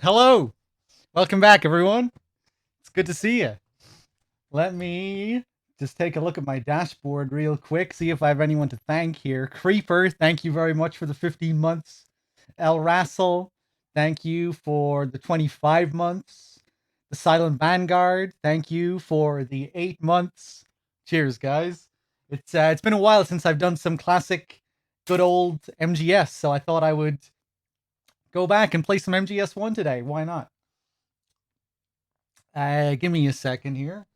Hello! Welcome back, everyone. It's good to see you. Let me just take a look at my dashboard real quick, see if I have anyone to thank here. Creeper, thank you very much for the 15 months. El Rassel, thank you for the 25 months. The Silent Vanguard, thank you for the 8 months. Cheers, guys. It's been a while since I've done some classic, good old MGS, so I thought I would go back and play some MGS1 today. Why not? Give me a second here.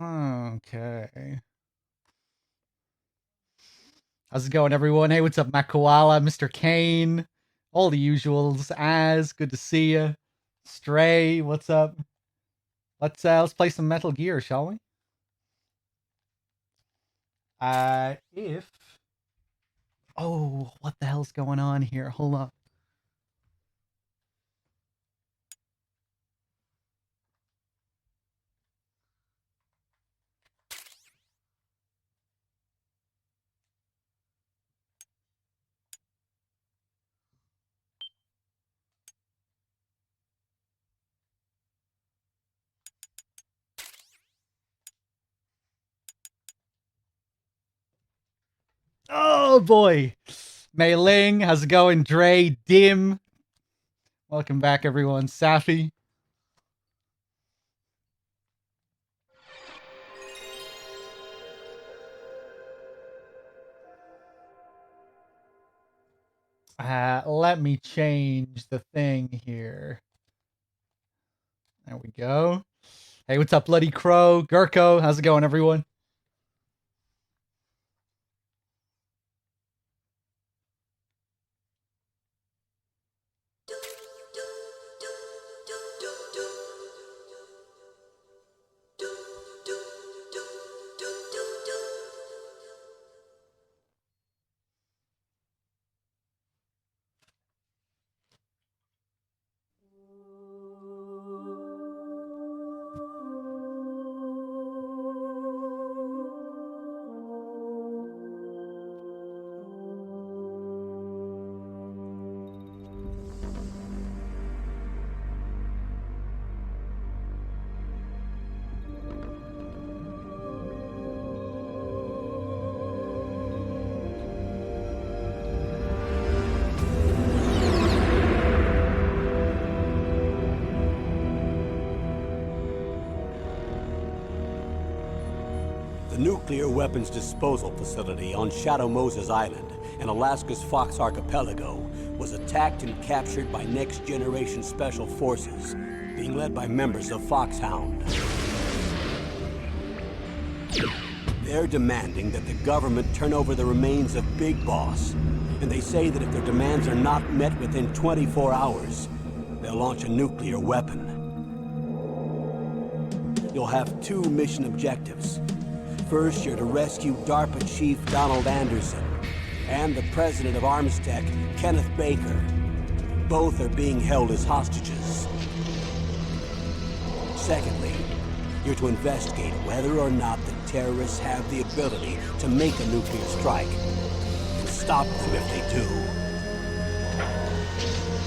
Okay. How's it going, everyone? Hey, what's up, Matt Koala, Mr. Kane, all the usuals. Az, good to see you. Stray, what's up? Let's play some Metal Gear, shall we? If what the hell's going on here? Hold up. Oh boy. Mei Ling, how's it going? Dre, Dim. Welcome back, everyone. Safi. Let me change the thing here. There we go. Hey, what's up, Bloody Crow? Gurko, how's it going, everyone? The nuclear weapons disposal facility on Shadow Moses Island in Alaska's Fox Archipelago was attacked and captured by next-generation special forces, being led by members of Foxhound. They're demanding that the government turn over the remains of Big Boss, and they say that if their demands are not met within 24 hours, they'll launch a nuclear weapon. You'll have two mission objectives. First, you're to rescue DARPA Chief Donald Anderson and the president of Armstech, Kenneth Baker. Both are being held as hostages. Secondly, you're to investigate whether or not the terrorists have the ability to make a nuclear strike and stop them if they do.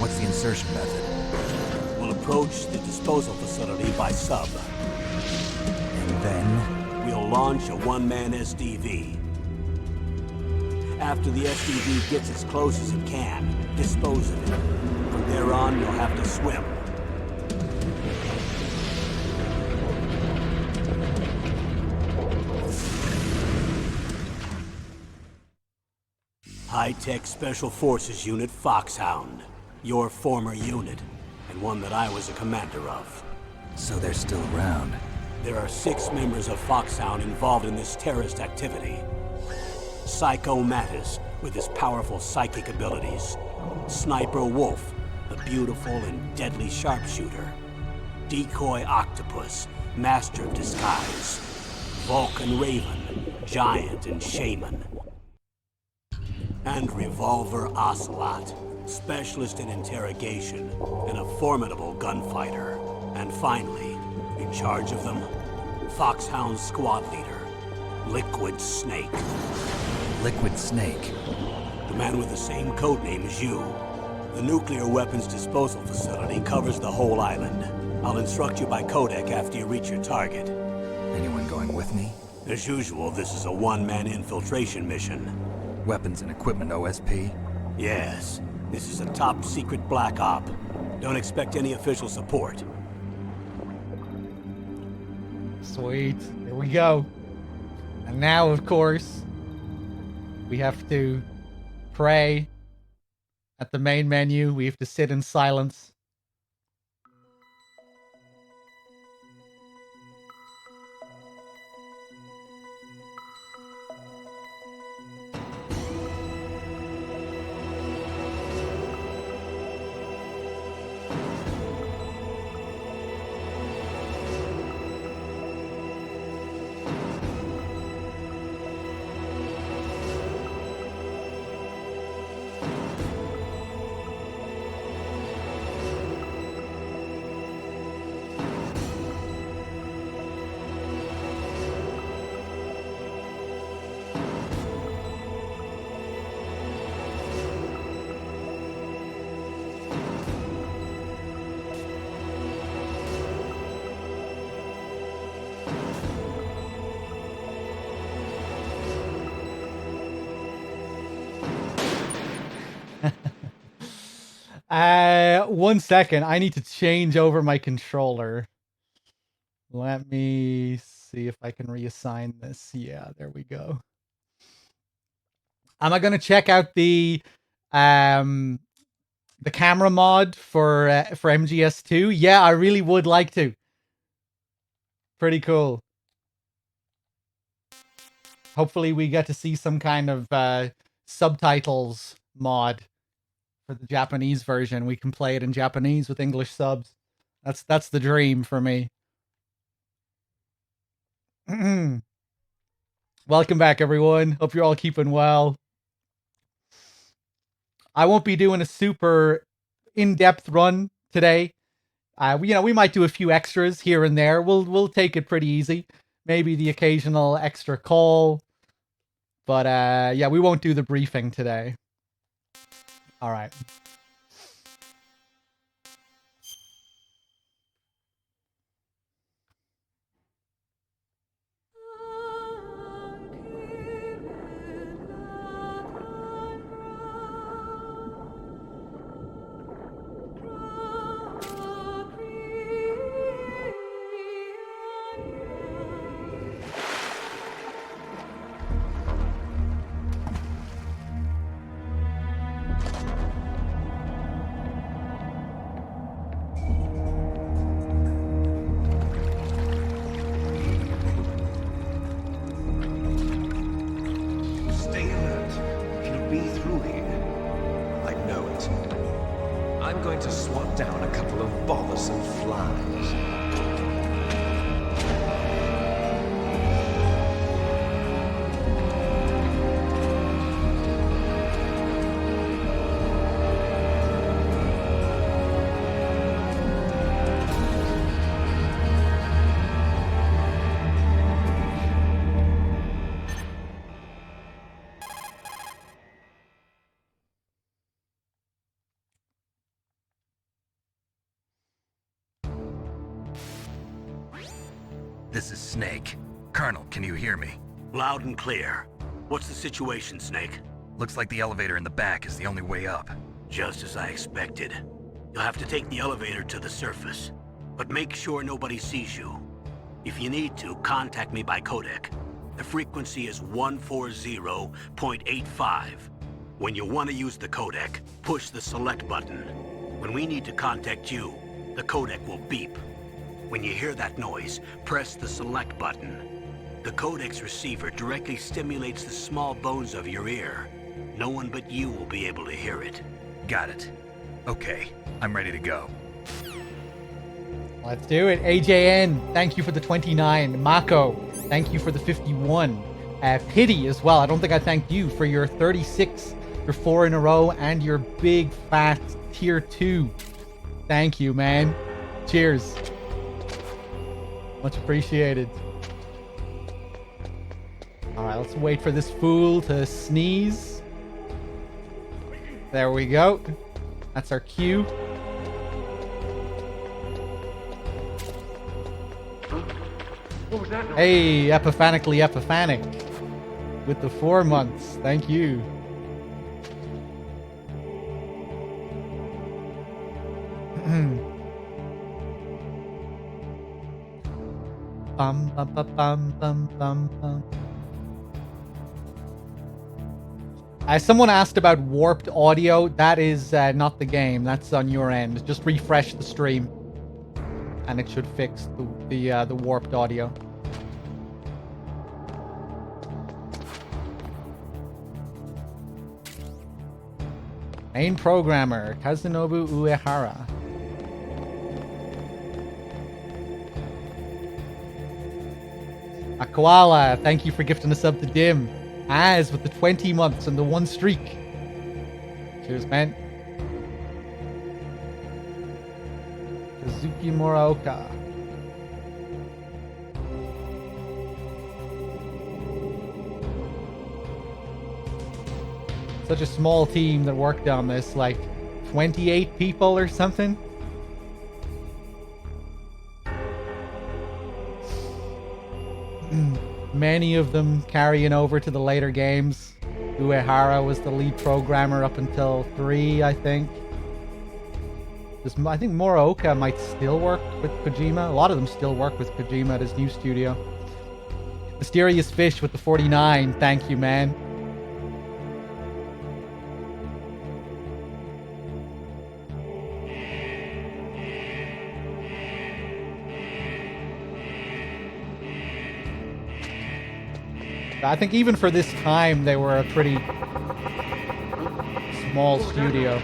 What's the insertion method? We'll approach the disposal facility by sub. And then? We'll launch a one-man SDV. After the SDV gets as close as it can, dispose of it. From there on, you'll have to swim. High-Tech Special Forces Unit Foxhound. Your former unit, and one that I was a commander of. So they're still around. There are 6 members of Foxhound involved in this terrorist activity. Psycho Mattis, with his powerful psychic abilities. Sniper Wolf, the beautiful and deadly sharpshooter. Decoy Octopus, master of disguise. Vulcan Raven, giant and shaman. And Revolver Ocelot, specialist in interrogation and a formidable gunfighter. And finally, in charge of them, Foxhound squad leader, Liquid Snake. Liquid Snake. The man with the same codename as you. The nuclear weapons disposal facility covers the whole island. I'll instruct you by codec after you reach your target. Anyone going with me? As usual, this is a one-man infiltration mission. Weapons and equipment OSP? Yes, this is a top-secret black op. Don't expect any official support. Sweet. Here we go. And now, of course, we have to pray at the main menu. We have to sit in silence. One second. I need to change over my controller. Let me see if I can reassign this. Yeah, there we go. Am I going to check out the camera mod for MGS2? Yeah, I really would like to. Pretty cool. Hopefully we get to see some kind of subtitles mod for the Japanese version. We can play it in Japanese with English subs. That's the dream for me. Welcome back, everyone. Hope you're all keeping well. I won't be doing a super in-depth run today. We might do a few extras here and there. We'll take it pretty easy. Maybe the occasional extra call. But yeah, we won't do the briefing today. All right. This is Snake. Colonel, can you hear me? Loud and clear. What's the situation, Snake? Looks like the elevator in the back is the only way up. Just as I expected. You'll have to take the elevator to the surface. But make sure nobody sees you. If you need to, contact me by codec. The frequency is 140.85. When you want to use the codec, push the select button. When we need to contact you, the codec will beep. When you hear that noise, press the select button. The codec's receiver directly stimulates the small bones of your ear. No one but you will be able to hear it. Got it. Okay, I'm ready to go. Let's do it. AJN, thank you for the 29. Mako, thank you for the 51. Pity as well. I don't think I thanked you for your 36, your 4 in a row, and your big fat tier 2. Thank you, man. Cheers. Much appreciated. Alright, let's wait for this fool to sneeze. There we go. That's our cue. What was that noise? Hey, Epiphanically Epiphanic. With the 4 months. Thank you. Bum, bum, bum, bum, bum, bum, bum. Someone asked about warped audio. That is not the game. That's on your end. Just refresh the stream, and it should fix the warped audio. Main programmer Kazunobu Uehara. Akwala, thank you for gifting us up the dim. Az with the 20 months and the 1 streak. Cheers, man. Kazuki Muraoka. Such a small team that worked on this, like 28 people or something. Many of them carrying over to the later games. Uehara was the lead programmer up until 3, I think. I think Muraoka might still work with Kojima. A lot of them still work with Kojima at his new studio. Mysterious Fish with the 49. Thank you, man. I think even for this time, they were a pretty small studio.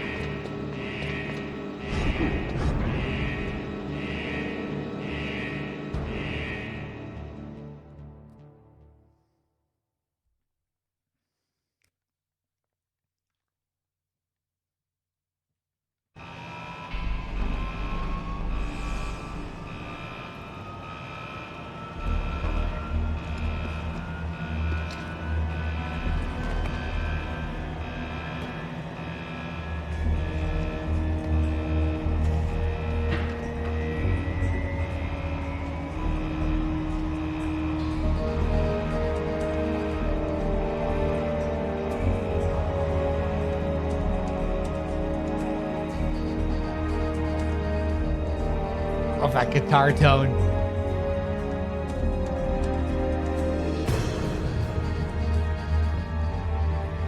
Love that guitar tone.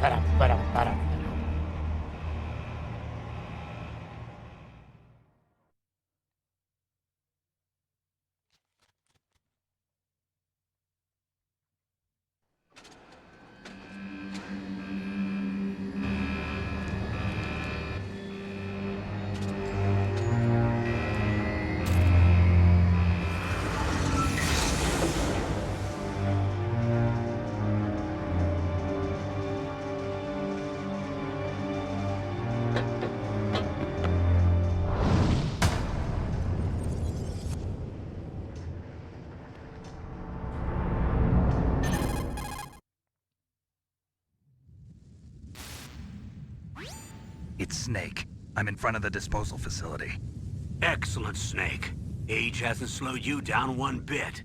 Ba-dum, ba-dum, ba-dum. It's Snake. I'm in front of the disposal facility. Excellent, Snake. Age hasn't slowed you down one bit.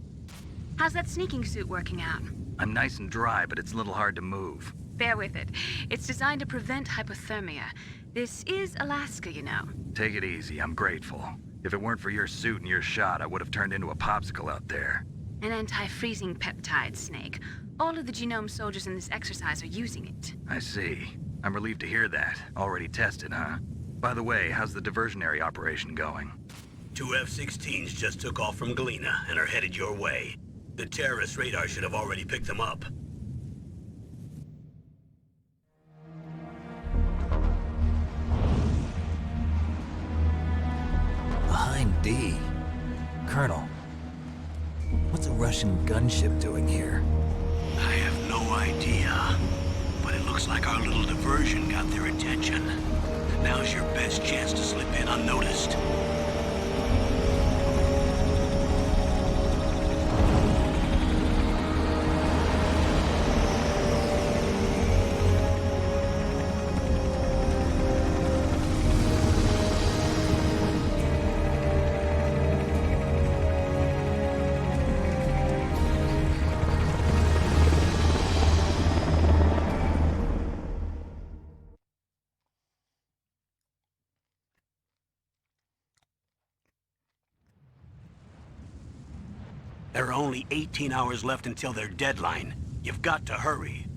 How's that sneaking suit working out? I'm nice and dry, but it's a little hard to move. Bear with it. It's designed to prevent hypothermia. This is Alaska, you know. Take it easy, I'm grateful. If it weren't for your suit and your shot, I would have turned into a popsicle out there. An anti-freezing peptide, Snake. All of the genome soldiers in this exercise are using it. I see. I'm relieved to hear that. Already tested, huh? By the way, how's the diversionary operation going? 2 F-16s just took off from Galena and are headed your way. The terrorist radar should have already picked them up. Behind D. Colonel, what's a Russian gunship doing here? I have no idea. But it looks like our little diversion got their attention. Now's your best chance to slip in unnoticed. There are only 18 hours left until their deadline. You've got to hurry.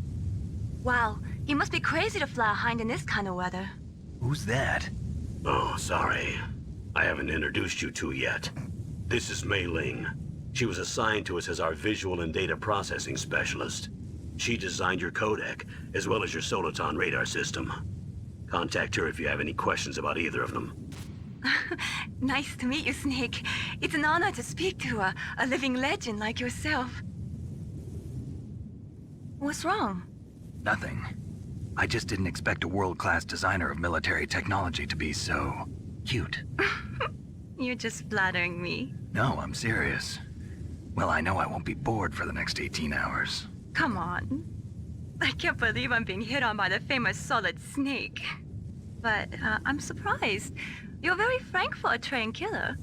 Wow, you must be crazy to fly a hind in this kind of weather. Who's that? Oh, sorry. I haven't introduced you to yet. This is Mei Ling. She was assigned to us as our visual and data processing specialist. She designed your codec, as well as your Soliton radar system. Contact her if you have any questions about either of them. Nice to meet you, Snake. It's an honor to speak to a living legend like yourself. What's wrong? Nothing. I just didn't expect a world-class designer of military technology to be so cute. You're just flattering me. No, I'm serious. Well, I know I won't be bored for the next 18 hours. Come on. I can't believe I'm being hit on by the famous Solid Snake. But I'm surprised. You're very frank for a trained killer.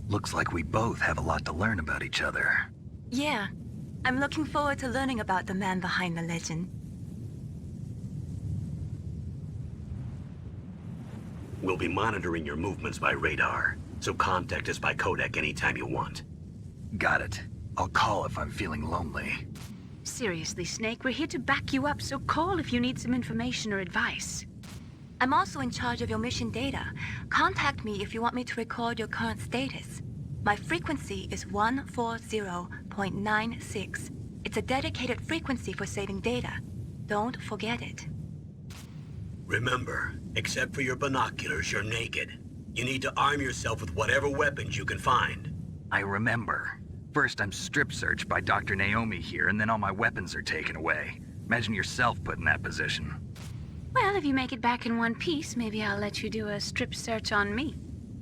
Looks like we both have a lot to learn about each other. Yeah. I'm looking forward to learning about the man behind the legend. We'll be monitoring your movements by radar, so contact us by codec anytime you want. Got it. I'll call if I'm feeling lonely. Seriously, Snake, we're here to back you up, so call if you need some information or advice. I'm also in charge of your mission data. Contact me if you want me to record your current status. My frequency is 140.96. It's a dedicated frequency for saving data. Don't forget it. Remember, except for your binoculars, you're naked. You need to arm yourself with whatever weapons you can find. I remember. First, I'm strip searched by Dr. Naomi here, and then all my weapons are taken away. Imagine yourself put in that position. Well, if you make it back in one piece, maybe I'll let you do a strip search on me.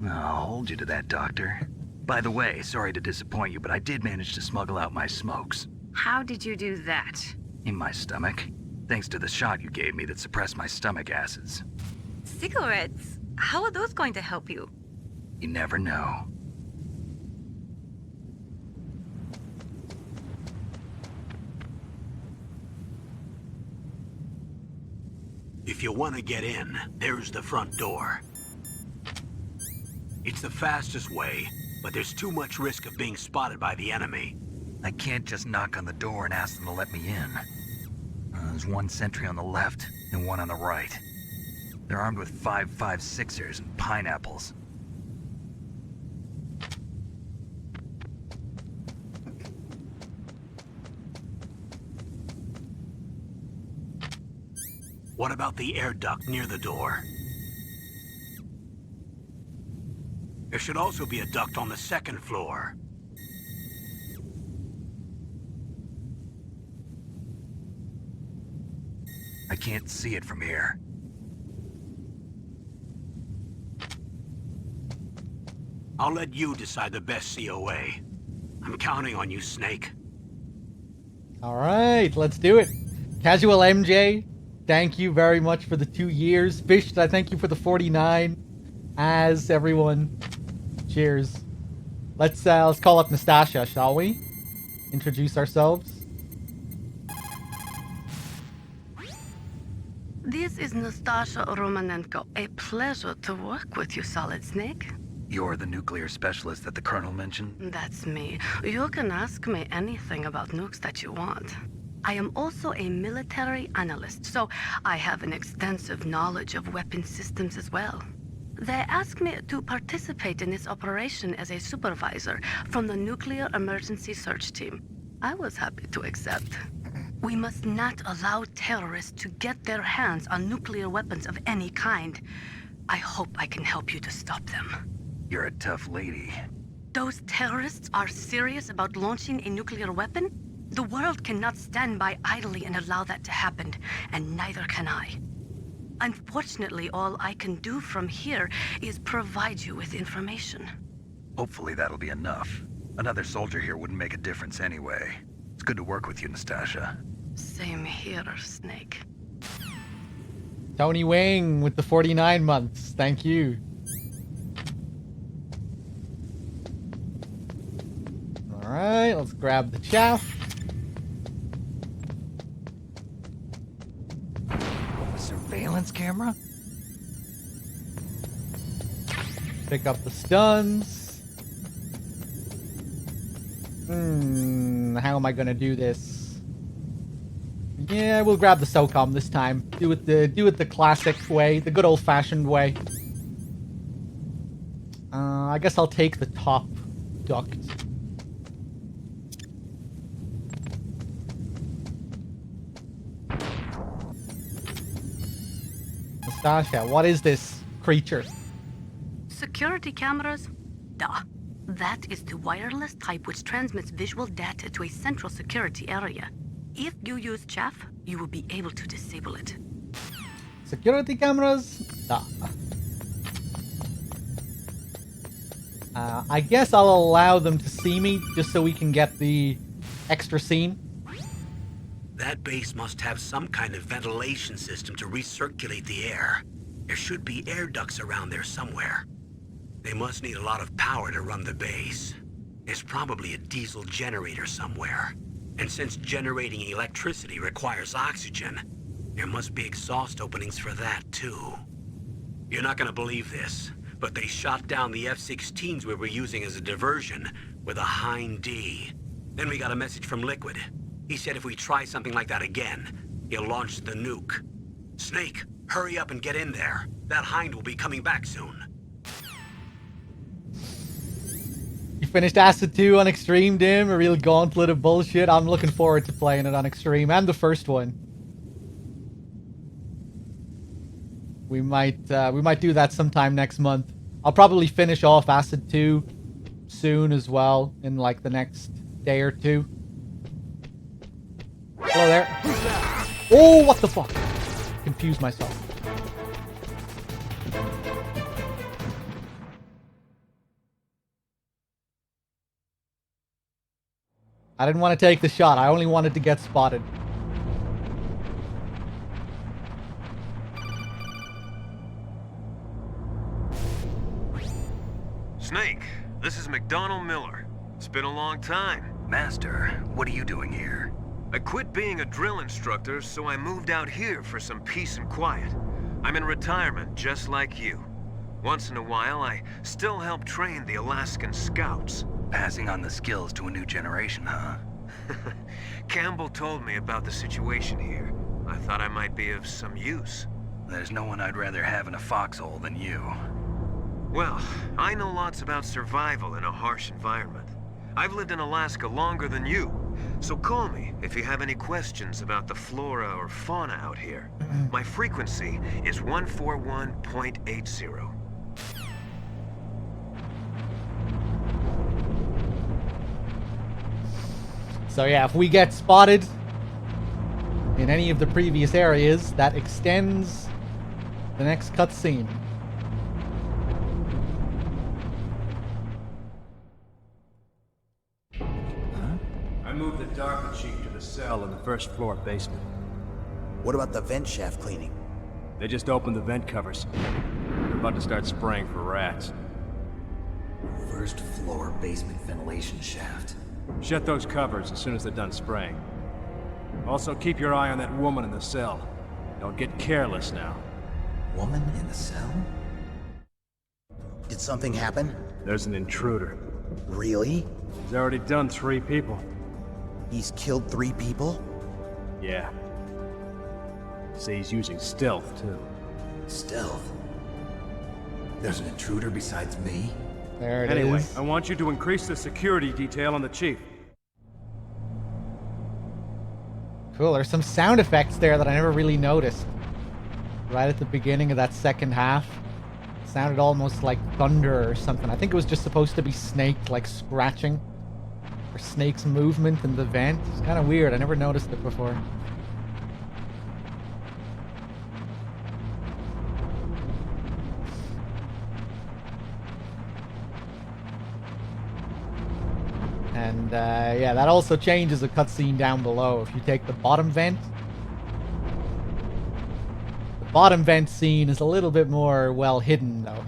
I'll hold you to that, Doctor. By the way, sorry to disappoint you, but I did manage to smuggle out my smokes. How did you do that? In my stomach. Thanks to the shot you gave me that suppressed my stomach acids. Cigarettes? How are those going to help you? You never know. If you want to get in, there's the front door. It's the fastest way, but there's too much risk of being spotted by the enemy. I can't just knock on the door and ask them to let me in. There's one sentry on the left and one on the right. They're armed with 5.56ers and pineapples. What about the air duct near the door? There should also be a duct on the second floor. I can't see it from here. I'll let you decide the best COA. I'm counting on you, Snake. All right, let's do it. Casual MJ, thank you very much for the 2 years. Fish, I thank you for the 49. As everyone, cheers. Let's call up Nastasha, shall we? Introduce ourselves. This is Nastasha Romanenko. A pleasure to work with you, Solid Snake. You're the nuclear specialist that the Colonel mentioned? That's me. You can ask me anything about nukes that you want. I am also a military analyst, so I have an extensive knowledge of weapon systems as well. They asked me to participate in this operation as a supervisor from the Nuclear Emergency Search Team. I was happy to accept. We must not allow terrorists to get their hands on nuclear weapons of any kind. I hope I can help you to stop them. You're a tough lady. Those terrorists are serious about launching a nuclear weapon? The world cannot stand by idly and allow that to happen, and neither can I. Unfortunately, all I can do from here is provide you with information. Hopefully that'll be enough. Another soldier here wouldn't make a difference anyway. It's good to work with you, Nastasha. Same here, Snake. Tony Wing with the 49 months. Thank you. All right, let's grab the chaff. A surveillance camera? Pick up the stuns. How am I gonna do this? Yeah, we'll grab the SOCOM this time. Do it the classic way, the good old-fashioned way. I guess I'll take the top duct. Nastasha, what is this creature? Security cameras? Duh. That is the wireless type which transmits visual data to a central security area. If you use chaff, you will be able to disable it. Security cameras? Duh. I guess I'll allow them to see me just so we can get the extra scene. That base must have some kind of ventilation system to recirculate the air. There should be air ducts around there somewhere. They must need a lot of power to run the base. There's probably a diesel generator somewhere. And since generating electricity requires oxygen, there must be exhaust openings for that too. You're not gonna believe this, but they shot down the F-16s we were using as a diversion with a Hind D. Then we got a message from Liquid. He said if we try something like that again, he'll launch the nuke. Snake, hurry up and get in there. That Hind will be coming back soon. You finished Acid 2 on Extreme, Dim? A real gauntlet of bullshit. I'm looking forward to playing it on Extreme, and the first one. We might do that sometime next month. I'll probably finish off Acid 2 soon as well, in like the next day or two. Hello there. Oh, what the fuck? Confused myself. I didn't want to take the shot. I only wanted to get spotted. Snake, this is McDonald Miller. It's been a long time. Master, what are you doing here? I quit being a drill instructor, so I moved out here for some peace and quiet. I'm in retirement, just like you. Once in a while, I still help train the Alaskan Scouts. Passing on the skills to a new generation, huh? Campbell told me about the situation here. I thought I might be of some use. There's no one I'd rather have in a foxhole than you. Well, I know lots about survival in a harsh environment. I've lived in Alaska longer than you, so call me if you have any questions about the flora or fauna out here. My frequency is 141.80. So yeah, if we get spotted in any of the previous areas, that extends the next cutscene. I moved the Darker Chief to the cell in the first floor basement. What about the vent shaft cleaning? They just opened the vent covers. They're about to start spraying for rats. First floor basement ventilation shaft. Shut those covers as soon as they're done spraying. Also, keep your eye on that woman in the cell. Don't get careless now. Woman in the cell? Did something happen? There's an intruder. Really? He's already done 3 people. He's killed 3 people? Yeah. Say he's using stealth, too. Stealth? There's an intruder besides me? There it Anyway, is. I want you to increase the security detail on the Chief. Cool, there's some sound effects there that I never really noticed. Right at the beginning of that second half. It sounded almost like thunder or something. I think it was just supposed to be Snake, like, scratching. Or Snake's movement in the vent. It's kind of weird, I never noticed it before. And yeah, that also changes the cutscene down below. If you take the bottom vent, the bottom vent scene is a little bit more well hidden, though.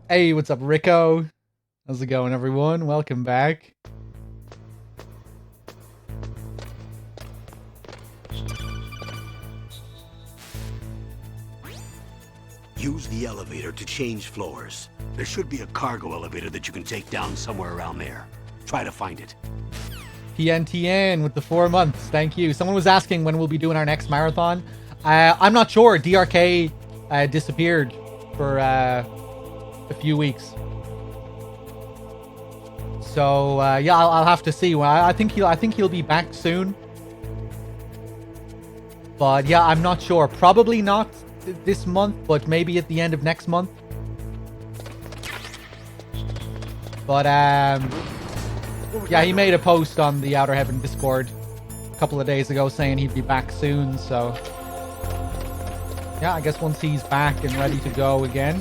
Hey, what's up, Rico? How's it going, everyone? Welcome back. Use the elevator to change floors. There should be a cargo elevator that you can take down somewhere around there. Try to find it. PNTN with the 4 months. Thank you. Someone was asking when we'll be doing our next marathon. I'm not sure. DRK disappeared for a few weeks. So yeah, I'll have to see. Well, I think he'll be back soon. But yeah, I'm not sure. Probably not this month, but maybe at the end of next month. But yeah, he made a post on the Outer Heaven Discord a couple of days ago saying he'd be back soon. So yeah, I guess once he's back and ready to go again,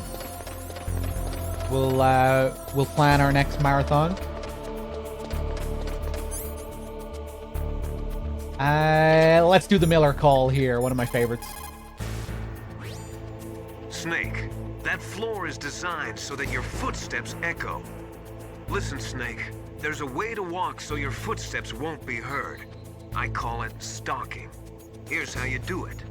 we'll plan our next marathon. Let's do the Miller call here, one of my favorites. Snake, that floor is designed so that your footsteps echo. Listen, Snake, there's a way to walk so your footsteps won't be heard. I call it stalking. Here's how you do it.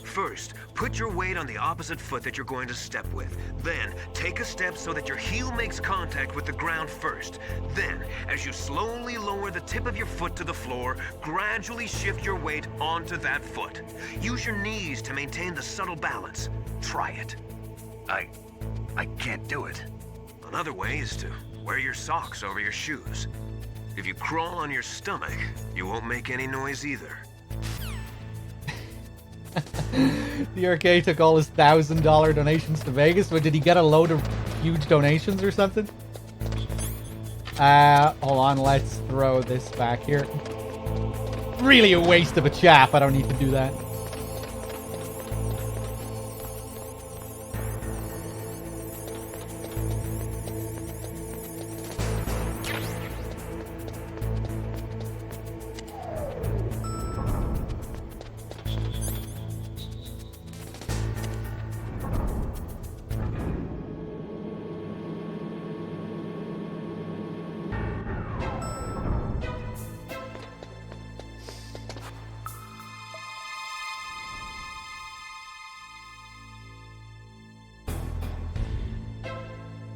First, put your weight on the opposite foot that you're going to step with. Then, take a step so that your heel makes contact with the ground first. Then, as you slowly lower the tip of your foot to the floor, gradually shift your weight onto that foot. Use your knees to maintain the subtle balance. Try it. I can't do it. Another way is to wear your socks over your shoes. If you crawl on your stomach, you won't make any noise either. The arcade took all his $1,000 donations to Vegas, but did he get a load of huge donations or something? Hold on, let's throw this back here. Really a waste of a chap, I don't need to do that.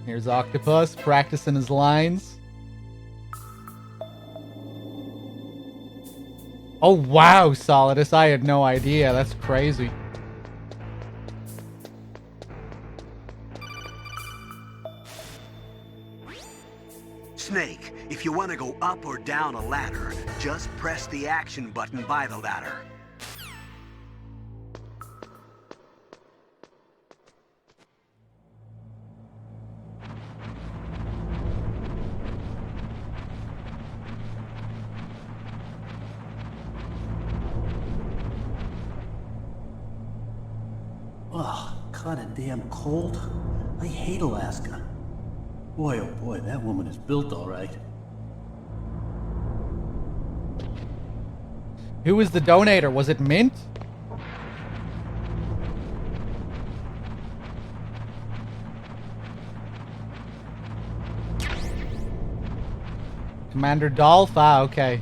Here's Octopus practicing his lines. Oh wow, Solidus, I had no idea. That's crazy. Snake, if you want to go up or down a ladder, just press the action button by the ladder. Ugh, kinda damn cold. I hate Alaska. Boy, oh boy, that woman is built all right. Who was the donator? Was it Mint? Commander Dolph? Ah, okay.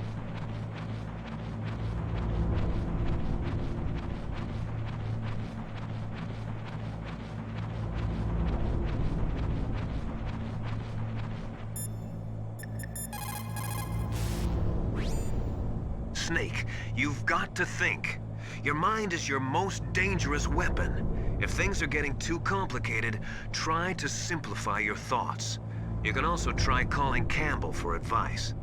Snake, you've got to think. Your mind is your most dangerous weapon. If things are getting too complicated, try to simplify your thoughts. You can also try calling Campbell for advice.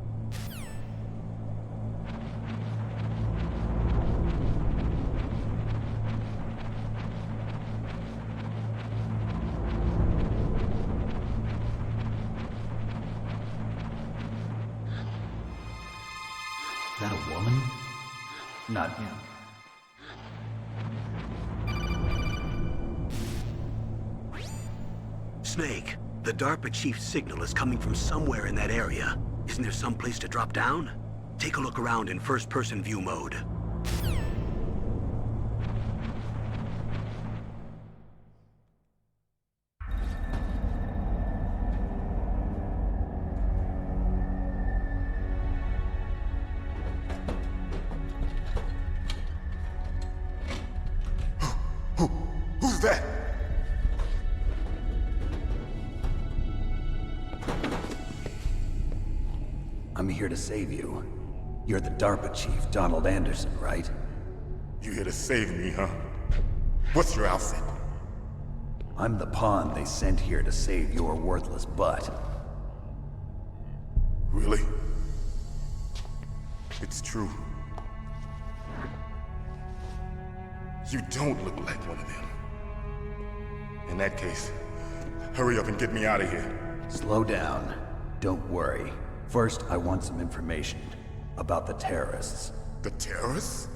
Is that a woman? Not him. Snake, the DARPA chief's signal is coming from somewhere in that area. Isn't there some place to drop down? Take a look around in first-person view mode. Who's that? I'm here to save you. You're the DARPA chief, Donald Anderson, right? You here to save me, huh? What's your outfit? I'm the pawn they sent here to save your worthless butt. Really? It's true. You don't look like one of them. In that case, hurry up and get me out of here. Slow down. Don't worry. First, I want some information about the terrorists. The terrorists?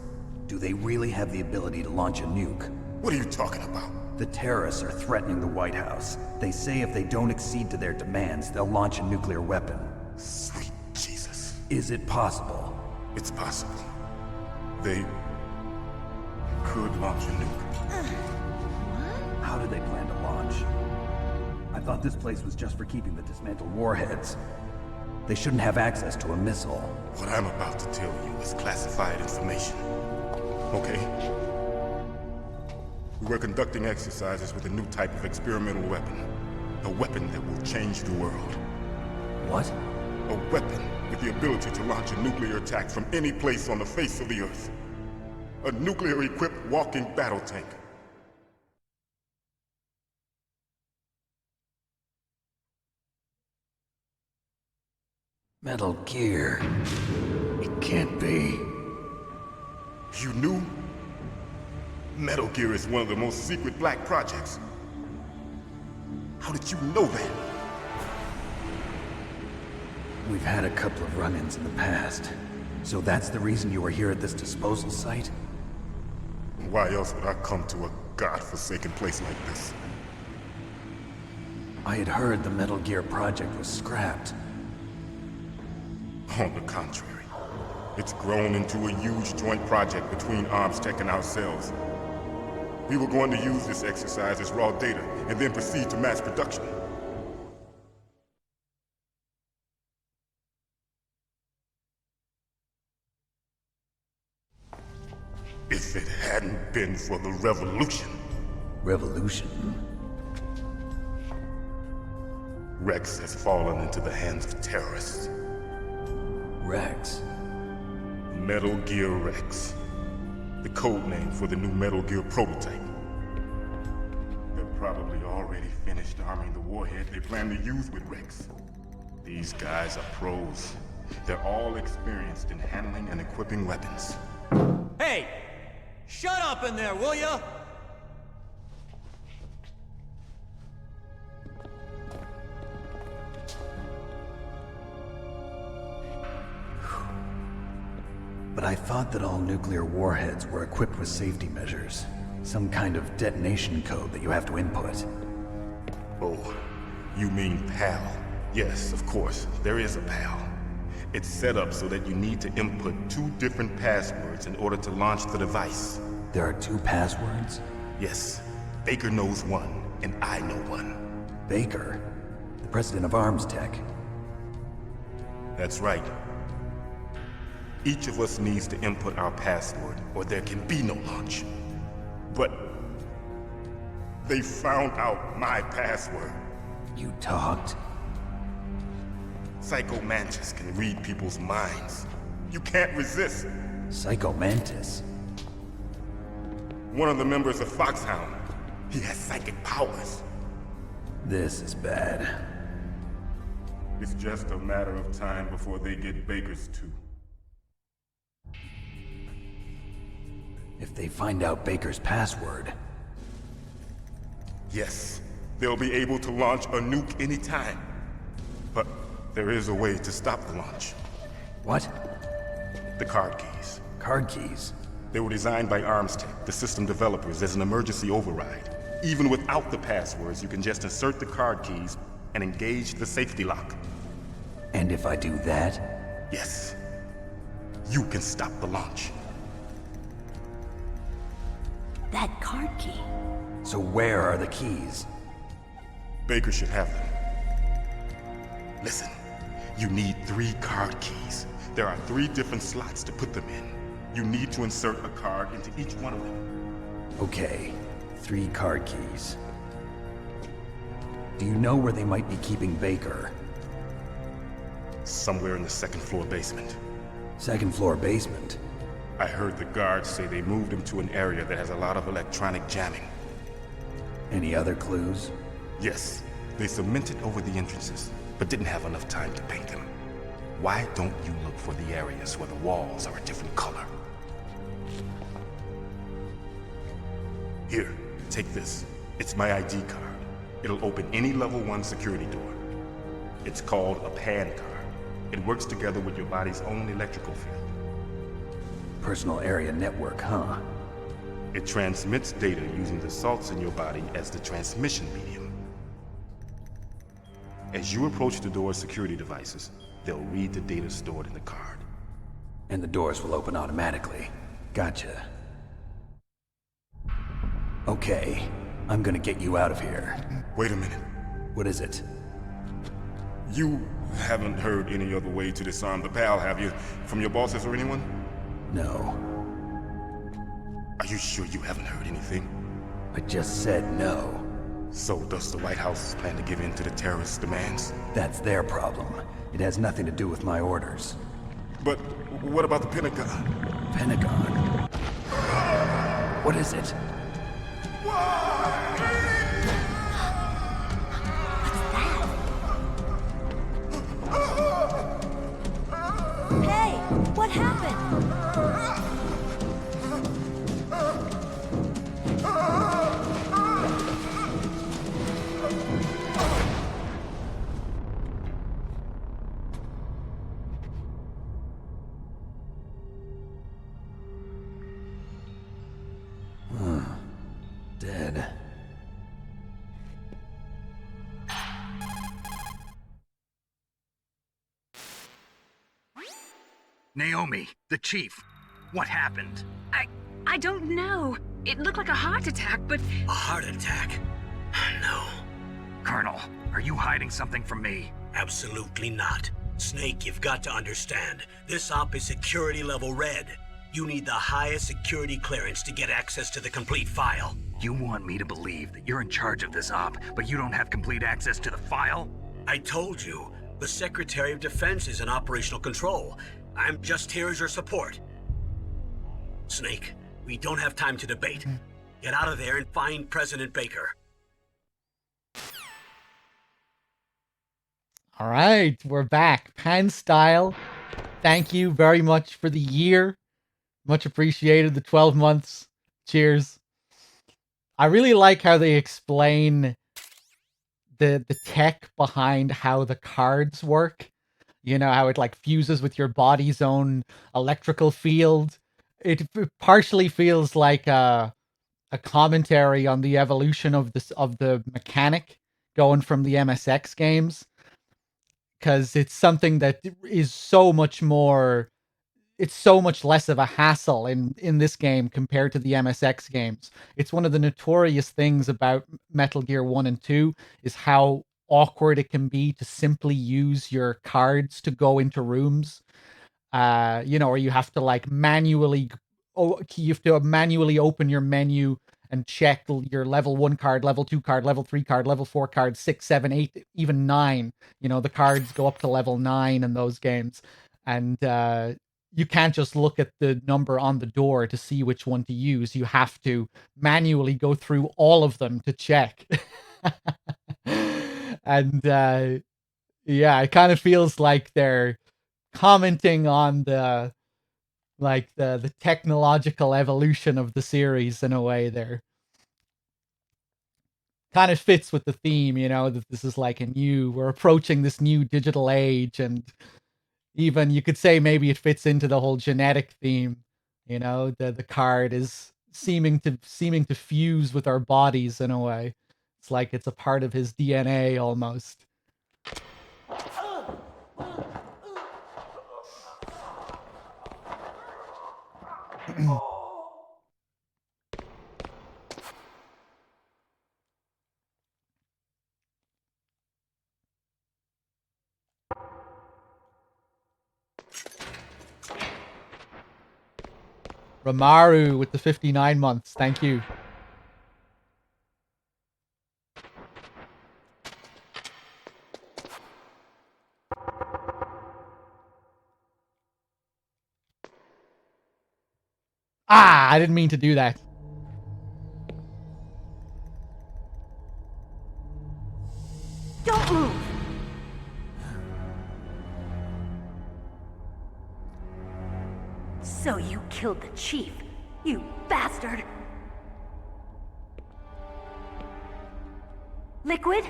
Do they really have the ability to launch a nuke? What are you talking about? The terrorists are threatening the White House. They say if they don't accede to their demands, they'll launch a nuclear weapon. Sweet Jesus. Is it possible? It's possible. They could launch a nuke. How do they plan to launch? I thought this place was just for keeping the dismantled warheads. They shouldn't have access to a missile. What I'm about to tell you is classified information. Okay? We were conducting exercises with a new type of experimental weapon. A weapon that will change the world. What? A weapon with the ability to launch a nuclear attack from any place on the face of the Earth. A nuclear-equipped walking battle tank. Metal Gear. It can't be. You knew? Metal Gear is one of the most secret black projects. How did you know that? We've had a couple of run-ins in the past. So that's the reason you were here at this disposal site? Why else would I come to a godforsaken place like this? I had heard the Metal Gear project was scrapped. On the contrary, it's grown into a huge joint project between ArmsTech and ourselves. We were going to use this exercise as raw data and then proceed to mass production. If it hadn't been for the revolution. Revolution? Rex has fallen into the hands of terrorists. Rex? Metal Gear Rex. The code name for the new Metal Gear prototype. They're probably already finished arming the warhead they plan to use with Rex. These guys are pros. They're all experienced in handling and equipping weapons. Hey! Shut up in there, will ya? But I thought that all nuclear warheads were equipped with safety measures. Some kind of detonation code that you have to input. Oh, you mean PAL? Yes, of course, there is a PAL. It's set up so that you need to input 2 different passwords in order to launch the device. There are 2 passwords? Yes. Baker knows one, and I know one. Baker? The president of ArmsTech? That's right. Each of us needs to input our password, or there can be no launch. But they found out my password. You talked? Psycho Mantis can read people's minds. You can't resist. Psycho Mantis? One of the members of Foxhound. He has psychic powers. This is bad. It's just a matter of time before they get Baker's too. If they find out Baker's password... Yes, they'll be able to launch a nuke anytime. But there is a way to stop the launch. What? The card keys. Card keys? They were designed by ArmsTech, the system developers, as an emergency override. Even without the passwords, you can just insert the card keys and engage the safety lock. And if I do that? Yes. You can stop the launch. That card key. So where are the keys? Baker should have them. Listen, you need 3 card keys. There are 3 different slots to put them in. You need to insert a card into each one of them. Okay, 3 card keys. Do you know where they might be keeping Baker? Somewhere in the second floor basement. Second floor basement? I heard the guards say they moved him to an area that has a lot of electronic jamming. Any other clues? Yes, they cemented over the entrances, but didn't have enough time to paint them. Why don't you look for the areas where the walls are a different color? Here, take this. It's my ID card. It'll open any level 1 security door. It's called a PAN card. It works together with your body's own electrical field. Personal area network, huh? It transmits data using the salts in your body as the transmission medium. As you approach the door's security devices, they'll read the data stored in the card. And the doors will open automatically. Gotcha. Okay, I'm gonna get you out of here. Wait a minute. What is it? You haven't heard any other way to disarm the PAL, have you? From your bosses or anyone? No. Are you sure you haven't heard anything? I just said no. So does the White House plan to give in to the terrorists' demands? That's their problem. It has nothing to do with my orders. But what about the Pentagon? Pentagon? What is it? Hey, what happened? Dead. Naomi, the chief. What happened? I don't know. It looked like a heart attack, but... A heart attack? No. Colonel, are you hiding something from me? Absolutely not. Snake, you've got to understand. This op is security level red. You need the highest security clearance to get access to the complete file. You want me to believe that you're in charge of this op, but you don't have complete access to the file? I told you, the Secretary of Defense is in operational control. I'm just here as your support. Snake, we don't have time to debate. Get out of there and find President Baker. All right, we're back. Pan style. Thank you very much for the year. Much appreciated. The 12 months. Cheers. I really like how they explain the tech behind how the cards work. You know, how it like fuses with your body's own electrical field. It partially feels like a commentary on the evolution of the mechanic going from the MSX games. Because it's something that is so much more, it's so much less of a hassle in this game compared to the MSX games. It's one of the notorious things about Metal Gear 1 and 2 is how awkward it can be to simply use your cards to go into rooms. You know, or you have to like manually, you have to manually open your menu and check your level 1 card, level 2 card, level 3 card, level 4 card, 6, 7, 8, even 9. You know, the cards go up to level 9 in those games. And you can't just look at the number on the door to see which one to use. You have to manually go through all of them to check. And yeah, it kind of feels like they're commenting on the technological evolution of the series in a way. There kind of fits with the theme, you know, that this is like we're approaching this new digital age, and even you could say maybe it fits into the whole genetic theme, you know, the card is seeming to fuse with our bodies in a way. It's like it's a part of his DNA almost. Ramaru with the 59 months. Thank you. Ah, I didn't mean to do that. Don't move! So you killed the chief, you bastard! Liquid?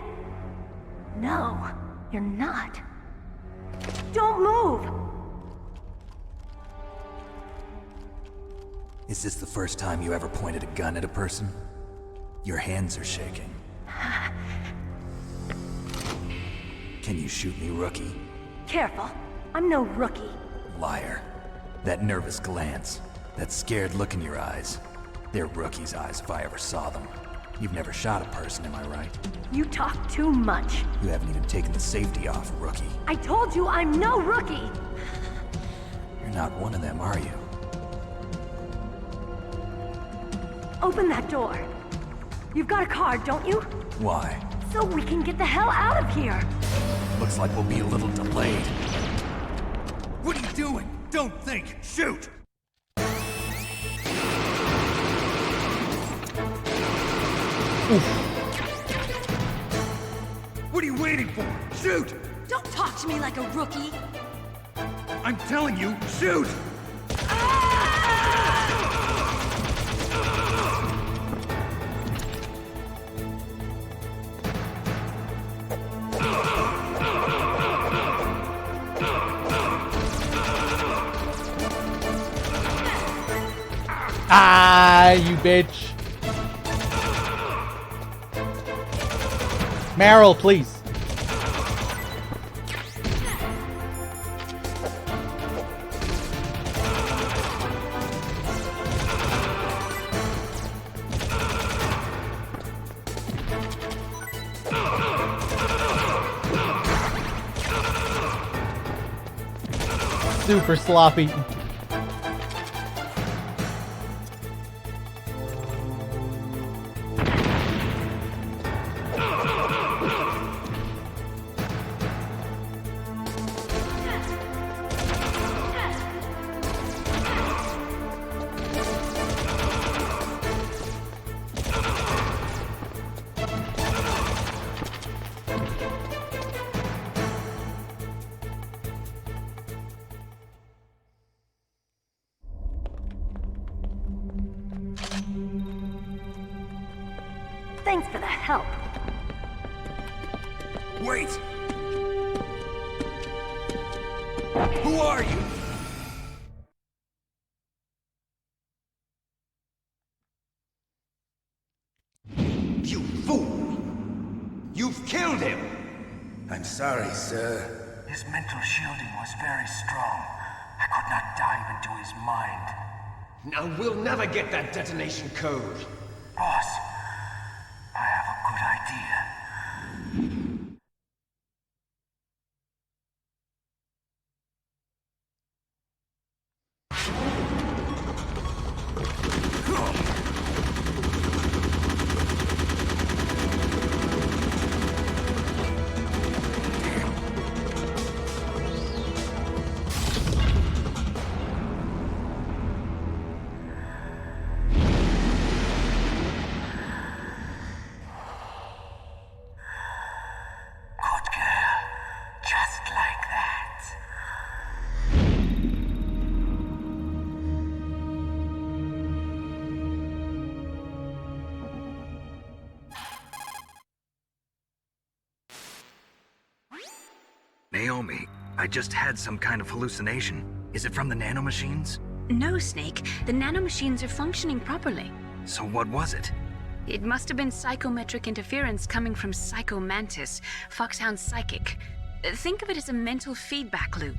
No, you're not. Don't move! Is this the first time you ever pointed a gun at a person? Your hands are shaking. Can you shoot me, rookie? Careful, I'm no rookie. Liar. That nervous glance, that scared look in your eyes. They're rookie's eyes if I ever saw them. You've never shot a person, am I right? You talk too much. You haven't even taken the safety off, rookie. I told you I'm no rookie! You're not one of them, are you? Open that door. You've got a card, don't you? Why? So we can get the hell out of here! Looks like we'll be a little delayed. What are you doing? Don't think! Shoot! What are you waiting for? Shoot! Don't talk to me like a rookie! I'm telling you, shoot! Ah, you bitch. Meryl, please. Super sloppy. Thanks for the help. Wait! Who are you? You fool! You've killed him! I'm sorry, sir. His mental shielding was very strong. I could not dive into his mind. Now we'll never get that detonation code. Boss, I have a good idea. Naomi, I just had some kind of hallucination. Is it from the nanomachines? No, Snake. The nanomachines are functioning properly. So what was it? It must have been psychometric interference coming from Psycho Mantis, Foxhound's psychic. Think of it as a mental feedback loop.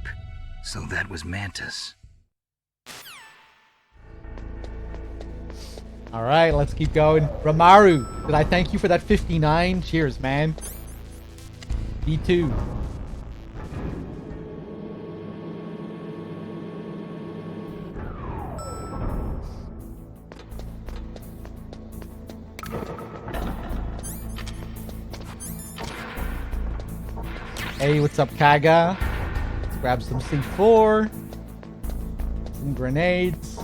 So that was Mantis. All right, let's keep going. Ramaru, did I thank you for that 59? Cheers, man. B2. Hey, what's up, Kaga? Let's grab some C4. Some grenades.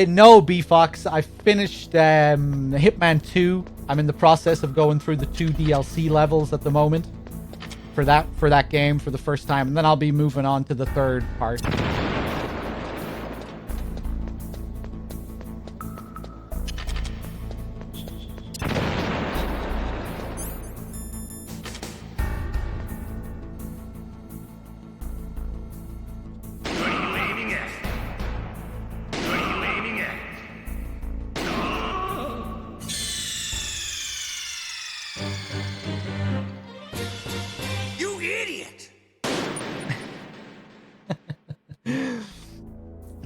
No, B-Fox. I finished Hitman 2. I'm in the process of going through the 2 DLC levels at the moment for that game for the first time, and then I'll be moving on to the third part. You idiot!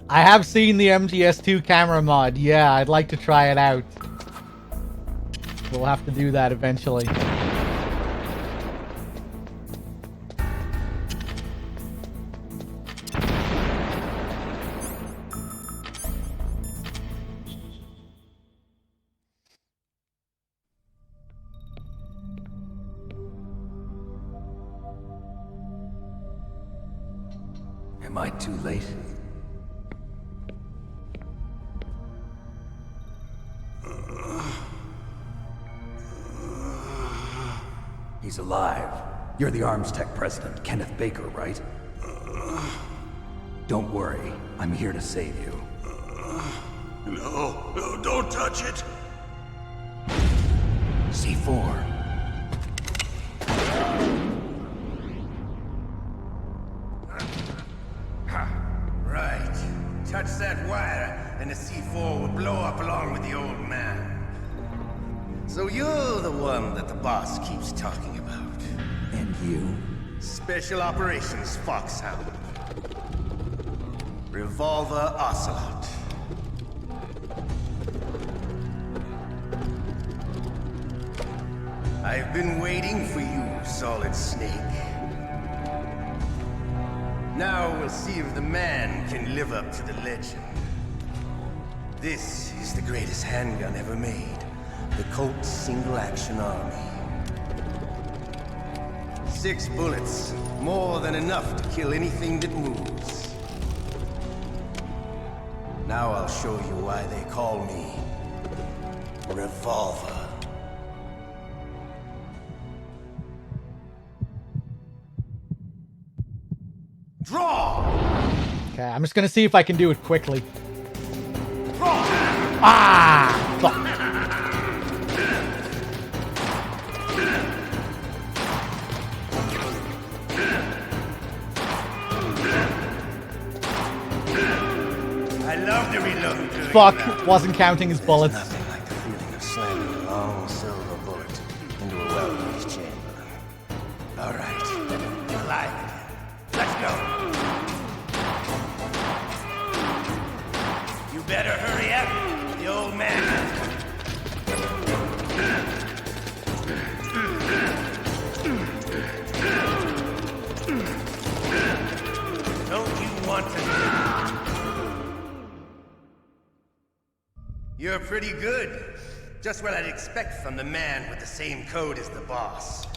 I have seen the MGS2 camera mod. Yeah, I'd like to try it out. We'll have to do that eventually. Am I too late? He's alive. You're the Arms Tech president, Kenneth Baker, right? Don't worry. I'm here to save you. No, don't touch it! C4. Right. Touch that wire, and the C4 will blow up along with the old man. So you're the one that the boss keeps talking about. And you? Special Operations Foxhound. Revolver Ocelot. I've been waiting for you, Solid Snake. Now we'll see if the man can live up to the legend. This is the greatest handgun ever made. The Colt Single Action Army. 6 bullets, more than enough to kill anything that moves. Now I'll show you why they call me Revolver. Draw! Okay, I'm just gonna see if I can do it quickly. Draw! Ah! Fuck. I love to reload. Fuck, wasn't counting his bullets. Nothing like the feeling of slamming a long silver bullet into a well-used chamber. All right, alive again. Let's go. You better hurry up. The old man. Don't you want to? You're pretty good. Just what I'd expect from the man with the same code as the boss.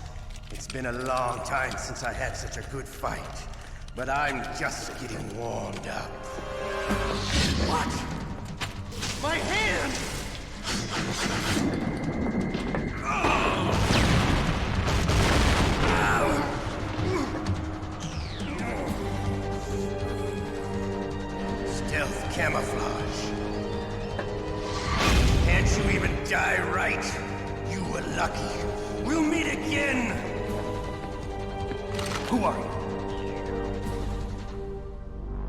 It's been a long time since I had such a good fight, but I'm just getting warmed up. What? My hand! Stealth camouflage. Can't you even die right? You were lucky. We'll meet again! Who are you?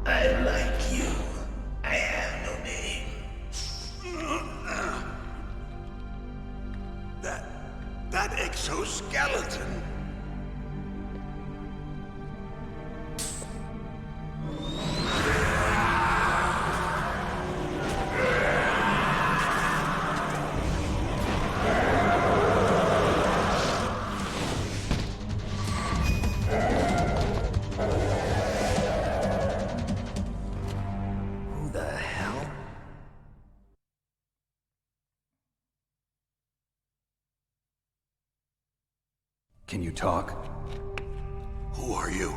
I like you. I have no name. That exoskeleton. Can you talk? Who are you?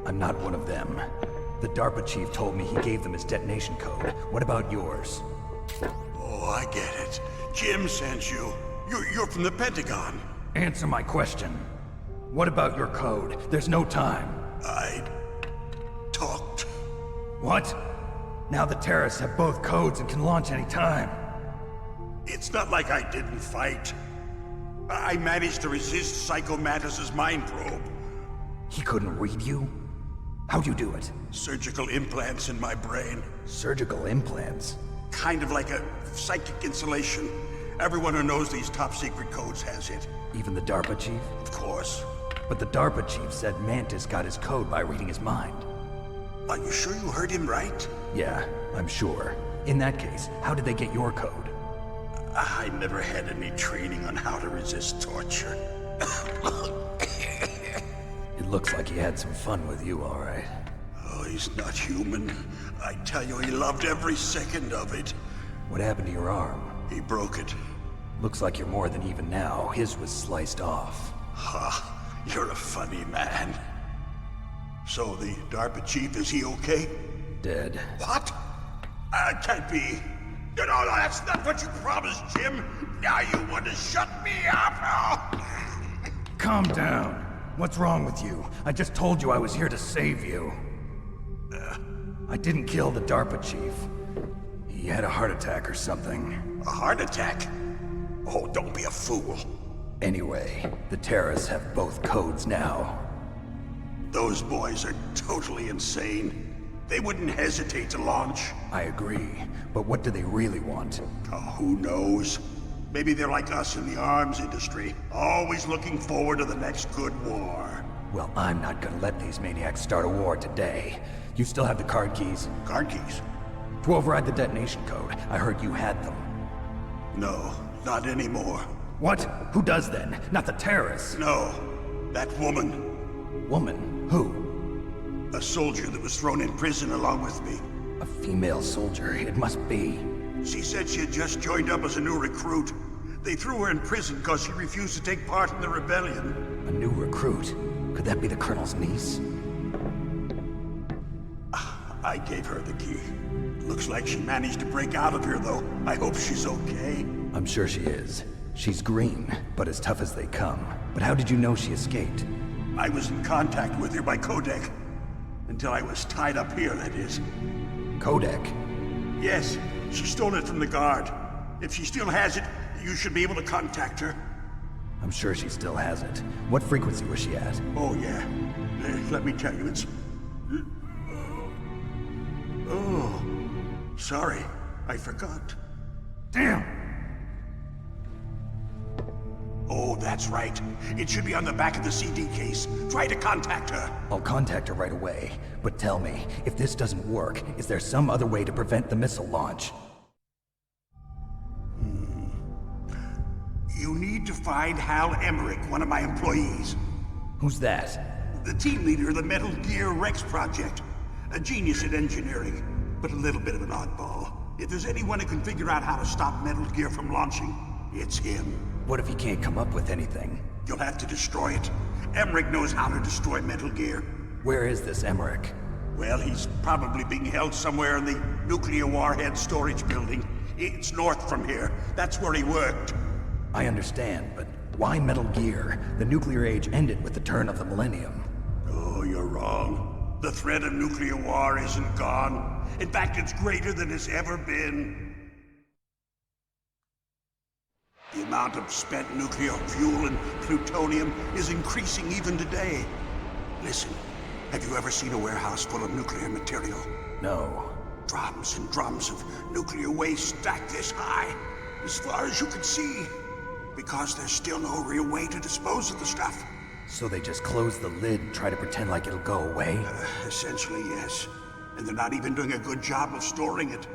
I'm not one of them. The DARPA chief told me he gave them his detonation code. What about yours? Oh, I get it. Jim sent you. You're from the Pentagon. Answer my question. What about your code? There's no time. I talked. What? Now the terrorists have both codes and can launch any time. It's not like I didn't fight. I managed to resist Psycho Mantis's mind probe. He couldn't read you? How'd you do it? Surgical implants in my brain. Surgical implants? Kind of like a psychic insulation. Everyone who knows these top secret codes has it. Even the DARPA chief? Of course. But the DARPA chief said Mantis got his code by reading his mind. Are you sure you heard him right? Yeah, I'm sure. In that case, how did they get your code? I never had any training on how to resist torture. It looks like he had some fun with you, all right. Oh, he's not human. I tell you, he loved every second of it. What happened to your arm? He broke it. Looks like you're more than even now. His was sliced off. Ha, you're a funny man. So the DARPA chief, is he okay? Dead. What? Can't be. No, that's not what you promised, Jim. Now you want to shut me up? Calm down. What's wrong with you? I just told you I was here to save you. I didn't kill the DARPA chief. He had a heart attack or something. A heart attack? Oh, don't be a fool. Anyway, the terrorists have both codes now. Those boys are totally insane. They wouldn't hesitate to launch. I agree, but what do they really want? Oh, who knows? Maybe they're like us in the arms industry, always looking forward to the next good war. Well, I'm not gonna let these maniacs start a war today. You still have the card keys? Card keys? To override the detonation code. I heard you had them. No, not anymore. What? Who does then? Not the terrorists? No, that woman. Woman? Who? A soldier that was thrown in prison along with me. A female soldier, it must be. She said she had just joined up as a new recruit. They threw her in prison because she refused to take part in the rebellion. A new recruit? Could that be the Colonel's niece? I gave her the key. Looks like she managed to break out of here, though. I hope she's okay. I'm sure she is. She's green, but as tough as they come. But how did you know she escaped? I was in contact with her by codec. Until I was tied up here, that is. Codec? Yes, she stole it from the guard. If she still has it, you should be able to contact her. I'm sure she still has it. What frequency was she at? Oh, yeah. Let me tell you, it's... Oh, sorry. I forgot. Damn! Oh, that's right. It should be on the back of the CD case. Try to contact her. I'll contact her right away. But tell me, if this doesn't work, is there some other way to prevent the missile launch? You need to find Hal Emmerich, one of my employees. Who's that? The team leader of the Metal Gear Rex project. A genius at engineering, but a little bit of an oddball. If there's anyone who can figure out how to stop Metal Gear from launching, it's him. What if he can't come up with anything? You'll have to destroy it. Emmerich knows how to destroy Metal Gear. Where is this Emmerich? Well, he's probably being held somewhere in the nuclear warhead storage building. It's north from here. That's where he worked. I understand, but why Metal Gear? The nuclear age ended with the turn of the millennium. Oh, you're wrong. The threat of nuclear war isn't gone. In fact, it's greater than it's ever been. The amount of spent nuclear fuel and plutonium is increasing even today. Listen, have you ever seen a warehouse full of nuclear material? No. Drums and drums of nuclear waste stacked this high, as far as you can see. Because there's still no real way to dispose of the stuff. So they just close the lid and try to pretend like it'll go away? Essentially, yes. And they're not even doing a good job of storing it.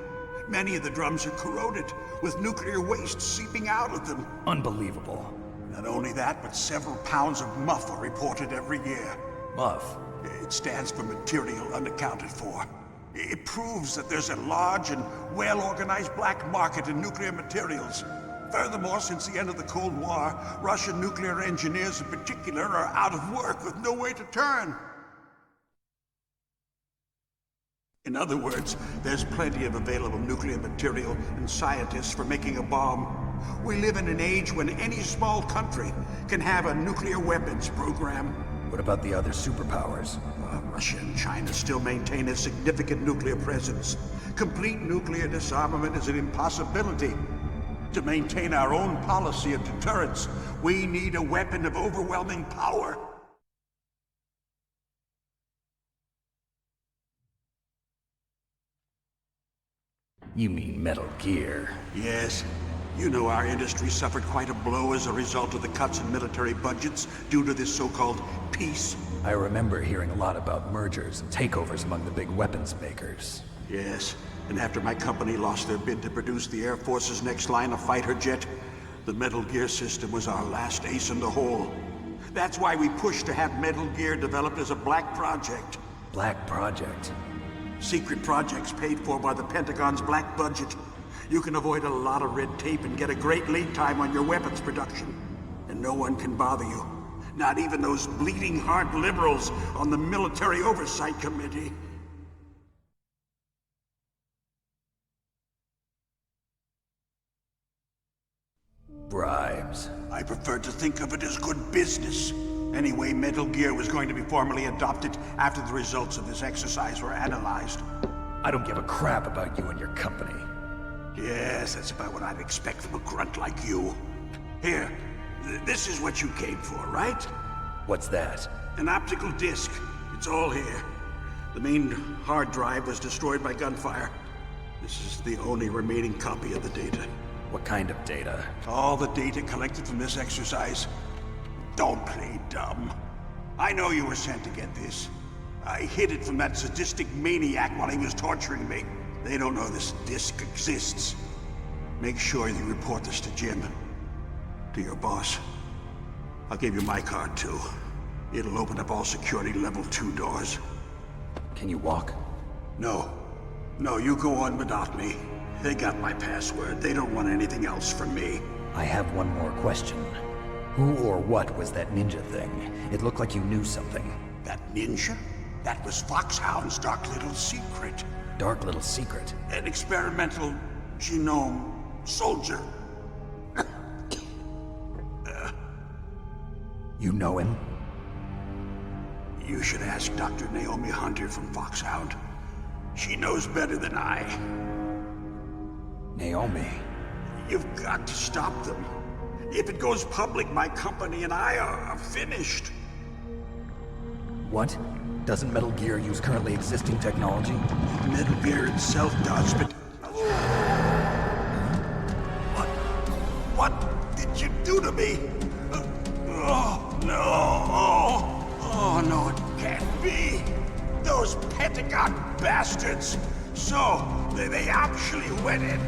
Many of the drums are corroded, with nuclear waste seeping out of them. Unbelievable. Not only that, but several pounds of MUF are reported every year. MUF? It stands for material unaccounted for. It proves that there's a large and well-organized black market in nuclear materials. Furthermore, since the end of the Cold War, Russian nuclear engineers in particular are out of work with no way to turn. In other words, there's plenty of available nuclear material and scientists for making a bomb. We live in an age when any small country can have a nuclear weapons program. What about the other superpowers? Russia and China still maintain a significant nuclear presence. Complete nuclear disarmament is an impossibility. To maintain our own policy of deterrence, we need a weapon of overwhelming power. You mean Metal Gear? Yes. You know our industry suffered quite a blow as a result of the cuts in military budgets due to this so-called peace. I remember hearing a lot about mergers and takeovers among the big weapons makers. Yes, and after my company lost their bid to produce the Air Force's next line of fighter jet, the Metal Gear system was our last ace in the hole. That's why we pushed to have Metal Gear developed as a black project. Black project? Secret projects paid for by the Pentagon's black budget. You can avoid a lot of red tape and get a great lead time on your weapons production. And no one can bother you. Not even those bleeding heart liberals on the Military Oversight Committee. Bribes. I prefer to think of it as good business. Anyway, Metal Gear was going to be formally adopted after the results of this exercise were analyzed. I don't give a crap about you and your company. Yes, that's about what I'd expect from a grunt like you. Here, this is what you came for, right? What's that? An optical disc. It's all here. The main hard drive was destroyed by gunfire. This is the only remaining copy of the data. What kind of data? All the data collected from this exercise. Don't play dumb. I know you were sent to get this. I hid it from that sadistic maniac while he was torturing me. They don't know this disc exists. Make sure you report this to Jim. To your boss. I'll give you my card too. It'll open up all security level 2 doors. Can you walk? No. No, you go on without me. They got my password. They don't want anything else from me. I have one more question. Who or what was that ninja thing? It looked like you knew something. That ninja? That was Foxhound's dark little secret. Dark little secret? An experimental genome soldier. You know him? You should ask Dr. Naomi Hunter from Foxhound. She knows better than I. Naomi? You've got to stop them. If it goes public, my company and I are finished. What? Doesn't Metal Gear use currently existing technology? Metal Gear itself does, but... What did you do to me? Oh, no. Oh, no, it can't be. Those Pentagon bastards. So, they actually went and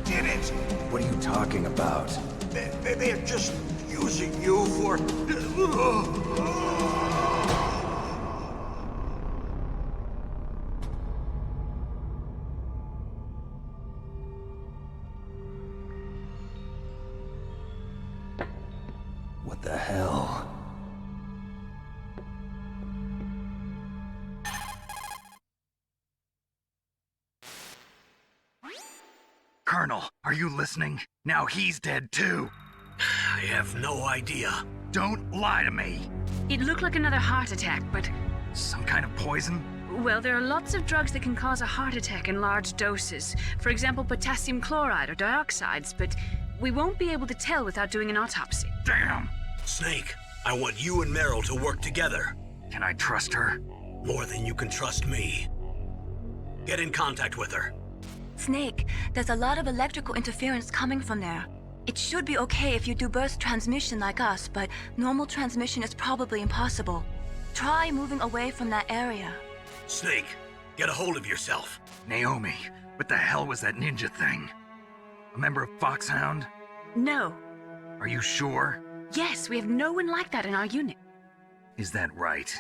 did it. What are you talking about? They're just using you for... What the hell? Colonel, are you listening? Now he's dead too. I have no idea. Don't lie to me. It looked like another heart attack, but... Some kind of poison? Well, there are lots of drugs that can cause a heart attack in large doses. For example, potassium chloride or dioxides, but we won't be able to tell without doing an autopsy. Damn! Snake, I want you and Meryl to work together. Can I trust her? More than you can trust me. Get in contact with her. Snake, there's a lot of electrical interference coming from there. It should be okay if you do burst transmission like us, but normal transmission is probably impossible. Try moving away from that area. Snake, get a hold of yourself. Naomi, what the hell was that ninja thing? A member of Foxhound? No. Are you sure? Yes, we have no one like that in our unit. Is that right?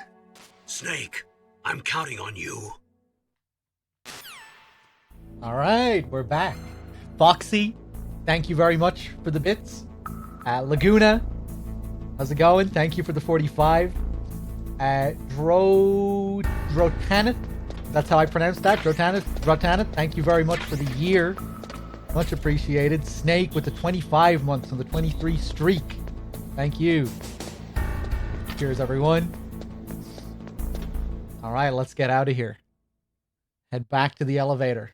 Snake, I'm counting on you. All right, we're back. Foxy, thank you very much for the bits. Laguna, how's it going? Thank you for the 45. Drotanit, that's how I pronounce that. Drotanit, thank you very much for the year. Much appreciated. Snake with the 25 months on the 23 streak. Thank you. Cheers, everyone. All right, let's get out of here. Head back to the elevator.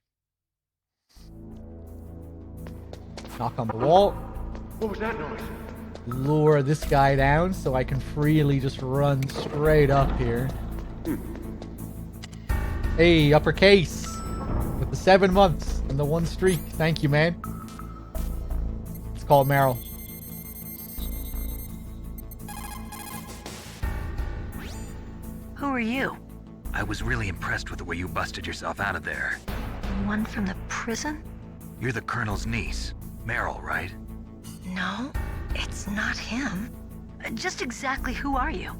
Knock on the wall. What was that noise? Lure this guy down so I can freely just run straight up here. Hey, uppercase with the 7 months and the 1 streak. Thank you, man. Let's call Meryl. Who are you? I was really impressed with the way you busted yourself out of there. One from the prison? You're the Colonel's niece, Meryl, right? No, it's not him. Just exactly who are you?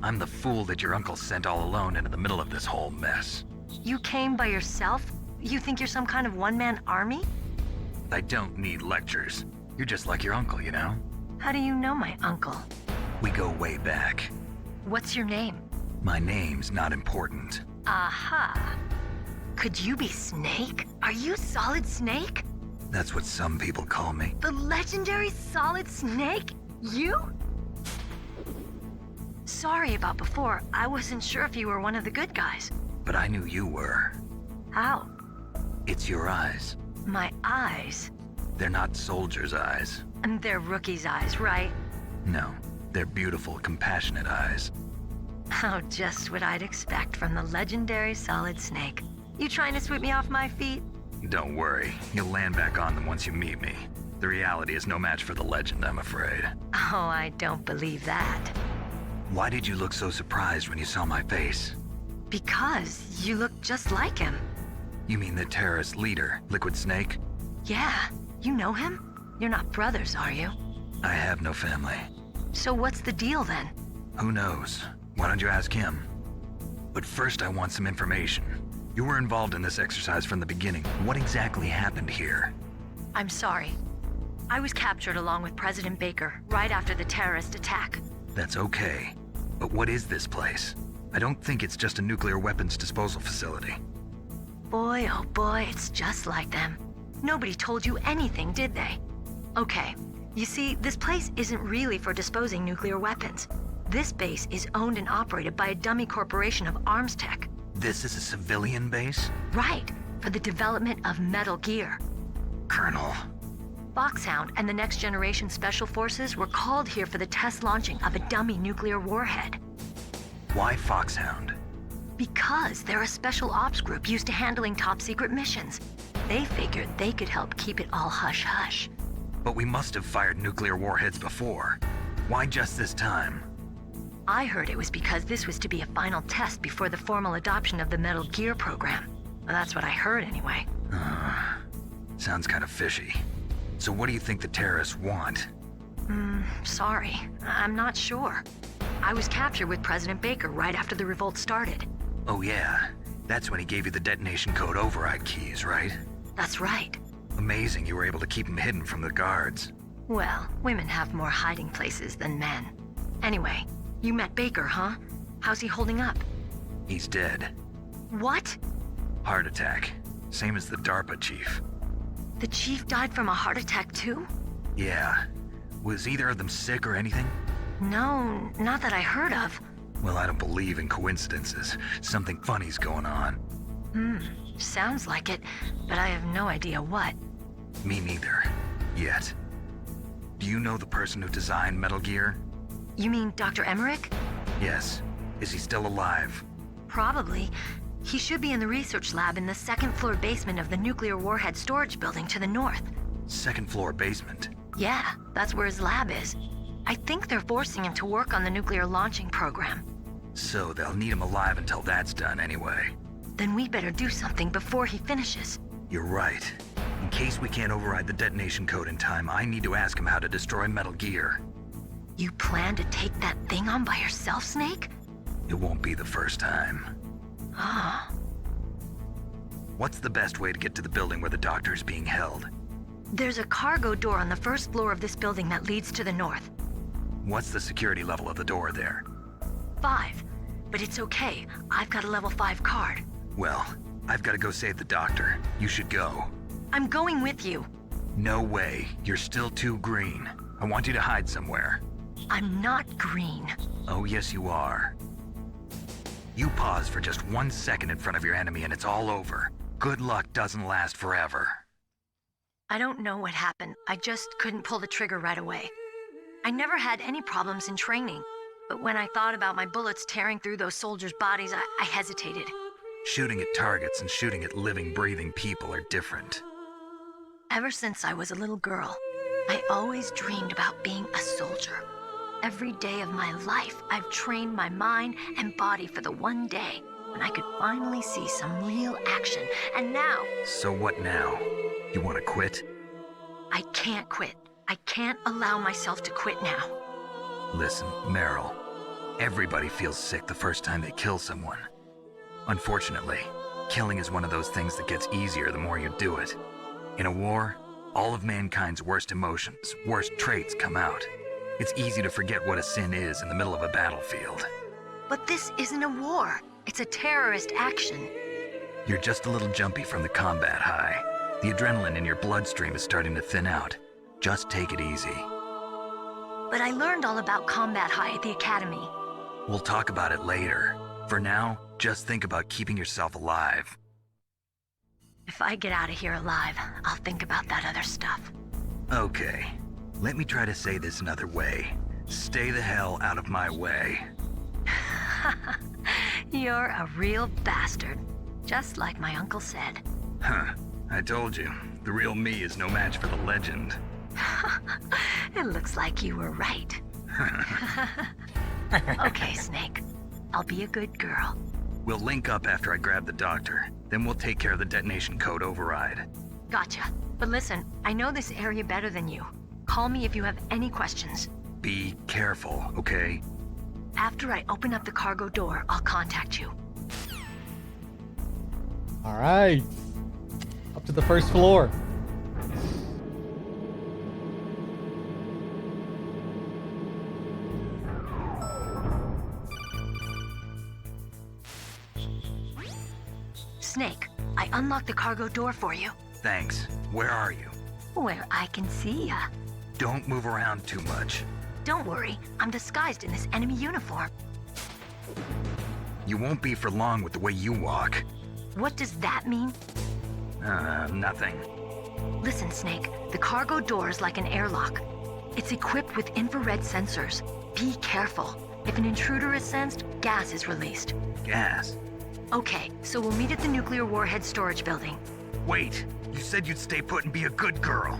I'm the fool that your uncle sent all alone into the middle of this whole mess. You came by yourself? You think you're some kind of one-man army? I don't need lectures. You're just like your uncle, you know? How do you know my uncle? We go way back. What's your name? My name's not important. Aha. Could you be Snake? Are you Solid Snake? That's what some people call me. The legendary Solid Snake? You? Sorry about before. I wasn't sure if you were one of the good guys. But I knew you were. How? It's your eyes. My eyes? They're not soldiers' eyes. And they're rookies' eyes, right? No, they're beautiful, compassionate eyes. Oh, just what I'd expect from the legendary Solid Snake. You trying to sweep me off my feet? Don't worry, you'll land back on them once you meet me. The reality is no match for the legend, I'm afraid. Oh, I don't believe that. Why did you look so surprised when you saw my face? Because you look just like him. You mean the terrorist leader, Liquid Snake? Yeah, you know him? You're not brothers, are you? I have no family. So what's the deal then? Who knows? Why don't you ask him? But first I want some information. You were involved in this exercise from the beginning. What exactly happened here? I'm sorry. I was captured along with President Baker right after the terrorist attack. That's okay. But what is this place? I don't think it's just a nuclear weapons disposal facility. Boy, oh boy, it's just like them. Nobody told you anything, did they? Okay, you see, this place isn't really for disposing nuclear weapons. This base is owned and operated by a dummy corporation of arms tech. This is a civilian base? Right, for the development of Metal Gear. Colonel. Foxhound and the Next Generation Special Forces were called here for the test launching of a dummy nuclear warhead. Why Foxhound? Because they're a special ops group used to handling top-secret missions. They figured they could help keep it all hush-hush. But we must have fired nuclear warheads before. Why just this time? I heard it was because this was to be a final test before the formal adoption of the Metal Gear program. Well, that's what I heard anyway. Sounds kind of fishy. So what do you think the terrorists want? Sorry. I'm not sure. I was captured with President Baker right after the revolt started. Oh yeah, that's when he gave you the detonation code override keys, right? That's right. Amazing you were able to keep him hidden from the guards. Well, women have more hiding places than men. Anyway, you met Baker, huh? How's he holding up? He's dead. What? Heart attack. Same as the DARPA chief. The chief died from a heart attack too? Yeah. Was either of them sick or anything? No, not that I heard of. Well, I don't believe in coincidences. Something funny's going on. Sounds like it, but I have no idea what. Me neither. Yet. Do you know the person who designed Metal Gear? You mean Dr. Emmerich? Yes. Is he still alive? Probably. He should be in the research lab in the second-floor basement of the nuclear warhead storage building to the north. Second-floor basement? Yeah, that's where his lab is. I think they're forcing him to work on the nuclear launching program. So they'll need him alive until that's done anyway. Then we better do something before he finishes. You're right. In case we can't override the detonation code in time, I need to ask him how to destroy Metal Gear. You plan to take that thing on by yourself, Snake? It won't be the first time. Ah. What's the best way to get to the building where the doctor is being held? There's a cargo door on the first floor of this building that leads to the north. What's the security level of the door there? 5. But it's okay. I've got a level 5 card. Well, I've got to go save the doctor. You should go. I'm going with you. No way. You're still too green. I want you to hide somewhere. I'm not green. Oh, yes, you are. You pause for just 1 second in front of your enemy and it's all over. Good luck doesn't last forever. I don't know what happened. I just couldn't pull the trigger right away. I never had any problems in training, but when I thought about my bullets tearing through those soldiers' bodies, I hesitated. Shooting at targets and shooting at living, breathing people are different. Ever since I was a little girl, I always dreamed about being a soldier. Every day of my life, I've trained my mind and body for the one day when I could finally see some real action, and now... So what now? You want to quit? I can't quit. I can't allow myself to quit now. Listen, Meryl, everybody feels sick the first time they kill someone. Unfortunately, killing is one of those things that gets easier the more you do it. In a war, all of mankind's worst emotions, worst traits come out. It's easy to forget what a sin is in the middle of a battlefield. But this isn't a war. It's a terrorist action. You're just a little jumpy from the combat high. The adrenaline in your bloodstream is starting to thin out. Just take it easy. But I learned all about combat high at the academy. We'll talk about it later. For now, just think about keeping yourself alive. If I get out of here alive, I'll think about that other stuff. Okay. Let me try to say this another way. Stay the hell out of my way. You're a real bastard. Just like my uncle said. Huh. I told you. The real me is no match for the legend. It looks like you were right. Okay, Snake. I'll be a good girl. We'll link up after I grab the doctor. Then we'll take care of the detonation code override. Gotcha. But listen, I know this area better than you. Call me if you have any questions. Be careful, okay? After I open up the cargo door, I'll contact you. All right. Up to the first floor. Snake, I unlocked the cargo door for you. Thanks. Where are you? Where I can see ya. Don't move around too much. Don't worry, I'm disguised in this enemy uniform. You won't be for long with the way you walk. What does that mean? Nothing. Listen, Snake, the cargo door is like an airlock. It's equipped with infrared sensors. Be careful. If an intruder is sensed, gas is released. Gas? Okay, so we'll meet at the nuclear warhead storage building. Wait, you said you'd stay put and be a good girl.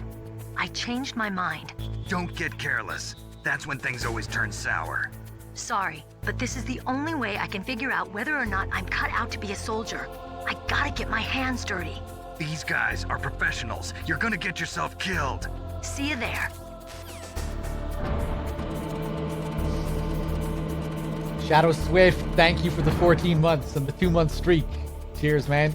I changed my mind. Don't get careless. That's when things always turn sour. Sorry, but this is the only way I can figure out whether or not I'm cut out to be a soldier. I gotta get my hands dirty. These guys are professionals. You're gonna get yourself killed. See you there. Shadow Swift, thank you for the 14 months and the 2-month streak. Cheers, man.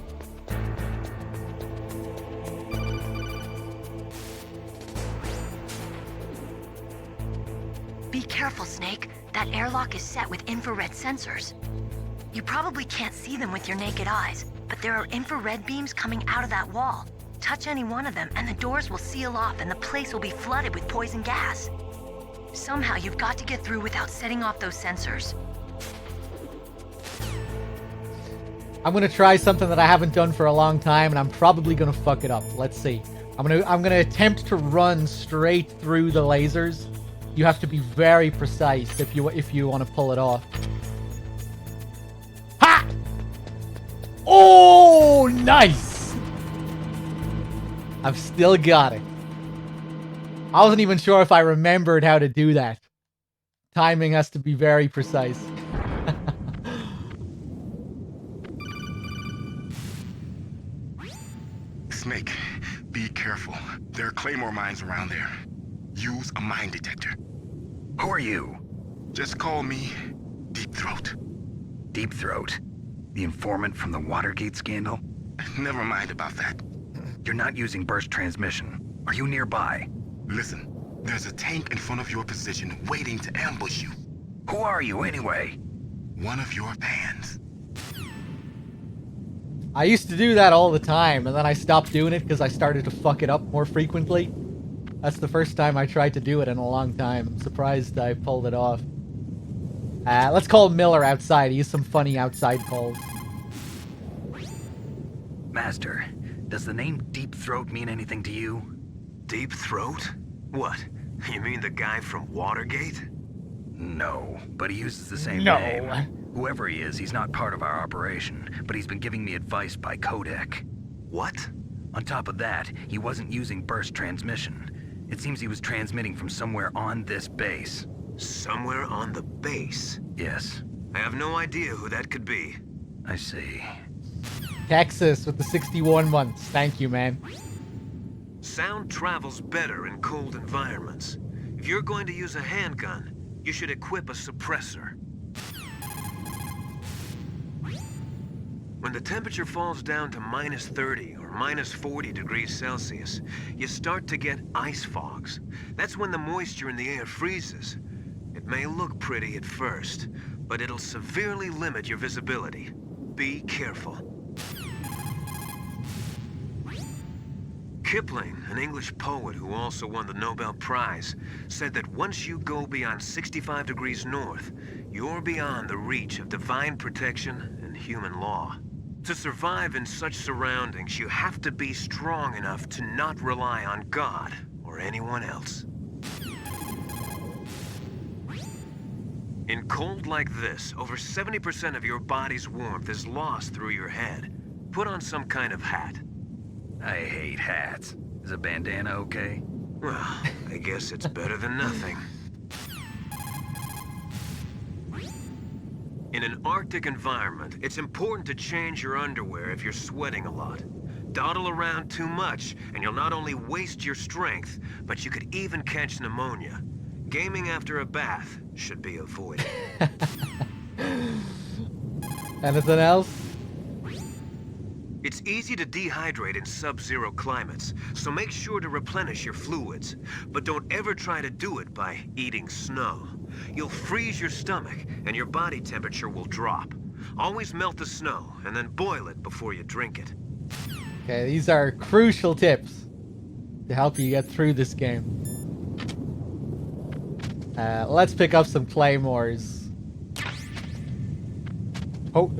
Be careful, Snake. That airlock is set with infrared sensors. You probably can't see them with your naked eyes, but there are infrared beams coming out of that wall. Touch any one of them and the doors will seal off and the place will be flooded with poison gas. Somehow you've got to get through without setting off those sensors. I'm gonna try something that I haven't done for a long time, and I'm probably gonna fuck it up. Let's see. I'm gonna attempt to run straight through the lasers. You have to be very precise if you want to pull it off. Ha! Oh, nice! I've still got it. I wasn't even sure if I remembered how to do that. Timing has to be very precise. Snake, be careful. There are claymore mines around there. Use a mine detector. Who are you? Just call me Deep Throat. Deep Throat? The informant from the Watergate scandal? Never mind about that. You're not using burst transmission. Are you nearby? Listen, there's a tank in front of your position waiting to ambush you. Who are you anyway? One of your fans. I used to do that all the time, and then I stopped doing it because I started to fuck it up more frequently. That's the first time I tried to do it in a long time. I'm surprised I pulled it off. Let's call Miller outside. He has some funny outside calls. Master, does the name Deep Throat mean anything to you? Deep Throat? What? You mean the guy from Watergate? No, but he uses the same No. name. Whoever he is, he's not part of our operation, but he's been giving me advice by codec. What? On top of that, he wasn't using burst transmission. It seems he was transmitting from somewhere on this base. Somewhere on the base? Yes. I have no idea who that could be. I see. Texas with the 61 months. Thank you, man. Sound travels better in cold environments. If you're going to use a handgun, you should equip a suppressor. When the temperature falls down to minus 30 or minus 40 degrees Celsius, you start to get ice fogs. That's when the moisture in the air freezes. It may look pretty at first, but it'll severely limit your visibility. Be careful. Kipling, an English poet who also won the Nobel Prize, said that once you go beyond 65 degrees north, you're beyond the reach of divine protection and human law. To survive in such surroundings, you have to be strong enough to not rely on God or anyone else. In cold like this, over 70% of your body's warmth is lost through your head. Put on some kind of hat. I hate hats. Is a bandana okay? Well, I guess it's better than nothing. In an Arctic environment, it's important to change your underwear if you're sweating a lot. Dawdle around too much, and you'll not only waste your strength, but you could even catch pneumonia. Gaming after a bath should be avoided. Anything else? It's easy to dehydrate in sub-zero climates, so make sure to replenish your fluids. But don't ever try to do it by eating snow. You'll freeze your stomach, and your body temperature will drop. Always melt the snow, and then boil it before you drink it. Okay, these are crucial tips to help you get through this game. Let's pick up some claymores. Oh.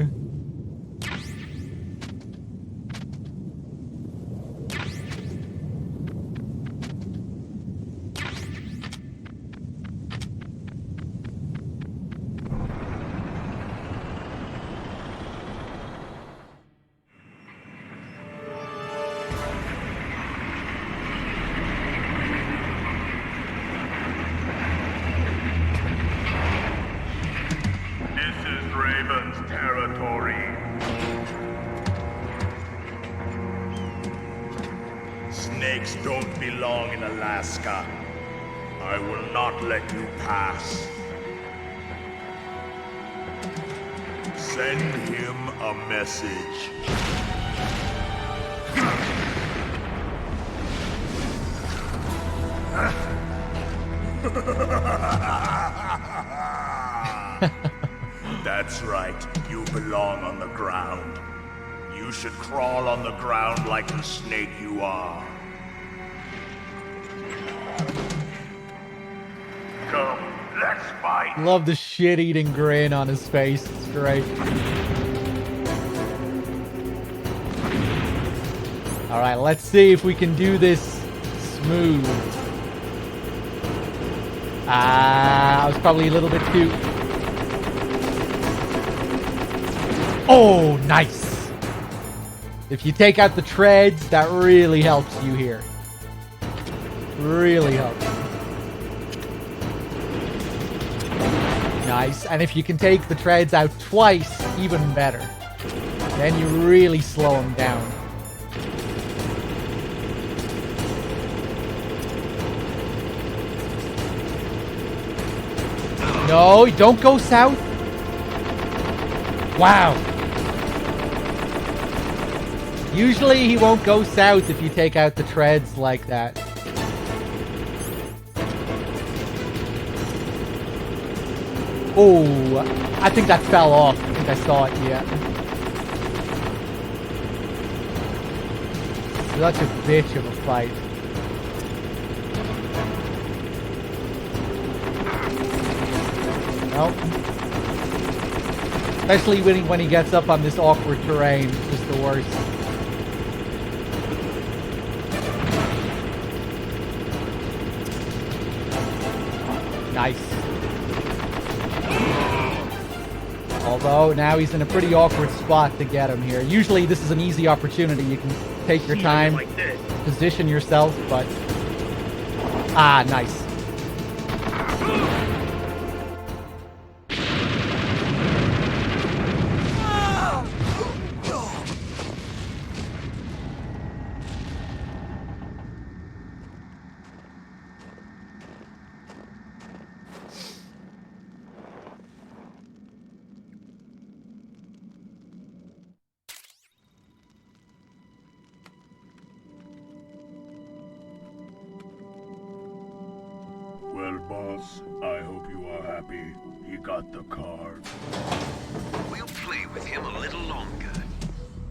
Snakes don't belong in Alaska. I will not let you pass. Send him a message. That's right. You belong on the ground. You should crawl on the ground like the snake you are. Come, let's fight. Love the shit-eating grin on his face. It's great. Alright, let's see if we can do this smooth. I was probably a little bit too... Oh, nice! If you take out the treads, that really helps you here. Really helps. Nice. And if you can take the treads out twice, even better. Then you really slow them down. No, don't go south. Wow. Usually he won't go south if you take out the treads like that. Oh, I think that fell off. I think I saw it, yeah. Such a bitch of a fight. Nope. Especially when he gets up on this awkward terrain. It's just the worst. Nice. Although, now he's in a pretty awkward spot to get him here. Usually this is an easy opportunity. You can take your time, position yourself, but... Ah, nice. Well, boss, I hope you are happy. He got the card. We'll play with him a little longer.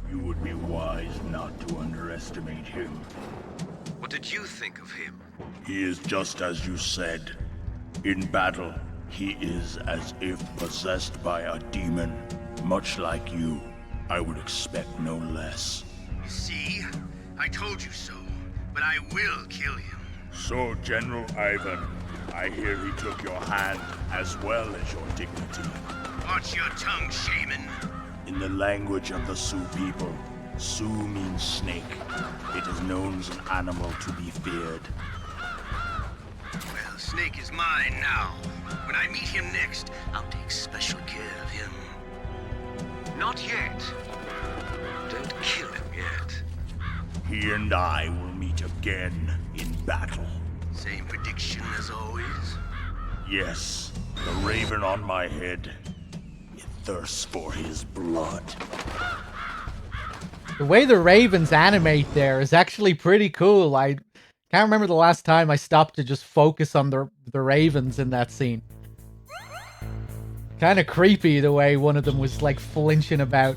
You would be wise not to underestimate him. What did you think of him? He is just as you said. In battle, he is as if possessed by a demon. Much like you, I would expect no less. See? I told you so. But I will kill him. So, General Ivan, I hear he took your hand as well as your dignity. Watch your tongue, shaman. In the language of the Sioux people, Sioux means snake. It is known as an animal to be feared. Well, Snake is mine now. When I meet him next, I'll take special care of him. Not yet. Don't kill him yet. He and I will meet again in battle. Same prediction as always? Yes, the raven on my head. It thirsts for his blood. The way the ravens animate there is actually pretty cool. I can't remember the last time I stopped to just focus on the ravens in that scene. Kind of creepy the way one of them was like flinching about.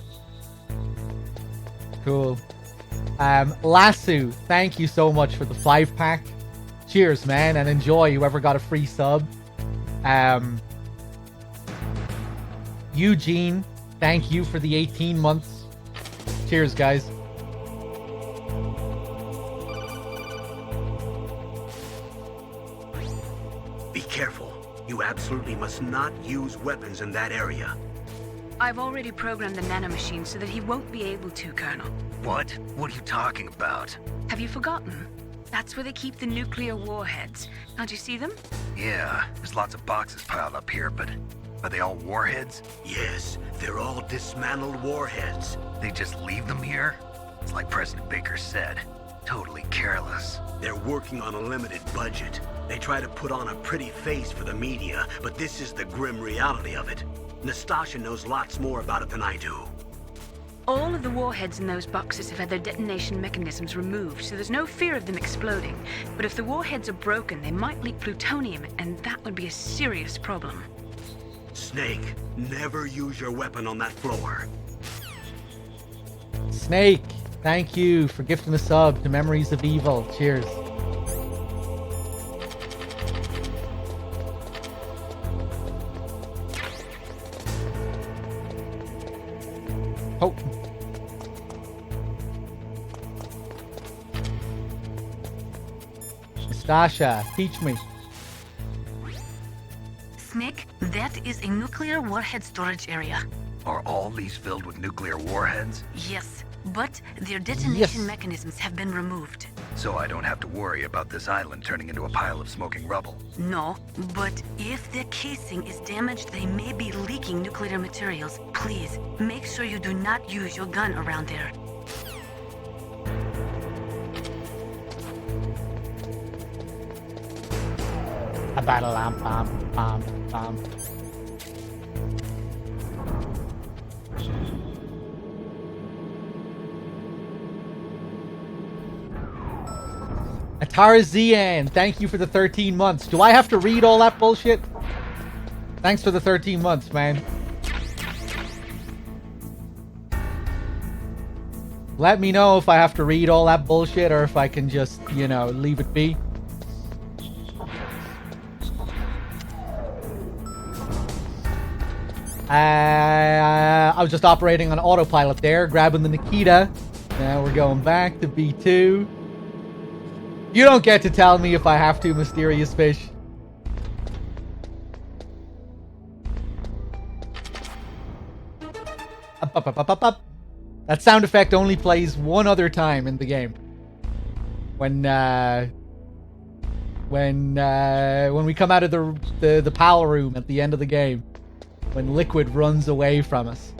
Cool. Lasso, thank you so much for the 5-pack. Cheers, man, and enjoy whoever got a free sub. Eugene, thank you for the 18 months. Cheers, guys. Be careful. You absolutely must not use weapons in that area. I've already programmed the nanomachine so that he won't be able to, Colonel. What? What are you talking about? Have you forgotten? That's where they keep the nuclear warheads. Can't you see them? Yeah, there's lots of boxes piled up here, but are they all warheads? Yes, they're all dismantled warheads. They just leave them here? It's like President Baker said, totally careless. They're working on a limited budget. They try to put on a pretty face for the media, but this is the grim reality of it. Nastasha knows lots more about it than I do. All of the warheads in those boxes have had their detonation mechanisms removed, so there's no fear of them exploding. But if the warheads are broken, they might leak plutonium, and that would be a serious problem. Snake, never use your weapon on that floor. Snake, thank you for gifting the sub to Memories of Evil. Cheers. Oh. Nastasha, teach me. Snake, that is a nuclear warhead storage area. Are all these filled with nuclear warheads? Yes, but their detonation mechanisms have been removed. So I don't have to worry about this island turning into a pile of smoking rubble. No, but if the casing is damaged, they may be leaking nuclear materials. Please, make sure you do not use your gun around there. A battle lamp, bam, bam, bam. Atara Zian, thank you for the 13 months. Do I have to read all that bullshit? Thanks for the 13 months, man. Let me know if I have to read all that bullshit or if I can just, you know, leave it be. I was just operating on autopilot there, grabbing the Nikita. Now we're going back to B2. You don't get to tell me if I have to, mysterious fish. Up. That sound effect only plays one other time in the game. When we come out of the PAL room at the end of the game. When Liquid runs away from us.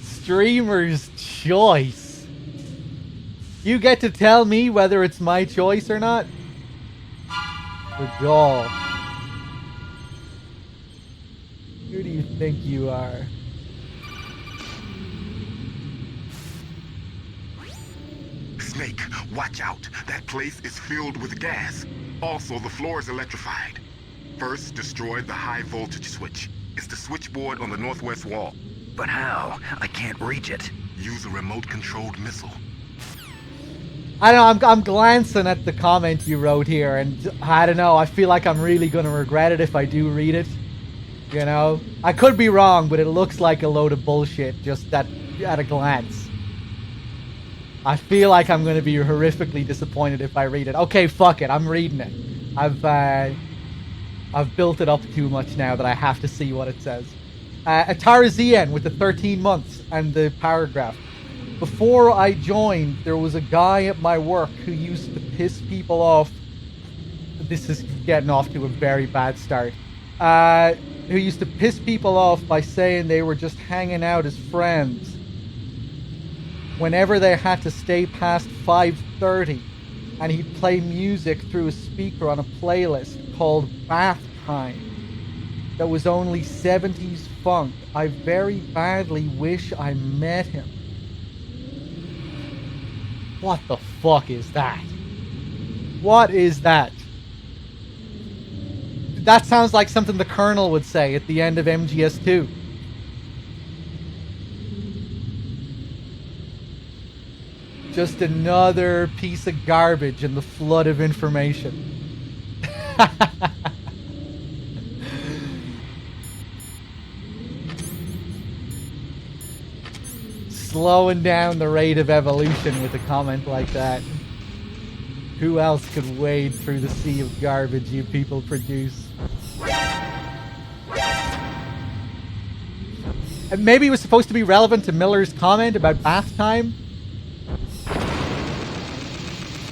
Streamer's choice. You get to tell me whether it's my choice or not? Threedogg. Who do you think you are? Snake, watch out. That place is filled with gas. Also, the floor is electrified. First, destroy the high voltage switch. It's the switchboard on the northwest wall. But how? I can't reach it. Use a remote-controlled missile. I don't know, I'm glancing at the comment you wrote here, and I don't know, I feel like I'm really going to regret it if I do read it. You know? I could be wrong, but it looks like a load of bullshit just at a glance. I feel like I'm going to be horrifically disappointed if I read it. Okay, fuck it, I'm reading it. I've built it up too much now that I have to see what it says. Atara ZN with the 13 months and the paragraph. Before I joined, there was a guy at my work who used to piss people off. This is getting off to a very bad start. Who used to piss people off by saying they were just hanging out as friends. Whenever they had to stay past 5:30, and he'd play music through a speaker on a playlist called Bath Time. That was only 70s funk. I very badly wish I met him. What the fuck is that? What is that? That sounds like something the Colonel would say at the end of MGS2. Just another piece of garbage in the flood of information. Slowing down the rate of evolution with a comment like that. Who else could wade through the sea of garbage you people produce? And maybe it was supposed to be relevant to Miller's comment about bath time?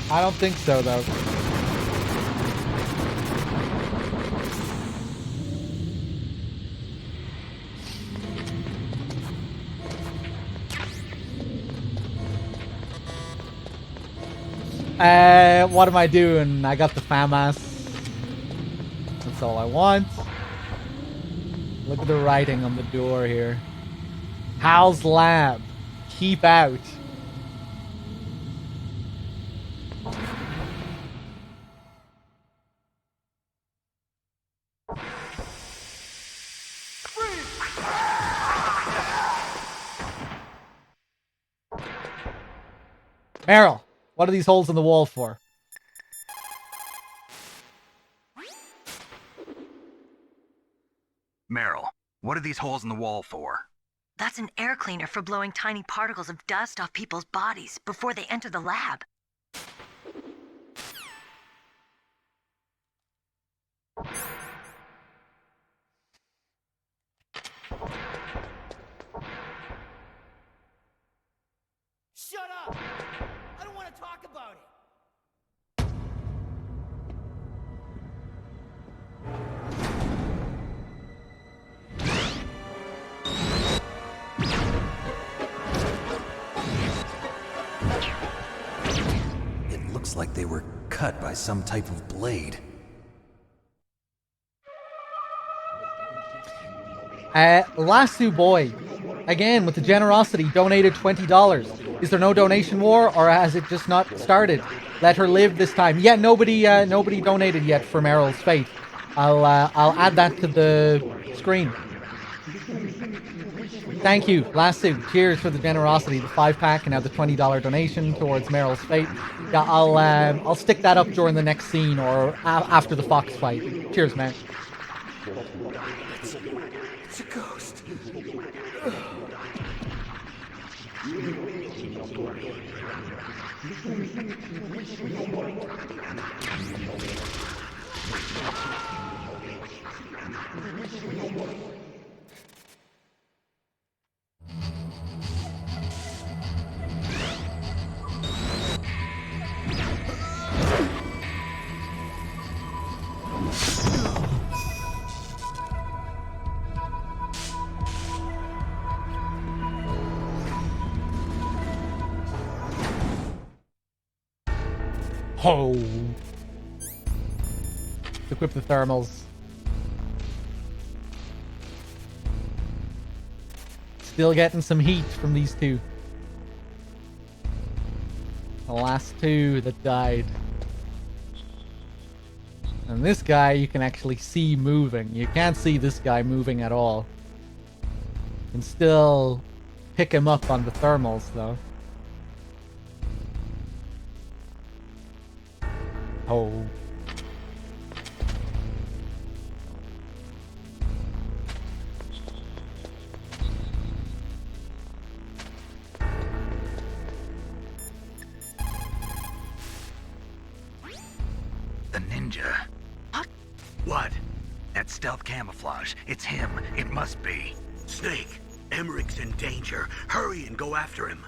I don't think so, though. What am I doing? I got the FAMAS. That's all I want. Look at the writing on the door here. Hal's Lab. Keep out. Meryl, what are these holes in the wall for? Meryl, what are these holes in the wall for? That's an air cleaner for blowing tiny particles of dust off people's bodies before they enter the lab. Shut up! I don't want to talk about it! It looks like they were cut by some type of blade. Lasso Boy, again with the generosity, donated $20. Is there no donation war, or has it just not started? Let her live this time. Yeah, nobody donated yet for Meryl's fate. I'll add that to the screen. Thank you, Lasso. Cheers for the generosity, the 5-pack, and now the $20 donation towards Meryl's fate. Yeah, I'll stick that up during the next scene or after the Fox fight. Cheers, man. It's a ghost. Oh. Equip the thermals. Still getting some heat from these two. The last two that died. And this guy you can actually see moving. You can't see this guy moving at all. You can still pick him up on the thermals though. Oh. The ninja. What? That stealth camouflage. It's him. It must be. Snake, Emmerich's in danger. Hurry and go after him.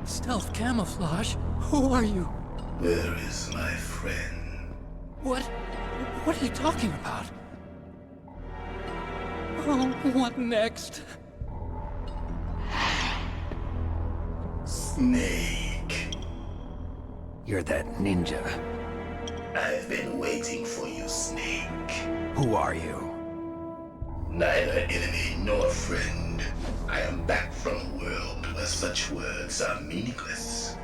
Stealth camouflage? Who are you? Where is my friend? What are you talking about? Oh, what next? Snake. You're that ninja. I've been waiting for you, Snake. Who are you? Neither enemy nor friend. I am back from a world where such words are meaningless.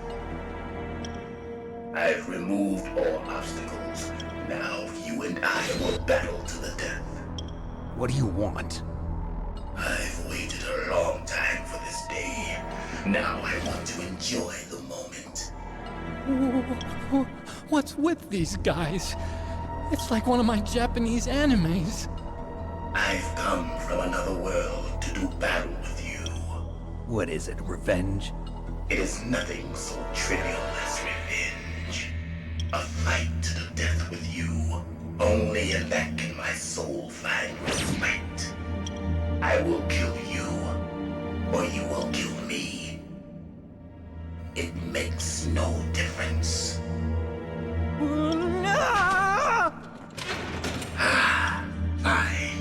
I've removed all obstacles. Now you and I will battle to the death. What do you want? I've waited a long time for this day. Now I want to enjoy the moment. What's with these guys? It's like one of my Japanese animes. I've come from another world to do battle with you. What is it, revenge? It is nothing so trivial as revenge. A fight to the death with you. Only in that can my soul find respite. I will kill you, or you will kill me. It makes no difference. Fine.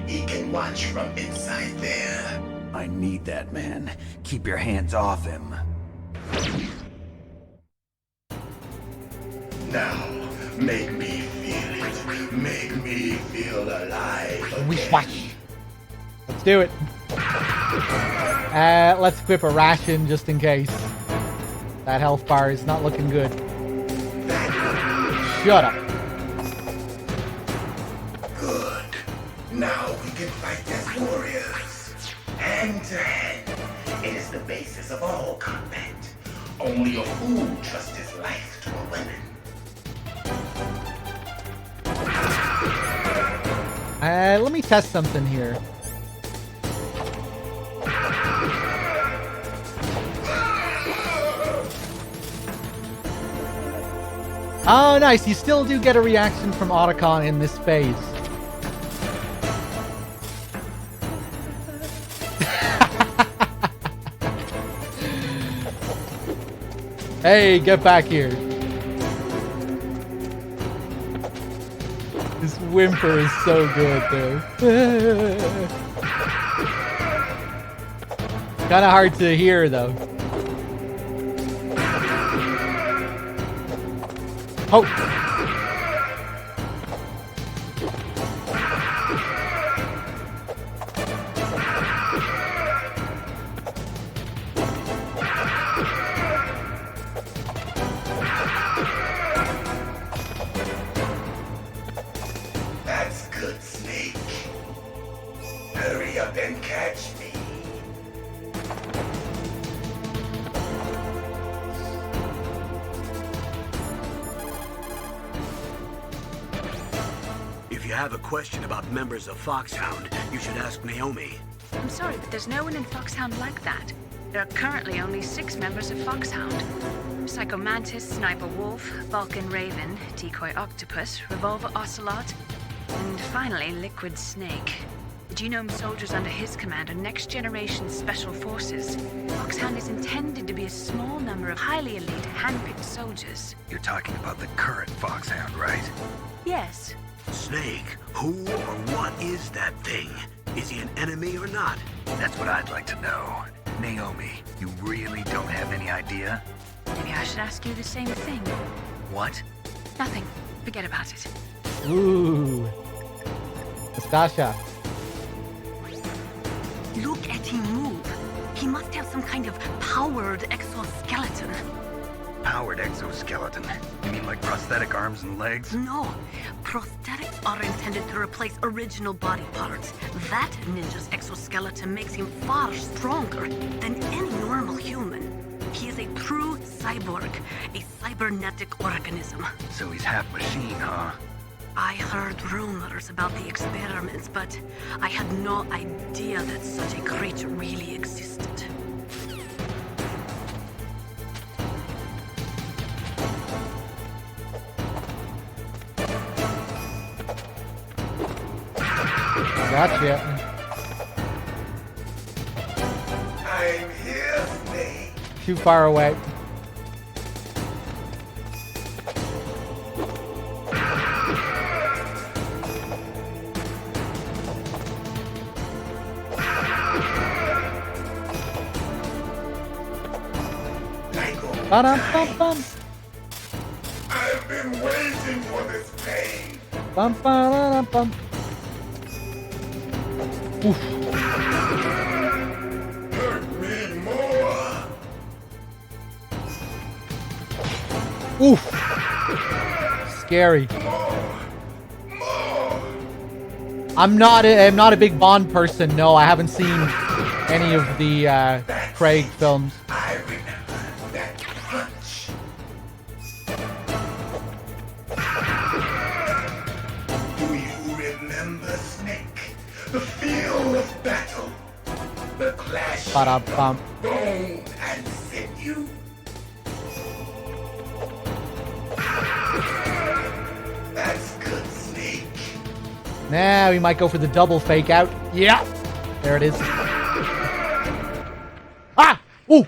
He can watch from inside there. I need that man. Keep your hands off him. Now, make me feel it. Make me feel alive. We watch. Let's do it. Let's equip a ration just in case. That health bar is not looking good. Shut up. Good. Now we can fight as warriors. Hand to hand. It is the basis of all combat. Only a fool trusts his life to a weapon. Let me test something here. Oh, nice. You still do get a reaction from Otacon in this phase. Hey, get back here. whimper is so good, though. Kind of hard to hear, though. Oh! That's good, Snake. Hurry up and catch me. If you have a question about members of Foxhound, you should ask Naomi. I'm sorry, but there's no one in Foxhound like that. There are currently only 6 members of Foxhound. Psycho Mantis, Sniper Wolf, Vulcan Raven, Decoy Octopus, Revolver Ocelot, and finally Liquid Snake. The genome soldiers under his command are next-generation special forces. Foxhound is intended to be a small number of highly elite, hand-picked soldiers. You're talking about the current Foxhound, right? Yes. Snake, who or what is that thing? Is he an enemy or not? That's what I'd like to know. Naomi, you really don't have any idea? Maybe I should ask you the same thing. What? Nothing. Forget about it. Ooh. Nastasha. Look at him move. He must have some kind of powered exoskeleton. Powered exoskeleton? You mean like prosthetic arms and legs? No. Prosthetics are intended to replace original body parts. That ninja's exoskeleton makes him far stronger than any normal human. He is a true cyborg, a cybernetic organism. So he's half machine, huh? I heard rumors about the experiments, but I had no idea that such a creature really existed. Gotcha. I'm here, Snake. Too far away. Ba-dum-bum-bum. I've been waiting for this pain. Bum-ba-da-dum-bum. Oof. Hurt me more. Oof. Scary. I'm not a big Bond person. No, I haven't seen any of the Craig films. I remember that crunch. Do you remember, Snake? The feel of battle. The clash Ba-da-bum. of bone and sinew. That's good, Snake. Now we might go for the double fake out. Yeah. There it is. Ah! Ooh!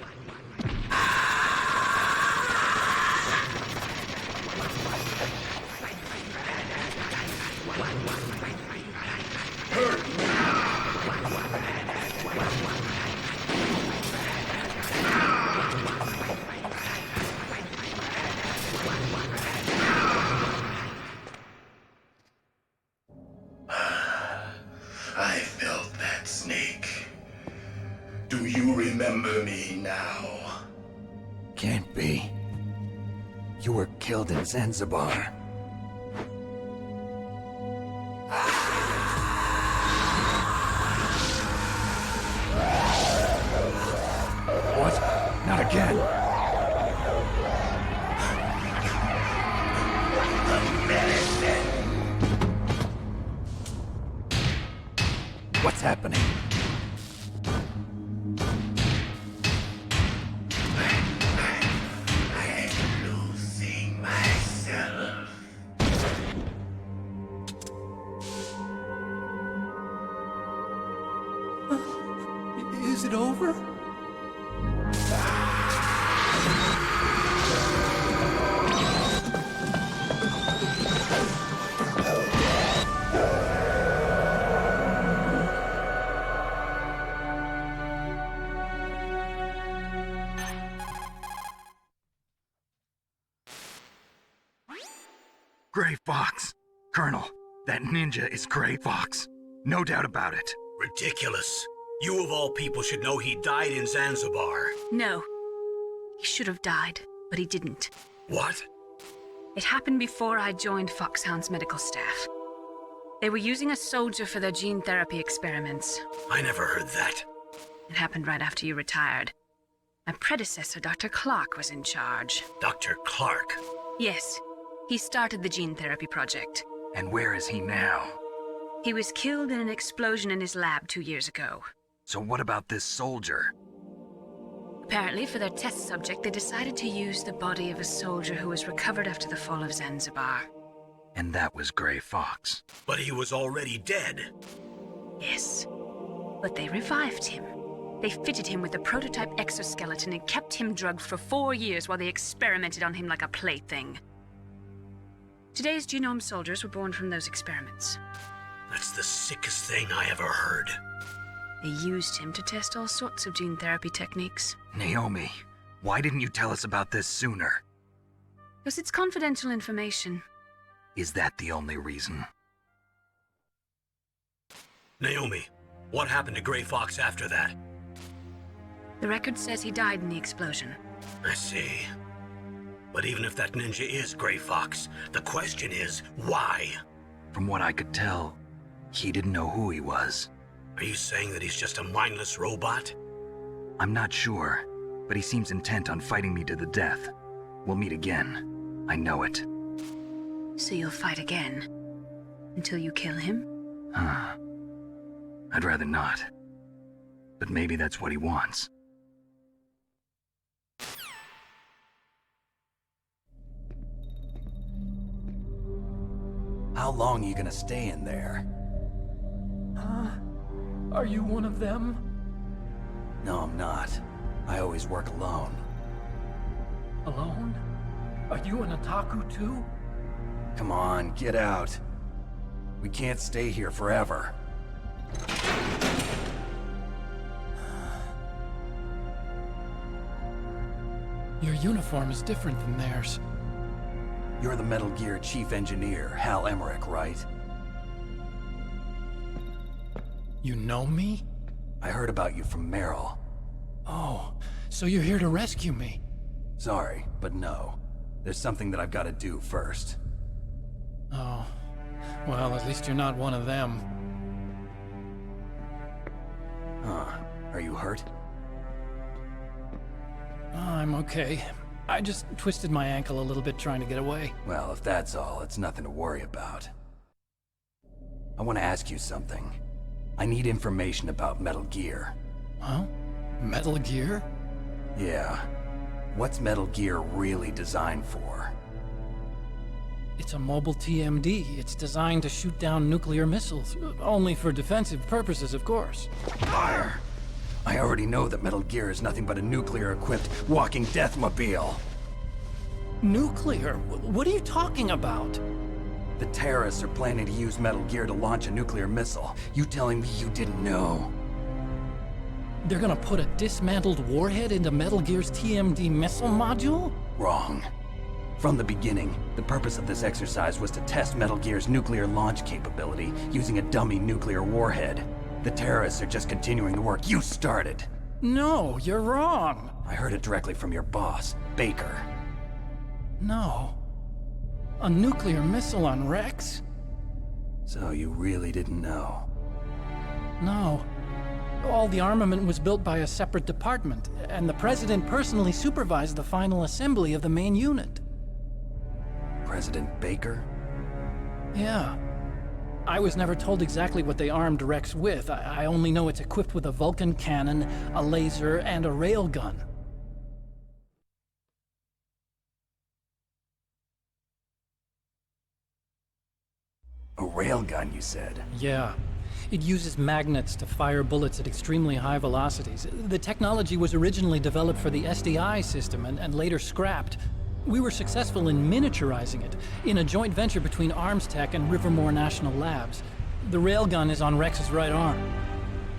I felt that, Snake. Do you remember me now? Can't be. You were killed in Zanzibar. What? Not again. What's happening? I'm losing myself. Is it over? Gray Fox! Colonel, that ninja is Gray Fox. No doubt about it. Ridiculous. You of all people should know he died in Zanzibar. No. He should have died, but he didn't. What? It happened before I joined Foxhound's medical staff. They were using a soldier for their gene therapy experiments. I never heard that. It happened right after you retired. My predecessor, Dr. Clark, was in charge. Dr. Clark? Yes. He started the gene therapy project. And where is he now? He was killed in an explosion in his lab 2 years ago. So what about this soldier? Apparently, for their test subject, they decided to use the body of a soldier who was recovered after the fall of Zanzibar. And that was Gray Fox. But he was already dead. Yes. But they revived him. They fitted him with a prototype exoskeleton and kept him drugged for 4 years while they experimented on him like a plaything. Today's genome soldiers were born from those experiments. That's the sickest thing I ever heard. They used him to test all sorts of gene therapy techniques. Naomi, why didn't you tell us about this sooner? Because it's confidential information. Is that the only reason? Naomi, what happened to Gray Fox after that? The record says he died in the explosion. I see. But even if that ninja is Gray Fox, the question is, why? From what I could tell, he didn't know who he was. Are you saying that he's just a mindless robot? I'm not sure, but he seems intent on fighting me to the death. We'll meet again. I know it. So you'll fight again? Until you kill him? I'd rather not. But maybe that's what he wants. How long are you gonna stay in there? Are you one of them? No, I'm not. I always work alone. Alone? Are you an otaku too? Come on, get out. We can't stay here forever. Your uniform is different than theirs. You're the Metal Gear Chief Engineer, Hal Emmerich, right? You know me? I heard about you from Meryl. Oh, so you're here to rescue me? Sorry, but no. There's something that I've got to do first. Oh. Well, at least you're not one of them. Huh. Are you hurt? I'm okay. I just twisted my ankle a little bit trying to get away. Well, if that's all, it's nothing to worry about. I want to ask you something. I need information about Metal Gear. Huh? Metal Gear? Yeah. What's Metal Gear really designed for? It's a mobile TMD. It's designed to shoot down nuclear missiles. Only for defensive purposes, of course. Fire! I already know that Metal Gear is nothing but a nuclear-equipped walking deathmobile. Nuclear? What are you talking about? The terrorists are planning to use Metal Gear to launch a nuclear missile. You telling me you didn't know? They're gonna put a dismantled warhead into Metal Gear's TMD missile module? Wrong. From the beginning, the purpose of this exercise was to test Metal Gear's nuclear launch capability using a dummy nuclear warhead. The terrorists are just continuing the work you started. No, you're wrong. I heard it directly from your boss, Baker. No. A nuclear missile on Rex? So you really didn't know? No. All the armament was built by a separate department, and the President personally supervised the final assembly of the main unit. President Baker? Yeah. I was never told exactly what they armed Rex with. I only know it's equipped with a Vulcan cannon, a laser, and a railgun. A railgun, you said? Yeah. It uses magnets to fire bullets at extremely high velocities. The technology was originally developed for the SDI system and later scrapped. We were successful in miniaturizing it, in a joint venture between Arms Tech and Rivermore National Labs. The railgun is on Rex's right arm.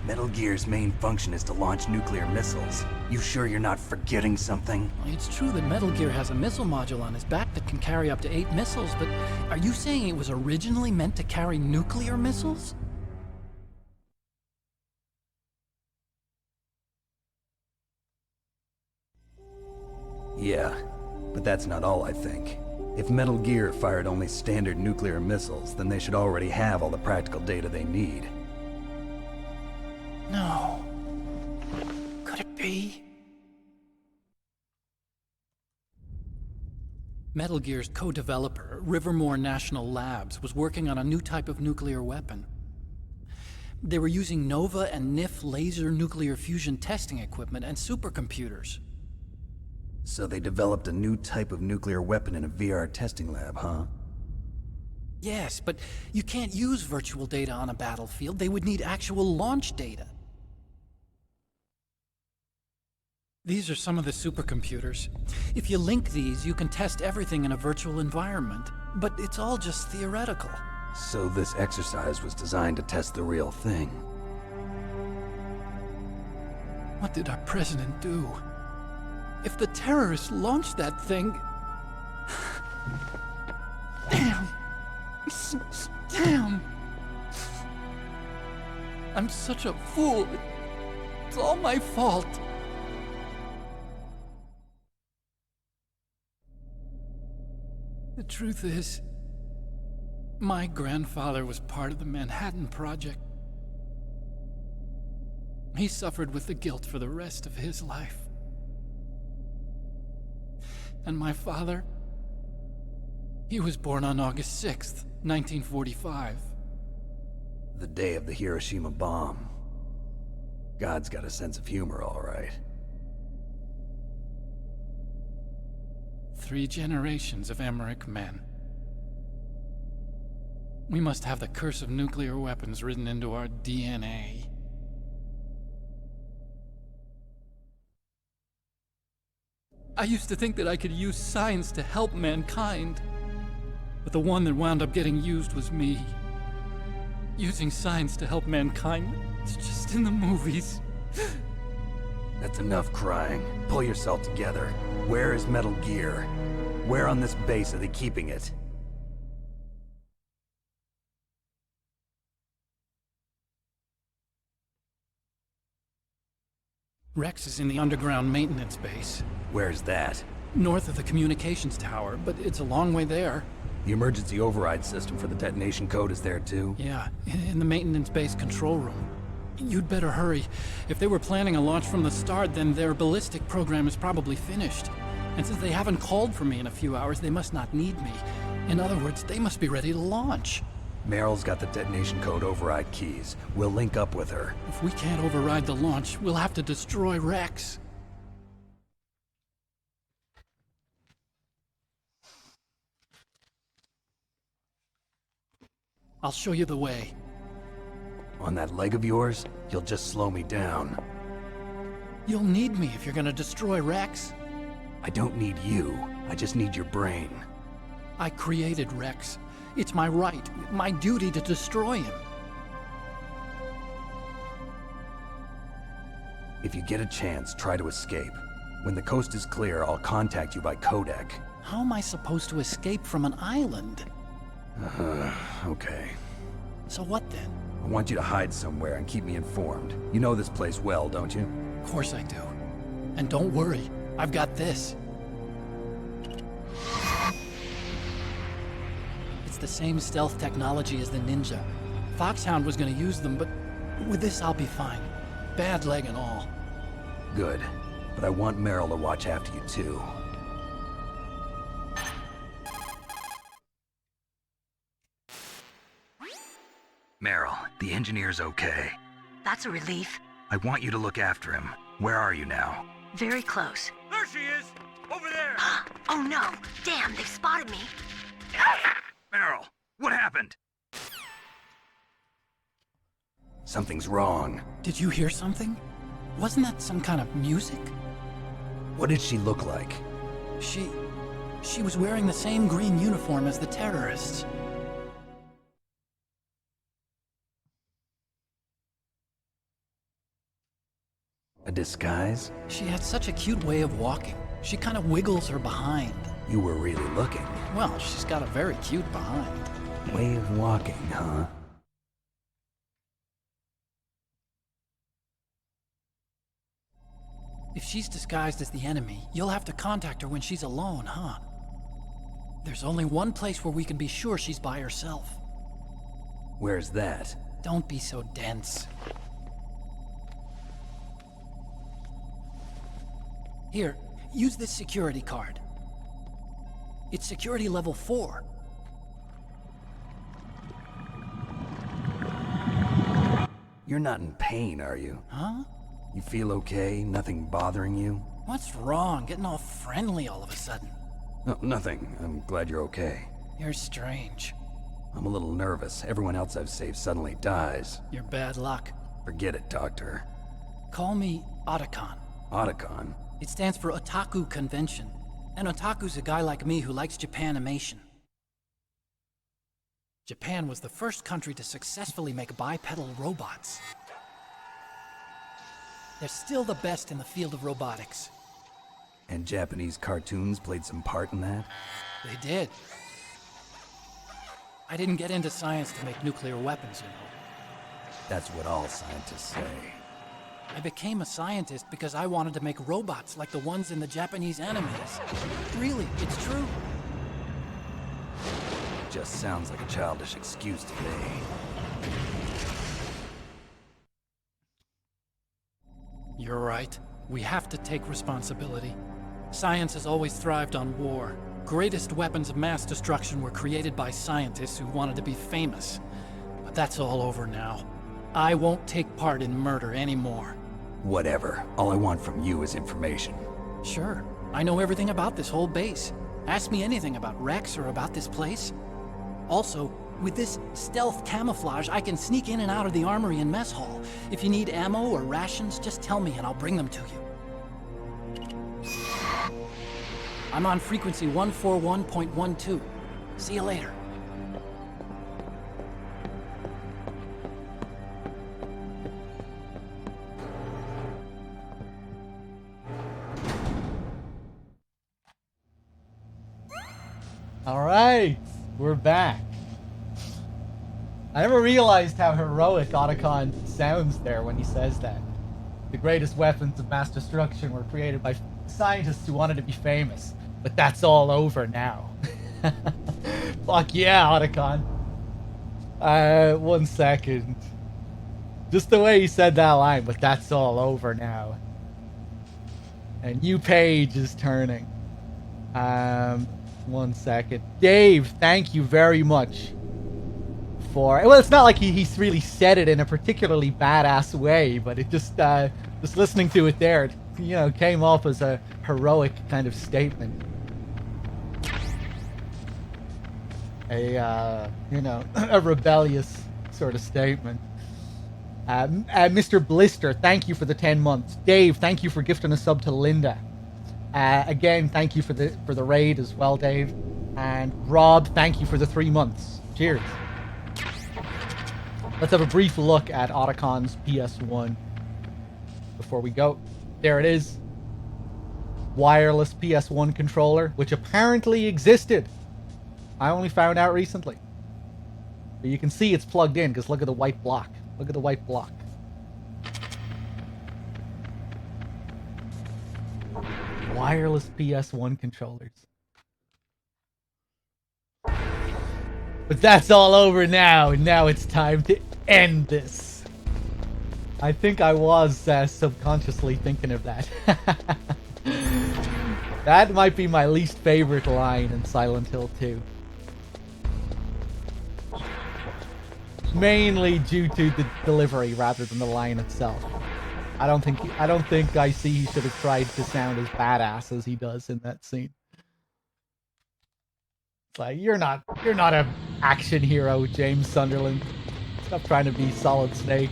Metal Gear's main function is to launch nuclear missiles. You sure you're not forgetting something? It's true that Metal Gear has a missile module on his back that can carry up to 8 missiles, but are you saying it was originally meant to carry nuclear missiles? Yeah, but that's not all I think. If Metal Gear fired only standard nuclear missiles, then they should already have all the practical data they need. No. Could it be? Metal Gear's co-developer, Rivermore National Labs, was working on a new type of nuclear weapon. They were using NOVA and NIF laser nuclear fusion testing equipment and supercomputers. So they developed a new type of nuclear weapon in a VR testing lab, huh? Yes, but you can't use virtual data on a battlefield. They would need actual launch data. These are some of the supercomputers. If you link these, you can test everything in a virtual environment. But it's all just theoretical. So this exercise was designed to test the real thing. What did our president do? If the terrorists launched that thing... Damn! Damn! I'm such a fool. It's all my fault. The truth is, my grandfather was part of the Manhattan Project. He suffered with the guilt for the rest of his life. And my father, he was born on August 6th, 1945. The day of the Hiroshima bomb. God's got a sense of humor, all right. 3 generations of Emmerich men. We must have the curse of nuclear weapons written into our DNA. I used to think that I could use science to help mankind, but the one that wound up getting used was me. Using science to help mankind, it's just in the movies. That's enough crying. Pull yourself together. Where is Metal Gear? Where on this base are they keeping it? Rex is in the underground maintenance base. Where's that? North of the communications tower, but it's a long way there. The emergency override system for the detonation code is there too? Yeah, in the maintenance base control room. You'd better hurry. If they were planning a launch from the start, then their ballistic program is probably finished. And since they haven't called for me in a few hours, they must not need me. In other words, they must be ready to launch. Meryl's got the detonation code override keys. We'll link up with her. If we can't override the launch, we'll have to destroy Rex. I'll show you the way. On that leg of yours, you'll just slow me down. You'll need me if you're gonna destroy Rex. I don't need you. I just need your brain. I created Rex. It's my right, my duty to destroy him. If you get a chance, try to escape. When the coast is clear, I'll contact you by codec. How am I supposed to escape from an island? Okay. So what then? I want you to hide somewhere and keep me informed. You know this place well, don't you? Of course I do. And don't worry, I've got this. It's the same stealth technology as the Ninja. Foxhound was gonna use them, but with this I'll be fine. Bad leg and all. Good. But I want Meryl to watch after you too. Meryl, the engineer's okay. That's a relief. I want you to look after him. Where are you now? Very close. There she is! Over there! Oh no! Damn, they've spotted me. Meryl, what happened? Something's wrong. Did you hear something? Wasn't that some kind of music? What did she look like? She was wearing the same green uniform as the terrorists. A disguise? She had such a cute way of walking. She kind of wiggles her behind. You were really looking. Well, she's got a very cute behind. Way of walking, huh? If she's disguised as the enemy, you'll have to contact her when she's alone, huh? There's only one place where we can be sure she's by herself. Where's that? Don't be so dense. Here, use this security card. It's security level 4. You're not in pain, are you? Huh? You feel okay? Nothing bothering you? What's wrong? Getting all friendly all of a sudden. No, nothing. I'm glad you're okay. You're strange. I'm a little nervous. Everyone else I've saved suddenly dies. You're bad luck. Forget it, Doctor. Call me Otacon. Otacon? It stands for Otaku Convention. An otaku's a guy like me who likes Japanimation. Japan was the first country to successfully make bipedal robots. They're still the best in the field of robotics. And Japanese cartoons played some part in that? They did. I didn't get into science to make nuclear weapons, you know. That's what all scientists say. I became a scientist because I wanted to make robots like the ones in the Japanese animes. Really, it's true. Just sounds like a childish excuse to me. You're right. We have to take responsibility. Science has always thrived on war. Greatest weapons of mass destruction were created by scientists who wanted to be famous. But that's all over now. I won't take part in murder anymore. Whatever. All I want from you is information. Sure. I know everything about this whole base. Ask me anything about Rex or about this place. Also, with this stealth camouflage, I can sneak in and out of the armory and mess hall. If you need ammo or rations, just tell me and I'll bring them to you. I'm on frequency 141.12. See you later. All right, we're back. I never realized how heroic Otacon sounds there when he says that. The greatest weapons of mass destruction were created by scientists who wanted to be famous. But that's all over now. Fuck yeah, Otacon. 1 second. Just the way he said that line, but that's all over now. A new page is turning. 1 second. Dave, thank you very much for... Well, it's not like he's really said it in a particularly badass way, but it just listening to it there, it, came off as a heroic kind of statement. A rebellious sort of statement. Mr. Blister, thank you for the 10 months. Dave, thank you for gifting a sub to Linda. Again, thank you for the raid as well, Dave. And Rob, thank you for the 3 months. Cheers. Let's have a brief look at Otacon's PS1 before we go. There it is. Wireless PS1 controller, which apparently existed. I only found out recently. But you can see it's plugged in because look at the white block. Look at the white block. Wireless PS1 controllers. But that's all over now, and now it's time to end this. I think I was subconsciously thinking of that. That might be my least favorite line in Silent Hill 2. Mainly due to the delivery rather than the line itself. I don't think I see he should have tried to sound as badass as he does in that scene. It's like you're not a action hero, James Sunderland. Stop trying to be Solid Snake.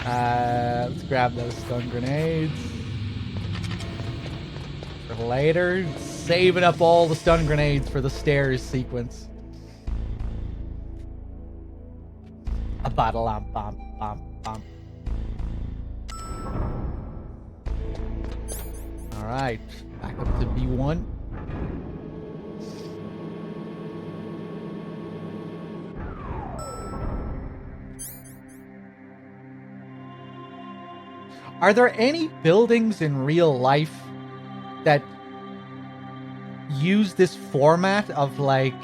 Let's grab those stun grenades for later. Saving up all the stun grenades for the stairs sequence. A bottle bam bam bam bam. Alright, back up to B1. Are there any buildings in real life that use this format of like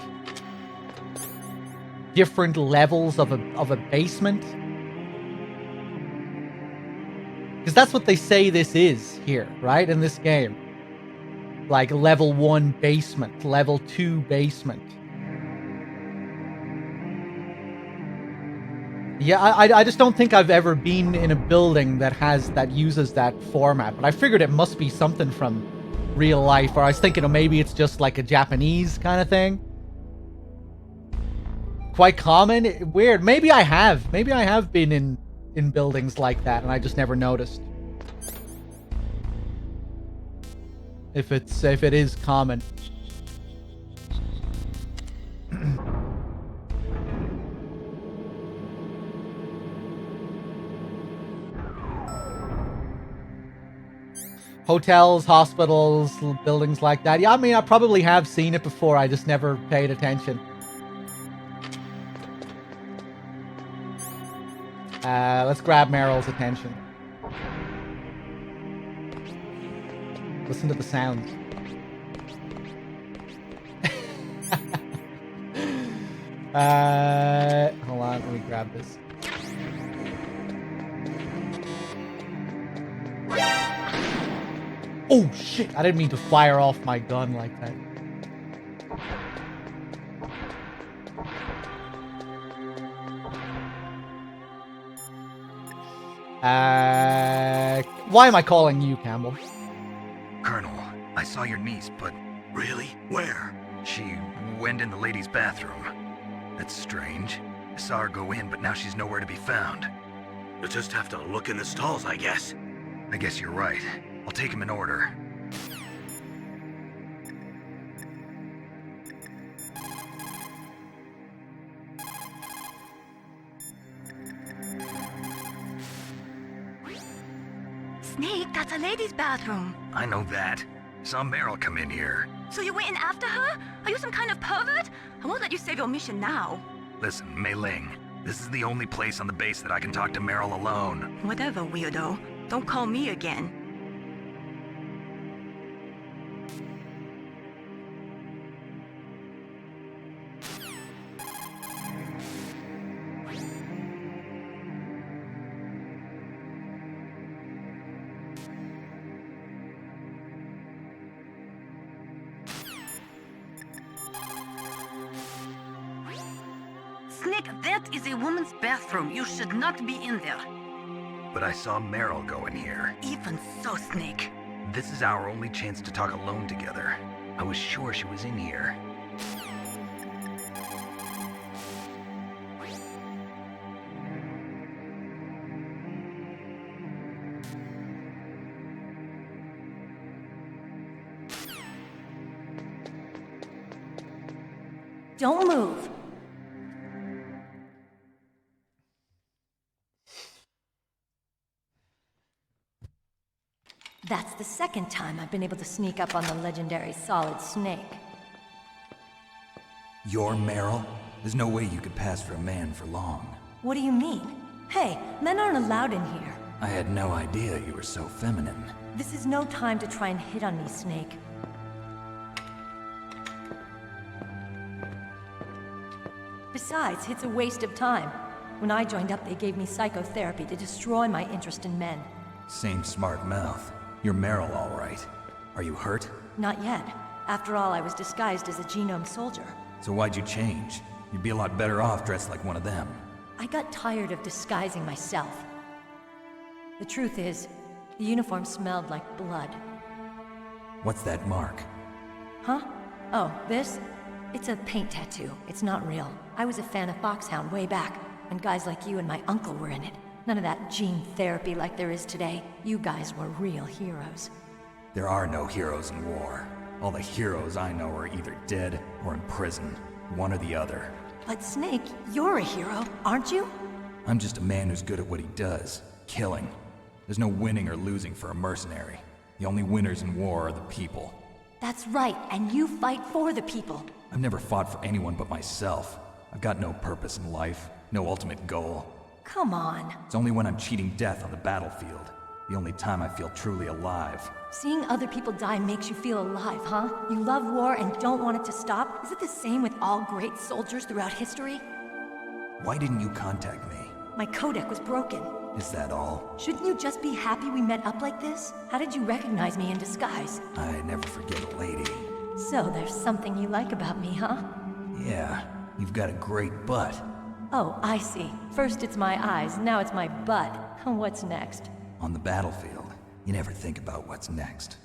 different levels of a basement? Because that's what they say this is here, right? In this game. Like level 1 basement, level 2 basement. Yeah, I just don't think I've ever been in a building that uses that format. But I figured it must be something from real life, or I was thinking, maybe it's just like a Japanese kind of thing. Quite common. Weird. Maybe I have been in buildings like that, and I just never noticed. If it is common. Hotels, hospitals, buildings like that. Yeah, I mean, I probably have seen it before. I just never paid attention. Let's grab Meryl's attention. Listen to the sounds. Hold on, let me grab this. Oh shit, I didn't mean to fire off my gun like that. Why am I calling you, Campbell? Colonel, I saw your niece, but... Really? Where? She went in the ladies' bathroom. That's strange. I saw her go in, but now she's nowhere to be found. You'll just have to look in the stalls, I guess. I guess you're right. I'll take him in order. Snake, that's a ladies' bathroom. I know that. Saw Meryl come in here. So you went in after her? Are you some kind of pervert? I won't let you save your mission now. Listen, Mei Ling, this is the only place on the base that I can talk to Meryl alone. Whatever, weirdo. Don't call me again. Snake, that is a woman's bathroom. You should not be in there. But I saw Meryl go in here. Even so, Snake. This is our only chance to talk alone together. I was sure she was in here. Don't move. That's the second time I've been able to sneak up on the legendary Solid Snake. You're Meryl? There's no way you could pass for a man for long. What do you mean? Hey, men aren't allowed in here. I had no idea you were so feminine. This is no time to try and hit on me, Snake. Besides, it's a waste of time. When I joined up, they gave me psychotherapy to destroy my interest in men. Same smart mouth. You're Meryl, all right. Are you hurt? Not yet. After all, I was disguised as a genome soldier. So why'd you change? You'd be a lot better off dressed like one of them. I got tired of disguising myself. The truth is, the uniform smelled like blood. What's that mark? Huh? Oh, this? It's a paint tattoo. It's not real. I was a fan of Foxhound way back, and guys like you and my uncle were in it. None of that gene therapy like there is today. You guys were real heroes. There are no heroes in war. All the heroes I know are either dead or in prison. One or the other. But Snake, you're a hero, aren't you? I'm just a man who's good at what he does. Killing. There's no winning or losing for a mercenary. The only winners in war are the people. That's right, and you fight for the people. I've never fought for anyone but myself. I've got no purpose in life, no ultimate goal. Come on. It's only when I'm cheating death on the battlefield. The only time I feel truly alive. Seeing other people die makes you feel alive, huh? You love war and don't want it to stop? Is it the same with all great soldiers throughout history? Why didn't you contact me? My codec was broken. Is that all? Shouldn't you just be happy we met up like this? How did you recognize me in disguise? I never forget a lady. So there's something you like about me, huh? Yeah, you've got a great butt. Oh, I see. First it's my eyes, now it's my butt. What's next? On the battlefield, you never think about what's next.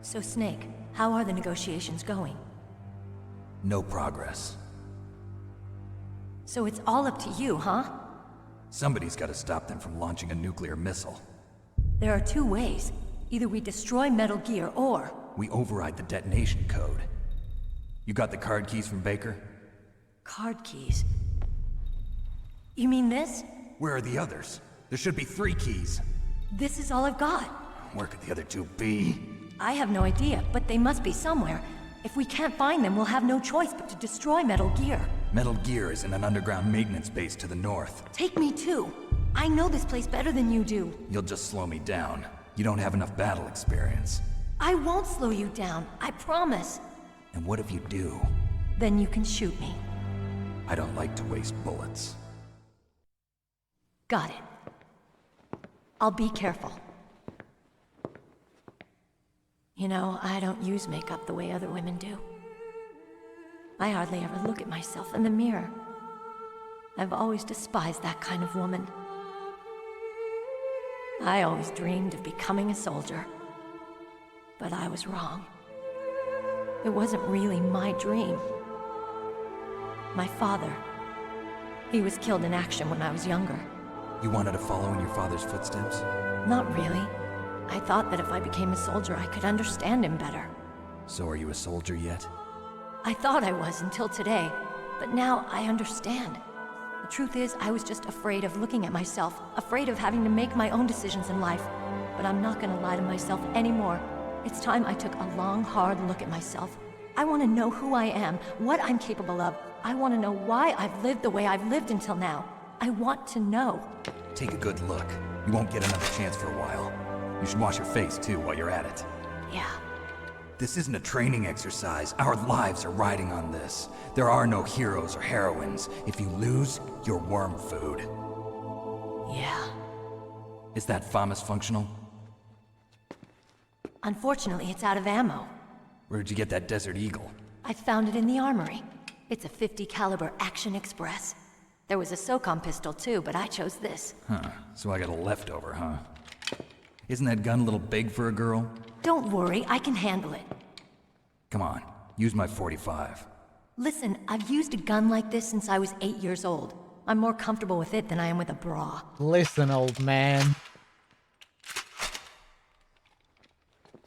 So Snake, how are the negotiations going? No progress. So it's all up to you, huh? Somebody's got to stop them from launching a nuclear missile. There are two ways. Either we destroy Metal Gear, or... we override the detonation code. You got the card keys from Baker? Card keys? You mean this? Where are the others? There should be 3 keys. This is all I've got. Where could the other 2 be? I have no idea, but they must be somewhere. If we can't find them, we'll have no choice but to destroy Metal Gear. Metal Gear is in an underground maintenance base to the north. Take me too. I know this place better than you do. You'll just slow me down. You don't have enough battle experience. I won't slow you down, I promise. And what if you do? Then you can shoot me. I don't like to waste bullets. Got it. I'll be careful. You know, I don't use makeup the way other women do. I hardly ever look at myself in the mirror. I've always despised that kind of woman. I always dreamed of becoming a soldier. But I was wrong. It wasn't really my dream. My father, he was killed in action when I was younger. You wanted to follow in your father's footsteps? Not really. I thought that if I became a soldier, I could understand him better. So are you a soldier yet? I thought I was until today, but now I understand. The truth is, I was just afraid of looking at myself, afraid of having to make my own decisions in life. But I'm not gonna lie to myself anymore. It's time I took a long, hard look at myself. I want to know who I am, what I'm capable of. I want to know why I've lived the way I've lived until now. I want to know. Take a good look. You won't get another chance for a while. You should wash your face, too, while you're at it. Yeah. This isn't a training exercise. Our lives are riding on this. There are no heroes or heroines. If you lose, you're worm food. Yeah. Is that FAMAS functional? Unfortunately, it's out of ammo. Where'd you get that Desert Eagle? I found it in the armory. It's a .50 caliber Action Express. There was a SOCOM pistol too, but I chose this. Huh, so I got a leftover, huh? Isn't that gun a little big for a girl? Don't worry, I can handle it. Come on, use my .45. Listen, I've used a gun like this since I was 8 years old. I'm more comfortable with it than I am with a bra. Listen, old man.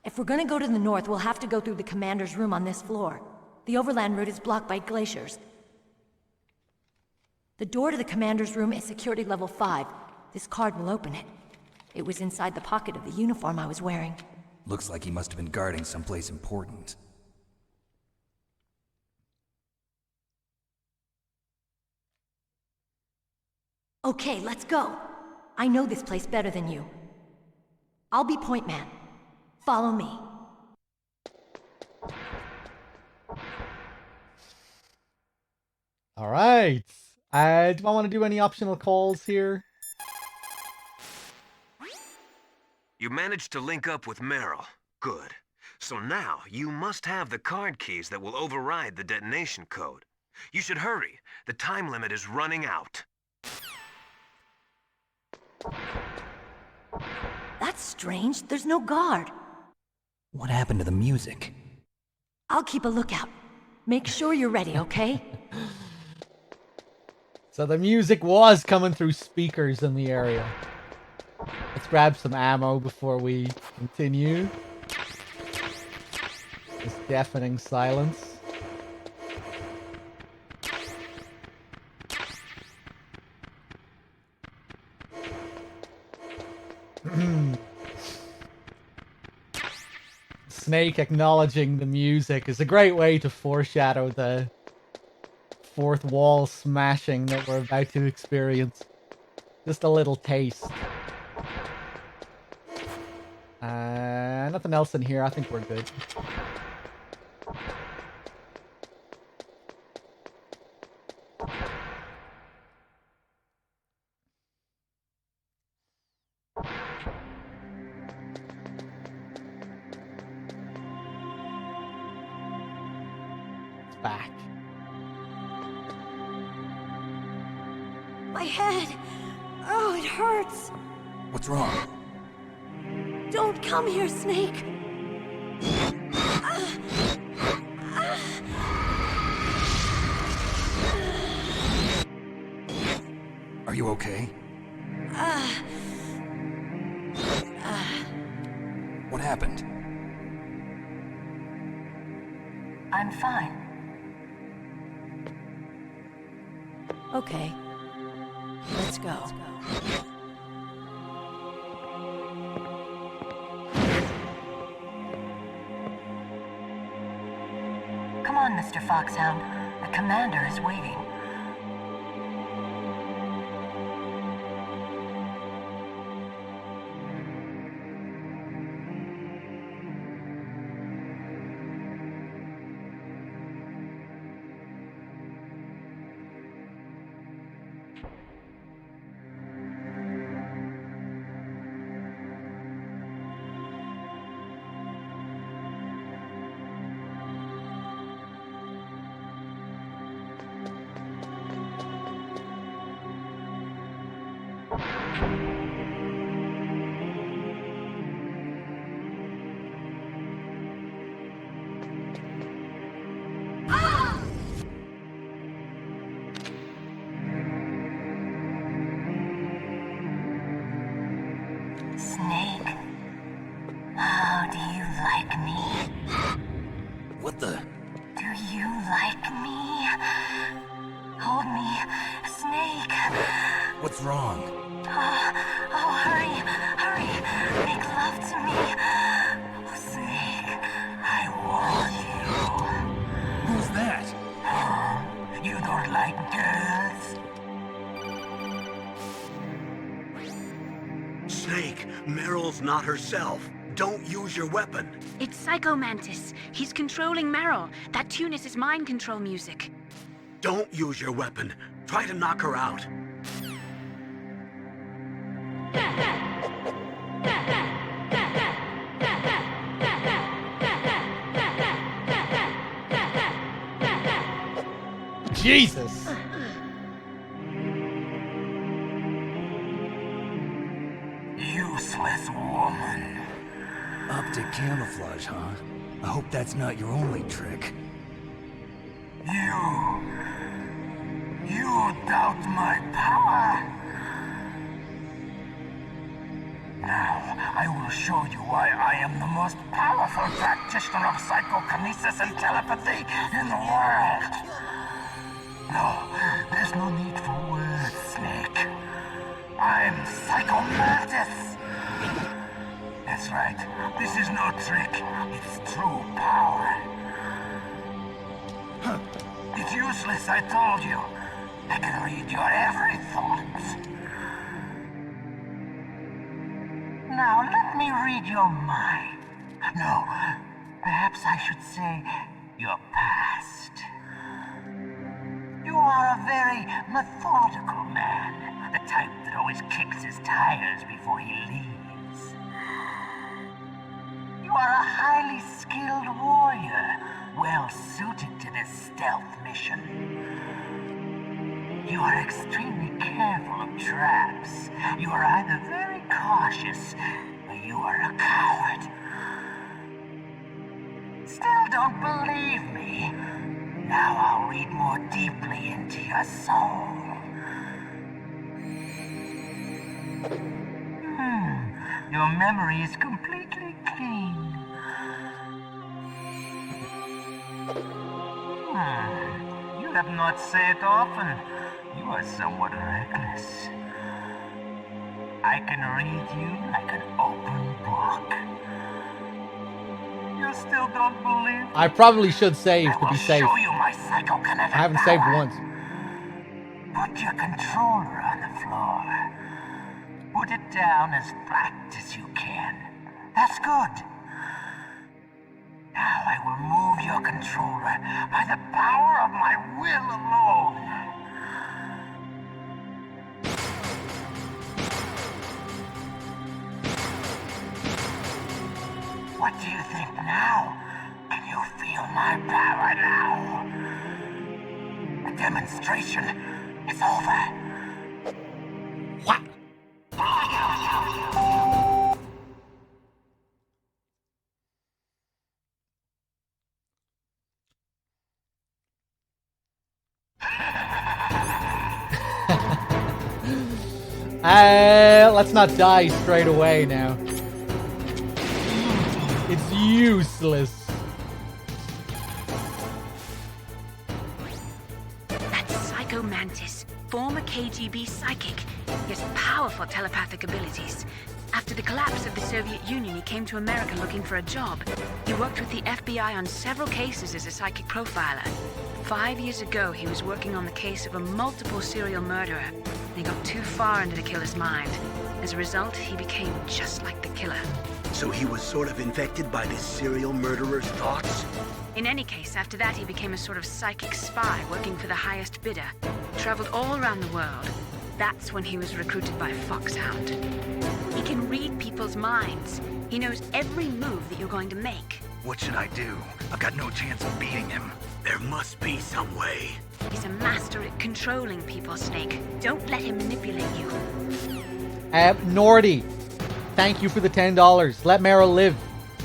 If we're gonna go to the north, we'll have to go through the commander's room on this floor. The overland route is blocked by glaciers. The door to the commander's room is security level 5. This card will open it. It was inside the pocket of the uniform I was wearing. Looks like he must have been guarding someplace important. Okay, let's go. I know this place better than you. I'll be point man. Follow me. All right. Do I want to do any optional calls here? You managed to link up with Meryl. Good. So now, you must have the card keys that will override the detonation code. You should hurry. The time limit is running out. That's strange. There's no guard. What happened to the music? I'll keep a lookout. Make sure you're ready, okay? So the music was coming through speakers in the area. Let's grab some ammo before we continue. This deafening silence. Snake acknowledging the music is a great way to foreshadow the fourth wall smashing that we're about to experience. Just a little taste. Nothing else in here. I think we're good. It's back. My head! Oh, it hurts! What's wrong? Don't come here, Snake! Are you okay? What happened? I'm fine. Okay. Let's go. Come on, Mr. Foxhound. The commander is waiting. Snake, how do you like me? What the? Do you like me? Hold me, Snake. What's wrong? Oh, hurry, hurry. Make love to me. Oh, Snake, I want you. Who's that? Oh, you don't like girls? Snake, Meryl's not herself. Don't use your weapon. It's Psycho Mantis. He's controlling Meryl. That tune is his mind control music. Don't use your weapon. Try to knock her out. Jesus! Useless woman. Optic camouflage, huh? I hope that's not your only trick. You doubt my power? Now, I will show you why I am the most powerful practitioner of psychokinesis and telepathy in the world. No, there's no need for words, Snake. I'm Psycho Mantis. That's right. This is no trick. It's true power. Huh. It's useless, I told you. I can read your every thought. Now, let me read your mind. No, perhaps I should say your past. You are a very methodical man. The type that always kicks his tires before he leaves. You are a highly skilled warrior, well suited to this stealth mission. You are extremely careful of traps. You are either very cautious, or you are a coward. Still don't believe me? Now I'll read more deeply into your soul. Your memory is completely clean. You have not said it often. You are somewhat reckless. I can read you like an open book. You You still don't believe? I probably should save to be safe. Show you my psychokinetic I haven't saved power. once. Put your controller on the floor. Put it down as flat as you can. That's good. Now I will move your controller by the power of my will alone. What do you think now? Can you feel my power now? The demonstration is over. What? Let's not die straight away now. It's useless. That's Psycho Mantis, former KGB psychic. He has powerful telepathic abilities. After the collapse of the Soviet Union, he came to America looking for a job. He worked with the FBI on several cases as a psychic profiler. 5 years ago, he was working on the case of a multiple serial murderer. He got too far into the killer's mind. As a result, he became just like the killer. So he was sort of infected by this serial murderer's thoughts? In any case, after that, he became a sort of psychic spy working for the highest bidder. Traveled all around the world. That's when he was recruited by Foxhound. He can read people's minds. He knows every move that you're going to make. What should I do? I've got no chance of beating him. There must be some way. He's a master at controlling people, Snake. Don't let him manipulate you. Nordy, thank you for the $10. Let Meryl live.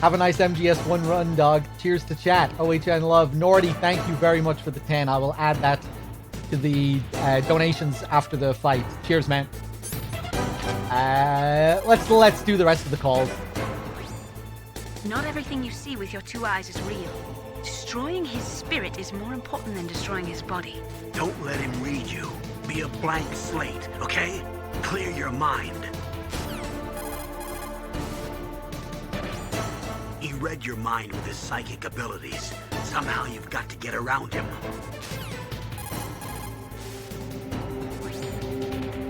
Have a nice MGS1 run, dog. Cheers to chat. OHN love. Nordy, thank you very much for the 10. I will add that to the donations after the fight. Cheers, man. Let's do the rest of the calls. Not everything you see with your 2 eyes is real. Destroying his spirit is more important than destroying his body. Don't let him read you. Be a blank slate, okay? Clear your mind. He read your mind with his psychic abilities. Somehow you've got to get around him.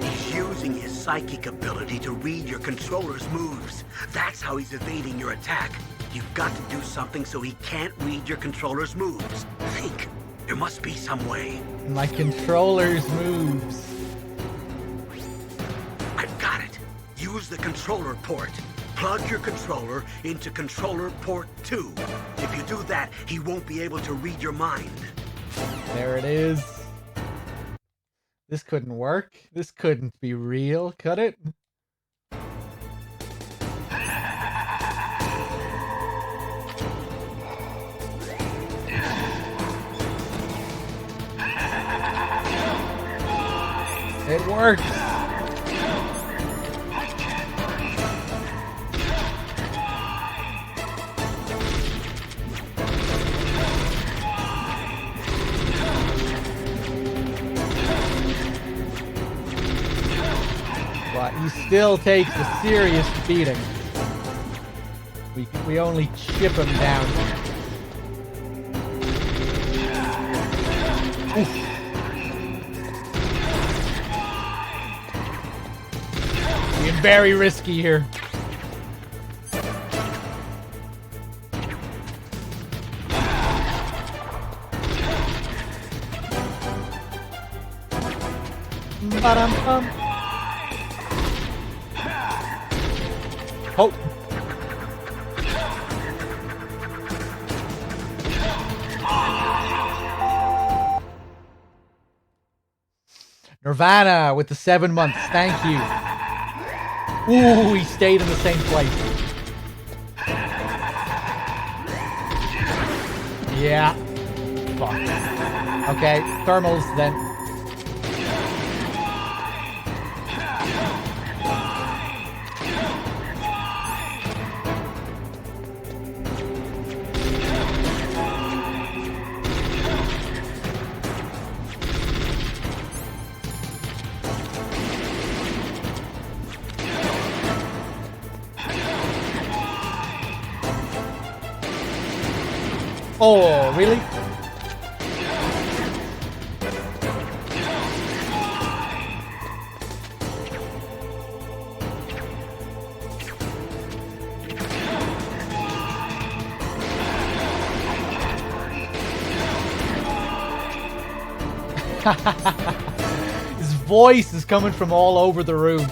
He's using his psychic ability to read your controller's moves. That's how he's evading your attack. You've got to do something so he can't read your controller's moves. Think. There must be some way. My controller's moves. I've got it. Use the controller port. Plug your controller into controller port 2. If you do that, he won't be able to read your mind. There it is. This couldn't work. This couldn't be real, could it? It works. But he still takes a serious beating. We only chip him down. Oof. Being very risky here. Ba-dum-bum. Oh. Nirvana with the 7 months. Thank you. Ooh, he stayed in the same place. Yeah. Fuck. Okay, thermals then. Oh, really? His voice is coming from all over the room.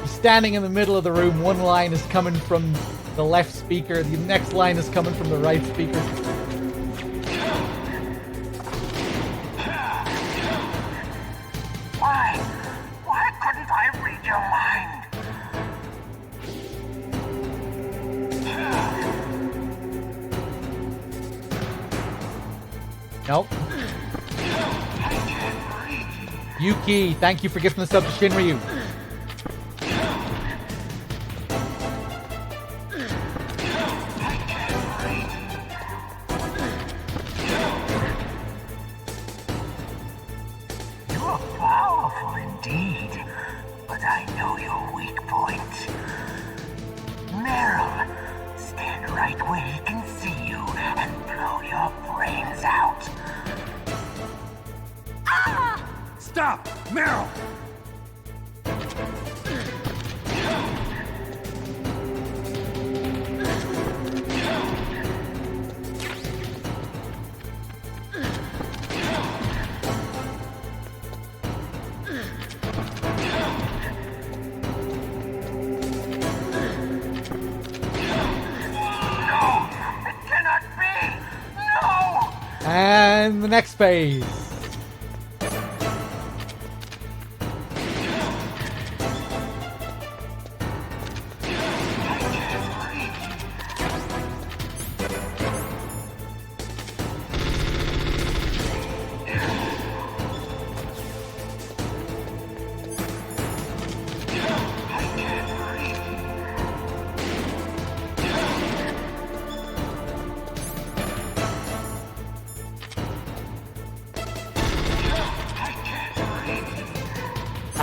He's standing in the middle of the room. One line is coming from the left speaker. The next line is coming from the right speaker. Why couldn't I read your mind? Nope. Yuki, thank you for gifting the sub to Shinryu. You're powerful indeed, but I know your weak point. Meryl, stand right where he can see you and blow your brains out. Stop! Meryl! And the next phase.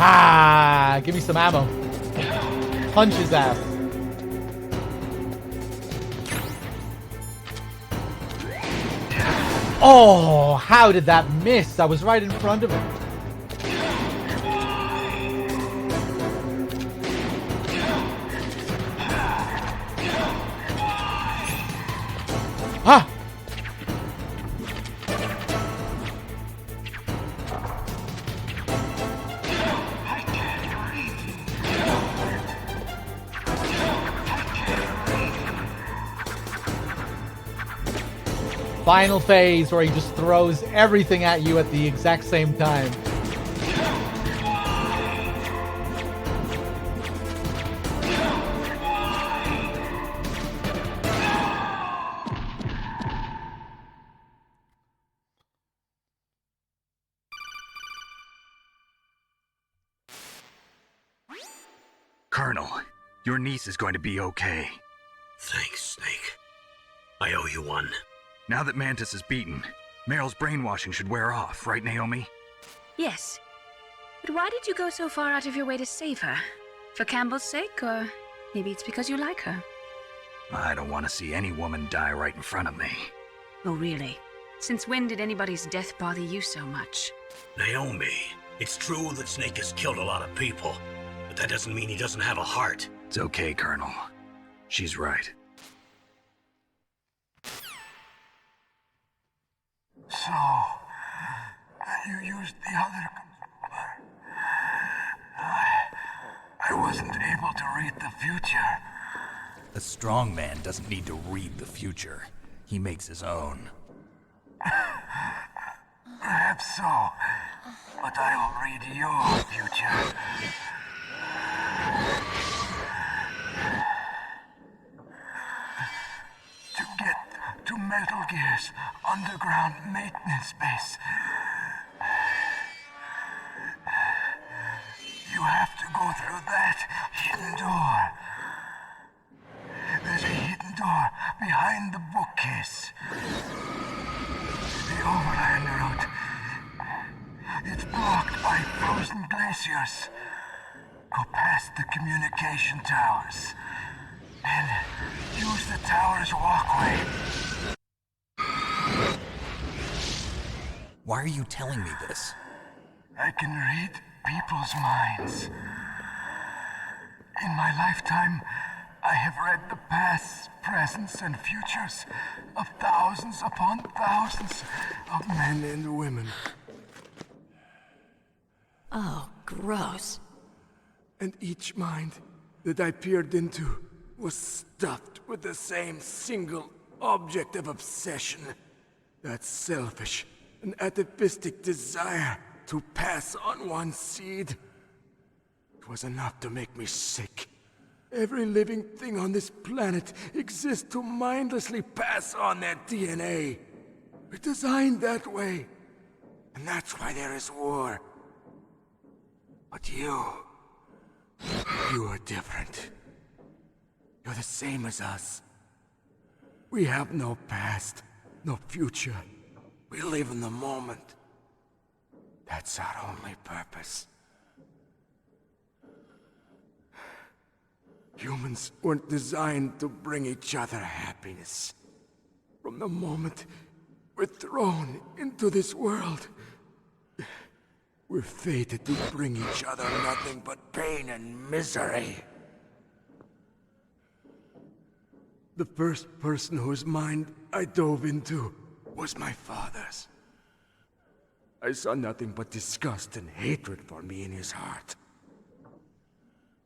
Ah, give me some ammo. Punch his ass. Oh, how did that miss? I was right in front of him. Ah! Final phase where he just throws everything at you at the exact same time. Colonel, your niece is going to be okay. Thanks, Snake. I owe you one. Now that Mantis is beaten, Meryl's brainwashing should wear off, right, Naomi? Yes. But why did you go so far out of your way to save her? For Campbell's sake, or maybe it's because you like her? I don't want to see any woman die right in front of me. Oh, really? Since when did anybody's death bother you so much? Naomi, it's true that Snake has killed a lot of people, but that doesn't mean he doesn't have a heart. It's okay, Colonel. She's right. So, you used the other... I wasn't able to read the future. A strong man doesn't need to read the future. He makes his own. Perhaps so, but I'll read your future. To get to Metal Gear's underground maintenance base, you have to go through that hidden door. There's a hidden door behind the bookcase. The overland route. It's blocked by frozen glaciers. Go past the communication towers. And use the tower's walkway. Why are you telling me this? I can read people's minds. In my lifetime, I have read the pasts, presents, and futures of thousands upon thousands of men and women. Oh, gross. And each mind that I peered into was stuffed with the same single object of obsession. That selfish and atavistic desire to pass on one seed. It was enough to make me sick. Every living thing on this planet exists to mindlessly pass on their DNA. We're designed that way. And that's why there is war. But you are different. You're the same as us. We have no past, no future. We live in the moment. That's our only purpose. Humans weren't designed to bring each other happiness. From the moment we're thrown into this world, we're fated to bring each other nothing but pain and misery. The first person whose mind I dove into was my father's. I saw nothing but disgust and hatred for me in his heart.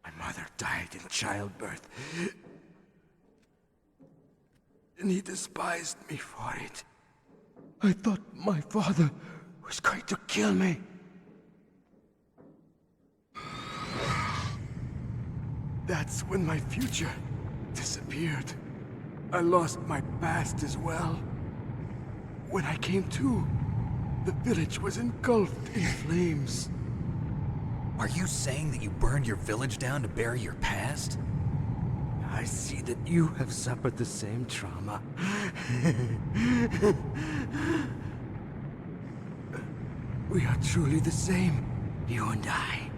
My mother died in childbirth, and he despised me for it. I thought my father was going to kill me. That's when my future disappeared. I lost my past as well. When I came to, the village was engulfed in flames. Are you saying that you burned your village down to bury your past? I see that you have suffered the same trauma. We are truly the same, you and I.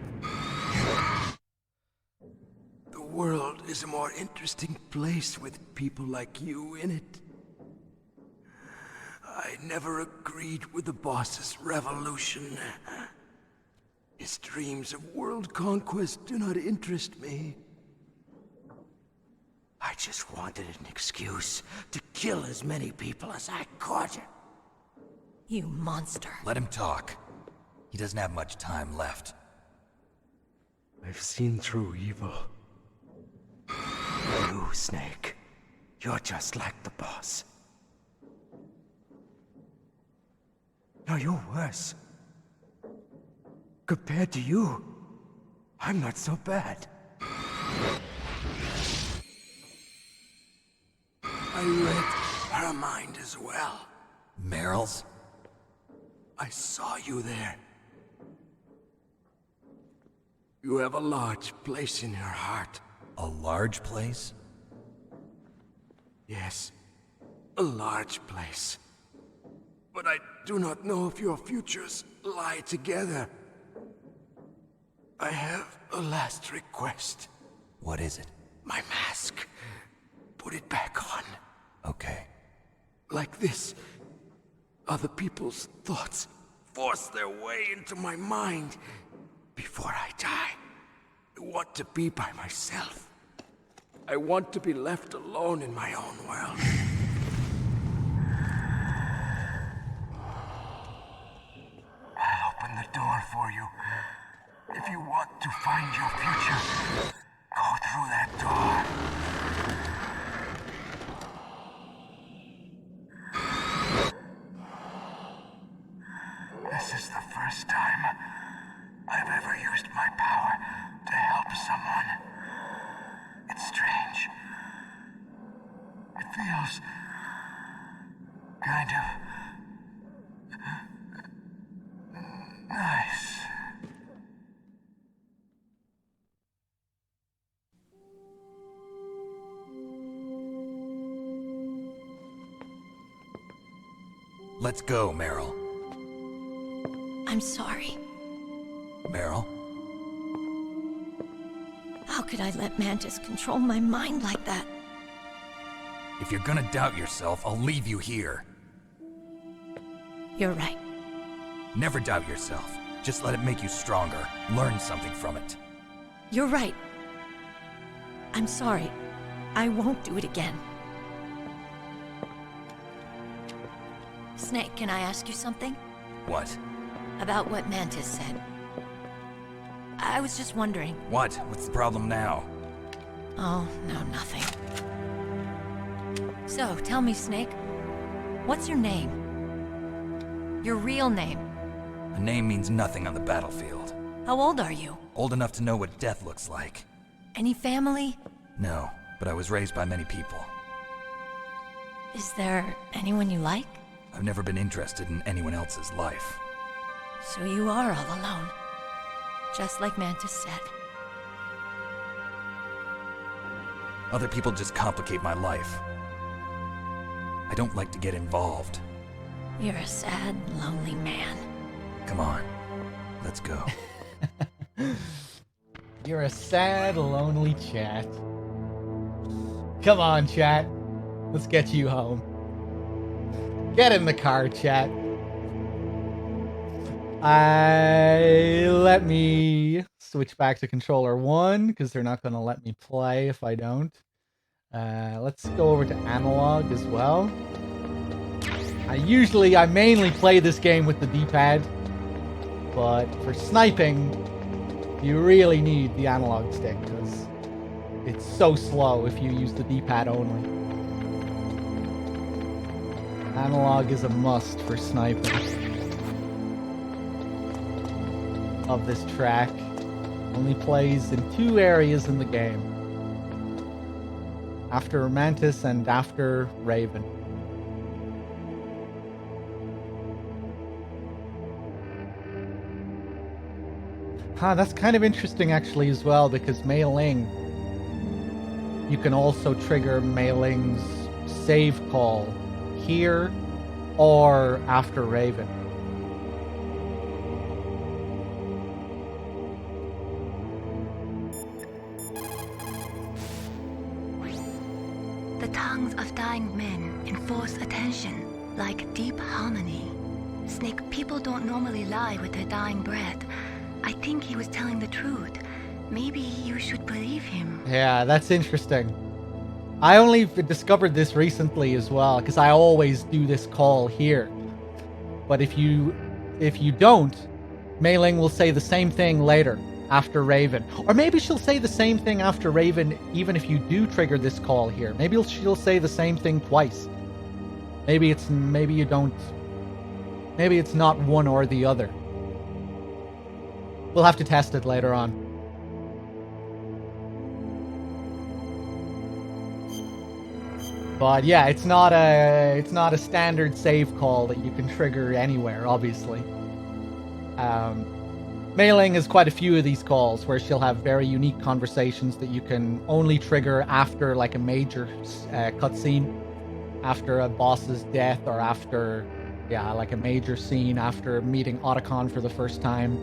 The world is a more interesting place with people like you in it. I never agreed with the boss's revolution. His dreams of world conquest do not interest me. I just wanted an excuse to kill as many people as I could. You monster. Let him talk. He doesn't have much time left. I've seen through evil. You, Snake. You're just like the boss. No, you're worse. Compared to you, I'm not so bad. I read her mind as well. Meryl's? I saw you there. You have a large place in her heart. A large place? Yes, a large place. But I do not know if your futures lie together. I have a last request. What is it? My mask. Put it back on. Okay. Like this, other people's thoughts force their way into my mind. Before I die, I want to be by myself. I want to be left alone in my own world. I'll open the door for you. If you want to find your future, go through that door. This is the first time I've ever used my power to help someone. It's strange. It feels kind of nice. Let's go, Meryl. I'm sorry. Meryl? How could I let Mantis control my mind like that? If you're gonna doubt yourself, I'll leave you here. You're right. Never doubt yourself. Just let it make you stronger. Learn something from it. You're right. I'm sorry. I won't do it again. Snake, can I ask you something? What? About what Mantis said. I was just wondering. What? What's the problem now? Oh, no, nothing. So, tell me, Snake. What's your name? Your real name? A name means nothing on the battlefield. How old are you? Old enough to know what death looks like. Any family? No, but I was raised by many people. Is there anyone you like? I've never been interested in anyone else's life. So you are all alone. Just like Mantis said. Other people just complicate my life. I don't like to get involved. You're a sad, lonely man. Come on, let's go. You're a sad, lonely chat. Come on, chat. Let's get you home. Get in the car, chat. Let me switch back to controller 1, because they're not going to let me play if I don't. Let's go over to analog as well. I mainly play this game with the D-pad, but for sniping, you really need the analog stick, because it's so slow if you use the D-pad only. Analog is a must for sniping of this track. Only plays in 2 areas in the game. After Mantis and after Raven. That's kind of interesting actually as well, because Mei Ling, you can also trigger Mei Ling's save call here or after Raven. The tongues of dying men enforce attention, like deep harmony. Snake, people don't normally lie with their dying breath. I think he was telling the truth. Maybe you should believe him. Yeah, that's interesting. I only discovered this recently as well, because I always do this call here. But if you don't, Mei Ling will say the same thing later, after Raven. Or maybe she'll say the same thing after Raven, even if you do trigger this call here. Maybe she'll say the same thing twice. Maybe it's not one or the other. We'll have to test it later on. But yeah, it's not a standard save call that you can trigger anywhere, obviously. Mei Ling has quite a few of these calls where she'll have very unique conversations that you can only trigger after like a major cutscene, after a boss's death, or after, yeah, like a major scene after meeting Otacon for the first time.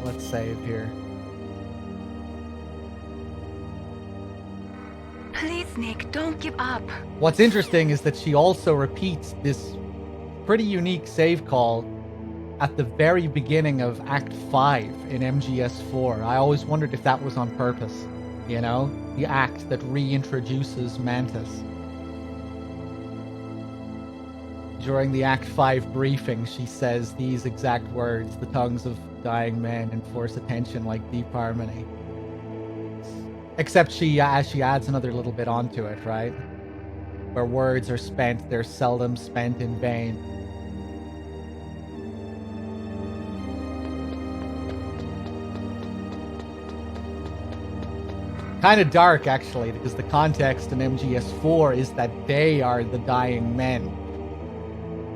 Let's save here. Please, Nick, don't give up. What's interesting is that she also repeats this pretty unique save call at the very beginning of Act 5 in MGS4. I always wondered if that was on purpose, you know? The act that reintroduces Mantis. During the Act 5 briefing, she says these exact words: the tongues of dying men enforce attention like deep harmony. Except she adds another little bit onto it, right? Where words are spent, they're seldom spent in vain. Kind of dark, actually, because the context in MGS4 is that they are the dying men.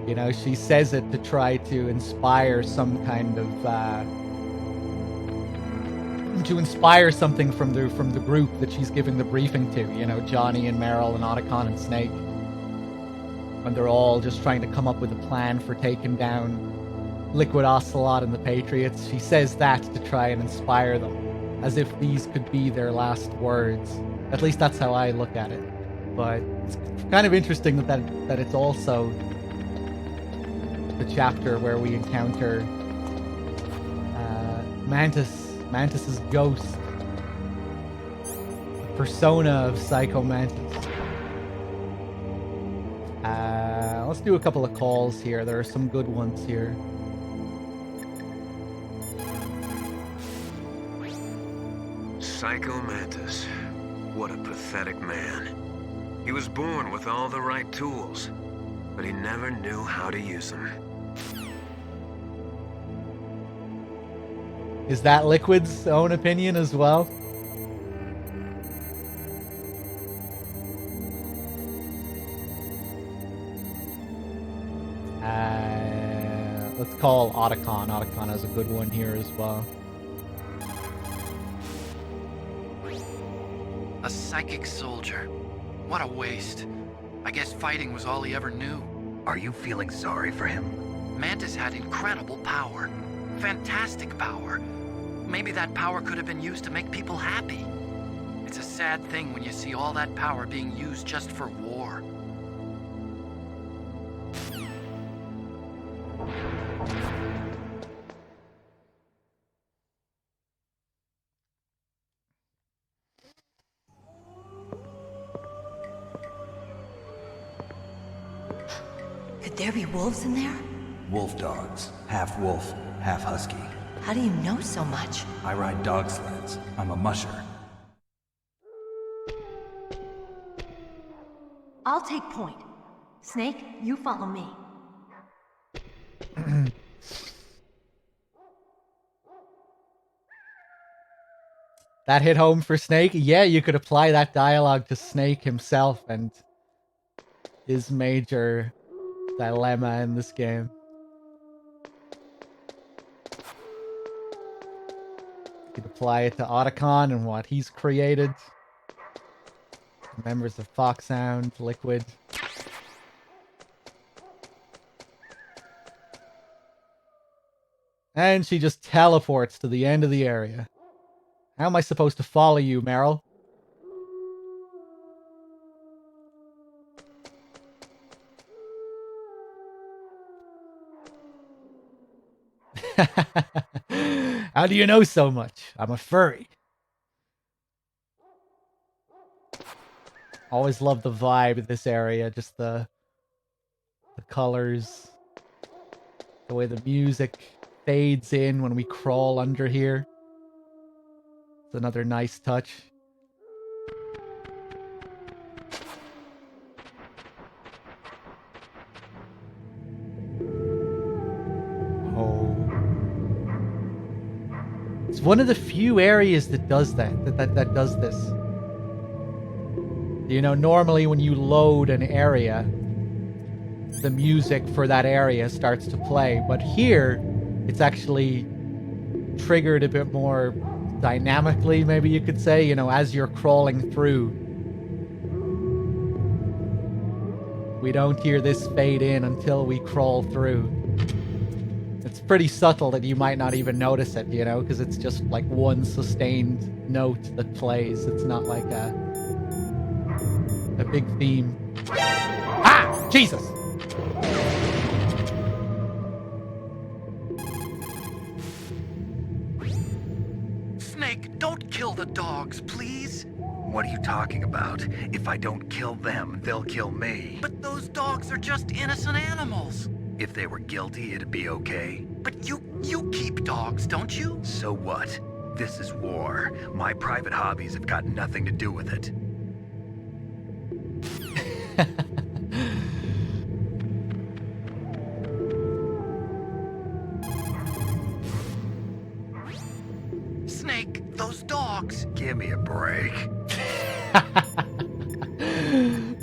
You know, she says it to try to inspire some kind of, to inspire something from the group that she's giving the briefing to. You know, Johnny and Meryl and Otacon and Snake. When they're all just trying to come up with a plan for taking down Liquid Ocelot and the Patriots. She says that to try and inspire them, as if these could be their last words. At least that's how I look at it. But it's kind of interesting that it's also the chapter where we encounter Mantis's ghost, the persona of Psycho Mantis. Let's do a couple of calls here. There are some good ones here. Psycho Mantis. What a pathetic man. He was born with all the right tools, but he never knew how to use them. Is that Liquid's own opinion as well? Let's call Otacon. Otacon has a good one here as well. A psychic soldier. What a waste. I guess fighting was all he ever knew. Are you feeling sorry for him? Mantis had incredible power. Fantastic power. Maybe that power could have been used to make people happy. It's a sad thing when you see all that power being used just for war. Could there be wolves in there? Wolf dogs. Half wolf, half husky. How do you know so much? I ride dog sleds. I'm a musher. I'll take point. Snake, you follow me. That hit home for Snake? Yeah, you could apply that dialogue to Snake himself and his major dilemma in this game. You could apply it to Otacon and what he's created. Members of Foxhound, Liquid. And she just teleports to the end of the area. How am I supposed to follow you, Meryl? How do you know so much? I'm a furry. Always love the vibe of this area, just the colors, the way the music fades in when we crawl under here. It's another nice touch. It's one of the few areas that does that does this. You know, normally when you load an area, the music for that area starts to play, but here it's actually triggered a bit more dynamically, maybe you could say, you know, as you're crawling through. We don't hear this fade in until we crawl through. It's pretty subtle that you might not even notice it, you know, because it's just like one sustained note that plays. It's not like a big theme. Ah! Jesus! Snake, don't kill the dogs, please. What are you talking about? If I don't kill them, they'll kill me. But those dogs are just innocent animals. If they were guilty, it'd be okay. But you keep dogs, don't you? So what? This is war. My private hobbies have got nothing to do with it. Snake, those dogs. Give me a break.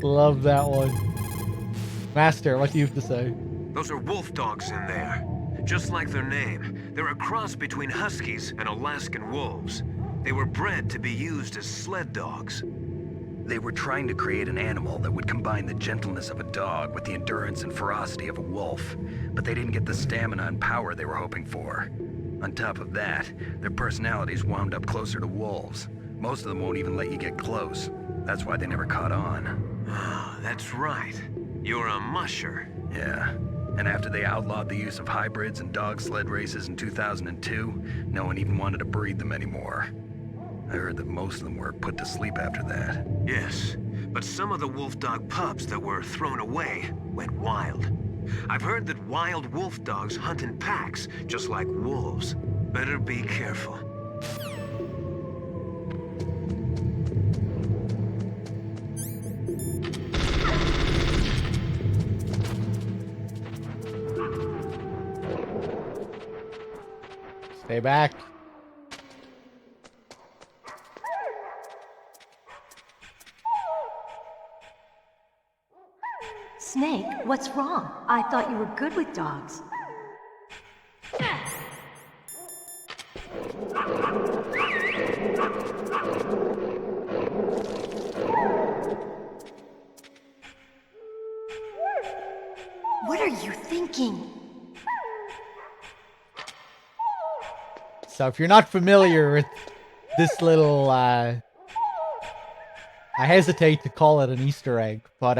Love that one. Master, what do you have to say? Those are wolf dogs in there. Just like their name, they're a cross between huskies and Alaskan wolves. They were bred to be used as sled dogs. They were trying to create an animal that would combine the gentleness of a dog with the endurance and ferocity of a wolf, but they didn't get the stamina and power they were hoping for. On top of that, their personalities wound up closer to wolves. Most of them won't even let you get close. That's why they never caught on. Ah, that's right. You're a musher. Yeah. And after they outlawed the use of hybrids and dog sled races in 2002, no one even wanted to breed them anymore. I heard that most of them were put to sleep after that. Yes, but some of the wolf dog pups that were thrown away went wild. I've heard that wild wolf dogs hunt in packs, just like wolves. Better be careful. Stay back. Snake, what's wrong? I thought you were good with dogs. What are you thinking? So if you're not familiar with this little, I hesitate to call it an Easter egg, but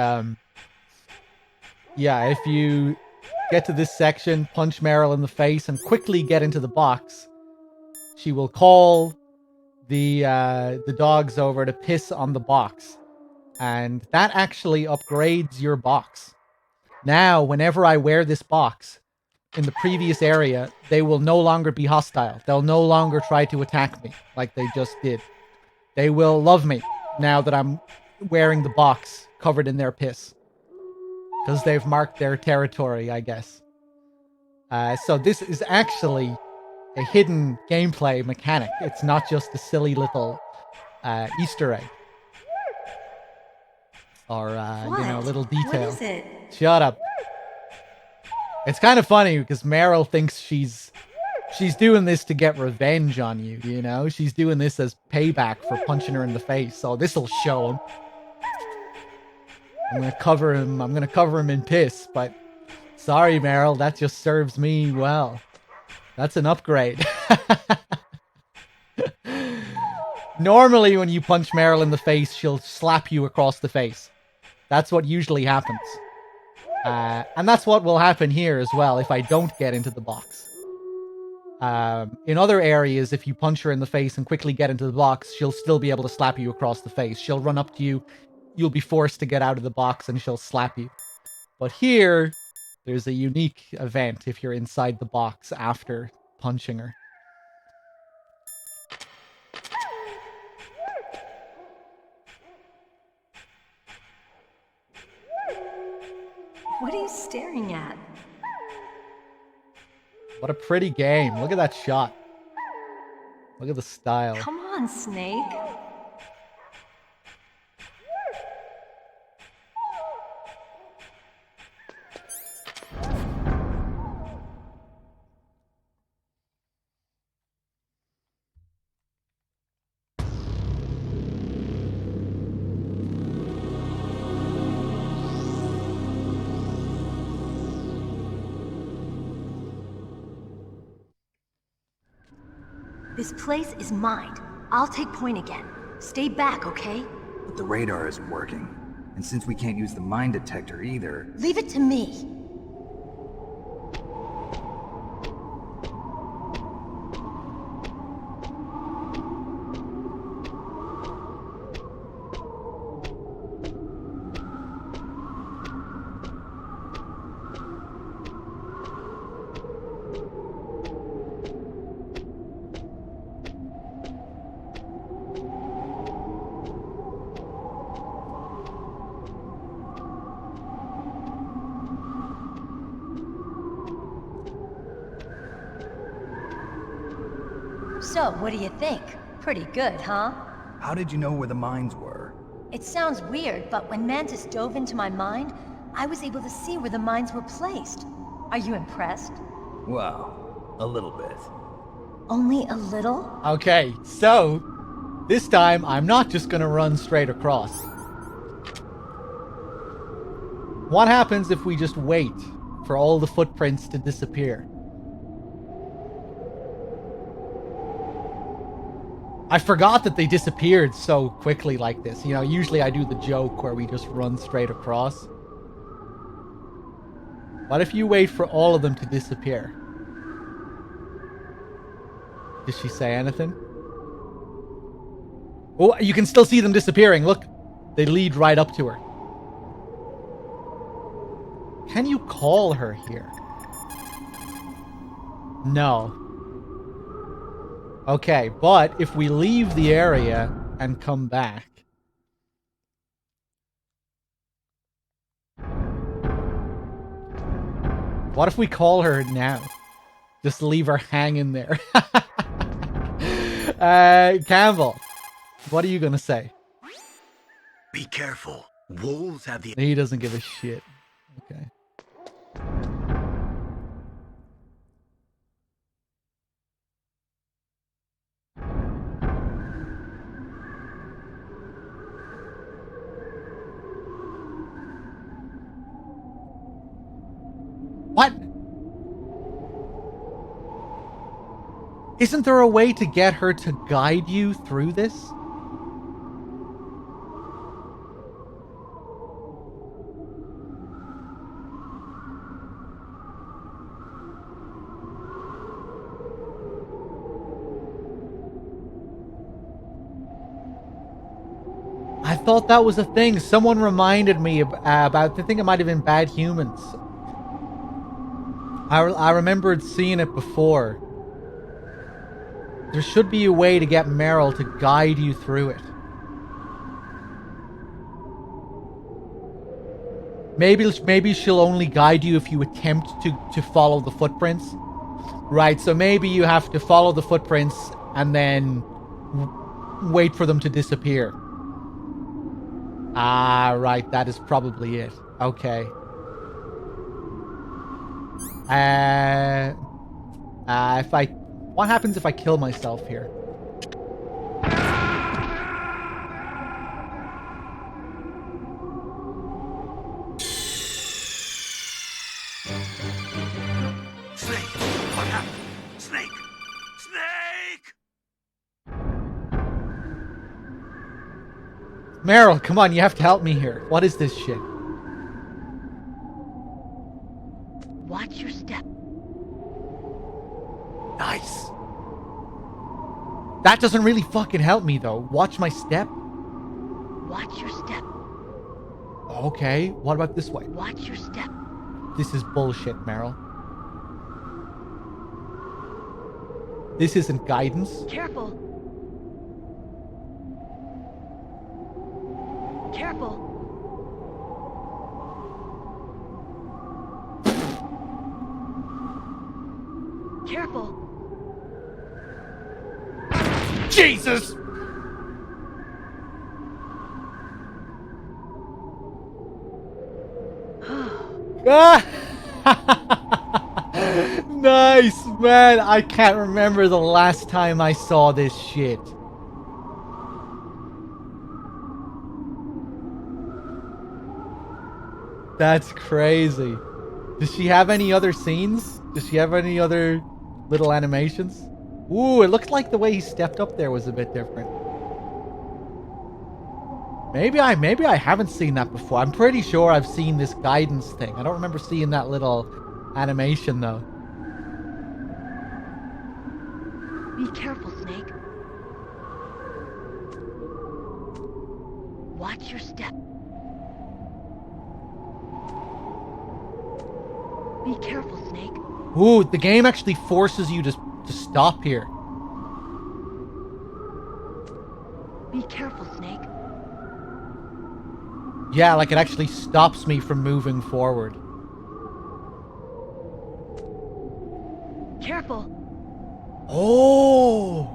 yeah, if you get to this section, punch Meryl in the face, and quickly get into the box, she will call the dogs over to piss on the box, and that actually upgrades your box. Now, whenever I wear this box in the previous area, they will no longer be hostile. They'll no longer try to attack me like they just did. They will love me now that I'm wearing the box covered in their piss. Because they've marked their territory, I guess. So this is actually a hidden gameplay mechanic. It's not just a silly little Easter egg. Or, little detail. What is it? Shut up. It's kind of funny because Meryl thinks she's doing this to get revenge on you, you know? She's doing this as payback for punching her in the face. So this'll show him. I'm gonna cover him in piss, but sorry, Meryl, that just serves me well. That's an upgrade. Normally, when you punch Meryl in the face, she'll slap you across the face. That's what usually happens. And that's what will happen here as well if I don't get into the box. In other areas, if you punch her in the face and quickly get into the box, she'll still be able to slap you across the face. She'll run up to you, you'll be forced to get out of the box, and she'll slap you. But here, there's a unique event if you're inside the box after punching her. What are you staring at? What a pretty game. Look at that shot. Look at the style. Come on, Snake. This place is mine. I'll take point again. Stay back, okay? But the radar isn't working. And since we can't use the mine detector either... Leave it to me. So, what do you think? Pretty good, huh? How did you know where the mines were? It sounds weird, but when Mantis dove into my mind, I was able to see where the mines were placed. Are you impressed? Well, a little bit. Only a little? Okay, so this time I'm not just gonna run straight across. What happens if we just wait for all the footprints to disappear? I forgot that they disappeared so quickly like this. You know, usually I do the joke where we just run straight across. What if you wait for all of them to disappear? Did she say anything? Oh, you can still see them disappearing. Look, they lead right up to her. Can you call her here? No. Okay, but if we leave the area and come back. What if we call her now? Just leave her hanging there. Campbell, what are you gonna say? Be careful. Wolves have the... He doesn't give a shit. Okay. What? Isn't there a way to get her to guide you through this? I thought that was a thing. Someone reminded me about, I think it might have been Bad Humans. I remembered seeing it before. There should be a way to get Meryl to guide you through it. Maybe she'll only guide you if you attempt to follow the footprints. Right, so maybe you have to follow the footprints and then wait for them to disappear. Ah, right, that is probably it. Okay. What happens if I kill myself here? Snake! What happened? Snake! Snake! Meryl, come on, you have to help me here. What is this shit? Watch your step. Nice. That doesn't really fucking help me though. Watch my step. Watch your step. Okay, what about this way? Watch your step. This is bullshit, Meryl. This isn't guidance. Careful. Careful. Careful. Jesus! Nice, man. I can't remember the last time I saw this shit. That's crazy. Does she have any other scenes? Does she have any other little animations? Ooh, it looked like the way he stepped up there was a bit different. Maybe I haven't seen that before. I'm pretty sure I've seen this guidance thing. I don't remember seeing that little animation though. Be careful, Snake. Watch your step. Be careful, Snake. Ooh, the game actually forces you to stop here. Be careful, Snake. Yeah, like it actually stops me from moving forward. Careful. Oh!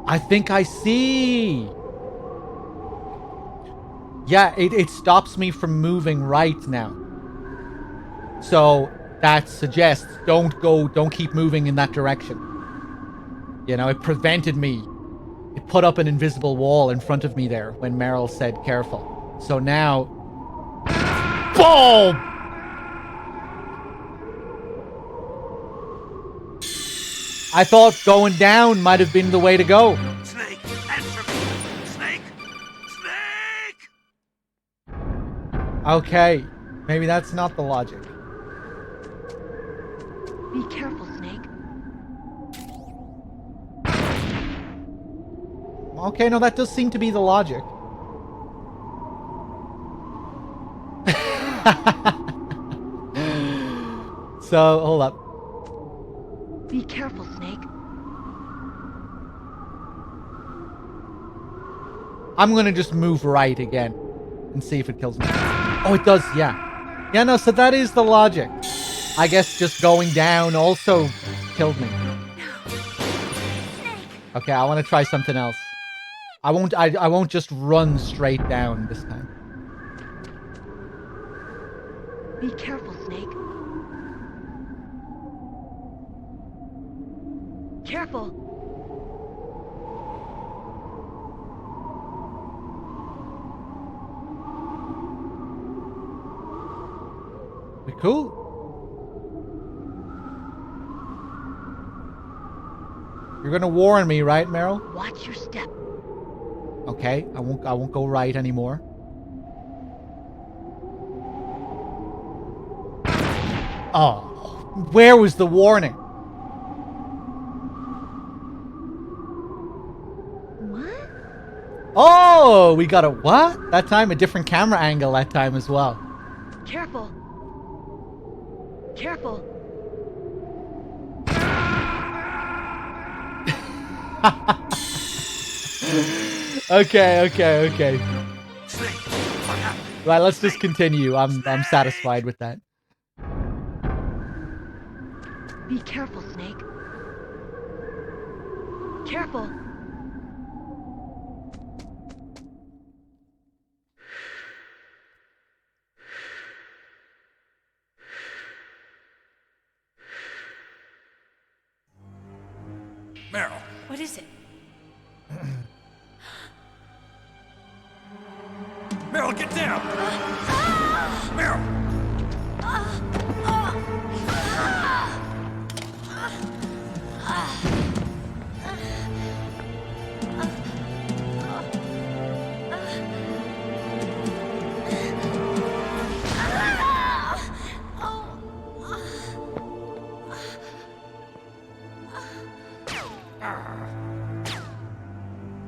I think I see. Yeah, it stops me from moving right now. So that suggests don't keep moving in that direction. You know, it prevented me. It put up an invisible wall in front of me there when Meryl said careful. So now... BOOM! I thought going down might have been the way to go. Snake! Answer me! Snake! Snake! Okay, maybe that's not the logic. Be careful, Snake. Okay, no, that does seem to be the logic. So, hold up. Be careful, Snake. I'm gonna just move right again and see if it kills me. Oh, it does, yeah. Yeah, no, so that is the logic. I guess just going down also killed me. Okay, I want to try something else. I won't just run straight down this time. Be careful, Snake. Careful. Cool. You're gonna warn me, right, Meryl? Watch your step. Okay, I won't go right anymore. Oh, where was the warning? What? Oh, we got a what? That time a different camera angle that time as well. Careful. Careful. Okay. Right, let's just continue. I'm satisfied with that. Be careful, Snake. Careful. Meryl. What is it? Meryl, get down! Meryl!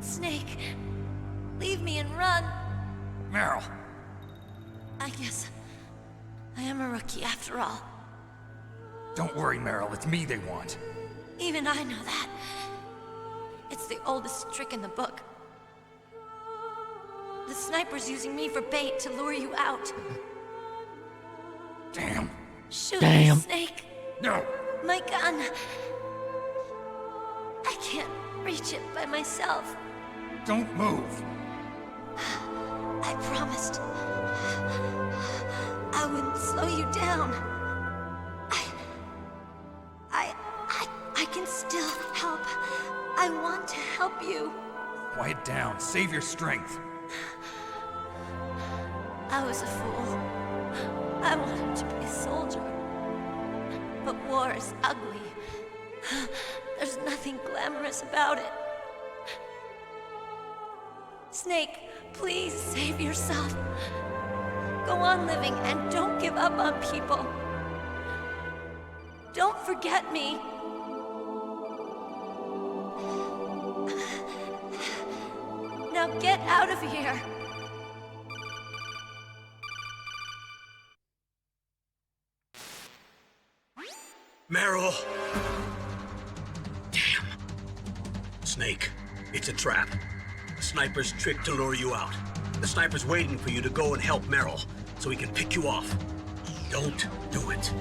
Snake, leave me and run. Meryl! I guess I am a rookie after all. Don't worry, Meryl. It's me they want. Even I know that. It's the oldest trick in the book. The sniper's using me for bait to lure you out. Damn. Shoot Damn. me, Snake. No. My gun. I can't reach it by myself. Don't move. I promised I wouldn't slow you down. I can still help. I want to help you. Quiet down. Save your strength. I was a fool. I wanted to be a soldier. But war is ugly. There's nothing glamorous about it. Snake, please save yourself. Go on living and don't give up on people. Don't forget me. Now get out of here. Meryl! Damn. Snake, it's a trap. The sniper's trick to lure you out. The sniper's waiting for you to go and help Meryl, so he can pick you off. Don't do it.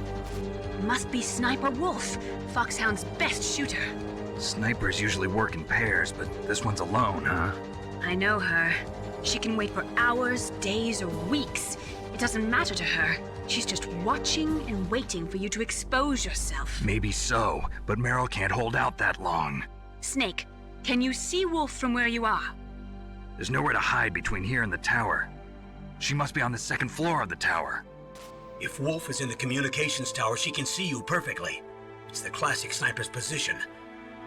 Must be Sniper Wolf, Foxhound's best shooter. Snipers usually work in pairs, but this one's alone, huh? I know her. She can wait for hours, days, or weeks. It doesn't matter to her. She's just watching and waiting for you to expose yourself. Maybe so, but Meryl can't hold out that long. Snake, can you see Wolf from where you are? There's nowhere to hide between here and the tower. She must be on the second floor of the tower. If Wolf is in the communications tower, she can see you perfectly. It's the classic sniper's position.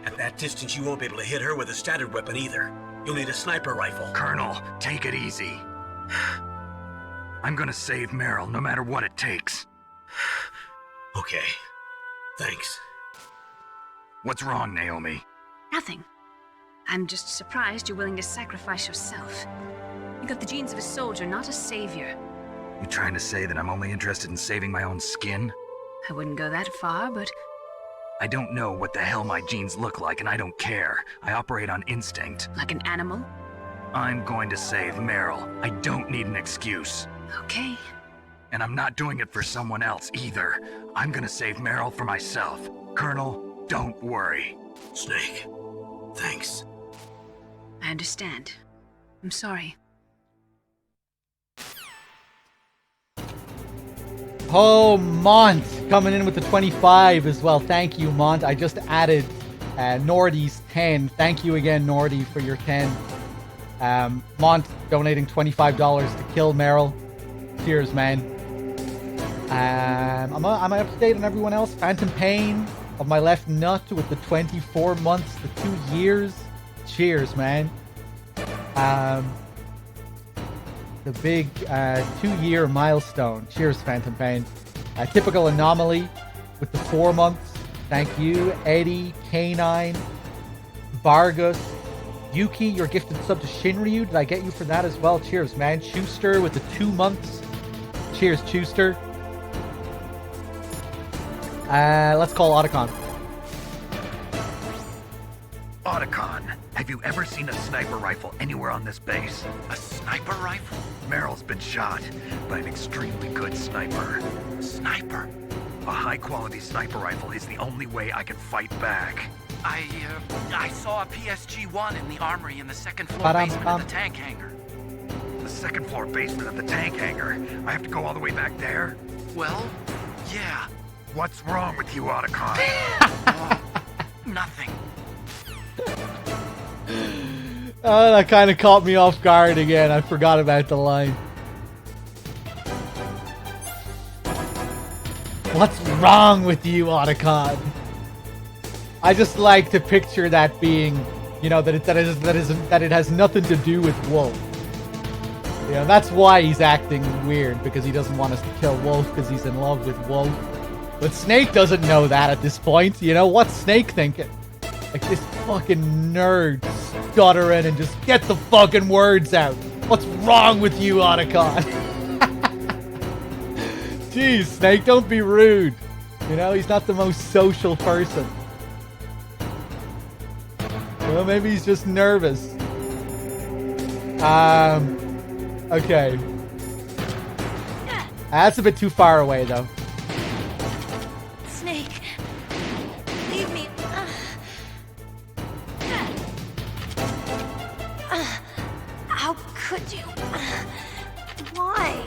At that distance, you won't be able to hit her with a standard weapon either. You'll need a sniper rifle. Colonel, take it easy. I'm gonna save Meryl, no matter what it takes. Okay. Thanks. What's wrong, Naomi? Nothing. I'm just surprised you're willing to sacrifice yourself. You got the genes of a soldier, not a savior. You trying to say that I'm only interested in saving my own skin? I wouldn't go that far, but I don't know what the hell my genes look like, and I don't care. I operate on instinct. like an animal. I'm going to save Meryl. I don't need an excuse. Okay. And I'm not doing it for someone else either. I'm gonna save Meryl for myself. Colonel, don't worry. Snake, thanks. I understand. I'm sorry. Oh, Mont coming in with the 25 as well. Thank you, Mont. I just added Nordy's 10. Thank you again, Nordy, for your 10. Mont donating $25 to kill Meryl. Cheers, man. Am I up to date on everyone else? Phantom Pain of my left nut with the 24 months, the 2 years. Cheers, man. The big 2-year milestone. Cheers, Phantom Pain. Typical Anomaly with the 4 months. Thank you. Eddie, K9, Vargas, Yuki, your gifted sub to Shinryu. Did I get you for that as well? Cheers, man. Schuster with the 2 months. Cheers, Schuster. Let's call Otacon. Otacon, have you ever seen a sniper rifle anywhere on this base? A sniper rifle? Meryl's been shot by an extremely good sniper. Sniper? A high-quality sniper rifle is the only way I can fight back. I saw a PSG-1 in the armory in the second floor basement of the tank hangar. The second floor basement of the tank hangar? I have to go all the way back there? Well, yeah. What's wrong with you, Otacon? Nothing. Oh, that kind of caught me off guard again. I forgot about the line. What's wrong with you, Otacon? I just like to picture that being, you know, that it has nothing to do with Wolf. You know, that's why he's acting weird, because he doesn't want us to kill Wolf because he's in love with Wolf. But Snake doesn't know that at this point. You know, what's Snake thinking? Like, this fucking nerd stuttering and just get the fucking words out. What's wrong with you, Otacon? Jeez, Snake, don't be rude. You know, he's not the most social person. Well, maybe he's just nervous. Okay. That's a bit too far away, though. Snake, leave me. How could you? Why?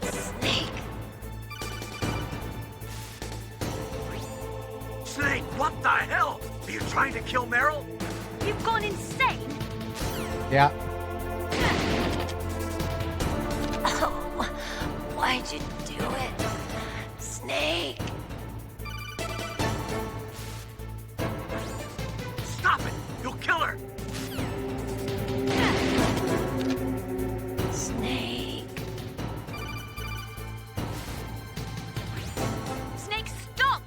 Snake. Snake, what the hell? Are you trying to kill Meryl? You've gone insane. Yeah. Oh, why'd you do it? Snake. Stop it! You'll kill her! Snake. Snake, stop!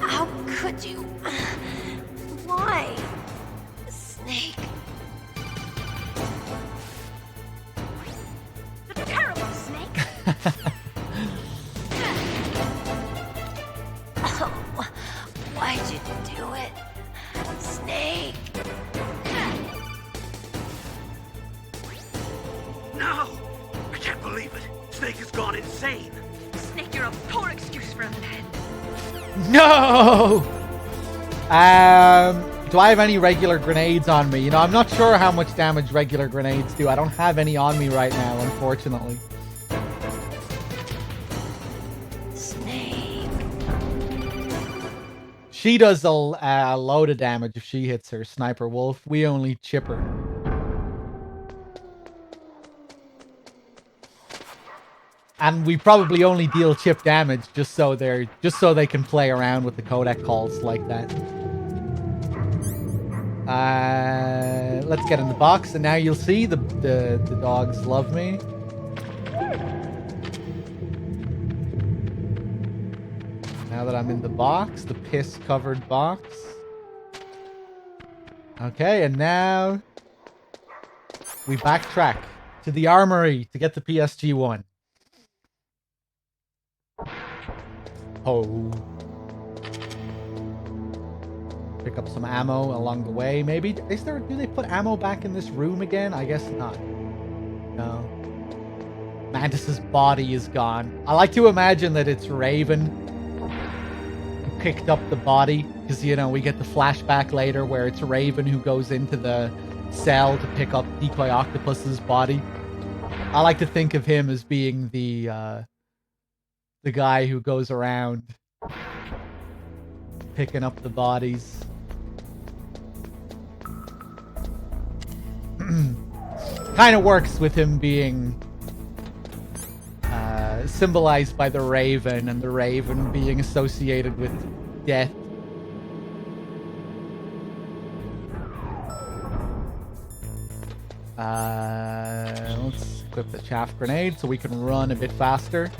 How could you? Why? Snake. You're terrible, Snake. Oh, why'd you do it? Snake. No! I can't believe it. Snake has gone insane. Snake, you're a poor excuse for a man. No! Do I have any regular grenades on me? You know, I'm not sure how much damage regular grenades do. I don't have any on me right now, unfortunately. Snake. She does a load of damage if she hits her. Sniper Wolf. We only chip her. And we probably only deal chip damage just so they can play around with the codec calls like that. Let's get in the box, and now you'll see the dogs love me. Now that I'm in the box, the piss-covered box. Okay, and now we backtrack to the armory to get the PSG-1. Oh. Pick up some ammo along the way, maybe. Do they put ammo back in this room again? I guess not. No. Mantis's body is gone. I like to imagine that it's Raven who picked up the body, because, you know, we get the flashback later where it's Raven who goes into the cell to pick up Decoy Octopus's body. I like to think of him as being the guy who goes around picking up the bodies. Kind of works with him being symbolized by the Raven, and the Raven being associated with death. Let's equip the chaff grenade so we can run a bit faster.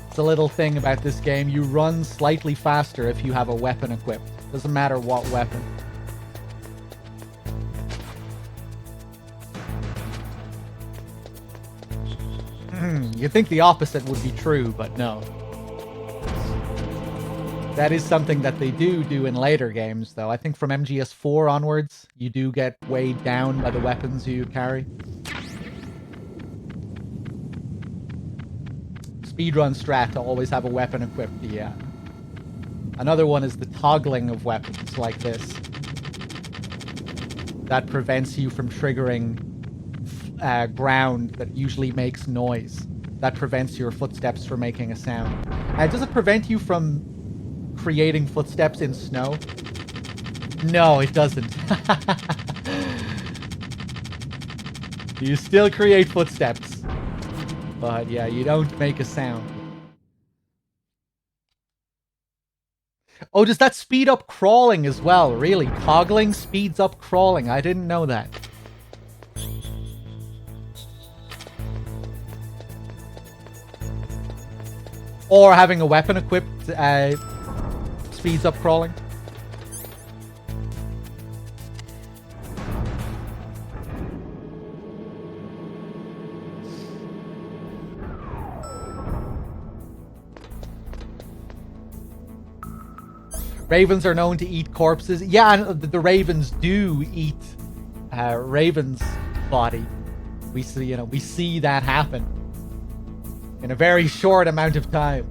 It's a little thing about this game. You run slightly faster if you have a weapon equipped. Doesn't matter what weapon. You'd think the opposite would be true, but no. That is something that they do in later games, though. I think from MGS4 onwards, you do get weighed down by the weapons you carry. Speedrun strat to always have a weapon equipped, yeah. Another one is the toggling of weapons like this. That prevents you from triggering ground that usually makes noise. That prevents your footsteps from making a sound. Does it prevent you from creating footsteps in snow? No, it doesn't. You still create footsteps. But yeah, you don't make a sound. Oh, does that speed up crawling as well? Really? Toggling speeds up crawling. I didn't know that. Or having a weapon equipped speeds up crawling. Ravens are known to eat corpses. Yeah, and the ravens do eat Raven's body. We see that happen in a very short amount of time.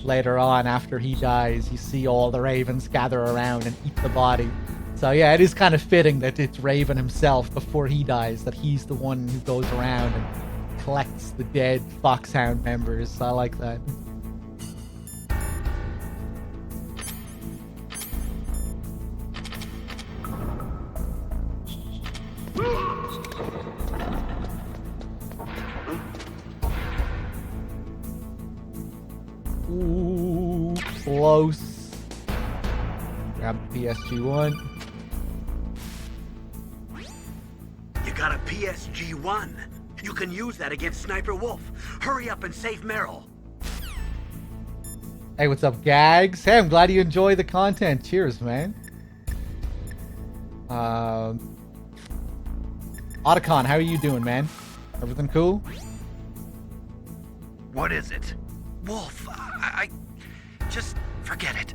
Later on, after he dies, you see all the ravens gather around and eat the body. So yeah, it is kind of fitting that it's Raven himself, before he dies, that he's the one who goes around and collects the dead Foxhound members. I like that. Ooh, close. Grab the PSG-1. You got a PSG-1. You can use that against Sniper Wolf. Hurry up and save Meryl. Hey, what's up, Gags? Hey, I'm glad you enjoy the content. Cheers, man. Otacon, how are you doing, man? Everything cool? What is it? Wolf, I just forget it.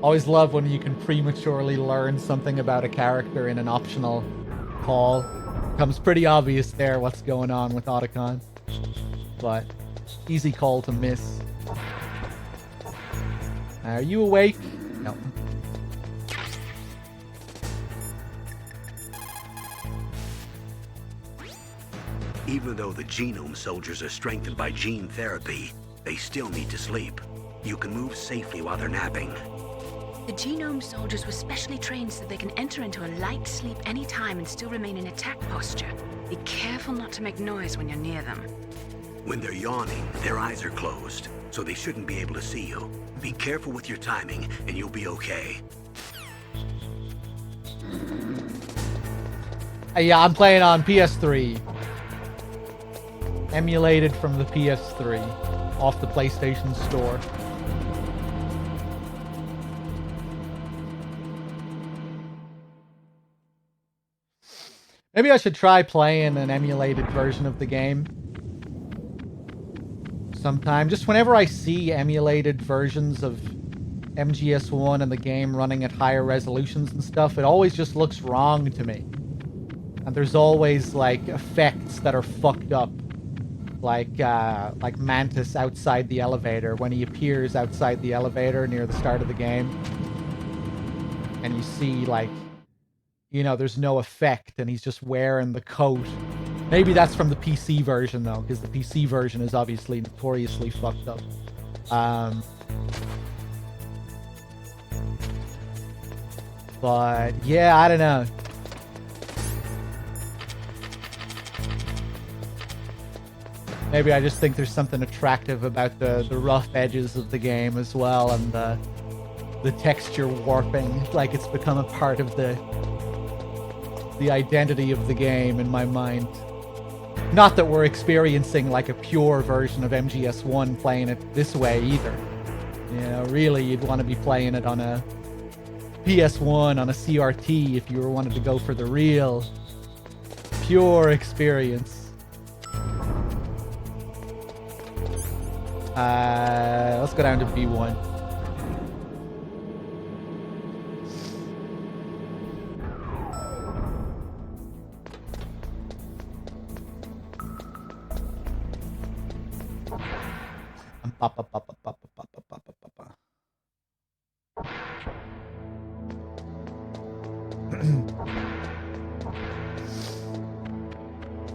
Always love when you can prematurely learn something about a character in an optional call. Becomes pretty obvious there what's going on with Otacon. But easy call to miss. Are you awake? No. Even though the genome soldiers are strengthened by gene therapy, they still need to sleep. You can move safely while they're napping. The genome soldiers were specially trained so they can enter into a light sleep anytime and still remain in attack posture. Be careful not to make noise when you're near them. When they're yawning, their eyes are closed, so they shouldn't be able to see you. Be careful with your timing, and you'll be okay. Yeah, I'm playing on PS3. Emulated from the PS3. Off the PlayStation Store. Maybe I should try playing an emulated version of the game sometime. Just whenever I see emulated versions of MGS1 and the game running at higher resolutions and stuff, it always just looks wrong to me. And there's always, like, effects that are fucked up. Like Mantis outside the elevator, when he appears outside the elevator near the start of the game. And you see, like, you know, there's no effect, and he's just wearing the coat. Maybe that's from the PC version, though, because the PC version is obviously notoriously fucked up. But, yeah, I don't know. Maybe I just think there's something attractive about the rough edges of the game as well, and the texture warping. Like, it's become a part of the identity of the game in my mind. Not that we're experiencing like a pure version of MGS1 playing it this way either. You know, really you'd want to be playing it on a PS1, on a CRT if you were wanted to go for the real pure experience. Let's go down to B1.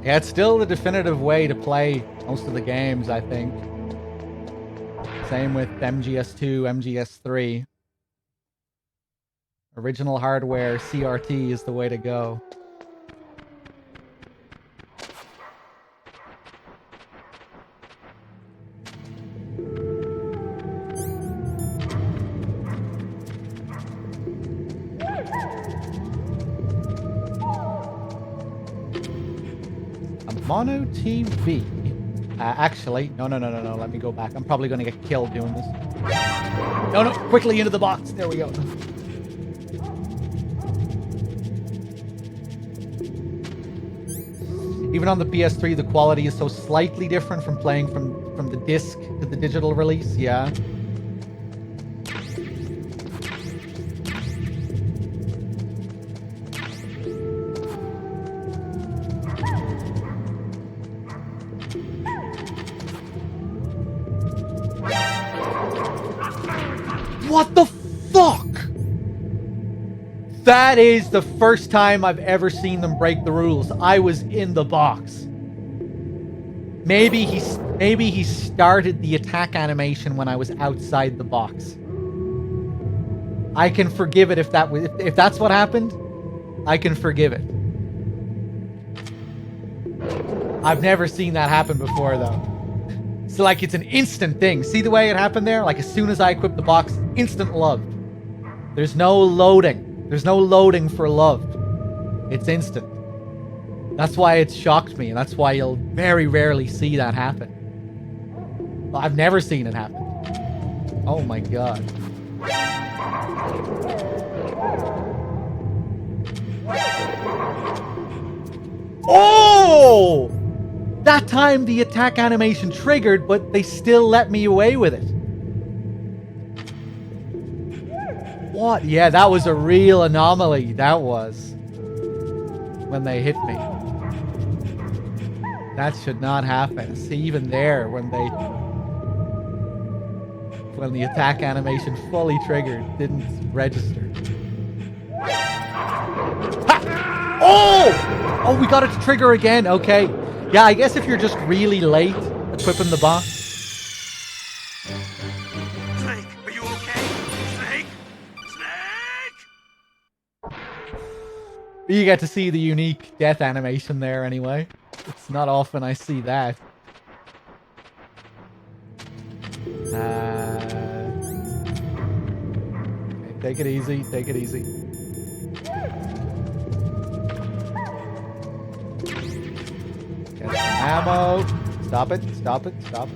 Yeah, it's still the definitive way to play most of the games, I think. Same with MGS2, MGS3. Original hardware, CRT is the way to go. Mono TV. Actually, no. Let me go back. I'm probably going to get killed doing this. No. Quickly into the box. There we go. Even on the PS3, the quality is so slightly different from playing from the disc to the digital release. Yeah. What the fuck? That is the first time I've ever seen them break the rules. I was in the box. Maybe he started the attack animation when I was outside the box. I can forgive it if that's what happened. I can forgive it. I've never seen that happen before though. So like it's an instant thing. See the way it happened there? Like as soon as I equip the box, instant love. There's no loading. There's no loading for love. It's instant. That's why it shocked me, and that's why you'll very rarely see that happen. Well, I've never seen it happen. Oh my god. Oh! That time the attack animation triggered, but they still let me away with it. What? Yeah, that was a real anomaly. That was. When they hit me. That should not happen. See, even there, when the attack animation fully triggered, didn't register. Ha! Oh! Oh, we got it to trigger again. Okay. Yeah, I guess if you're just really late equipping the box. Snake, are you okay? Snake? You get to see the unique death animation there anyway. It's not often I see that. Take it easy. Take it easy. Get some ammo. Stop it. Stop it. Stop it.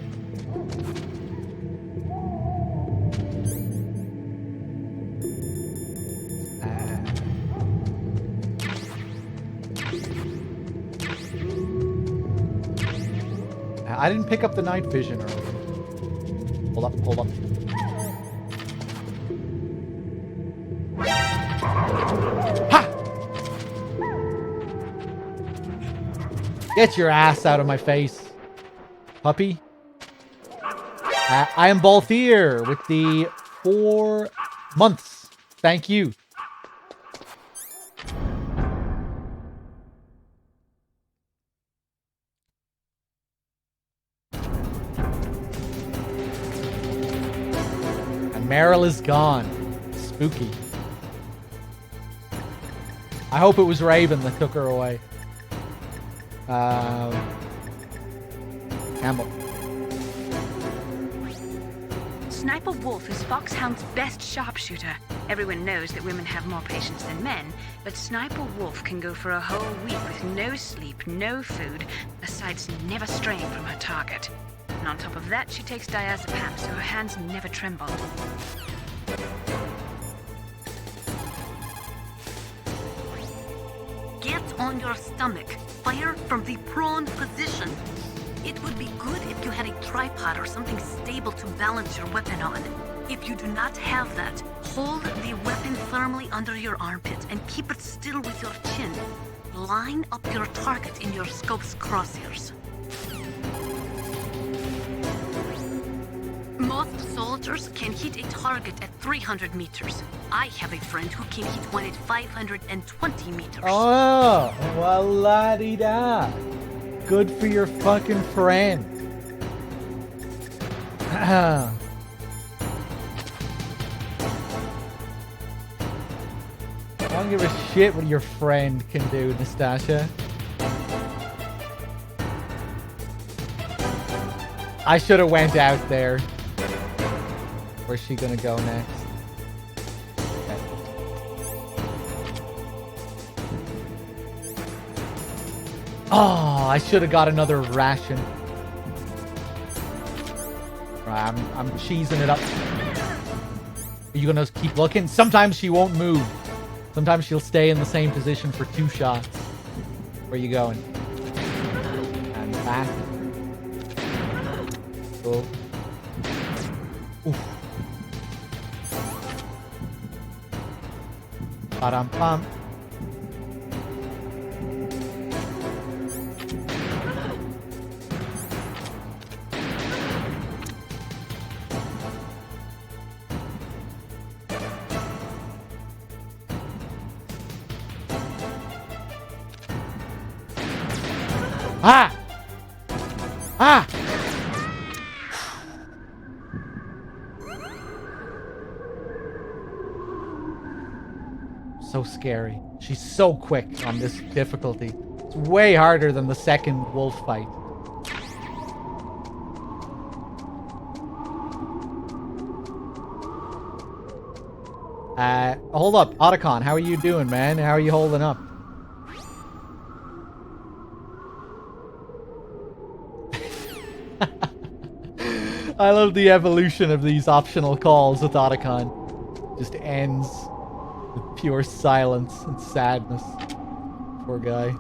I didn't pick up the night vision earlier. Hold up, hold up. Ha! Get your ass out of my face, puppy. I am Balthier with the 4 months. Thank you. Meryl is gone. Spooky. I hope it was Raven that took her away. Campbell. Sniper Wolf is Foxhound's best sharpshooter. Everyone knows that women have more patience than men, but Sniper Wolf can go for a whole week with no sleep, no food, her sights never straying from her target. And on top of that, she takes diazepam, so her hands never tremble. Get on your stomach. Fire from the prone position. It would be good if you had a tripod or something stable to balance your weapon on. If you do not have that, hold the weapon firmly under your armpit and keep it still with your chin. Line up your target in your scope's crosshairs. Most soldiers can hit a target at 300 meters. I have a friend who can hit one at 520 meters. Oh, well, la-di-da. Good for your fucking friend. I don't give a shit what your friend can do, Nastasha. I should have went out there. Where's she gonna go next? Okay. Oh, I should have got another ration. Right, I'm cheesing it up. Are you gonna keep looking? Sometimes she won't move. Sometimes she'll stay in the same position for 2 shots. Where you going? And back. Cool. Oof. Ba-dum-bum. Ah! Ah! So scary. She's so quick on this difficulty. It's way harder than the second wolf fight. Hold up, Otacon, how are you doing, man? How are you holding up? I love the evolution of these optional calls with Otacon. Just ends with pure silence and sadness. Poor guy.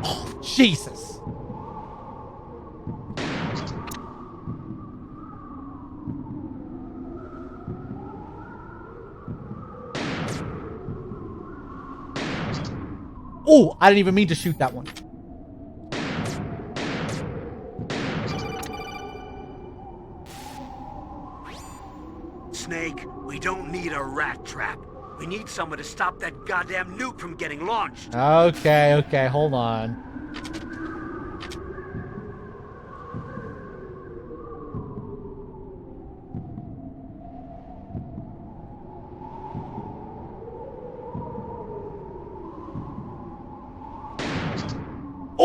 Oh, Jesus. Oh, I didn't even mean to shoot that one. Snake, we don't need a rat trap. We need someone to stop that goddamn nuke from getting launched. Okay, hold on.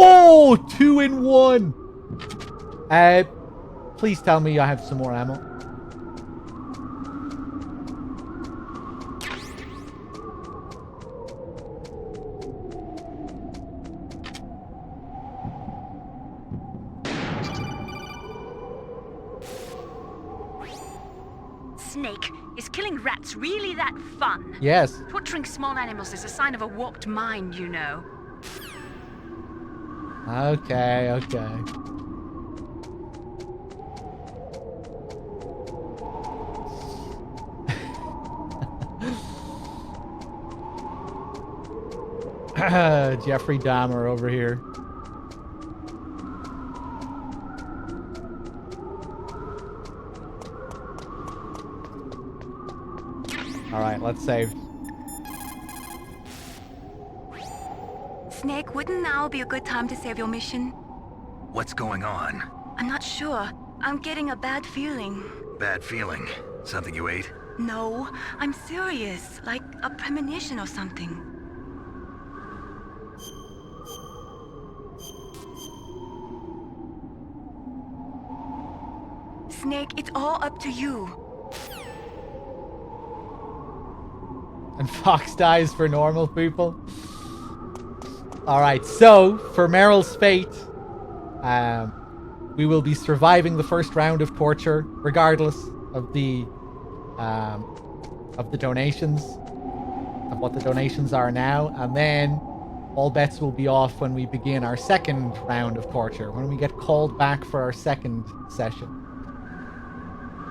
Oh, 2 in 1. Please tell me I have some more ammo. Snake, is killing rats really that fun? Yes. Torturing small animals is a sign of a warped mind, you know. Okay, okay. Jeffrey Dahmer over here. Alright, let's save. Snake, wouldn't now be a good time to save your mission? What's going on? I'm not sure. I'm getting a bad feeling. Bad feeling? Something you ate? No, I'm serious. Like a premonition or something. Snake, it's all up to you. And Fox dies for normal people. Alright, so for Meryl's fate, we will be surviving the first round of torture, regardless of the donations, of what the donations are now, and then all bets will be off when we begin our second round of torture, when we get called back for our second session.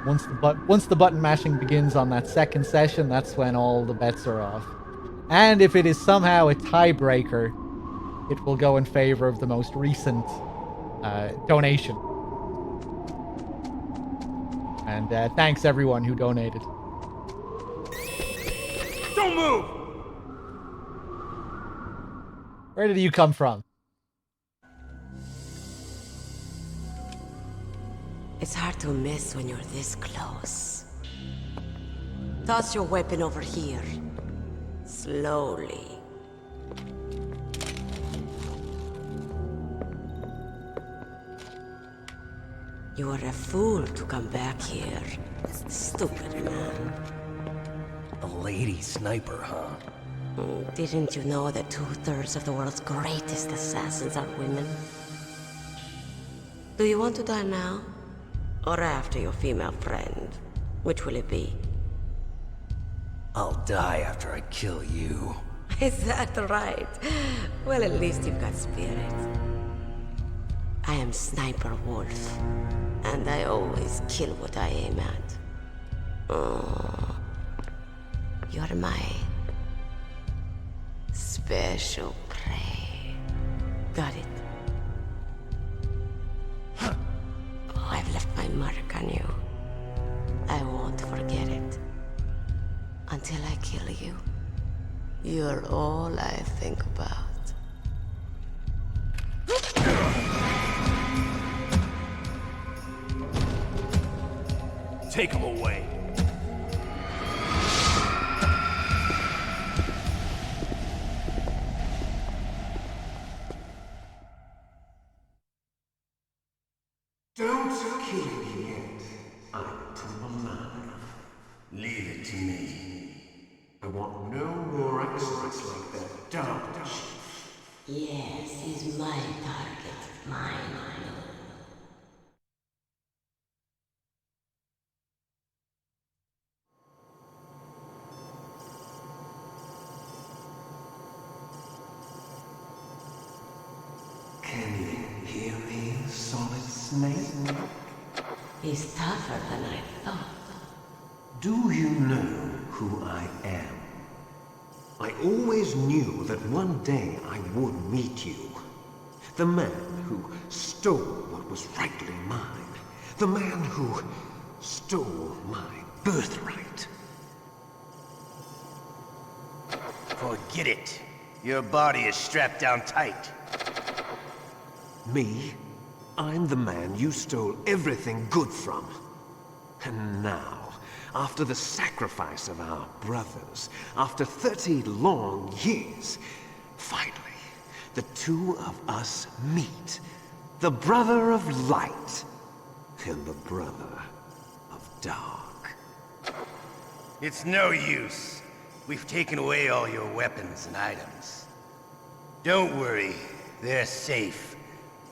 Once the button mashing begins on that second session, that's when all the bets are off. And if it is somehow a tiebreaker, it will go in favor of the most recent donation. And thanks everyone who donated. Don't move! Where did you come from? It's hard to miss when you're this close. Toss your weapon over here. Slowly. You are a fool to come back here. Stupid man. A lady sniper, huh? Didn't you know that 2/3 of the world's greatest assassins are women? Do you want to die now? Or after your female friend? Which will it be? I'll die after I kill you. Is that right? Well, at least you've got spirit. I am Sniper Wolf, and I always kill what I aim at. Oh, you're my special prey. Got it. Oh, I've left my mark on you. I won't forget it. Until I kill you. You're all I think about. Take him away. Don't kill me yet. I'm too alive. Leave it to me. I want no more exodus like that dark chief. Yes, he's my target. Mine. Can you hear me, Solid Snake? He's tougher than I thought. Do you know who I am? I always knew that one day I would meet you. The man who stole what was rightly mine. The man who stole my birthright. Forget it. Your body is strapped down tight. Me? I'm the man you stole everything good from. And now, after the sacrifice of our brothers, after 30 long years, finally, the two of us meet. The brother of light and the brother of dark. It's no use. We've taken away all your weapons and items. Don't worry, they're safe.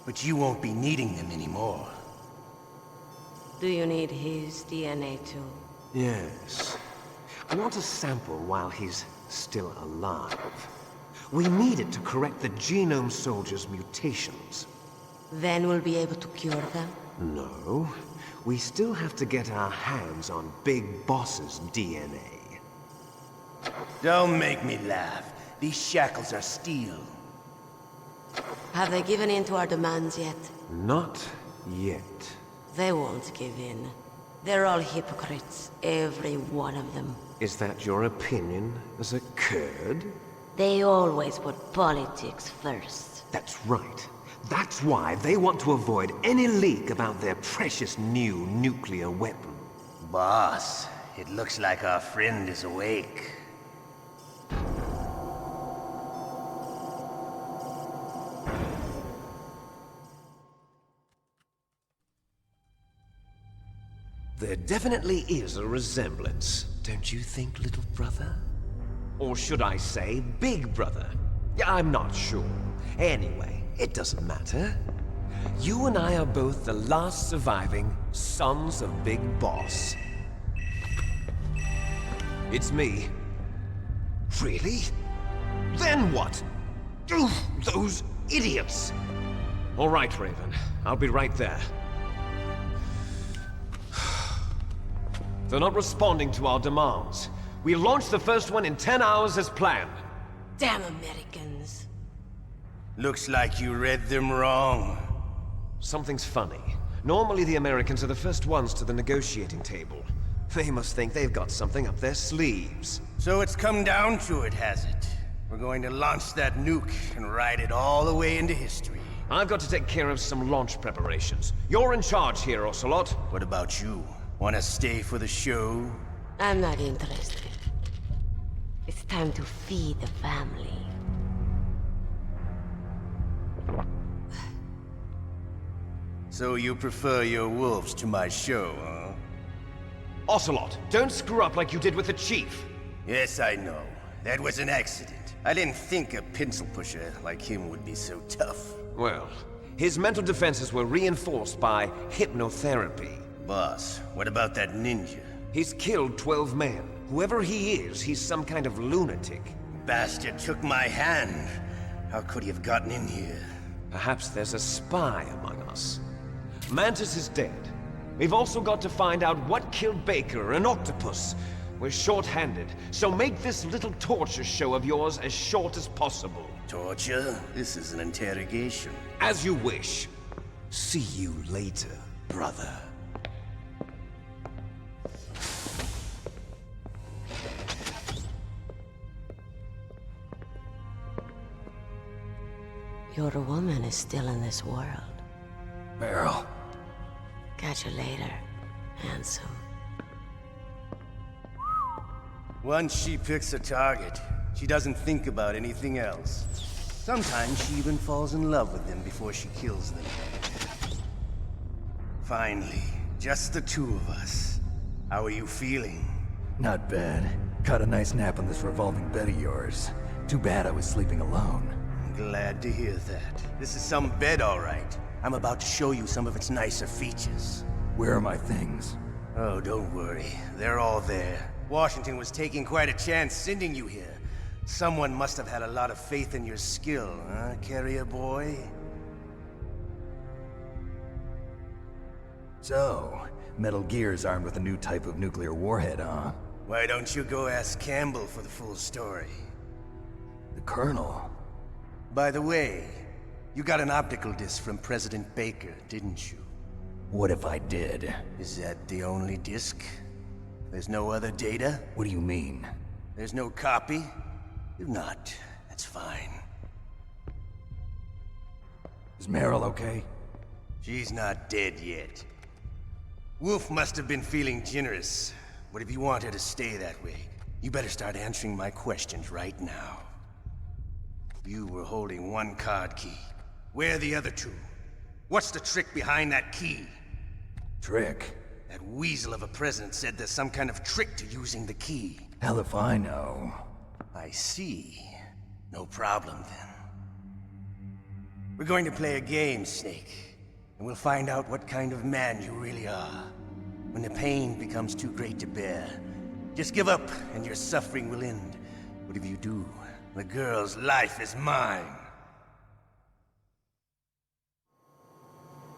But you won't be needing them anymore. Do you need his DNA too? Yes. I want a sample while he's still alive. We need it to correct the Genome Soldier's mutations. Then we'll be able to cure them? No. We still have to get our hands on Big Boss's DNA. Don't make me laugh. These shackles are steel. Have they given in to our demands yet? Not yet. They won't give in. They're all hypocrites, every one of them. Is that your opinion as a Kurd? They always put politics first. That's right. That's why they want to avoid any leak about their precious new nuclear weapon. Boss, it looks like our friend is awake. There definitely is a resemblance, don't you think, little brother? Or should I say, big brother? I'm not sure. Anyway, it doesn't matter. You and I are both the last surviving sons of Big Boss. It's me. Really? Then what? Oof, those idiots! All right, Raven. I'll be right there. They're not responding to our demands. We launched the first one in 10 hours as planned. Damn Americans. Looks like you read them wrong. Something's funny. Normally the Americans are the first ones to the negotiating table. They must think they've got something up their sleeves. So it's come down to it, has it? We're going to launch that nuke and ride it all the way into history. I've got to take care of some launch preparations. You're in charge here, Ocelot. What about you? Want to stay for the show? I'm not interested. It's time to feed the family. So you prefer your wolves to my show, huh? Ocelot, don't screw up like you did with the Chief. Yes, I know. That was an accident. I didn't think a pencil pusher like him would be so tough. Well, his mental defenses were reinforced by hypnotherapy. Boss, what about that ninja? He's killed 12 men. Whoever he is, he's some kind of lunatic. Bastard took my hand. How could he have gotten in here? Perhaps there's a spy among us. Mantis is dead. We've also got to find out what killed Baker and Octopus. We're short-handed, so make this little torture show of yours as short as possible. Torture? This is an interrogation. As you wish. See you later, brother. Your woman is still in this world. Meryl. Catch you later, handsome. Once she picks a target, she doesn't think about anything else. Sometimes she even falls in love with them before she kills them. Finally, just the two of us. How are you feeling? Not bad. Caught a nice nap on this revolving bed of yours. Too bad I was sleeping alone. Glad to hear that. This is some bed, all right. I'm about to show you some of its nicer features. Where are my things? Oh, don't worry. They're all there. Washington was taking quite a chance sending you here. Someone must have had a lot of faith in your skill, huh, carrier boy? So, Metal Gear's armed with a new type of nuclear warhead, huh? Why don't you go ask Campbell for the full story? The Colonel? By the way, you got an optical disc from President Baker, didn't you? What if I did? Is that the only disc? There's no other data? What do you mean? There's no copy? If not, that's fine. Is Meryl okay? She's not dead yet. Wolf must have been feeling generous. But if you want her to stay that way, you better start answering my questions right now. You were holding one card key. Where are the other two? What's the trick behind that key? Trick? That weasel of a president said there's some kind of trick to using the key. Hell if I know. I see. No problem then. We're going to play a game, Snake. And we'll find out what kind of man you really are. When the pain becomes too great to bear, just give up and your suffering will end. But if you do, the girl's life is mine.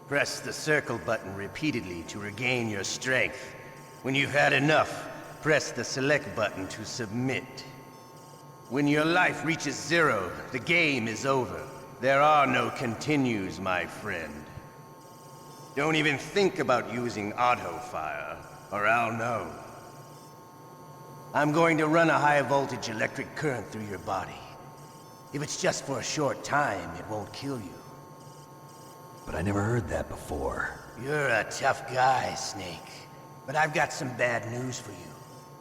Press the circle button repeatedly to regain your strength. When you've had enough, press the select button to submit. When your life reaches 0, the game is over. There are no continues, my friend. Don't even think about using auto-fire, or I'll know. I'm going to run a high-voltage electric current through your body. If it's just for a short time, it won't kill you. But I never heard that before. You're a tough guy, Snake. But I've got some bad news for you.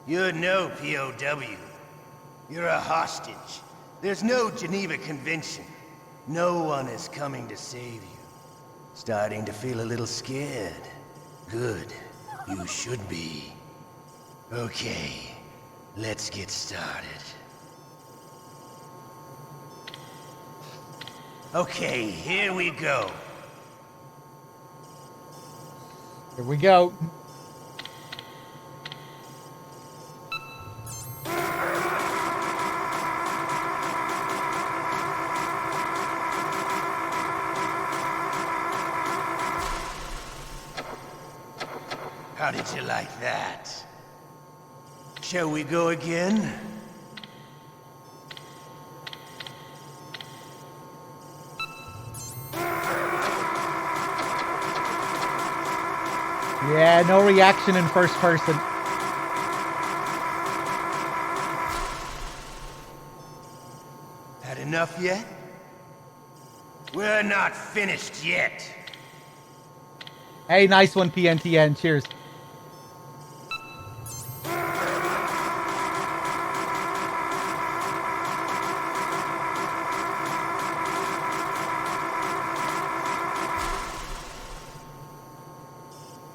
You're no POW. You're a hostage. There's no Geneva Convention. No one is coming to save you. Starting to feel a little scared. Good. You should be. Okay. Let's get started. Okay, here we go. Here we go. How did you like that? Shall we go again? Yeah, no reaction in first person. Had enough yet? We're not finished yet. Hey, nice one, PNTN. Cheers.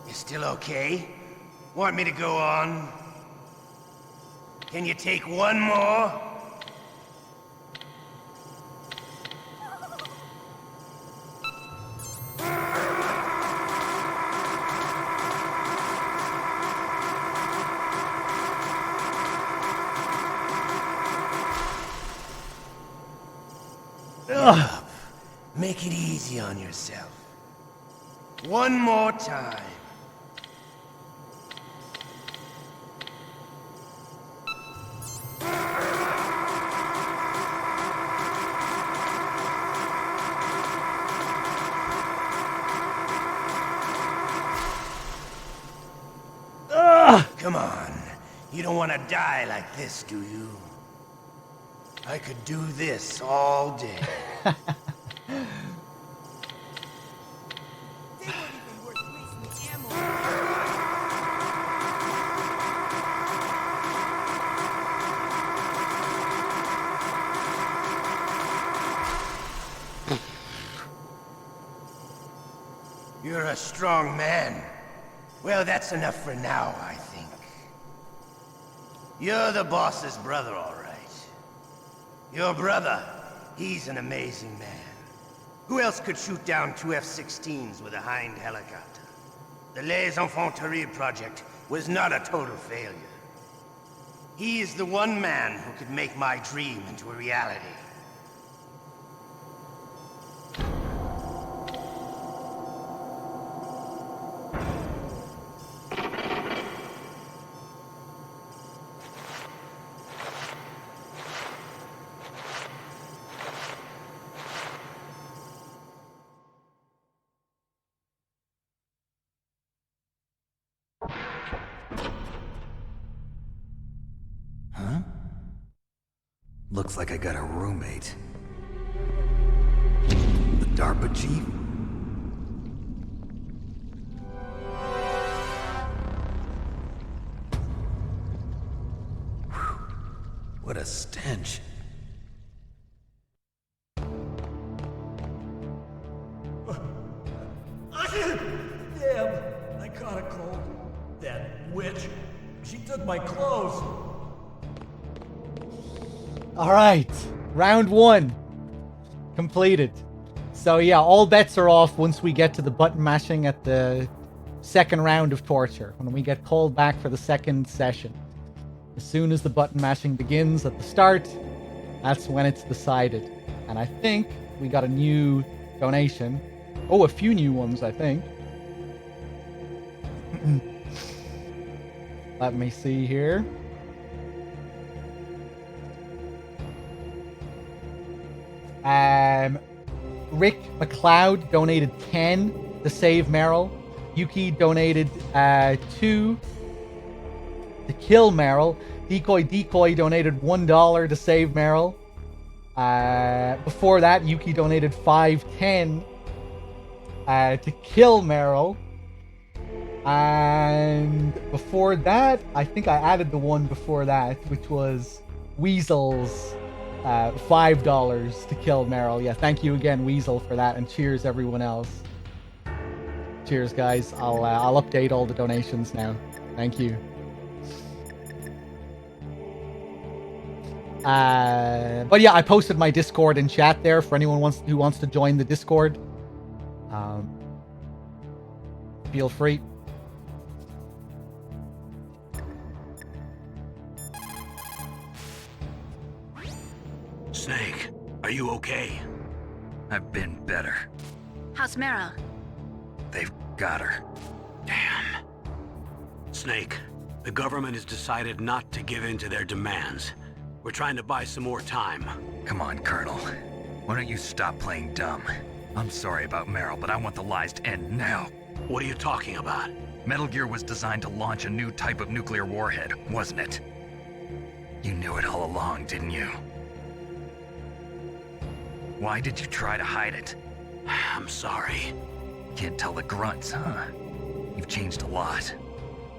You still okay? Want me to go on? Can you take one more? Ugh. Make it easy on yourself. One more time. Come on. You don't want to die like this, do you? I could do this all day. You're a strong man. Well, that's enough for now, I think. You're the boss's brother, all right. Your brother, he's an amazing man. Who else could shoot down 2 F-16s with a Hind helicopter? The Les Enfants Terribles project was not a total failure. He is the one man who could make my dream into a reality. Looks like I got a roommate. The DARPA chief? Whew. What a stench. She took my clothes. Alright, round 1 completed. So yeah, all bets are off once we get to the button mashing at the second round of torture, when we get called back for the second session. As soon as the button mashing begins at the start, that's when it's decided. And I think we got a new donation. Oh, a few new ones, I think. Let me see here. Rick McLeod donated 10 to save Meryl. Yuki donated 2 to kill Meryl. Decoy donated $1 to save Meryl. Before that, Yuki donated $5.10 to kill Meryl. And before that, I think I added the one before that, which was Weasel's $5 to kill Meryl. Yeah, thank you again, Weasel, for that, and cheers everyone else. Cheers, guys. I'll update all the donations now. Thank you. But yeah, I posted my Discord in chat there for anyone who wants to join the Discord. Feel free. Snake, are you okay? I've been better. How's Meryl? They've got her. Damn. Snake, the government has decided not to give in to their demands. We're trying to buy some more time. Come on, Colonel. Why don't you stop playing dumb? I'm sorry about Meryl, but I want the lies to end now. What are you talking about? Metal Gear was designed to launch a new type of nuclear warhead, wasn't it? You knew it all along, didn't you? Why did you try to hide it? I'm sorry. Can't tell the grunts, huh? You've changed a lot.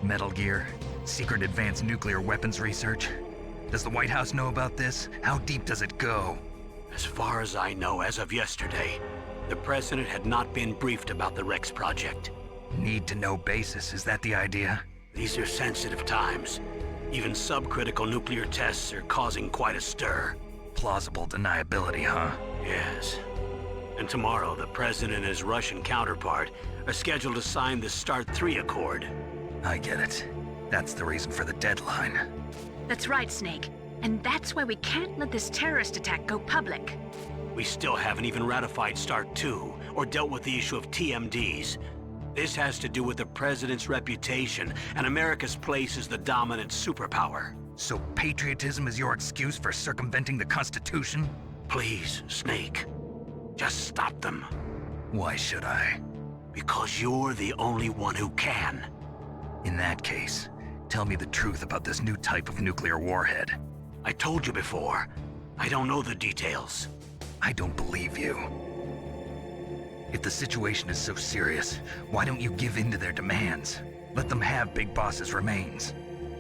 Metal Gear, secret advanced nuclear weapons research. Does the White House know about this? How deep does it go? As far as I know, as of yesterday, the president had not been briefed about the Rex project. Need-to-know basis, is that the idea? These are sensitive times. Even subcritical nuclear tests are causing quite a stir. Plausible deniability, huh? Yes. And tomorrow, the president and his Russian counterpart are scheduled to sign the START 3 Accord. I get it. That's the reason for the deadline. That's right, Snake. And that's why we can't let this terrorist attack go public. We still haven't even ratified START 2 or dealt with the issue of TMDs. This has to do with the president's reputation and America's place as the dominant superpower. So patriotism is your excuse for circumventing the Constitution? Please, Snake. Just stop them. Why should I? Because you're the only one who can. In that case, tell me the truth about this new type of nuclear warhead. I told you before. I don't know the details. I don't believe you. If the situation is so serious, why don't you give in to their demands? Let them have Big Boss's remains.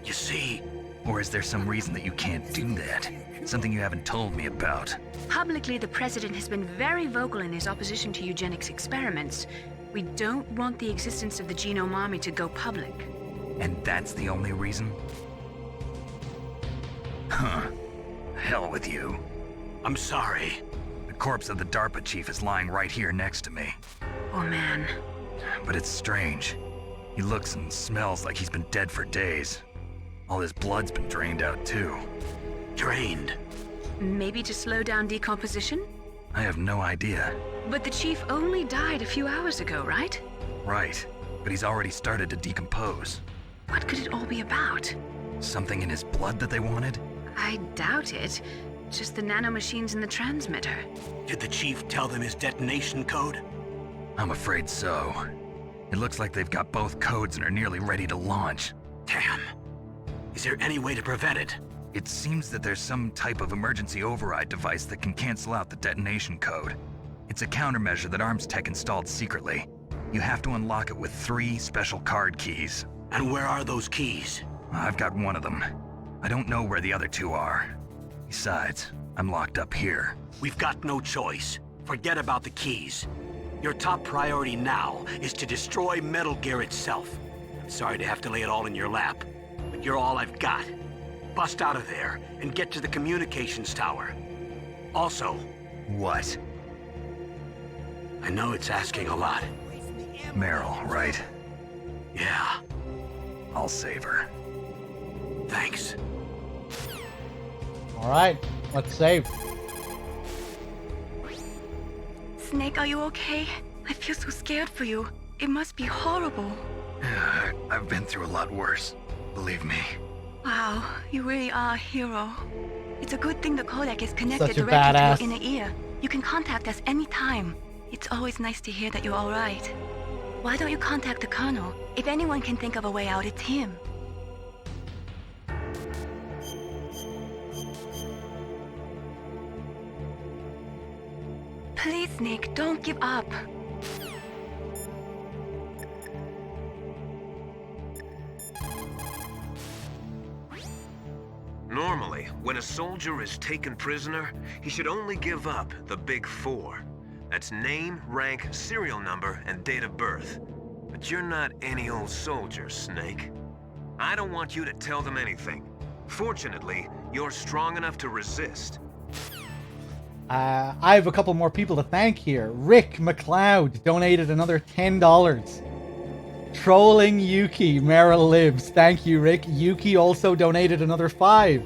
You see... Or is there some reason that you can't do that? Something you haven't told me about? Publicly, the president has been very vocal in his opposition to eugenics experiments. We don't want the existence of the Genome Army to go public. And that's the only reason? Huh. Hell with you. I'm sorry. The corpse of the DARPA chief is lying right here next to me. Oh, man. But it's strange. He looks and smells like he's been dead for days. All his blood's been drained out, too. Drained? Maybe to slow down decomposition? I have no idea. But the chief only died a few hours ago, right? Right. But he's already started to decompose. What could it all be about? Something in his blood that they wanted? I doubt it. Just the nanomachines in the transmitter. Did the chief tell them his detonation code? I'm afraid so. It looks like they've got both codes and are nearly ready to launch. Damn. Is there any way to prevent it? It seems that there's some type of emergency override device that can cancel out the detonation code. It's a countermeasure that Arms Tech installed secretly. You have to unlock it with 3 special card keys. And where are those keys? I've got one of them. I don't know where the other 2 are. Besides, I'm locked up here. We've got no choice. Forget about the keys. Your top priority now is to destroy Metal Gear itself. I'm sorry to have to lay it all in your lap, but You're all I've got. Bust out of there and get to the communications tower. Also... What? I know it's asking a lot. Meryl, right? Yeah. I'll save her. Thanks. Alright, let's save. Snake, are you okay? I feel so scared for you. It must be horrible. I've been through a lot worse. Believe me. Wow, you really are a hero. It's a good thing the codec is connected Such a directly badass. to your inner ear. You can contact us anytime. It's always nice to hear that you're alright. Why don't you contact the Colonel? If anyone can think of a way out, it's him. Please, Snake, don't give up. Normally, when a soldier is taken prisoner, he should only give up the big four. That's name, rank, serial number, and date of birth. But you're not any old soldier, Snake. I don't want you to tell them anything. Fortunately, you're strong enough to resist. I have a couple more people to thank here. Rick McLeod donated another $10. Trolling Yuki, Meryl lives. Thank you, Rick. Yuki also donated another $5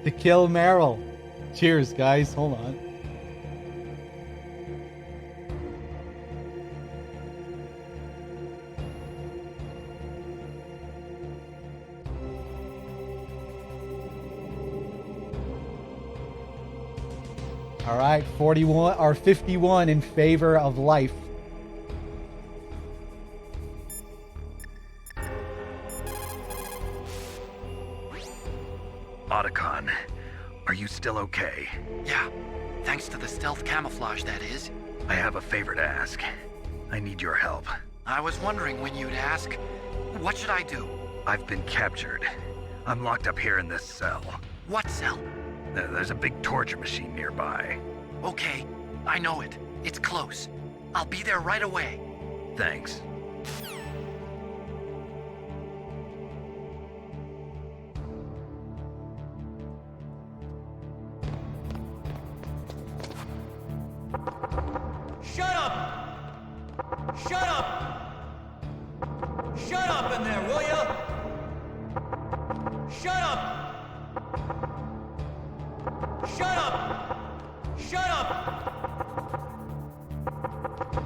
to kill Meryl. Cheers, guys. Hold on. All right, 41 or 51 in favor of life. Otacon, are you still okay? Yeah, thanks to the stealth camouflage, that is. I have a favor to ask. I need your help. I was wondering when you'd ask. What should I do? I've been captured. I'm locked up here in this cell. What cell? There's a big torture machine nearby. Okay, I know it. It's close. I'll be there right away. Thanks. Shut up! Shut up! Shut up in there, will ya? Shut up! Shut up! Shut up!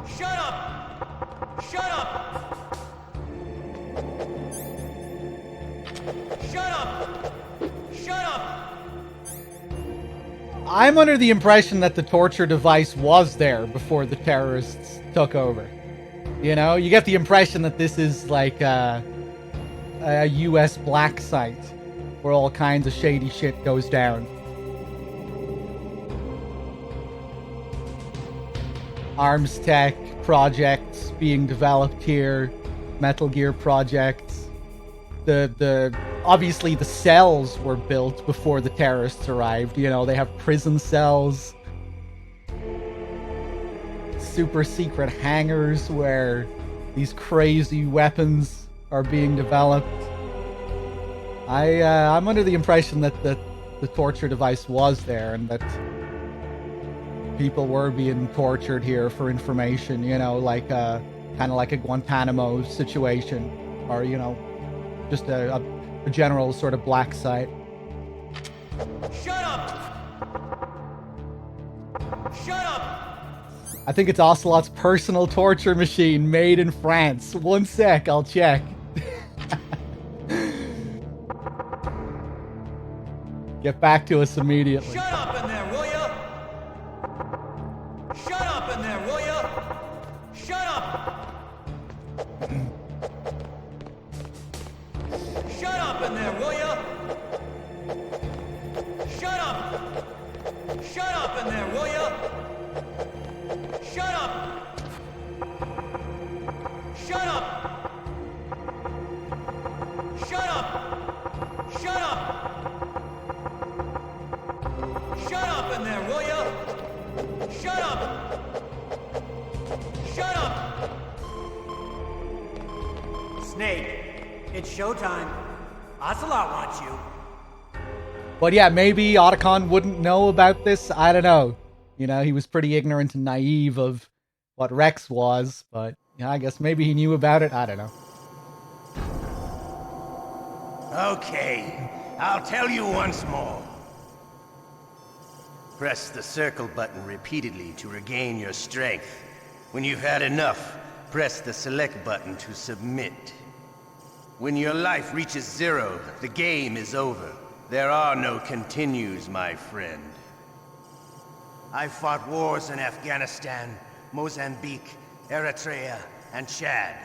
Shut up! Shut up! Shut up! Shut up! I'm under the impression that the torture device was there before the terrorists took over. You know, you get the impression that this is like a US black site where all kinds of shady shit goes down. Arms tech projects being developed here, Metal Gear projects. The obviously the cells were built before the terrorists arrived. You know, they have prison cells, super secret hangars where these crazy weapons are being developed. I'm under the impression that the torture device was there and that people were being tortured here for information, you know, like kind of like a Guantanamo situation, or, you know, just a general sort of black site. Shut up! Shut up! I think it's Ocelot's personal torture machine made in France. One sec, I'll check. Get back to us immediately. Shut up in there, will ya? Shut up in there, will ya? Shut up! Shut up in there, will ya? Shut up! Shut up in there, will ya? Shut up! Shut up! Shut up! Shut up! Shut up in there, will ya? Shut up! Shut up! Snake, it's showtime. Ocelot wants you. But yeah, maybe Otacon wouldn't know about this. I don't know. You know, he was pretty ignorant and naive of what Rex was, but yeah, I guess maybe he knew about it. I don't know. Okay, I'll tell you once more. Press the circle button repeatedly to regain your strength. When you've had enough, press the select button to submit. When your life reaches 0, the game is over. There are no continues, my friend. I fought wars in Afghanistan, Mozambique, Eritrea, and Chad.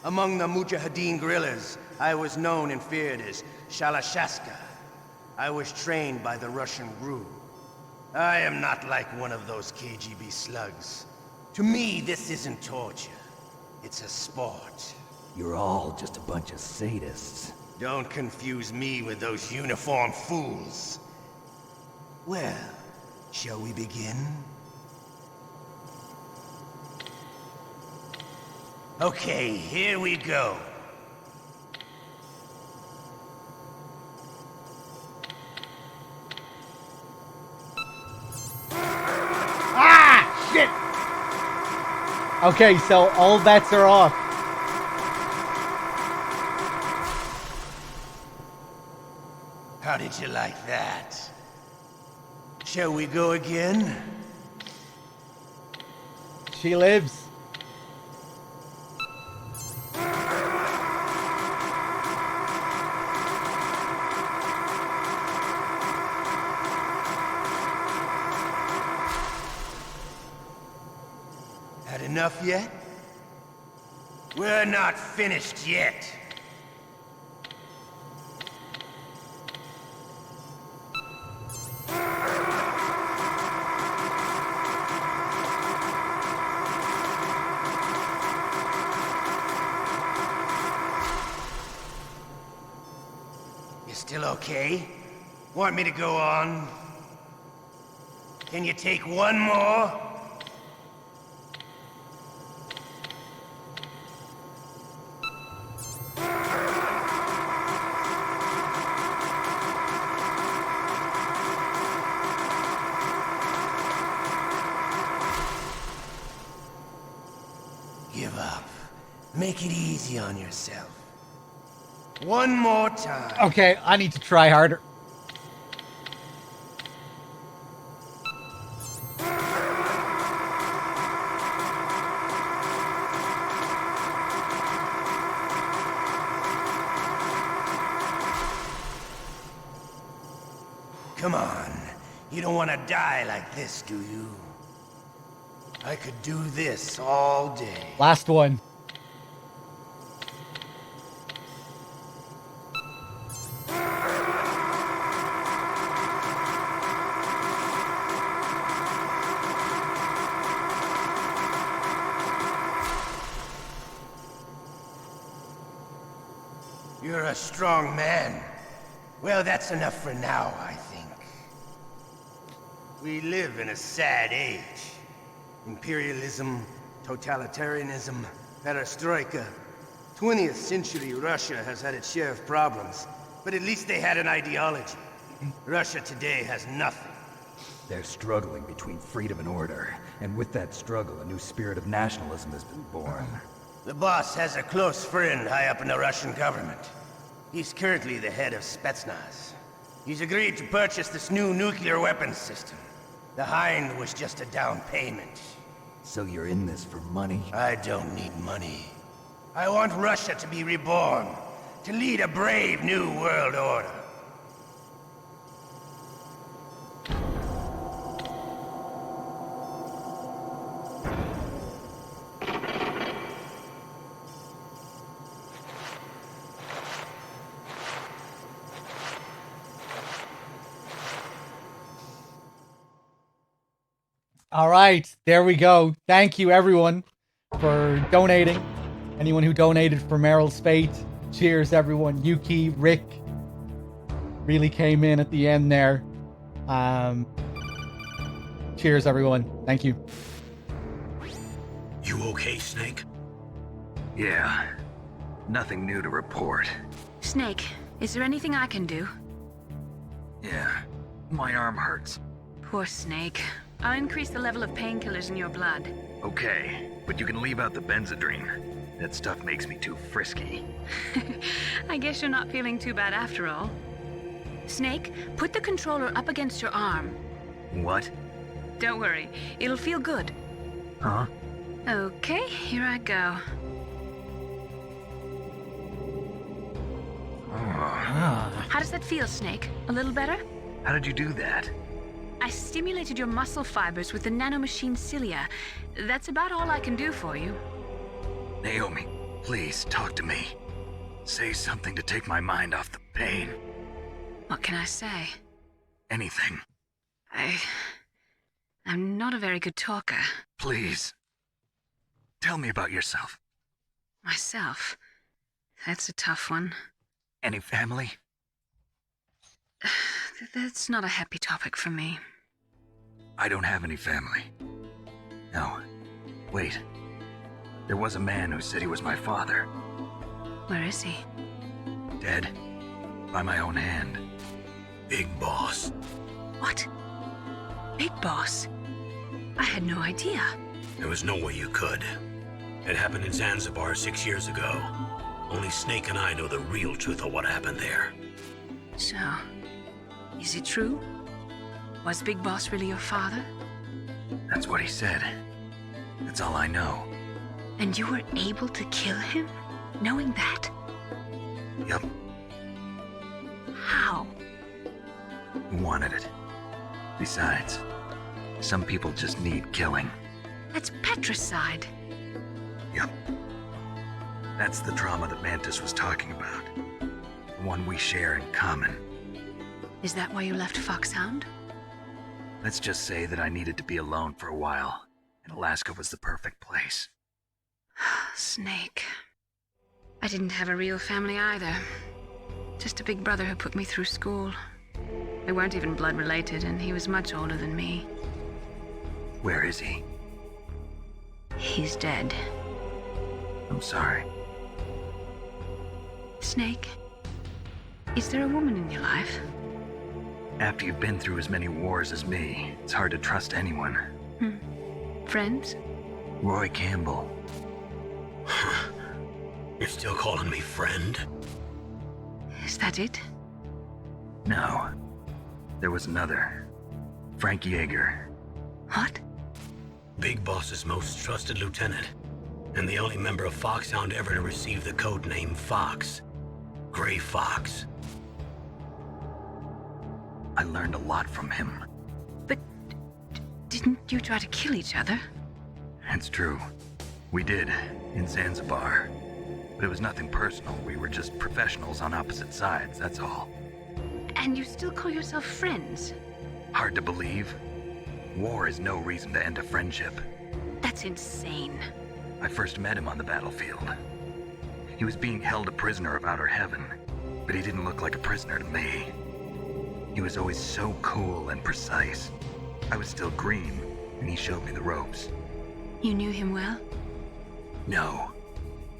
Among the Mujahideen guerrillas, I was known and feared as Shalashaska. I was trained by the Russian GRU. I am not like one of those KGB slugs. To me, this isn't torture. It's a sport. You're all just a bunch of sadists. Don't confuse me with those uniformed fools. Well, shall we begin? Okay, here we go. Ah! Shit! Okay, so all bets are off. How did you like that? Shall we go again? She lives. Had enough yet? We're not finished yet. You still okay? Want me to go on? Can you take one more? Give up. Make it easy on yourself. One more time. Okay, I need to try harder. Come on. You don't want to die like this, do you? I could do this all day. Last one. You're a strong man. Well, that's enough for now, I think. We live in a sad age. Imperialism, totalitarianism, perestroika. 20th century Russia has had its share of problems, but at least they had an ideology. Russia today has nothing. They're struggling between freedom and order, and with that struggle, a new spirit of nationalism has been born. The boss has a close friend high up in the Russian government. He's currently the head of Spetsnaz. He's agreed to purchase this new nuclear weapons system. The Hind was just a down payment. So you're in this for money? I don't need money. I want Russia to be reborn, to lead a brave new world order. All right, there we go. Thank you, everyone, for donating. Anyone who donated for Meryl's fate. Cheers, everyone. Yuki, Rick, really came in at the end there. Cheers, everyone. Thank you. You okay, Snake? Yeah. Nothing new to report. Snake, Is there anything I can do? Yeah, my arm hurts. Poor Snake. I'll increase the level of painkillers in your blood. Okay, but you can leave out the Benzedrine. That stuff makes me too frisky. I guess you're not feeling too bad after all. Snake, put the controller up against your arm. What? Don't worry, it'll feel good. Huh? Okay, here I go. How does that feel, Snake? A little better? How did you do that? I stimulated your muscle fibers with the nanomachine cilia. That's about all I can do for you. Naomi, please talk to me. Say something to take my mind off the pain. What can I say? Anything. I'm not a very good talker. Please. Tell me about yourself. Myself? That's a tough one. Any family? That's not a happy topic for me. I don't have any family. No. Wait. There was a man who said he was my father. Where is he? Dead. By my own hand. Big Boss. What? Big Boss? I had no idea. There was no way you could. It happened in Zanzibar 6 years ago. Only Snake and I know the real truth of what happened there. So, is it true? Was Big Boss really your father? That's what he said. That's all I know. And you were able to kill him, knowing that? Yup. How? He wanted it. Besides, some people just need killing. That's patricide. Yup. That's the trauma that Mantis was talking about. The one we share in common. Is that why you left Foxhound? Let's just say that I needed to be alone for a while, and Alaska was the perfect place. Snake. I didn't have a real family either. Just a big brother who put me through school. We weren't even blood related, and he was much older than me. Where is he? He's dead. I'm sorry. Snake, is there a woman in your life? After you've been through as many wars as me, it's hard to trust anyone. Friends? Roy Campbell. You're still calling me friend? Is that it? No. There was another. Frank Yeager. What? Big Boss's most trusted lieutenant, and the only member of Foxhound ever to receive the code name Fox. Gray Fox. I learned a lot from him. But didn't you try to kill each other? It's true. We did, in Zanzibar. But it was nothing personal. We were just professionals on opposite sides, that's all. And you still call yourself friends? Hard to believe. War is no reason to end a friendship. That's insane. I first met him on the battlefield. He was being held a prisoner of outer heaven, but he didn't look like a prisoner to me. He was always so cool and precise. I was still green, and he showed me the ropes. You knew him well? No.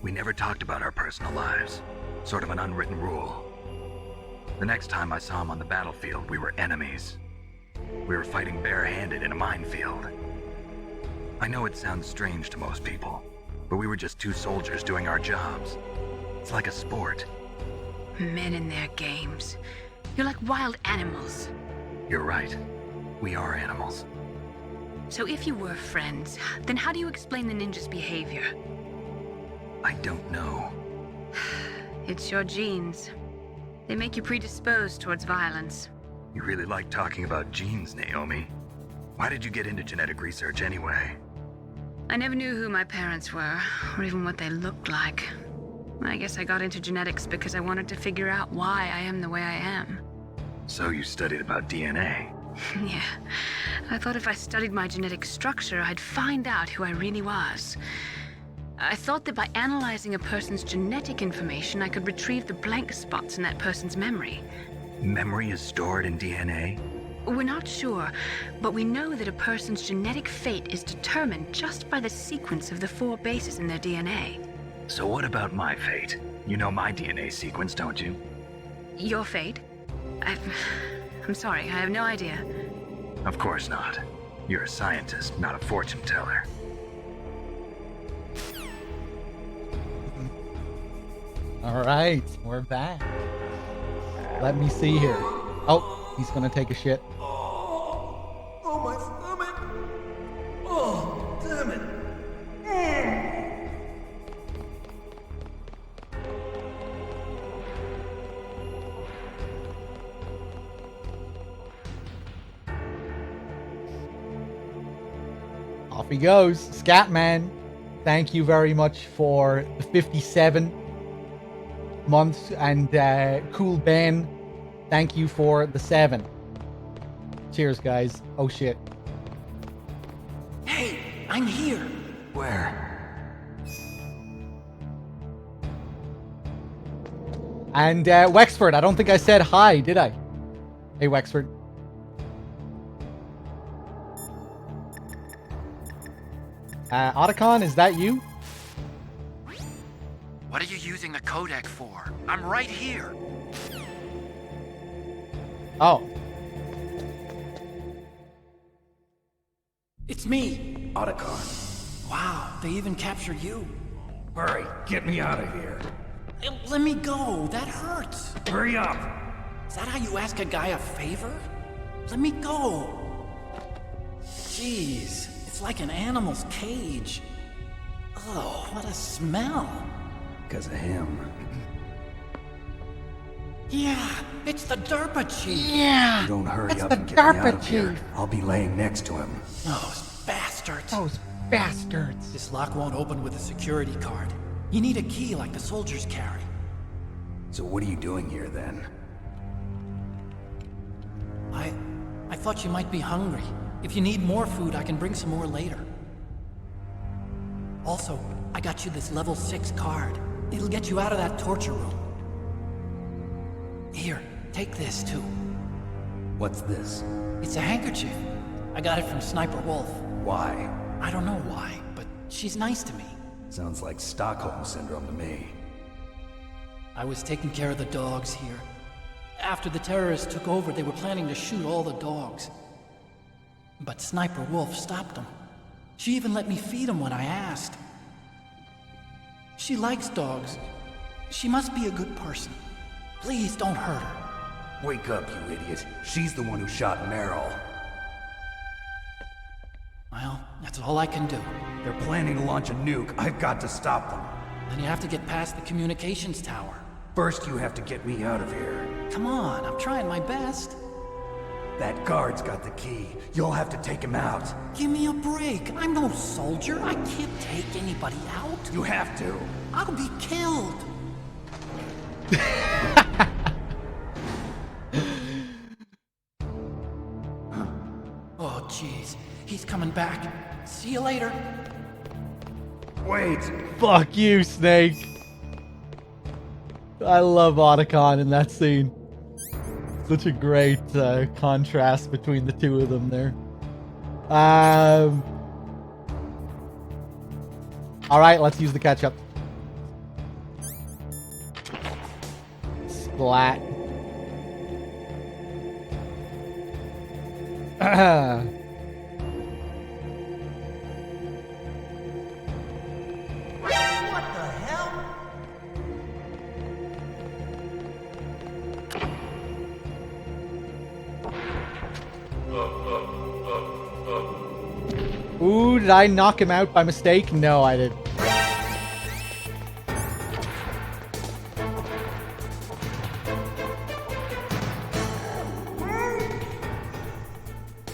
We never talked about our personal lives. Sort of an unwritten rule. The next time I saw him on the battlefield, we were enemies. We were fighting barehanded in a minefield. I know it sounds strange to most people, but we were just two soldiers doing our jobs. It's like a sport. Men and their games. You're like wild animals. You're right. We are animals. So if you were friends, then how do you explain the ninja's behavior? I don't know. It's your genes. They make you predisposed towards violence. You really like talking about genes, Naomi. Why did you get into genetic research anyway? I never knew who my parents were, or even what they looked like. I guess I got into genetics because I wanted to figure out why I am the way I am. So you studied about DNA? Yeah. I thought if I studied my genetic structure, I'd find out who I really was. I thought that by analyzing a person's genetic information, I could retrieve the blank spots in that person's memory. Memory is stored in DNA? We're not sure, but we know that a person's genetic fate is determined just by the sequence of the 4 bases in their DNA. So what about my fate? You know my DNA sequence, don't you? Your fate? I'm sorry, I have no idea. Of course not. You're a scientist, not a fortune teller. Alright, we're back. Let me see here. Oh, he's gonna take a shit. Oh, my stomach! Oh, damn it! Off he goes. Scatman, thank you very much for the 57 months. And Cool Ben, thank you for the 7. Cheers, guys. Oh, shit. Hey, I'm here. Where? And Wexford, I don't think I said hi, did I? Hey, Wexford. Otacon, is that you? What are you using the codec for? I'm right here. Oh. It's me. Otacon. Wow, they even captured you. Hurry, get me out of here. Let me go. That hurts. Hurry up. Is that how you ask a guy a favor? Let me go. Jeez, it's like an animal's cage. Oh, what a smell. Because of him. Yeah, it's the DARPA chief. Yeah. You don't hurry it's up the and get me out DARPA of here. chief. I'll be laying next to him. Those bastards. Those bastards. This lock won't open with a security card. You need a key like the soldiers carry. So what are you doing here then? I thought you might be hungry. If you need more food, I can bring some more later. Also, I got you this level 6 card. It'll get you out of that torture room. Here, take this too. What's this? It's a handkerchief. I got it from Sniper Wolf. Why? I don't know why, but she's nice to me. Sounds like Stockholm Syndrome to me. I was taking care of the dogs here. After the terrorists took over, they were planning to shoot all the dogs. But Sniper Wolf stopped them. She even let me feed them when I asked. She likes dogs. She must be a good person. Please don't hurt her. Wake up, you idiot. She's the one who shot Meryl. Well, that's all I can do. They're planning to launch a nuke. I've got to stop them. Then you have to get past the communications tower. First, you have to get me out of here. Come on, I'm trying my best. That guard's got the key. You'll have to take him out. Give me a break. I'm no soldier. I can't take anybody out. You have to. I'll be killed. Oh, jeez. He's coming back. See you later. Wait. Fuck you, Snake. I love Otacon in that scene. Such a great contrast between the two of them there. Alright, let's use the ketchup. Splat. What the hell? Ooh, did I knock him out by mistake? No, I didn't.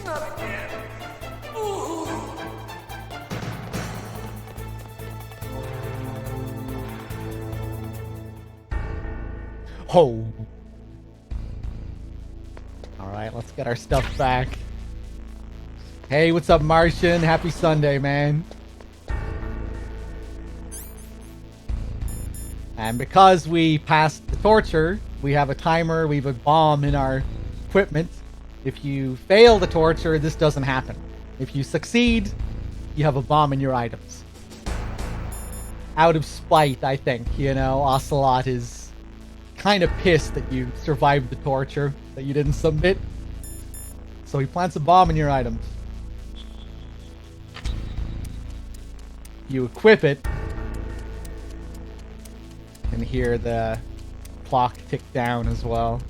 Not again. Oh. Alright, let's get our stuff back. Hey, what's up, Martian? Happy Sunday, man. And because we passed the torture, we have a timer, we have a bomb in our equipment. If you fail the torture, this doesn't happen. If you succeed, you have a bomb in your items. Out of spite, I think, you know, Ocelot is kind of pissed that you survived the torture, that you didn't submit. So he plants a bomb in your items. You equip it. And hear the clock tick down as well.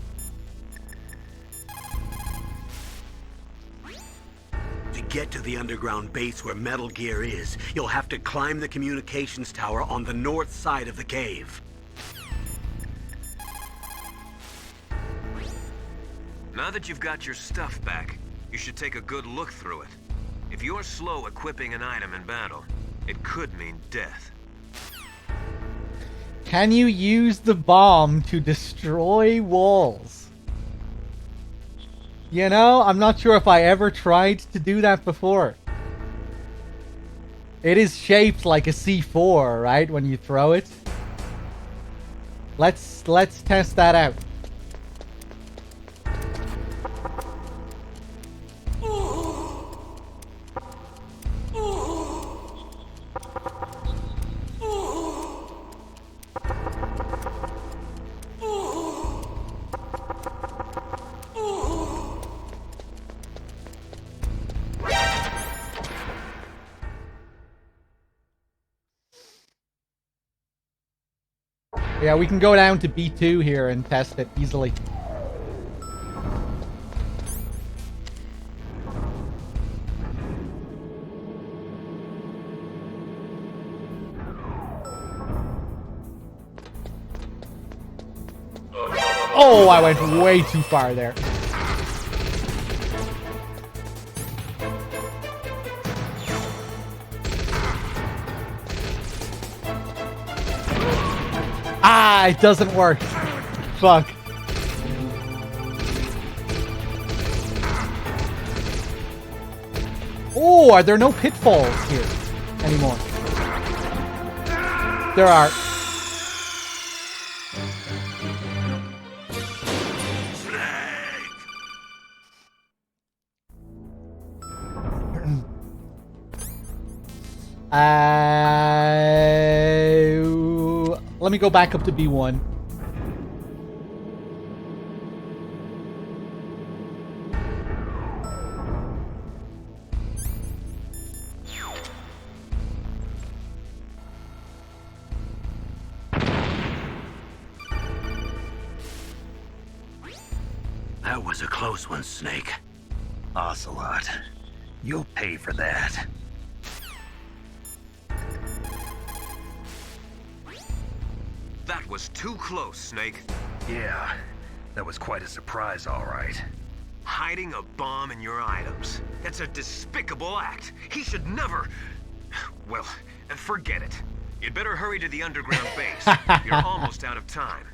To get to the underground base where Metal Gear is, you'll have to climb the communications tower on the north side of the cave. Now that you've got your stuff back, you should take a good look through it. If you're slow equipping an item in battle, it could mean death. Can you use the bomb to destroy walls? You know, I'm not sure if I ever tried to do that before. It is shaped like a C4, right? When you throw it. Let's test that out. Yeah, we can go down to B2 here and test it easily. Oh, I went way too far there. Ah, it doesn't work. Fuck. Oh, are there no pitfalls here anymore? There are. Let me go back up to B1. That was a close one, Snake. Ocelot, you'll pay for that. That was too close, Snake. Yeah, that was quite a surprise, all right. Hiding a bomb in your items. That's a despicable act. He should never... Well, forget it. You'd better hurry to the underground base. You're almost out of time.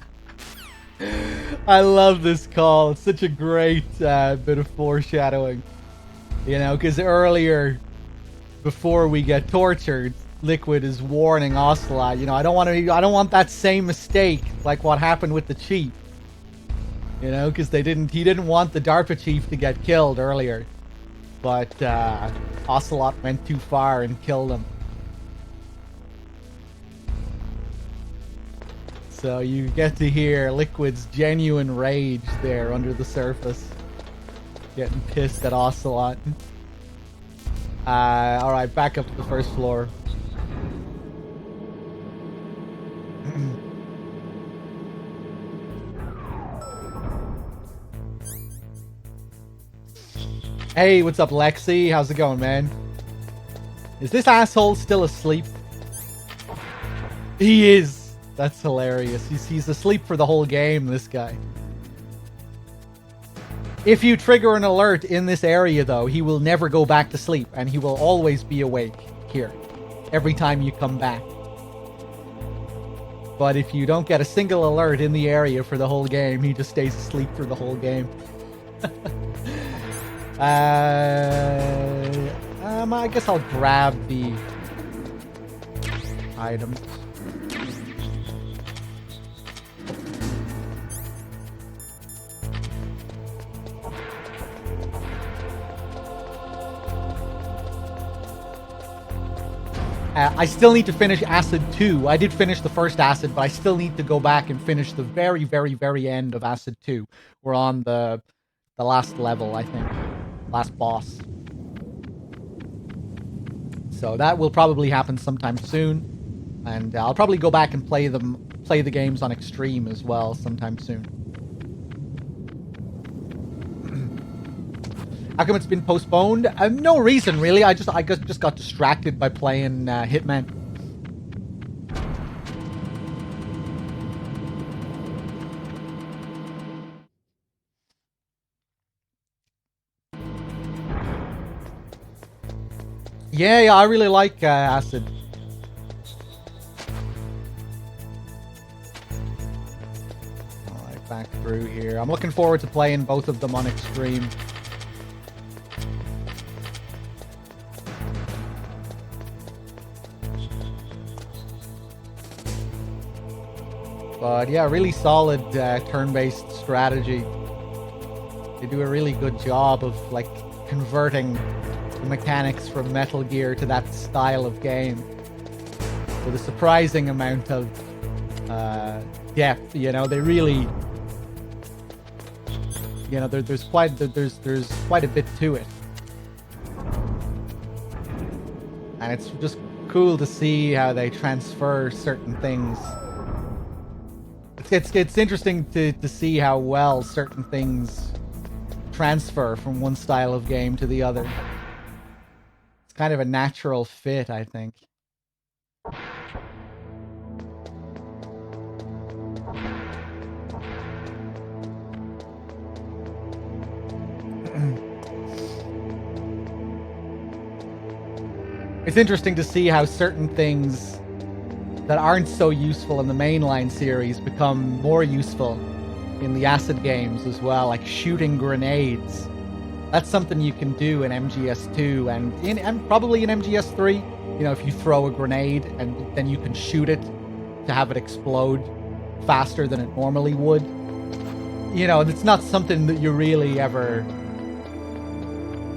I love this call. It's such a great bit of foreshadowing. You know, because earlier, before we get tortured, Liquid is warning Ocelot. You know, I don't want that same mistake like what happened with the chief. You know, because he didn't want the DARPA chief to get killed earlier, but Ocelot went too far and killed him. So you get to hear Liquid's genuine rage there under the surface. Getting pissed at Ocelot. Alright, back up to the first floor. Hey, what's up, Lexi? How's it going, man? Is this asshole still asleep? He is. That's hilarious. He's asleep for the whole game, this guy. If you trigger an alert in this area, though, he will never go back to sleep, and he will always be awake here every time you come back. But if you don't get a single alert in the area for the whole game, he just stays asleep for the whole game. I guess I'll grab the items. I still need to finish Acid 2. I did finish the first Acid, but I still need to go back and finish the very, very, very end of Acid 2. We're on the last level, I think. Last boss. So that will probably happen sometime soon. And I'll probably go back and play the games on Extreme as well sometime soon. How come it's been postponed? No reason really. I just got distracted by playing Hitman. Yeah, I really like Acid. Alright, back through here. I'm looking forward to playing both of them on Extreme. But yeah, really solid turn-based strategy. They do a really good job of like converting the mechanics from Metal Gear to that style of game with a surprising amount of depth. You know, they really, you know, there's quite a bit to it, and it's just cool to see how they transfer certain things. It's interesting to see how well certain things transfer from one style of game to the other. It's kind of a natural fit, I think. It's interesting to see how certain things that aren't so useful in the mainline series become more useful in the Acid games as well, like shooting grenades. That's something you can do in MGS2 and probably in MGS3. You know, if you throw a grenade and then you can shoot it to have it explode faster than it normally would. You know, it's not something that you really ever...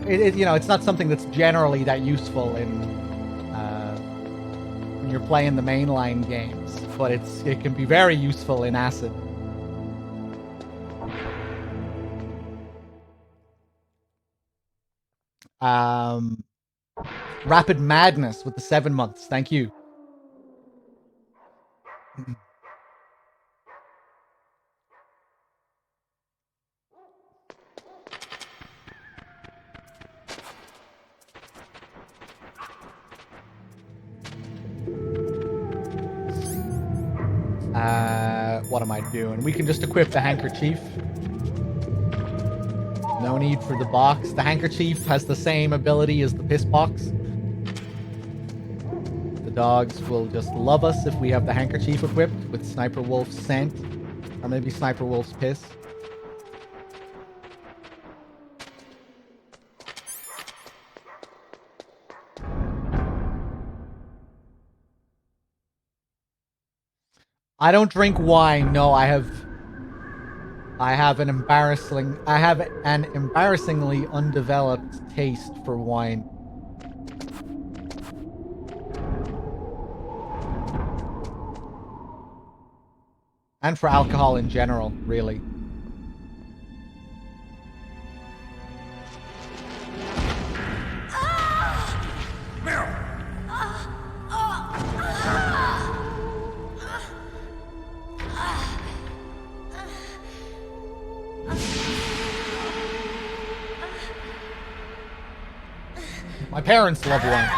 you know, it's not something that's generally that useful in when you're playing the mainline games, but it can be very useful in Acid. Rapid Madness with the 7 months. Thank you. What am I doing? We can just equip the handkerchief. No need for the box. The handkerchief has the same ability as the piss box. The dogs will just love us if we have the handkerchief equipped with Sniper Wolf's scent. Or maybe Sniper Wolf's piss. I don't drink wine. No, I have an embarrassingly undeveloped taste for wine. And for alcohol in general, really. My parents love wine.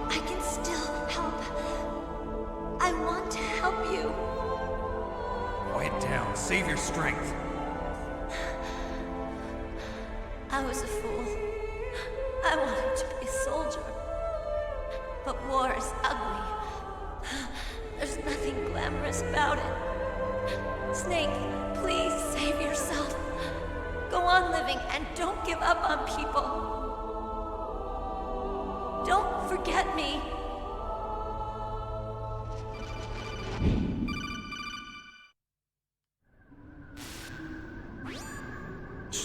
I can still help. I want to help you. Quiet down. Save your strength. I was a fool. I wanted to be a soldier. But war is ugly. There's nothing glamorous about it. Snake, please save yourself. Go on living and don't give up on people. Don't forget me.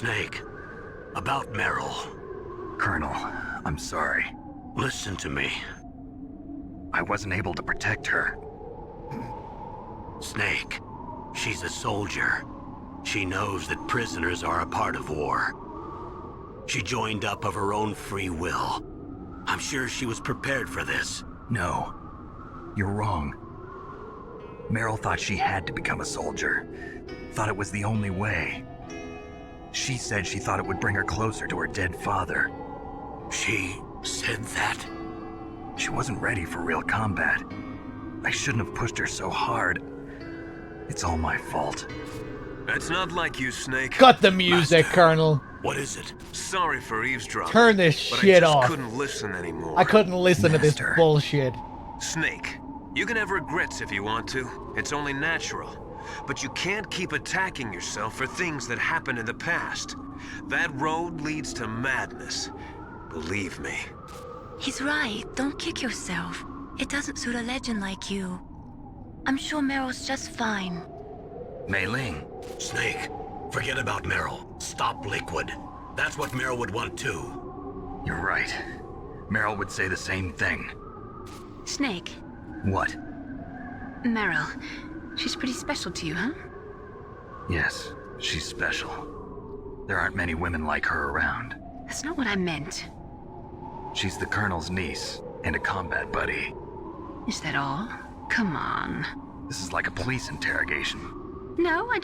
Snake, about Meryl. Colonel, I'm sorry. Listen to me. I wasn't able to protect her. Snake, she's a soldier. She knows that prisoners are a part of war. She joined up of her own free will. I'm sure she was prepared for this. No, you're wrong. Meryl thought she had to become a soldier. Thought it was the only way. She said she thought it would bring her closer to her dead father. She said that? She wasn't ready for real combat. I shouldn't have pushed her so hard. It's all my fault. That's not like you, Snake. Cut the music, Colonel. What is it? Sorry for eavesdropping. Turn this but shit I just off. couldn't listen anymore. I couldn't listen to this bullshit. Snake, you can have regrets if you want to. It's only natural. But you can't keep attacking yourself for things that happened in the past. That road leads to madness. Believe me. He's right. Don't kick yourself. It doesn't suit a legend like you. I'm sure Meryl's just fine. Mei Ling. Snake, forget about Meryl. Stop Liquid. That's what Meryl would want too. You're right. Meryl would say the same thing. Snake. What? Meryl. She's pretty special to you, huh? Yes, she's special. There aren't many women like her around. That's not what I meant. She's the Colonel's niece and a combat buddy. Is that all? Come on. This is like a police interrogation. No, I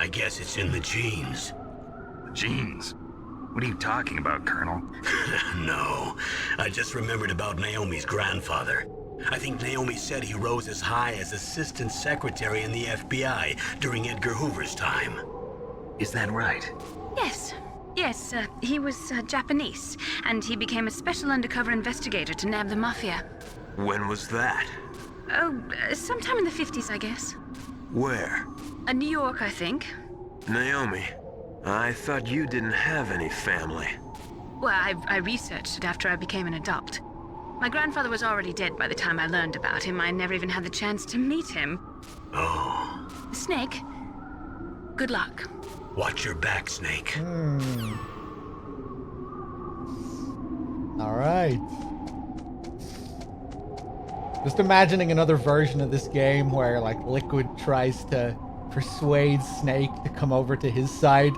guess it's in the genes. The genes? What are you talking about, Colonel? No, I just remembered about Naomi's grandfather. I think Naomi said he rose as high as assistant secretary in the FBI during Edgar Hoover's time. Is that right? Yes. Yes, he was Japanese, and he became a special undercover investigator to nab the mafia. When was that? Oh, sometime in the 50s, I guess. Where? New York, I think. Naomi, I thought you didn't have any family. Well, I researched it after I became an adult. My grandfather was already dead by the time I learned about him. I never even had the chance to meet him. Oh. Snake, good luck. Watch your back, Snake. All right. Just imagining another version of this game where, like, Liquid tries to persuade Snake to come over to his side.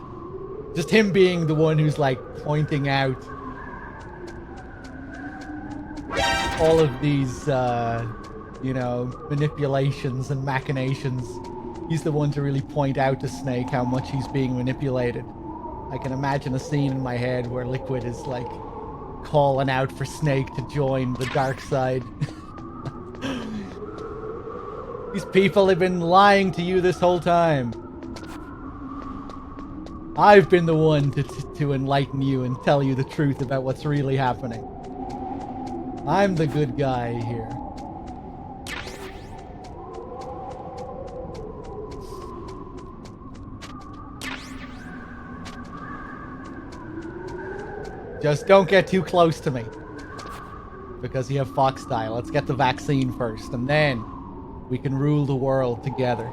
Just him being the one who's, like, pointing out all of these, you know, manipulations and machinations. He's the one to really point out to Snake how much he's being manipulated. I can imagine a scene in my head where Liquid is, like, calling out for Snake to join the dark side. These people have been lying to you this whole time. I've been the one to enlighten you and tell you the truth about what's really happening. I'm the good guy here. Just don't get too close to me. Because you have Fox style. Let's get the vaccine first, and then we can rule the world together.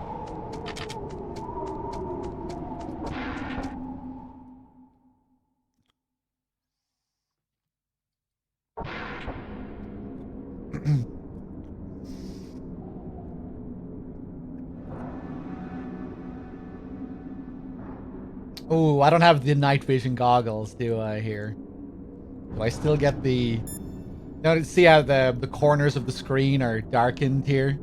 Oh, I don't have the night vision goggles, do I, here? Do I still get the... Now, see how the corners of the screen are darkened here?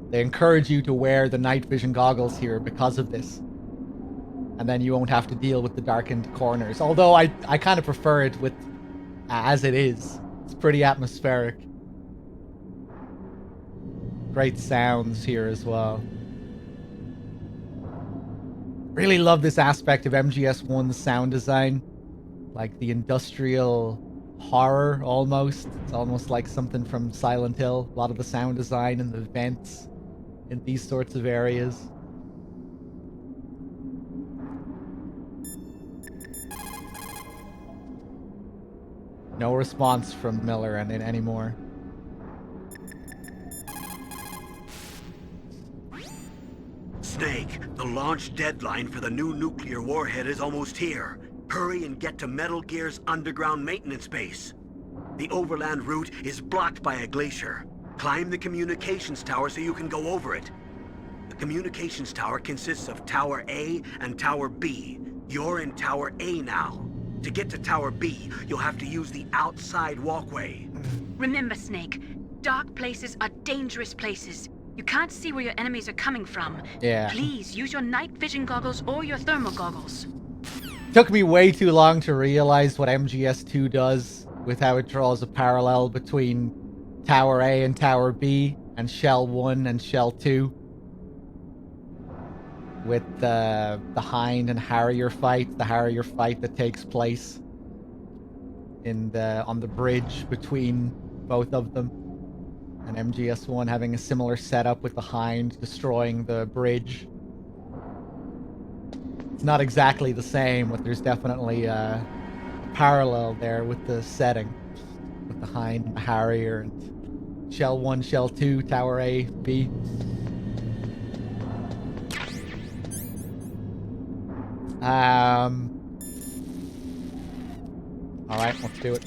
They encourage you to wear the night vision goggles here because of this. And then you won't have to deal with the darkened corners. Although I kind of prefer it with as it is. It's pretty atmospheric. Great sounds here as well. Really love this aspect of MGS1's sound design. Like the industrial horror almost. It's almost like something from Silent Hill. A lot of the sound design and the vents in these sorts of areas. No response from Miller anymore. Snake, the launch deadline for the new nuclear warhead is almost here. Hurry and get to Metal Gear's underground maintenance base. The overland route is blocked by a glacier. Climb the communications tower so you can go over it. The communications tower consists of Tower A and Tower B. You're in Tower A now. To get to Tower B, you'll have to use the outside walkway. Remember, Snake, dark places are dangerous places. You can't see where your enemies are coming from. Yeah. Please use your night vision goggles or your thermal goggles. Took me way too long to realize what MGS2 does with how it draws a parallel between Tower A and Tower B and Shell 1 and Shell 2. With the Hind and Harrier fight, the Harrier fight that takes place on the bridge between both of them, and MGS1 having a similar setup with the Hind destroying the bridge. It's not exactly the same, but there's definitely a parallel there with the setting, with the Hind and the Harrier and Shell 1, Shell 2, Tower A, B. Alright, let's do it.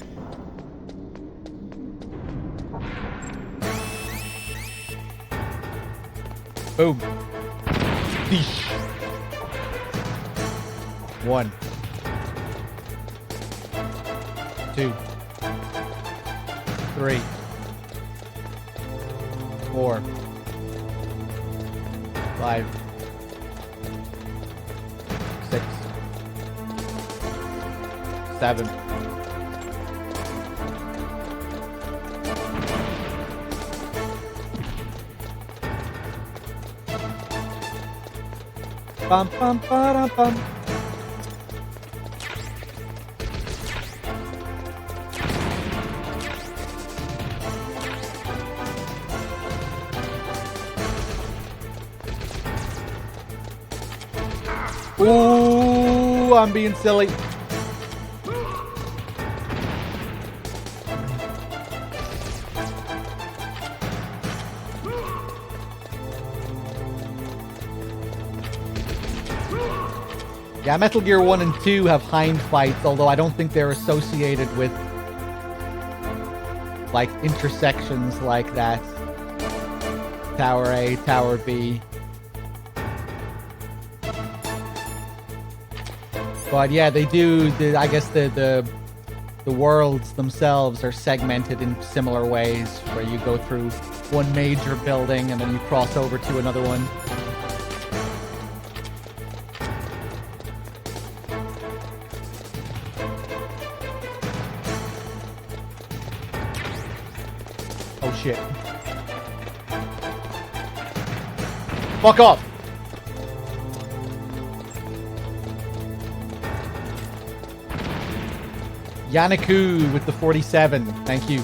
Boom. Beesh. 1. 2. 3. 4. 5. 6. 7. 'Bum bum ba bum. Ooh, I'm being silly. Yeah, Metal Gear 1 and 2 have Hind fights, although I don't think they're associated with, like, intersections like that. Tower A, Tower B. But yeah, they do, I guess the worlds themselves are segmented in similar ways, where you go through one major building and then you cross over to another one. Oh shit. Fuck off! Yanaku with the 47. Thank you.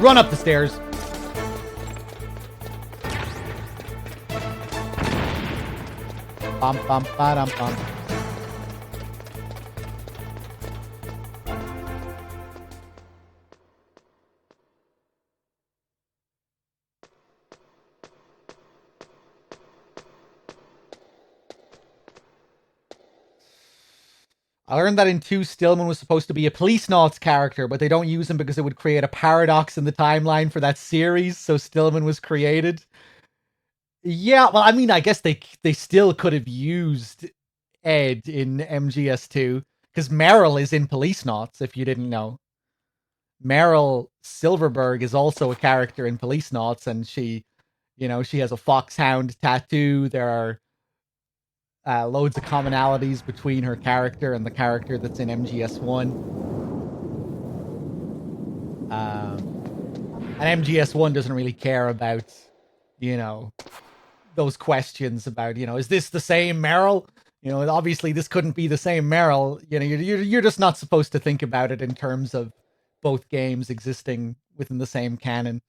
Run up the stairs. Bum bum ba dum bum. I learned that in 2, Stillman was supposed to be a Police Nauts character, but they don't use him because it would create a paradox in the timeline for that series, so Stillman was created. Yeah, well, I mean, I guess they still could have used Ed in MGS2, because Meryl is in Police Nauts, if you didn't know. Meryl Silverberg is also a character in Police Nauts, and she has a foxhound tattoo. There are loads of commonalities between her character and the character that's in MGS1. And MGS1 doesn't really care about, those questions about, is this the same Meryl? Obviously this couldn't be the same Meryl. You're just not supposed to think about it in terms of both games existing within the same canon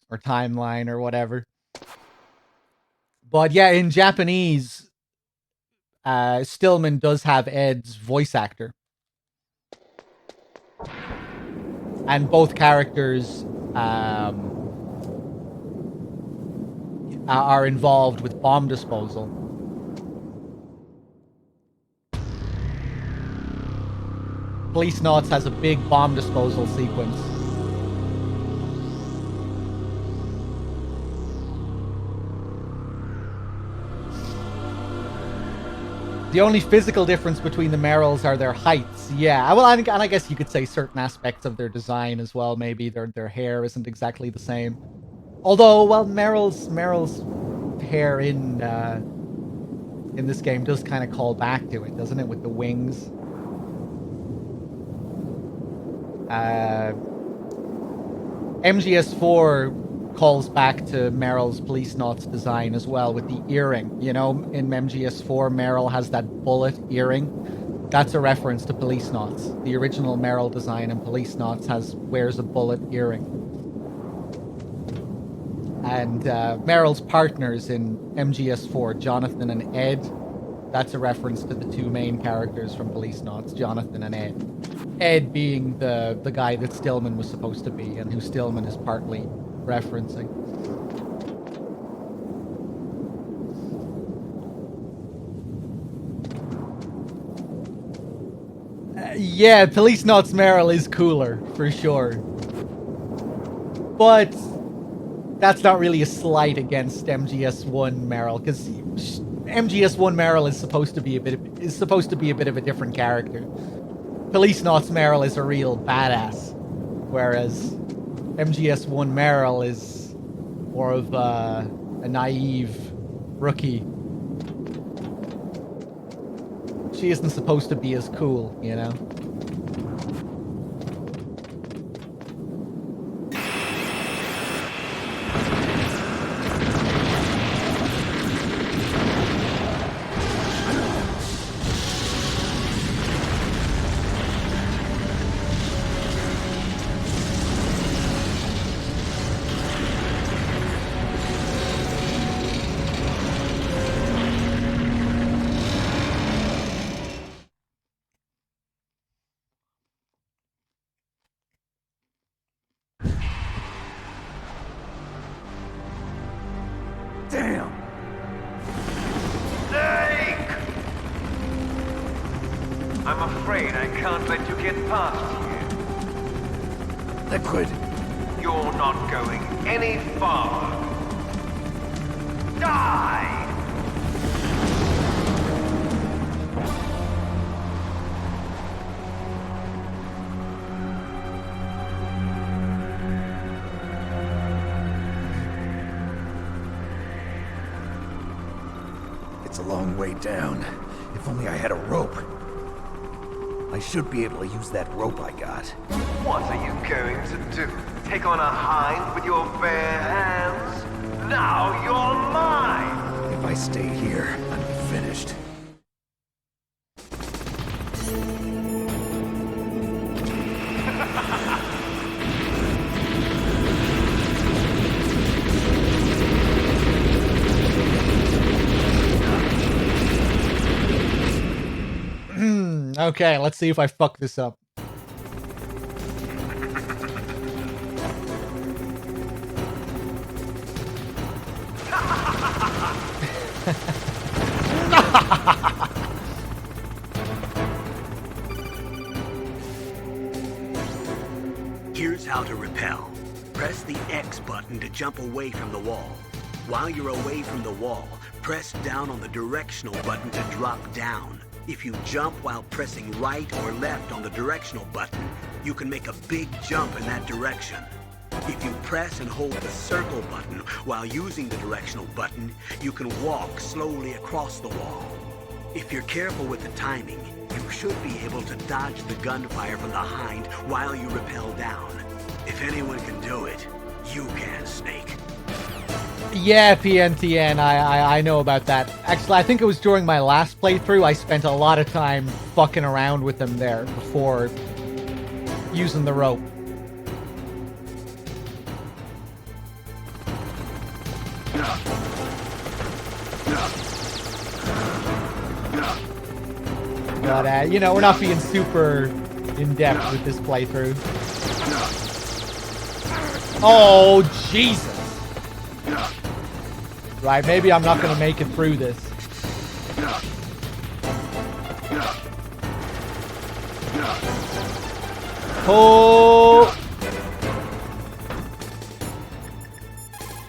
or timeline or whatever. But yeah, in Japanese, Stillman does have Ed's voice actor. And both characters are involved with bomb disposal. Police Knots has a big bomb disposal sequence. The only physical difference between the Merrills are their heights. Yeah, well, and I guess you could say certain aspects of their design as well. Maybe their hair isn't exactly the same. Although, well, Meryl's hair in this game does kind of call back to it, doesn't it, with the wings? MGS4 calls back to Meryl's Police Knots design as well with the earring. You know, in MGS4, Meryl has that bullet earring. That's a reference to Police Knots. The original Meryl design in Police Knots wears a bullet earring. And Meryl's partners in MGS4, Jonathan and Ed, that's a reference to the two main characters from Police Knots, Jonathan and Ed. Ed being the guy that Stillman was supposed to be, and who Stillman is partly referencing. Yeah, Police Knots Meryl is cooler, for sure. But that's not really a slight against MGS1 Meryl, because MGS1 Meryl is supposed to be a bit of a different character. Police Knots Meryl is a real badass, whereas MGS1 Meryl is more of a naive rookie. She isn't supposed to be as cool, you know? Damn! Snake! I'm afraid I can't let you get past here. Liquid. You're not going any farther. Die! It's a long way down. If only I had a rope. I should be able to use that rope I got. What are you going to do? Take on a hind with your bare hands? Now you're mine! If I stay here, I'm finished. Okay, let's see if I fuck this up. Here's how to repel. Press the X button to jump away from the wall. While you're away from the wall, press down on the directional button to drop down. If you jump while pressing right or left on the directional button, you can make a big jump in that direction. If you press and hold the circle button while using the directional button, you can walk slowly across the wall. If you're careful with the timing, you should be able to dodge the gunfire from the hind while you rappel down. If anyone can do it, you can, Snake. Yeah, PNTN, I know about that. Actually, I think it was during my last playthrough, I spent a lot of time fucking around with them there before using the rope. But, you know, we're not being super in-depth with this playthrough. Oh, Jesus. Right, maybe I'm not going to make it through this. Oh!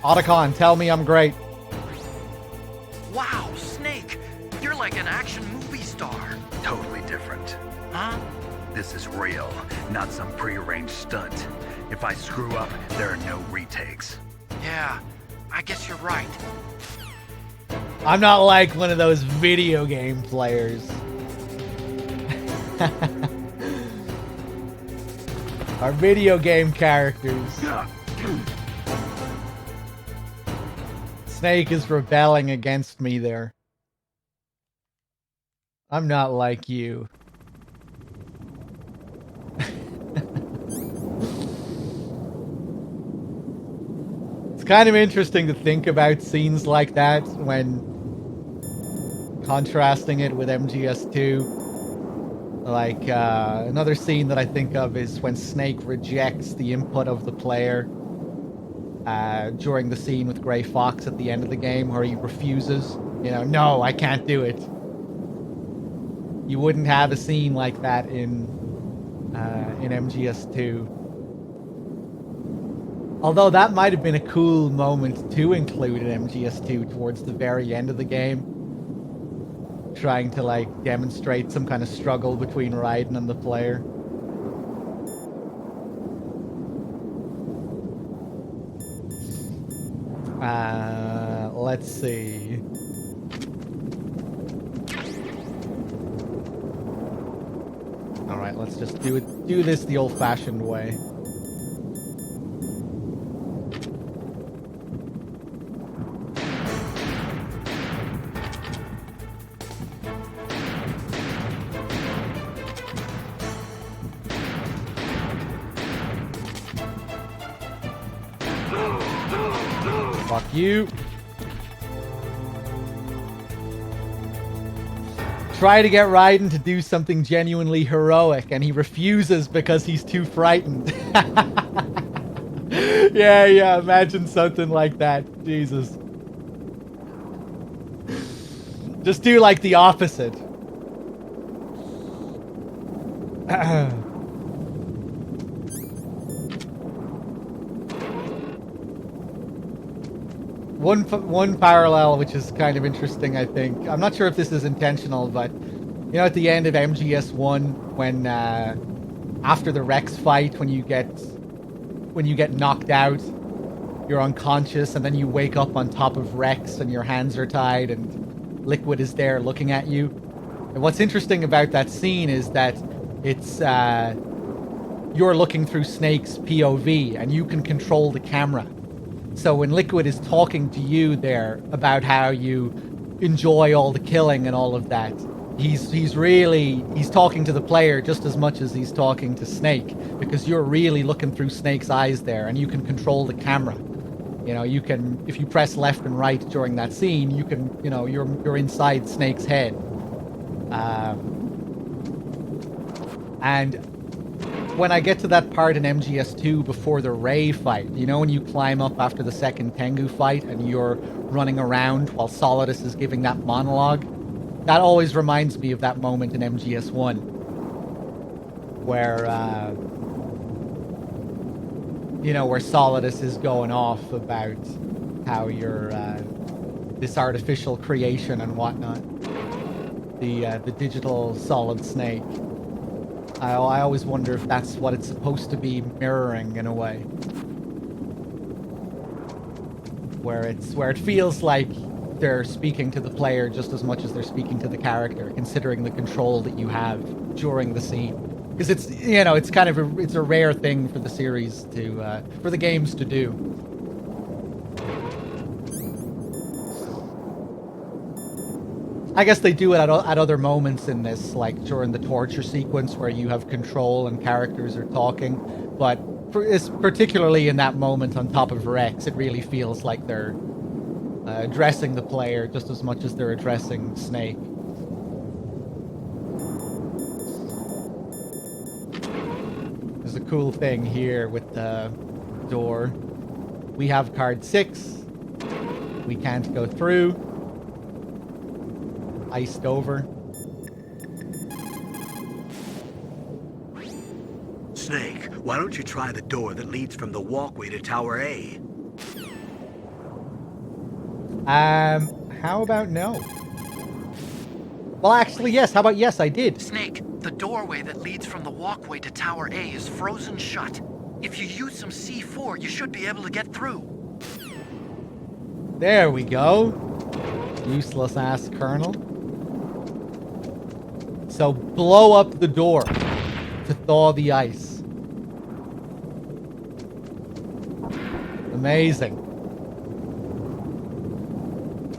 Otacon, tell me I'm great. Wow, Snake! You're like an action movie star. Totally different. Huh? This is real, not some prearranged stunt. If I screw up, there are no retakes. Yeah, I guess you're right. I'm not like one of those video game players. Our video game characters. Snake is rebelling against me there. I'm not like you. It's kind of interesting to think about scenes like that when contrasting it with MGS2. Like, another scene that I think of is when Snake rejects the input of the player during the scene with Gray Fox at the end of the game, where he refuses. You know, no, I can't do it. You wouldn't have a scene like that in MGS2. Although that might have been a cool moment to include in MGS2 towards the very end of the game. Trying to, like, demonstrate some kind of struggle between Raiden and the player. Let's see. Alright, let's just do this the old-fashioned way. Fuck you. Try to get Raiden to do something genuinely heroic, and he refuses because he's too frightened. Yeah, imagine something like that. Jesus. Just do, like, the opposite. One parallel, which is kind of interesting, I think. I'm not sure if this is intentional, but you know, at the end of MGS1, when after the Rex fight, when you get knocked out, you're unconscious, and then you wake up on top of Rex, and your hands are tied, and Liquid is there looking at you. And what's interesting about that scene is that it's you're looking through Snake's POV, and you can control the camera. So when Liquid is talking to you there about how you enjoy all the killing and all of that, he's talking to the player just as much as he's talking to Snake, because you're really looking through Snake's eyes there, and you can control the camera. You know, you can, if you press left and right during that scene, you can, you know, you're inside Snake's head. And when I get to that part in MGS2 before the Ray fight, you know, when you climb up after the second Tengu fight and you're running around while Solidus is giving that monologue, that always reminds me of that moment in MGS1 where, you know, where Solidus is going off about how you're this artificial creation and whatnot, the digital Solid Snake. I always wonder if that's what it's supposed to be mirroring in a way. Where it feels like they're speaking to the player just as much as they're speaking to the character, considering the control that you have during the scene. Because it's, you know, it's kind of it's a rare thing for the series to, for the games to do. I guess they do it at other moments in this, like during the torture sequence where you have control and characters are talking, but it's particularly in that moment on top of Rex, it really feels like they're addressing the player just as much as they're addressing Snake. There's a cool thing here with the door. We have card 6. We can't go through. Iced over. Snake, why don't you try the door that leads from the walkway to Tower A? How about no? Well, actually, yes. How about yes, I did. Snake, the doorway that leads from the walkway to Tower A is frozen shut. If you use some C4, you should be able to get through. There we go. Useless ass Colonel. So blow up the door to thaw the ice. Amazing.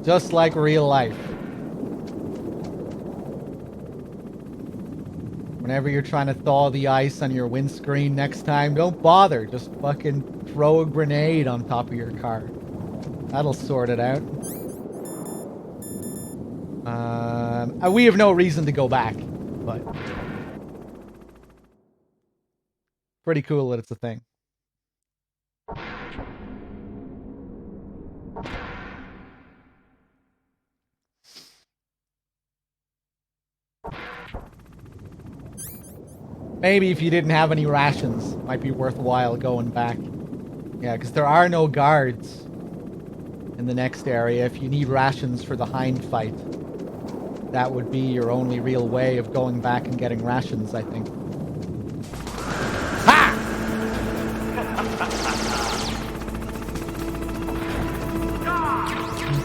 Just like real life. Whenever you're trying to thaw the ice on your windscreen next time, don't bother. Just fucking throw a grenade on top of your car. That'll sort it out. We have no reason to go back, but pretty cool that it's a thing. Maybe if you didn't have any rations, might be worthwhile going back. Yeah, because there are no guards in the next area. If you need rations for the Hind fight, that would be your only real way of going back and getting rations, I think. Ha!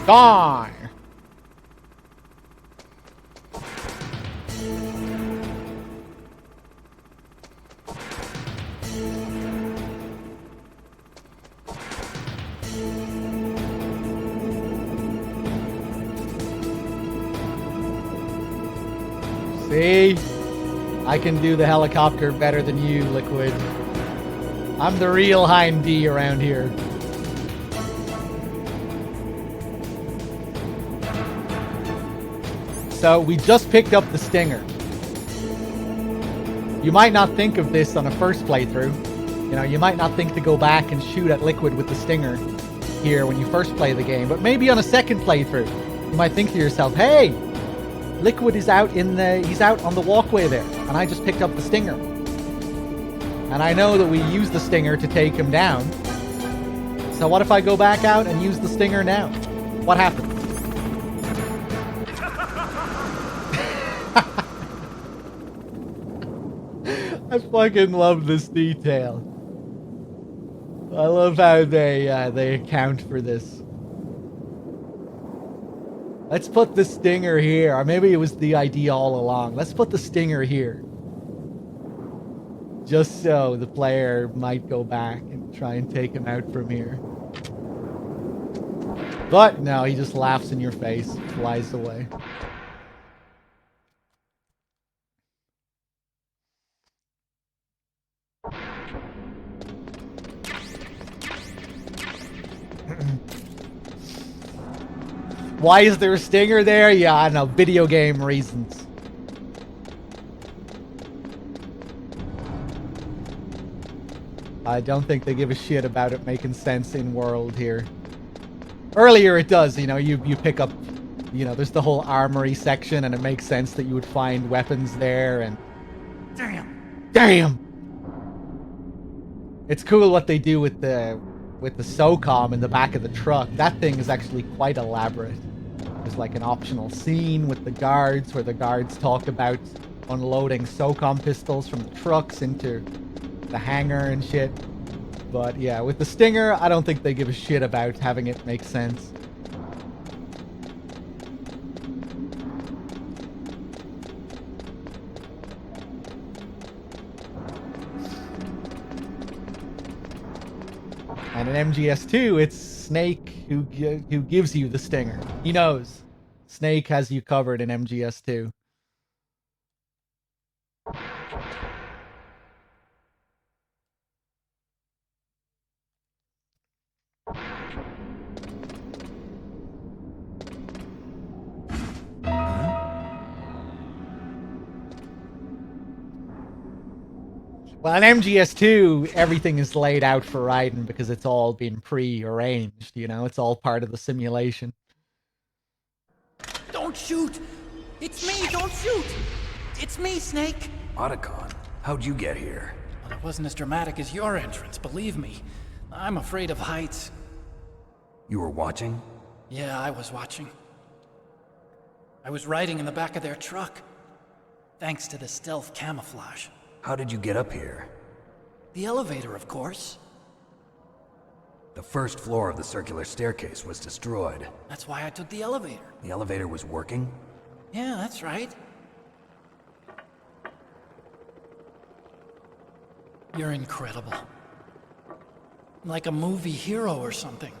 Die! See? I can do the helicopter better than you, Liquid. I'm the real Hind D around here. So, we just picked up the Stinger. You might not think of this on a first playthrough. You know, you might not think to go back and shoot at Liquid with the Stinger here when you first play the game. But maybe on a second playthrough, you might think to yourself, hey, Liquid is out he's out on the walkway there, and I just picked up the Stinger. And I know that we use the Stinger to take him down. So what if I go back out and use the Stinger now? What happens? I fucking love this detail. I love how they account for this. Let's put the Stinger here. Or maybe it was the idea all along. Let's put the Stinger here. Just so the player might go back and try and take him out from here. But no, he just laughs in your face, flies away. Why is there a Stinger there? Yeah, I don't know. Video game reasons. I don't think they give a shit about it making sense in world here. Earlier it does, you know, you pick up, you know, there's the whole armory section and it makes sense that you would find weapons there and... Damn! It's cool what they do with the SOCOM in the back of the truck. That thing is actually quite elaborate. There's like an optional scene with the guards where the guards talk about unloading SOCOM pistols from the trucks into the hangar and shit. But yeah, with the Stinger, I don't think they give a shit about having it make sense. And in MGS2, it's Snake who gives you the Stinger. He knows. Snake has you covered in MGS2. Well, in MGS2, everything is laid out for Raiden because it's all been pre-arranged, you know? It's all part of the simulation. Don't shoot! It's me, don't shoot! It's me, Snake! Otacon, how'd you get here? Well, it wasn't as dramatic as your entrance, believe me. I'm afraid of heights. You were watching? Yeah, I was watching. I was riding in the back of their truck. Thanks to the stealth camouflage. How did you get up here? The elevator, of course. The first floor of the circular staircase was destroyed. That's why I took the elevator. The elevator was working? Yeah, that's right. You're incredible. Like a movie hero or something.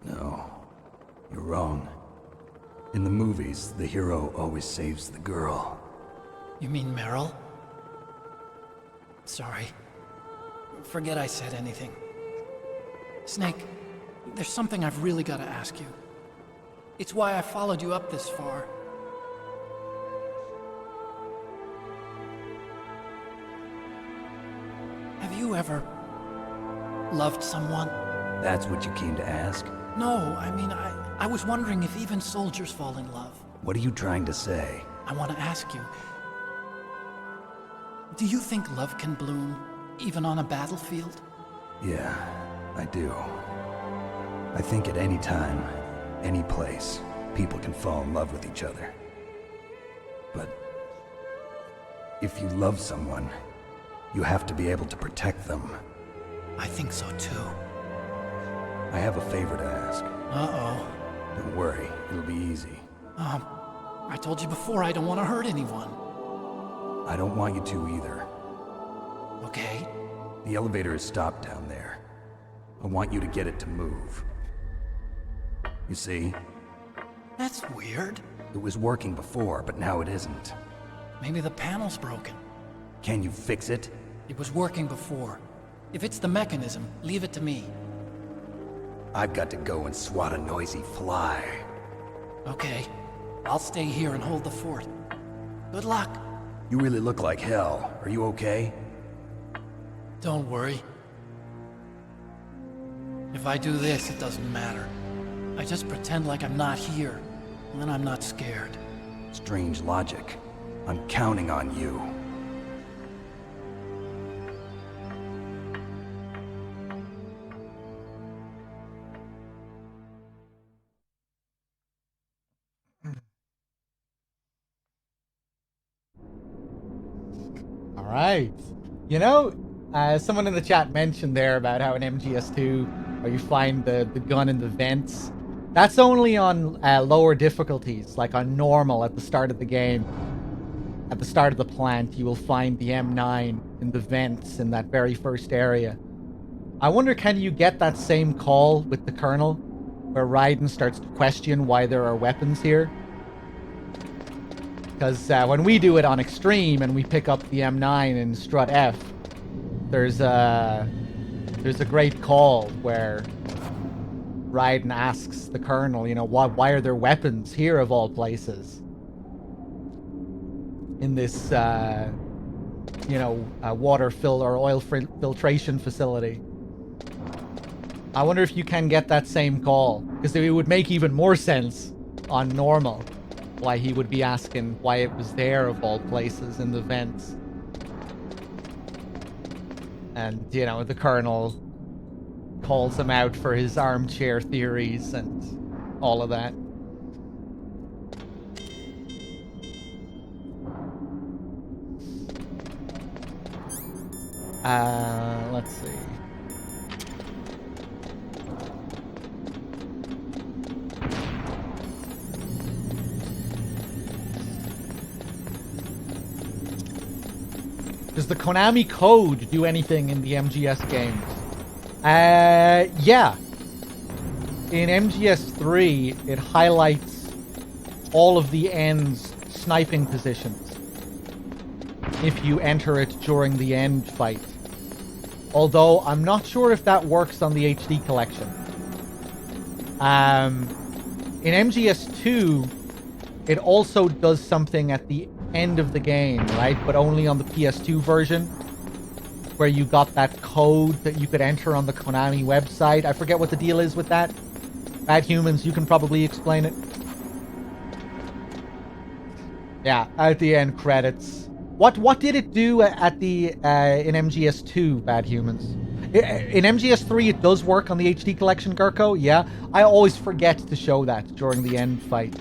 No, you're wrong. In the movies, the hero always saves the girl. You mean Meryl? Sorry. Forget I said anything. Snake, there's something I've really got to ask you. It's why I followed you up this far. Have you ever loved someone? That's what you came to ask? No, I mean, I was wondering if even soldiers fall in love. What are you trying to say? I want to ask you, do you think love can bloom, even on a battlefield? Yeah, I do. I think at any time, any place, people can fall in love with each other. But if you love someone, you have to be able to protect them. I think so too. I have a favor to ask. Uh-oh. Don't worry, it'll be easy. I told you before I don't want to hurt anyone. I don't want you to either. Okay. The elevator is stopped down there. I want you to get it to move. You see? That's weird. It was working before, but now it isn't. Maybe the panel's broken. Can you fix it? It was working before. If it's the mechanism, leave it to me. I've got to go and swat a noisy fly. Okay. I'll stay here and hold the fort. Good luck. You really look like hell. Are you okay? Don't worry. If I do this, it doesn't matter. I just pretend like I'm not here, and then I'm not scared. Strange logic. I'm counting on you. All right. You know, someone in the chat mentioned there about how in MGS2, where you find the gun in the vents, that's only on lower difficulties, like on normal at the start of the game. At the start of the plant, you will find the M9 in the vents in that very first area. I wonder, can you get that same call with the Colonel, where Raiden starts to question why there are weapons here? Because when we do it on Extreme and we pick up the M9 in Strut F, there's a great call where Raiden asks the Colonel, you know, why are there weapons here of all places? In this, water or oil filtration facility. I wonder if you can get that same call, because it would make even more sense on normal why he would be asking why it was there of all places in the vents. And, you know, the Colonel calls him out for his armchair theories and all of that. Let's see. Does the Konami code do anything in the MGS games? Yeah. In MGS3, it highlights all of the end's sniping positions if you enter it during the end fight. Although, I'm not sure if that works on the HD collection. In MGS2, it also does something at the end of the game, right? But only on the PS2 version, where you got that code that you could enter on the Konami website. I forget what the deal is with that. Bad Humans, you can probably explain it. Yeah, at the end credits. What did it do at the in MGS2, Bad Humans? In MGS3 it does work on the HD collection, Gurko. Yeah, I always forget to show that during the end fight.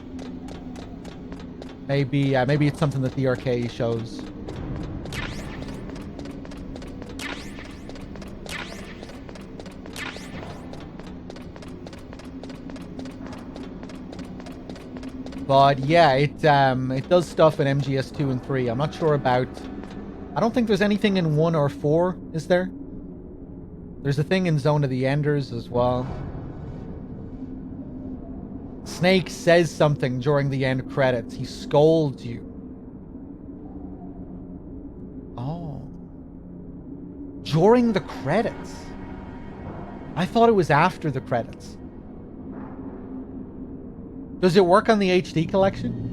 Maybe it's something that the RK shows. But yeah, it does stuff in MGS 2 and 3. I'm not sure about... I don't think there's anything in 1 or 4, is there? There's a thing in Zone of the Enders as well. Snake says something during the end credits. He scolds you. Oh. During the credits? I thought it was after the credits. Does it work on the HD collection?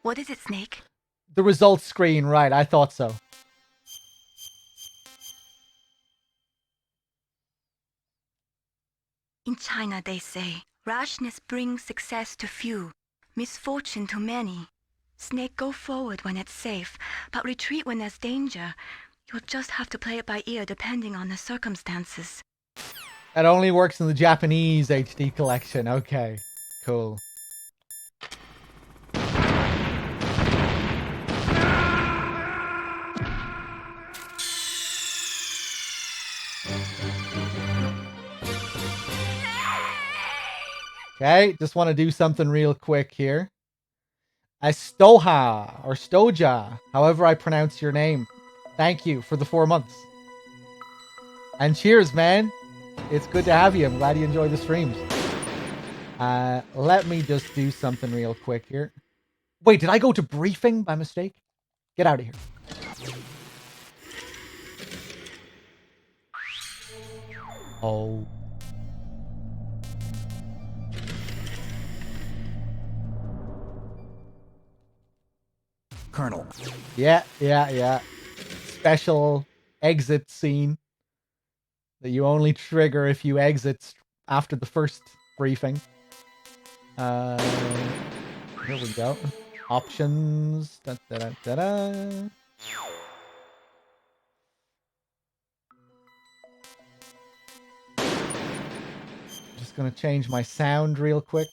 What is it, Snake? The results screen, right. I thought so. In China, they say, rashness brings success to few, misfortune to many. Snake, go forward when it's safe, but retreat when there's danger. You'll just have to play it by ear depending on the circumstances. That only works in the Japanese HD collection. Okay, cool. Okay, just want to do something real quick here. Stoja, or Stoja, however I pronounce your name. Thank you for the 4 months. And cheers, man. It's good to have you. I'm glad you enjoy the streams. Let me just do something real quick here. Wait, did I go to briefing by mistake? Get out of here. Oh. Colonel. Yeah. Special exit scene that you only trigger if you exit after the first briefing. Here we go. Options. Just gonna change my sound real quick.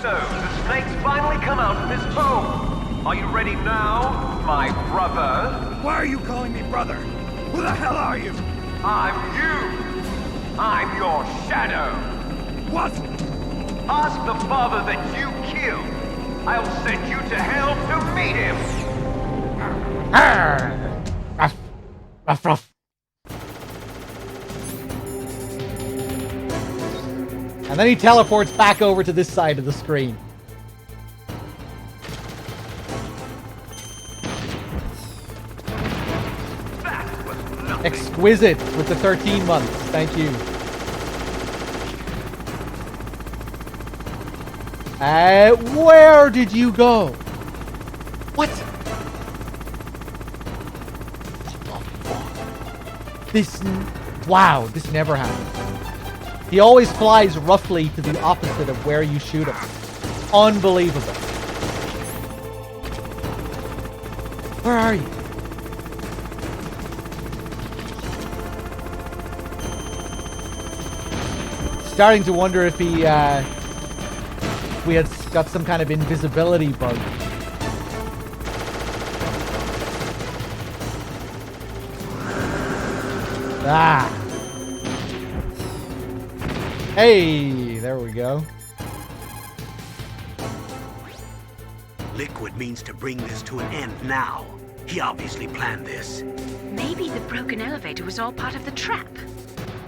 So, the snakes finally come out of this hole. Are you ready now, my brother? Why are you calling me brother? Who the hell are you? I'm you. I'm your shadow. What? Ask the father that you killed. I'll send you to hell to meet him. Ruff, ruff. And then he teleports back over to this side of the screen. Exquisite with the 13 months. Thank you. Where did you go? What? This... Wow, this never happens. He always flies roughly to the opposite of where you shoot him. Unbelievable. Where are you? Starting to wonder if he, we had got some kind of invisibility bug. Ah. Hey, there we go. Liquid means to bring this to an end now. He obviously planned this. Maybe the broken elevator was all part of the trap.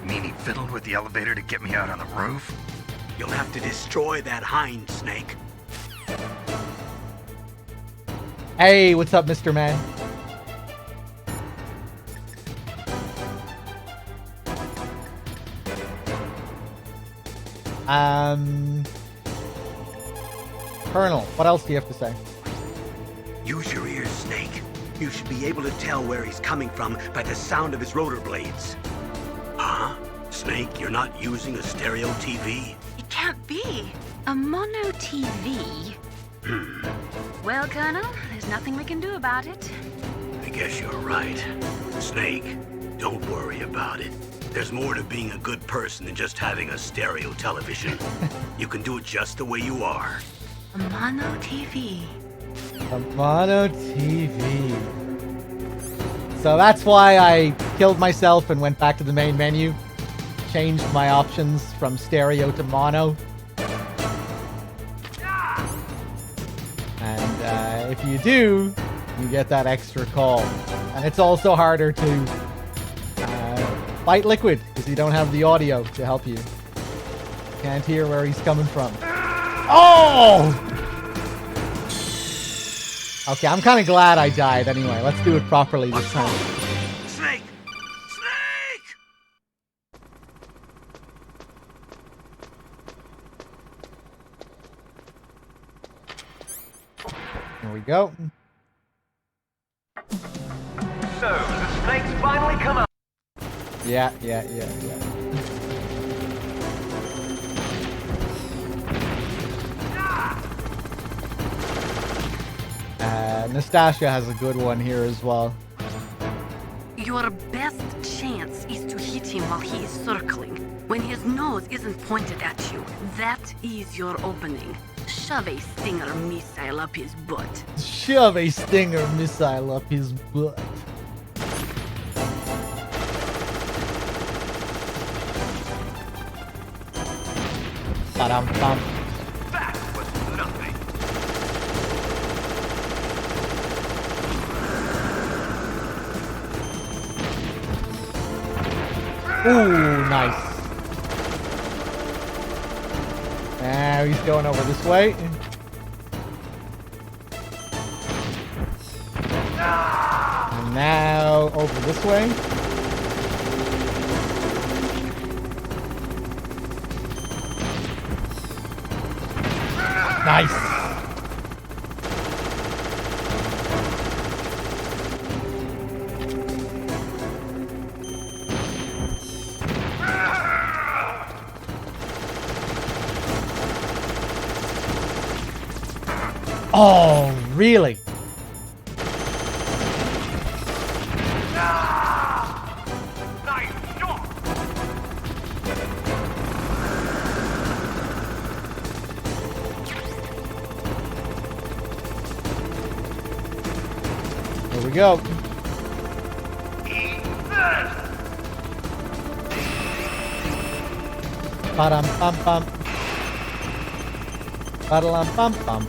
You mean he fiddled with the elevator to get me out on the roof? You'll have to destroy that hind snake. Hey, what's up, Mr. Man? Colonel, what else do you have to say? Use your ears, Snake. You should be able to tell where he's coming from by the sound of his rotor blades. Huh? Snake, you're not using a stereo TV? It can't be. A mono TV? Well, Colonel, there's nothing we can do about it. I guess you're right. Snake, don't worry about it. There's more to being a good person than just having a stereo television. You can do it just the way you are. A mono TV. A mono TV. So that's why I killed myself and went back to the main menu. Changed my options from stereo to mono. And if you do, you get that extra call. And it's also harder to fight Liquid because you don't have the audio to help you. Can't hear where he's coming from. Oh! Okay, I'm kind of glad I died anyway. Let's do it properly this time. Snake! Snake! Here we go. So, the snake's finally come out. Yeah. Nastasia has a good one here as well. Your best chance is to hit him while he is circling. When his nose isn't pointed at you, that is your opening. Shove a Stinger missile up his butt. Shove a Stinger missile up his butt. Ba-dum-bum. That was nothing. Ooh, nice. Now he's going over this way. And now over this way. Nice. Oh, really? Here we go. Ba-dum bum bum. Ba-dum bum bum.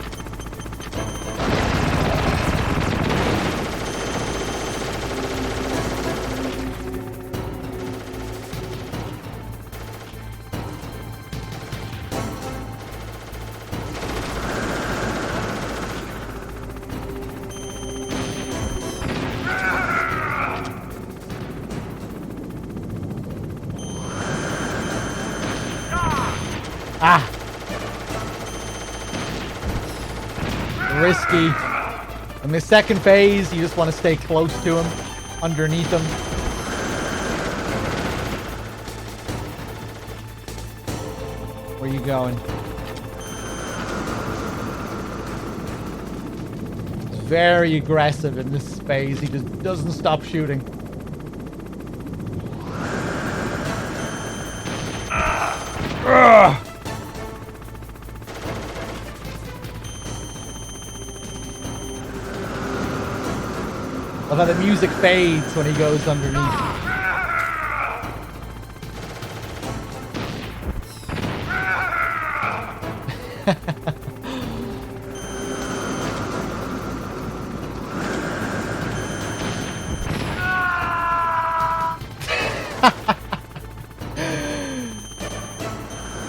Ah! Risky. In the second phase, you just want to stay close to him, underneath him. Where are you going? He's very aggressive in this phase. He just doesn't stop shooting. Ugh! I love how the music fades when he goes underneath.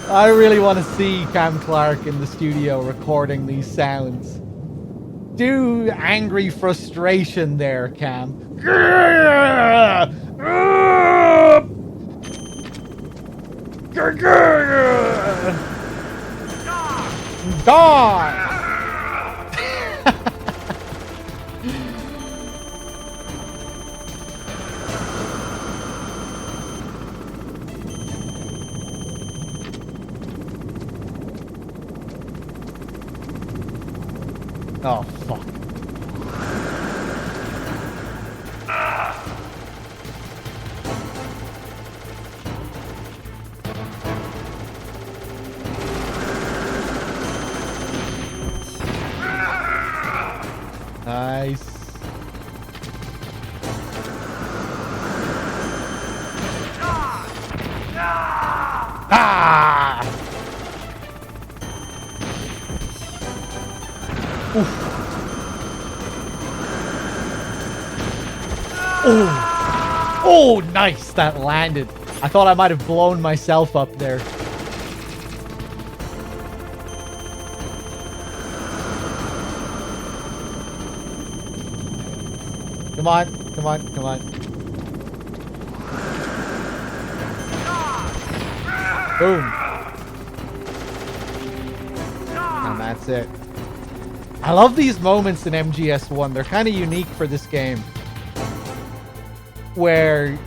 I really want to see Cam Clark in the studio recording these sounds. Do angry frustration there, Cam. Die! Oh, fuck. Nice. Ah! Oof. Oh. Oh, nice. That landed. I thought I might have blown myself up there. Come on, come on, come on. Boom. And that's it. I love these moments in MGS1. They're kind of unique for this game. Where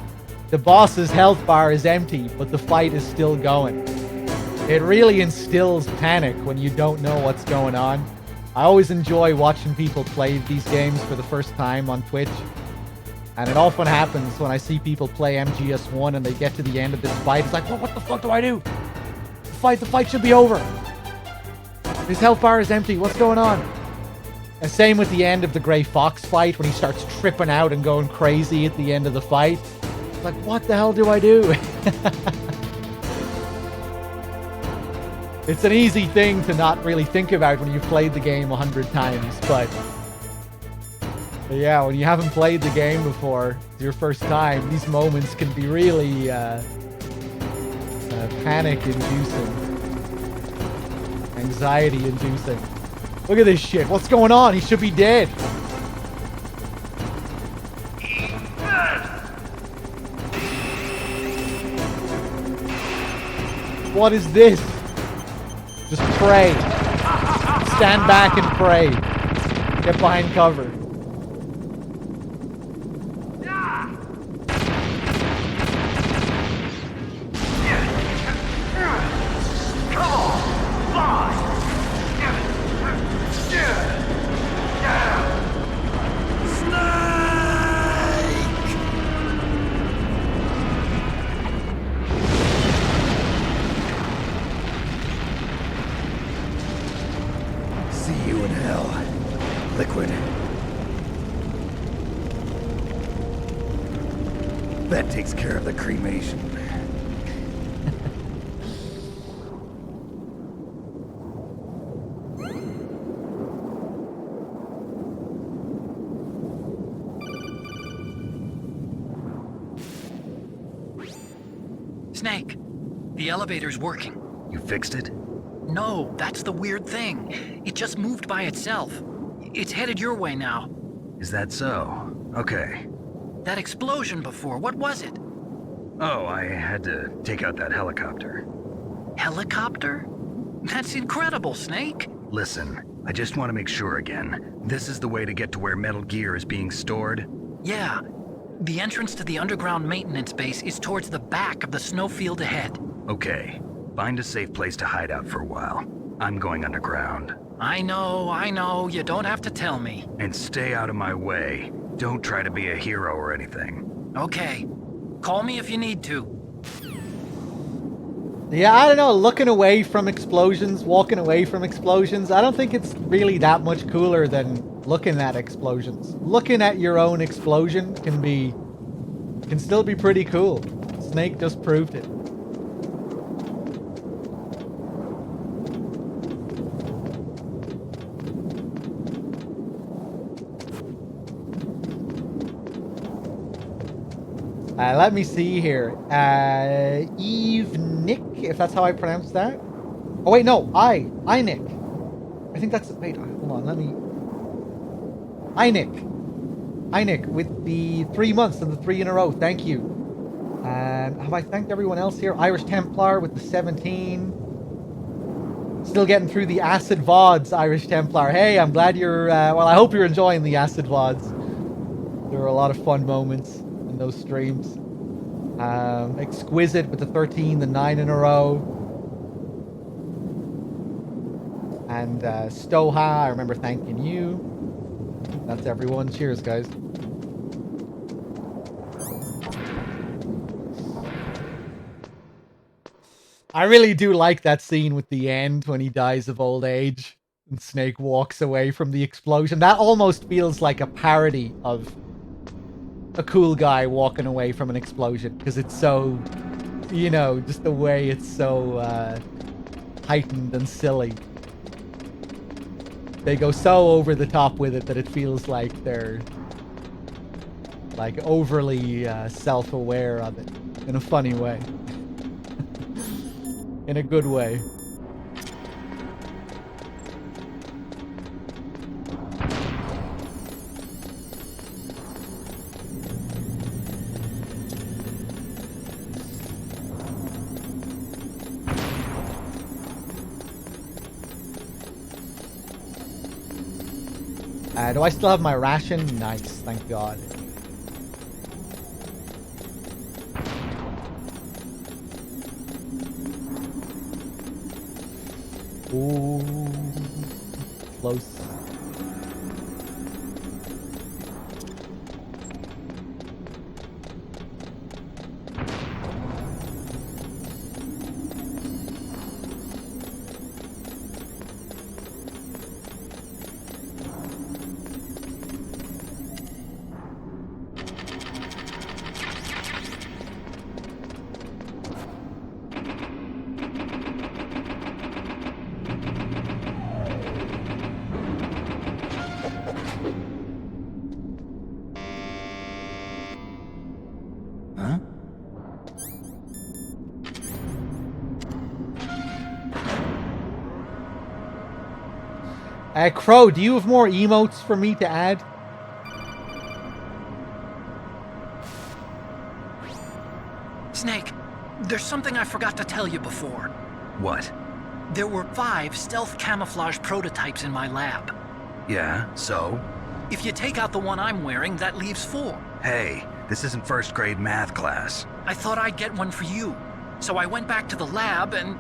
the boss's health bar is empty, but the fight is still going. It really instills panic when you don't know what's going on. I always enjoy watching people play these games for the first time on Twitch. And it often happens when I see people play MGS1 and they get to the end of this fight. It's like, well, what the fuck do I do? The fight should be over. His health bar is empty. What's going on? And same with the end of the Grey Fox fight when he starts tripping out and going crazy at the end of the fight. It's like, what the hell do I do? It's an easy thing to not really think about when you've played the game 100 times, but yeah, when you haven't played the game before, it's your first time, these moments can be really panic-inducing, anxiety-inducing. Look at this shit. What's going on? He should be dead. What is this? Just pray. Stand back and pray. Get behind cover. That takes care of the cremation. Snake, the elevator's working. You fixed it? No, that's the weird thing. It just moved by itself. It's headed your way now. Is that so? Okay. That explosion before, what was it? Oh, I had to take out that helicopter. Helicopter? That's incredible, Snake. Listen, I just want to make sure again. This is the way to get to where Metal Gear is being stored? Yeah. The entrance to the underground maintenance base is towards the back of the snowfield ahead. Okay. Find a safe place to hide out for a while. I'm going underground. I know. You don't have to tell me. And stay out of my way. Don't try to be a hero or anything. Okay. Call me if you need to. Yeah, I don't know. Looking away from explosions, walking away from explosions, I don't think it's really that much cooler than looking at explosions. Looking at your own explosion can still be pretty cool. Snake just proved it. Let me see here. Eve Nick, if that's how I pronounce that. Oh wait, no, I Nick. I think that's wait. Hold on, let me. I Nick with the 3 months and the 3 in a row. Thank you. Have I thanked everyone else here? Irish Templar with the 17. Still getting through the acid VODs, Irish Templar. Hey, I'm glad you're. Well, I hope you're enjoying the acid VODs. There were a lot of fun moments in those streams. Exquisite with the 13, the 9 in a row. And Stoha, I remember thanking you. That's everyone. Cheers, guys. I really do like that scene with the end when he dies of old age and Snake walks away from the explosion. That almost feels like a parody of a cool guy walking away from an explosion because it's so, you know, just the way it's so heightened and silly. They go so over the top with it that it feels like they're like overly self-aware of it in a funny way. In a good way. Do I still have my ration? Nice, thank God. Ooh, close. Crow, do you have more emotes for me to add? Snake, there's something I forgot to tell you before. What? There were 5 stealth camouflage prototypes in my lab. Yeah, so? If you take out the one I'm wearing, that leaves 4. Hey, this isn't first grade math class. I thought I'd get one for you. So I went back to the lab and...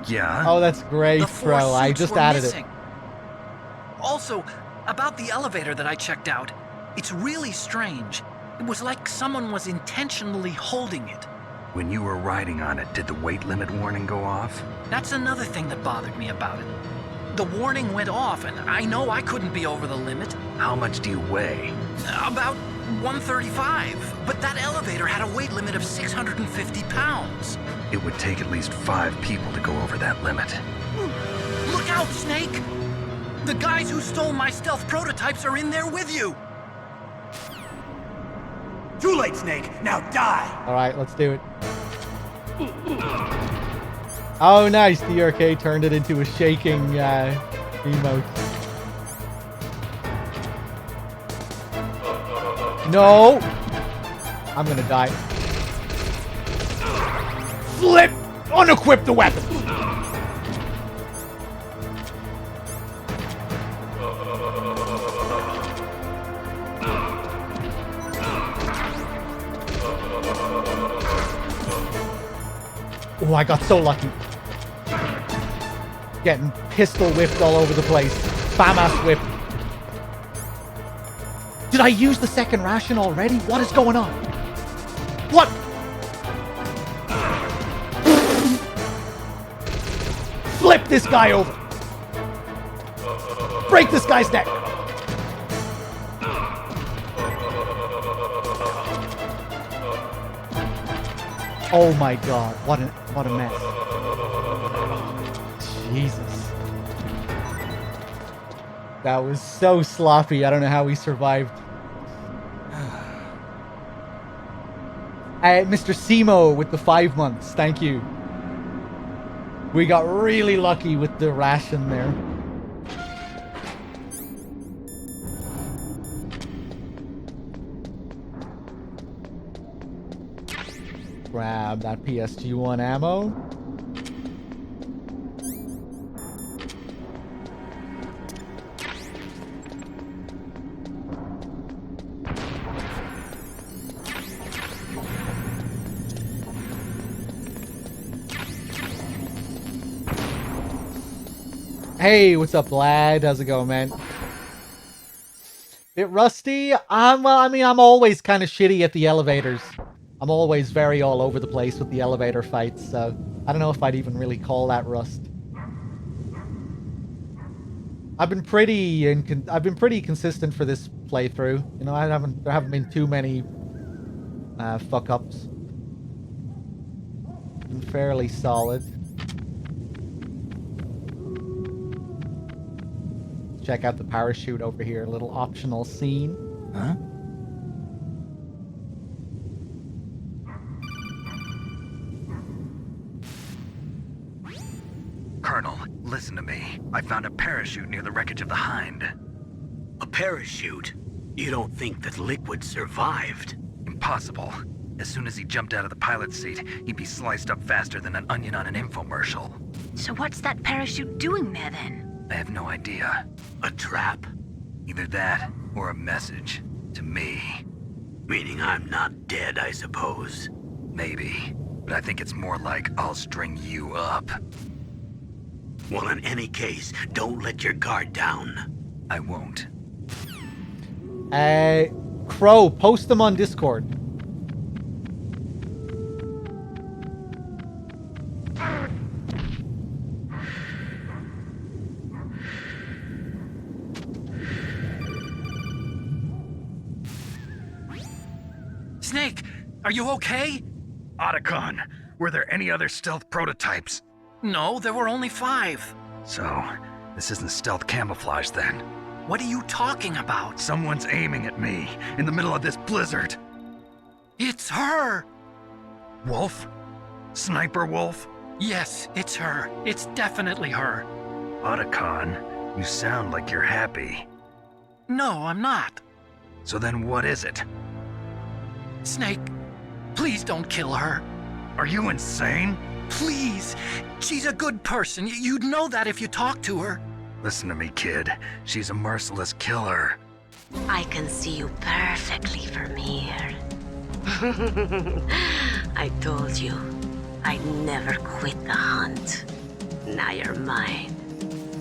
Yeah? Oh, that's great, Crow. I just added missing. it. Also, about the elevator that I checked out, it's really strange. It was like someone was intentionally holding it. When you were riding on it, did the weight limit warning go off? That's another thing that bothered me about it. The warning went off, and I know I couldn't be over the limit. How much do you weigh? About 135, but that elevator had a weight limit of 650 pounds. It would take at least 5 people to go over that limit. Look out, Snake! The guys who stole my stealth prototypes are in there with you! Too late, Snake! Now die! Alright, let's do it. Oh, nice! DRK turned it into a shaking emote. No! I'm gonna die. Flip! Unequip the weapon! Oh, I got so lucky. Getting pistol whipped all over the place. Bam-ass whip. Did I use the second ration already? What is going on? What? Flip this guy over. Break this guy's neck. Oh my God, what a mess. Jesus. That was so sloppy. I don't know how we survived. Mr. Simo with the 5 months. Thank you. We got really lucky with the ration there. Grab that PSG-1 ammo. Hey, what's up, lad? How's it going, man? Bit rusty? Well, I mean, I'm always kind of shitty at the elevators. I'm always very all over the place with the elevator fights, so I don't know if I'd even really call that rust. I've been pretty consistent for this playthrough. You know, there haven't been too many fuck ups. Been fairly solid. Check out the parachute over here. A little optional scene. Huh? Colonel, listen to me. I found a parachute near the wreckage of the Hind. A parachute? You don't think that Liquid survived? Impossible. As soon as he jumped out of the pilot's seat, he'd be sliced up faster than an onion on an infomercial. So what's that parachute doing there then? I have no idea. A trap? Either that, or a message. To me. Meaning I'm not dead, I suppose. Maybe. But I think it's more like I'll string you up. Well, in any case, don't let your guard down. I won't. Crow, post them on Discord. Snake, are you okay? Otacon, were there any other stealth prototypes? No, there were only 5. So, this isn't stealth camouflage then? What are you talking about? Someone's aiming at me, in the middle of this blizzard. It's her! Wolf? Sniper Wolf? Yes, it's her. It's definitely her. Otacon, you sound like you're happy. No, I'm not. So then what is it? Snake, please don't kill her. Are you insane? Please! She's a good person. You'd know that if you talked to her. Listen to me, kid. She's a merciless killer. I can see you perfectly from here. I told you, I'd never quit the hunt. Now you're mine.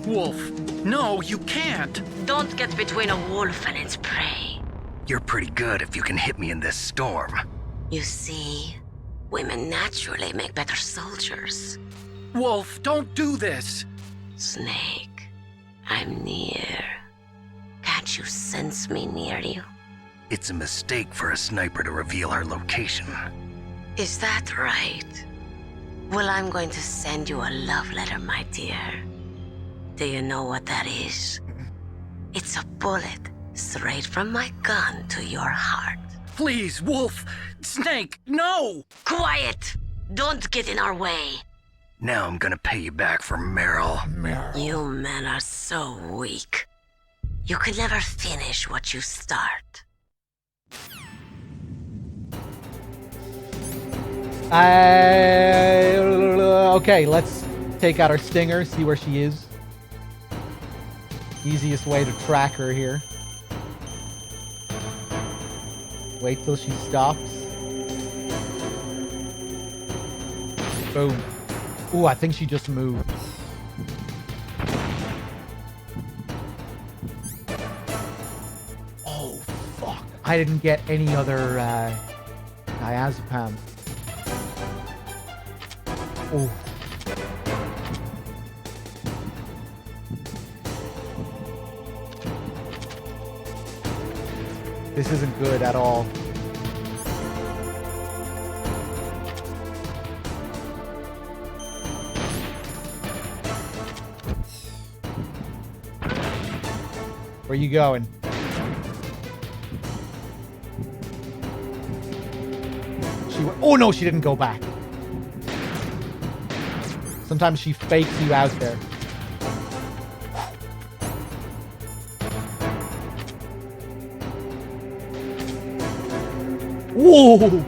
Wolf, no, you can't. Don't get between a wolf and its prey. You're pretty good if you can hit me in this storm. You see, women naturally make better soldiers. Wolf, don't do this. Snake, I'm near. Can't you sense me near you? It's a mistake for a sniper to reveal her location. Is that right? Well, I'm going to send you a love letter, my dear. Do you know what that is? It's a bullet straight from my gun to your heart. Please, Wolf! Snake, no! Quiet! Don't get in our way. Now I'm gonna pay you back for Meryl. You men are so weak. You can never finish what you start. Okay, let's take out our stinger, see where she is. Easiest way to track her here. Wait till she stops. Boom. Ooh, I think she just moved. Oh, fuck. I didn't get any other diazepam. Oh. This isn't good at all. Where you going? She she... Oh, no, she didn't go back. Sometimes she fakes you out there. Whoa!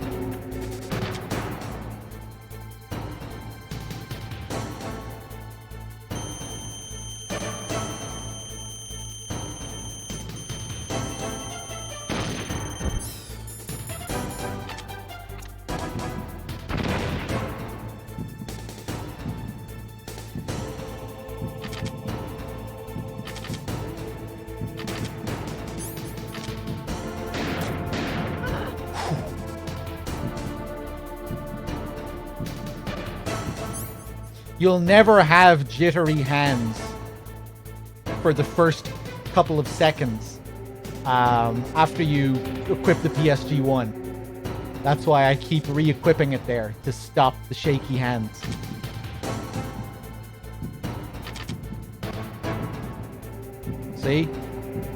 You'll never have jittery hands for the first couple of seconds after you equip the PSG-1. That's why I keep re-equipping it there, to stop the shaky hands. See?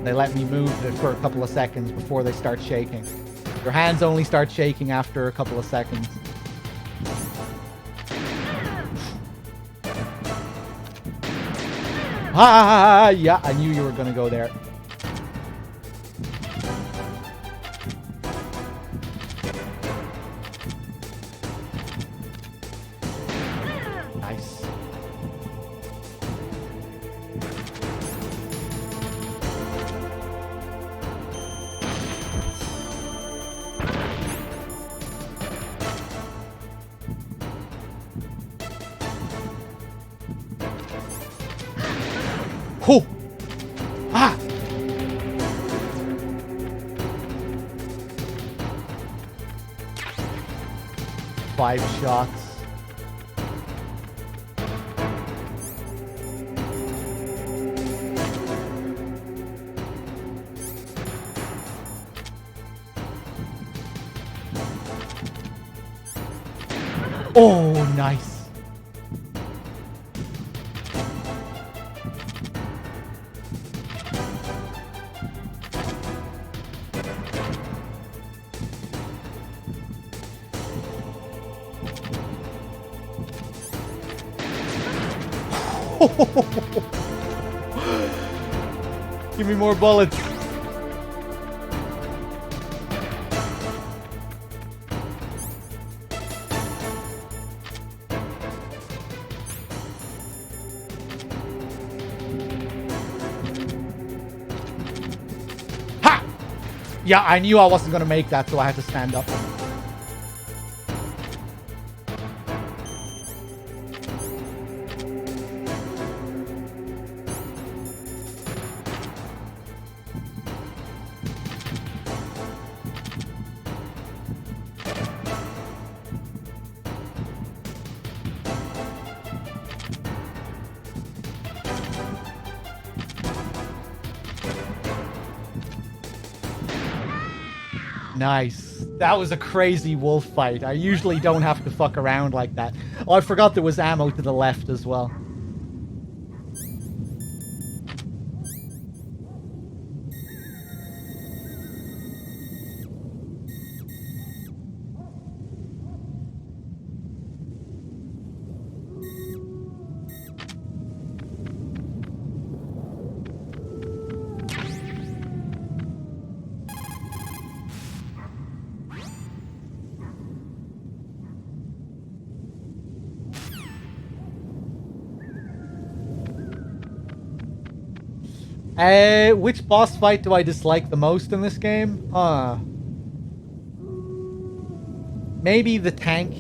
They let me move it for a couple of seconds before they start shaking. Your hands only start shaking after a couple of seconds. Ah, yeah, I knew you were gonna go there. Nice. Whew. Ah! Five shots. Oh, nice. Give me more bullets. Ha! Yeah, I knew I wasn't going to make that, so I had to stand up. Nice. That was a crazy wolf fight. I usually don't have to fuck around like that. Oh, I forgot there was ammo to the left as well. Which boss fight do I dislike the most in this game? Maybe the tank.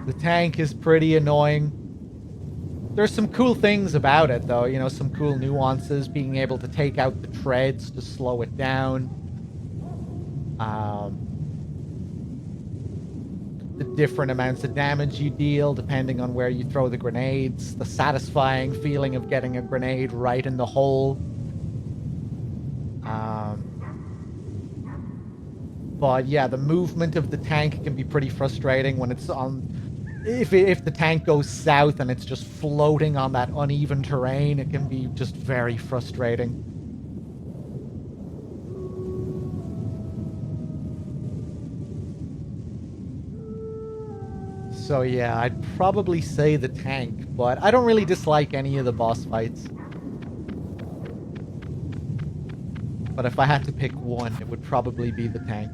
The tank is pretty annoying. There's some cool things about it, though. You know, some cool nuances. Being able to take out the treads to slow it down. The different amounts of damage you deal depending on where you throw the grenades. The satisfying feeling of getting a grenade right in the hole. But yeah, the movement of the tank can be pretty frustrating when it's on if the tank goes south and it's just floating on that uneven terrain, it can be just very frustrating. So yeah, I'd probably say the tank, but I don't really dislike any of the boss fights. But if I had to pick one, it would probably be the tank.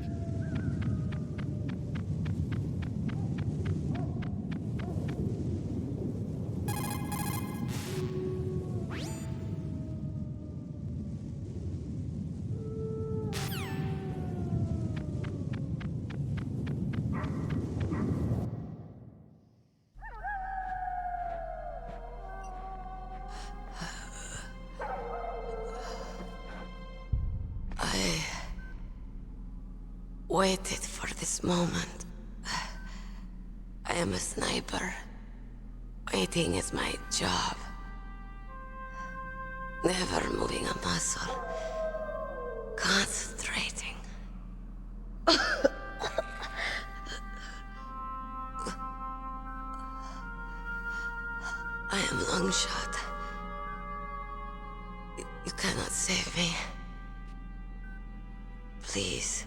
I waited for this moment. I am a sniper. Waiting is my job. Never moving a muscle. Concentrating. I am long shot. You cannot save me. Please.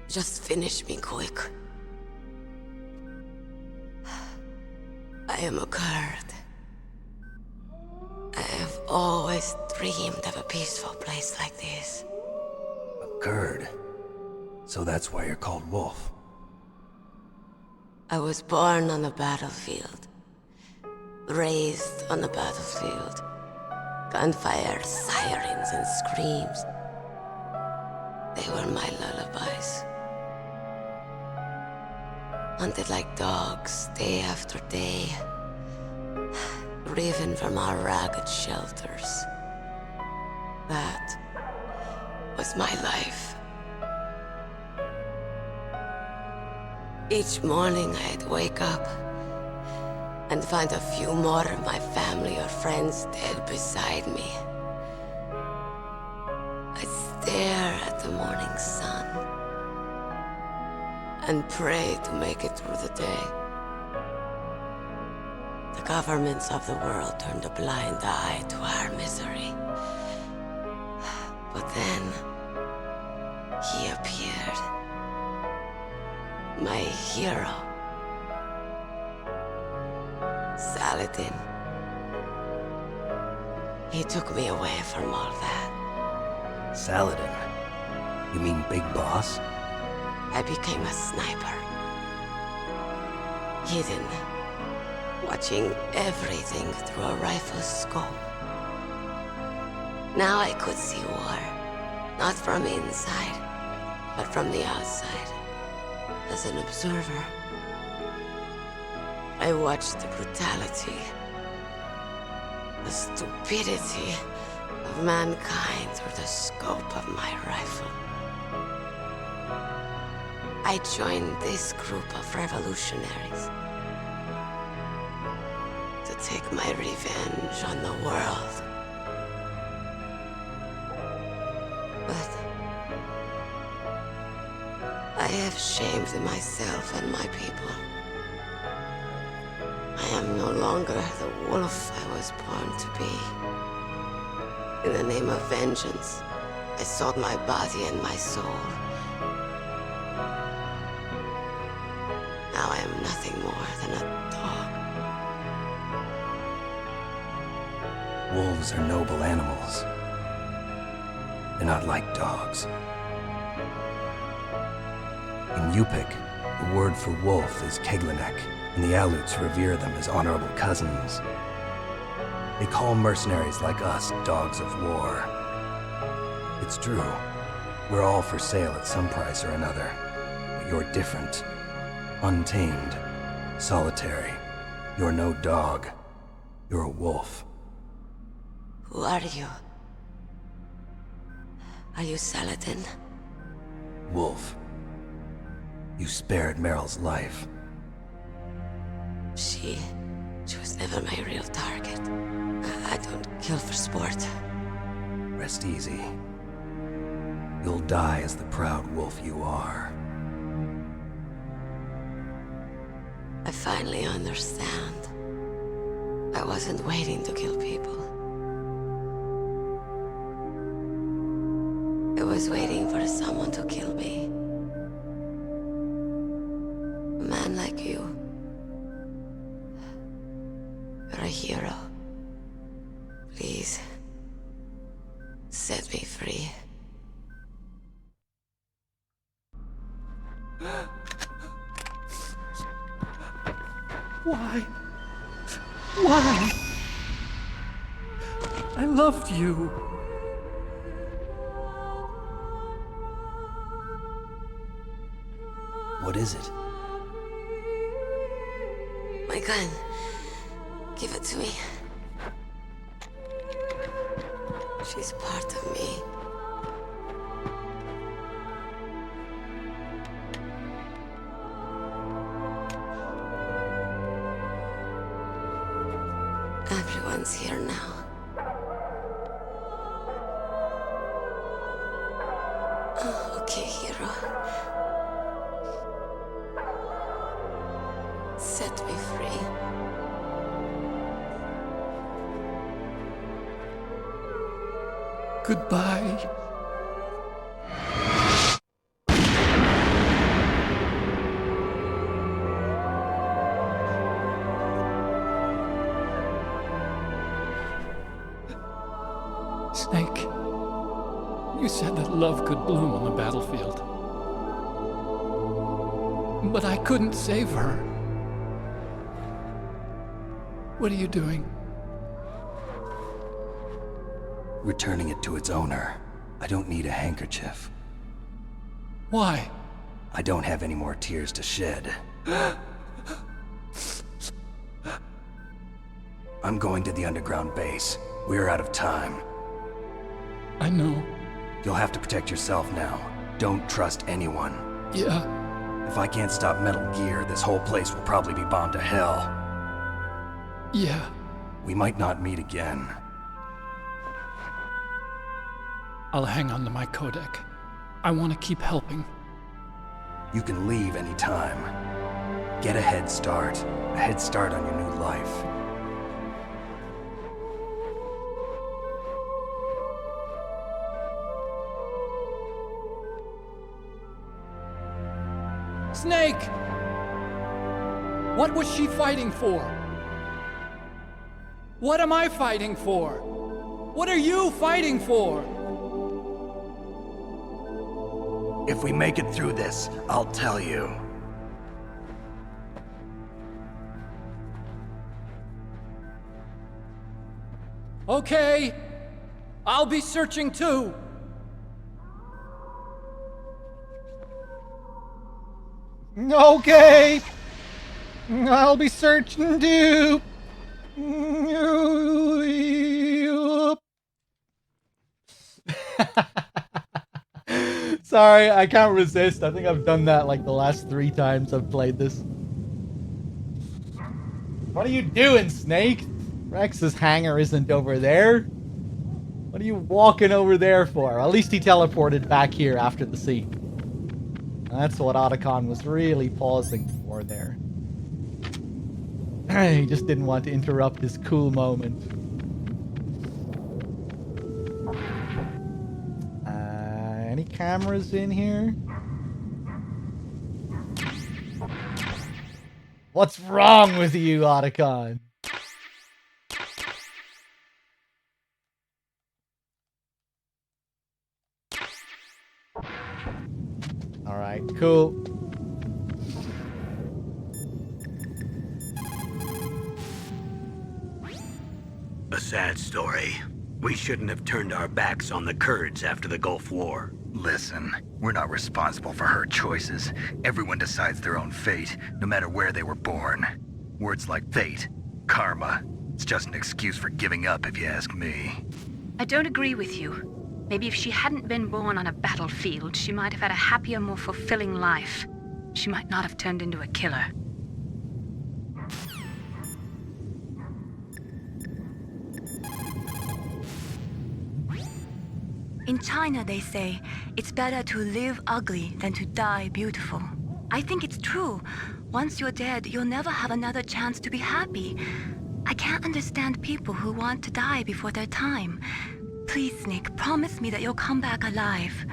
Just finish me quick. I am a Kurd. I have always dreamed of a peaceful place like this. A Kurd? So that's why you're called Wolf. I was born on the battlefield. Raised on the battlefield. Gunfire, sirens, and screams. They were my lullabies. Hunted like dogs, day after day. Driven from our ragged shelters. That was my life. Each morning I'd wake up and find a few more of my family or friends dead beside me. I'd stare at the morning sun and pray to make it through the day. The governments of the world turned a blind eye to our misery. But then, he appeared. My hero. Saladin. He took me away from all that. Saladin? You mean Big Boss? I became a sniper. Hidden. Watching everything through a rifle's scope. Now I could see war. Not from inside, but from the outside. As an observer. I watched the brutality, the stupidity of mankind through the scope of my rifle. I joined this group of revolutionaries to take my revenge on the world. But I have shamed myself and my people. I am no longer the wolf I was born to be. In the name of vengeance, I sold my body and my soul. Now I am nothing more than a dog. Wolves are noble animals. They're not like dogs. In Yupik, the word for wolf is Keglanek, and the Aleuts revere them as honorable cousins. They call mercenaries like us dogs of war. It's true. We're all for sale at some price or another. But you're different. Untamed. Solitary. You're no dog. You're a wolf. Who are you? Are you Saladin? Wolf. You spared Meryl's life. She was never my real target. I don't kill for sport. Rest easy. You'll die as the proud wolf you are. I finally understand. I wasn't waiting to kill people. I was waiting for someone to kill me. A man like you. You're a hero. Please, set me free. Why? Why? I loved you. What is it? My gun. Give it to me. She's part of me. Everyone's here now. Oh, okay, hero. Set me free. Goodbye. Snake, you said that love could bloom on the battlefield. But I couldn't save her. What are you doing? Returning it to its owner. I don't need a handkerchief. Why? I don't have any more tears to shed. I'm going to the underground base. We're out of time. I know. You'll have to protect yourself now. Don't trust anyone. Yeah. If I can't stop Metal Gear, this whole place will probably be bombed to hell. Yeah. We might not meet again. I'll hang on to my codec. I want to keep helping. You can leave anytime. Get a head start. A head start on your new life. Snake! What was she fighting for? What am I fighting for? What are you fighting for? If we make it through this, I'll tell you. Okay. I'll be searching too. Okay. I'll be searching too. Sorry, I can't resist. I think I've done that like the last 3 times I've played this. What are you doing, Snake? Rex's hangar isn't over there. What are you walking over there for? At least he teleported back here after the scene. That's what Otacon was really pausing for there. He just didn't want to interrupt this cool moment. Any cameras in here? What's wrong with you, Otacon? Alright, cool. A sad story. We shouldn't have turned our backs on the Kurds after the Gulf War. Listen, we're not responsible for her choices. Everyone decides their own fate, no matter where they were born. Words like fate, karma, it's just an excuse for giving up if you ask me. I don't agree with you. Maybe if she hadn't been born on a battlefield, she might have had a happier, more fulfilling life. She might not have turned into a killer. In China, they say, it's better to live ugly than to die beautiful. I think it's true. Once you're dead, you'll never have another chance to be happy. I can't understand people who want to die before their time. Please, Snake, promise me that you'll come back alive.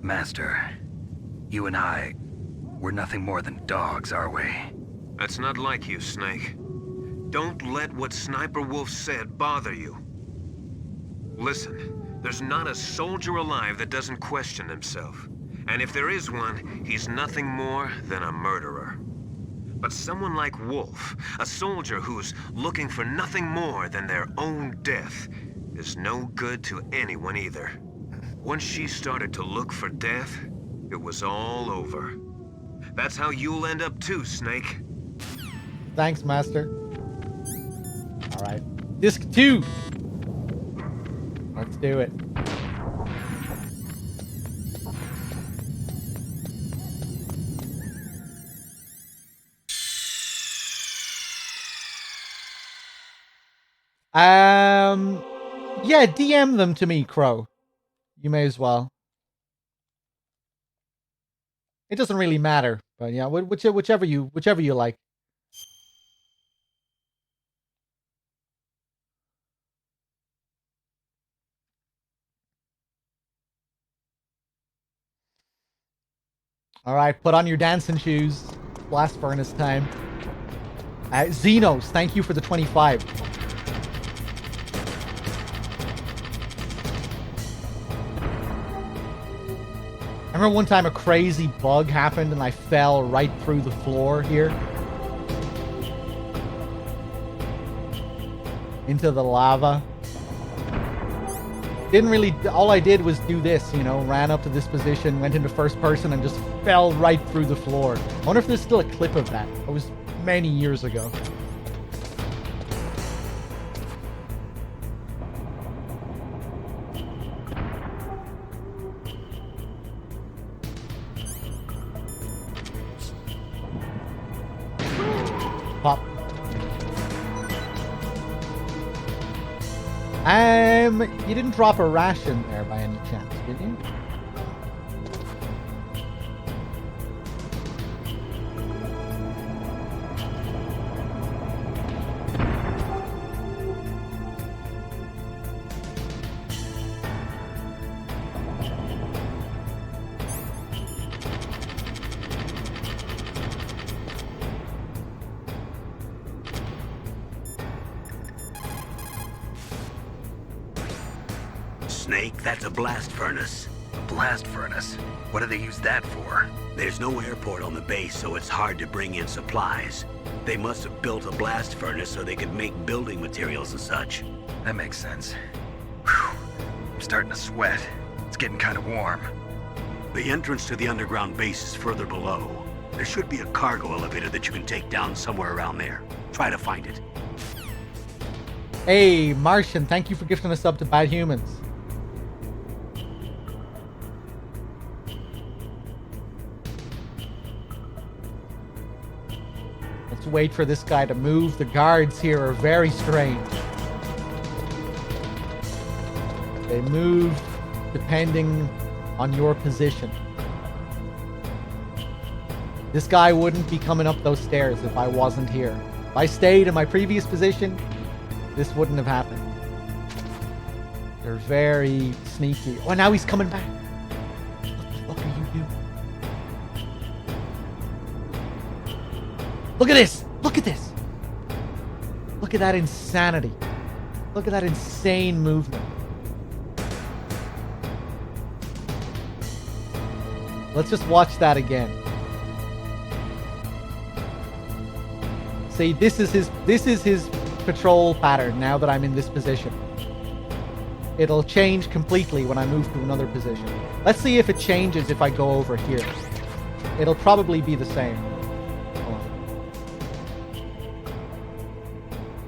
Master, you and I, we're nothing more than dogs, are we? That's not like you, Snake. Don't let what Sniper Wolf said bother you. Listen, there's not a soldier alive that doesn't question himself. And if there is one, he's nothing more than a murderer. But someone like Wolf, a soldier who's looking for nothing more than their own death, is no good to anyone either. Once she started to look for death, it was all over. That's how you'll end up too, Snake. Thanks, Master. Alright. Disc 2! Let's do it. Yeah, DM them to me, Crow. You may as well. It doesn't really matter, but yeah, whichever you like. All right, put on your dancing shoes. Blast furnace time. Xenos, thank you for the 25. I remember one time a crazy bug happened and I fell right through the floor here. Into the lava. Didn't really, all I did was do this, you know, ran up to this position, went into first person and just fell right through the floor. I wonder if there's still a clip of that. It was many years ago. Pop. You didn't drop a ration there by any chance, did you? Snake, that's a blast furnace. A blast furnace? What do they use that for? There's no airport on the base, so it's hard to bring in supplies. They must have built a blast furnace so they could make building materials and such. That makes sense. Whew. I'm starting to sweat. It's getting kind of warm. The entrance to the underground base is further below. There should be a cargo elevator that you can take down somewhere around there. Try to find it. Hey, Martian, thank you for gifting us up to Bad Humans. Let's wait for this guy to move. The guards here are very strange. They move depending on your position. This guy wouldn't be coming up those stairs if I wasn't here. If I stayed in my previous position, this wouldn't have happened. They're very sneaky. Oh, now he's coming back. What the fuck are you doing? Look at this! Look at this! Look at that insanity. Look at that insane movement. Let's just watch that again. See, this is his patrol pattern now that I'm in this position. It'll change completely when I move to another position. Let's see if it changes if I go over here. It'll probably be the same. Hold on.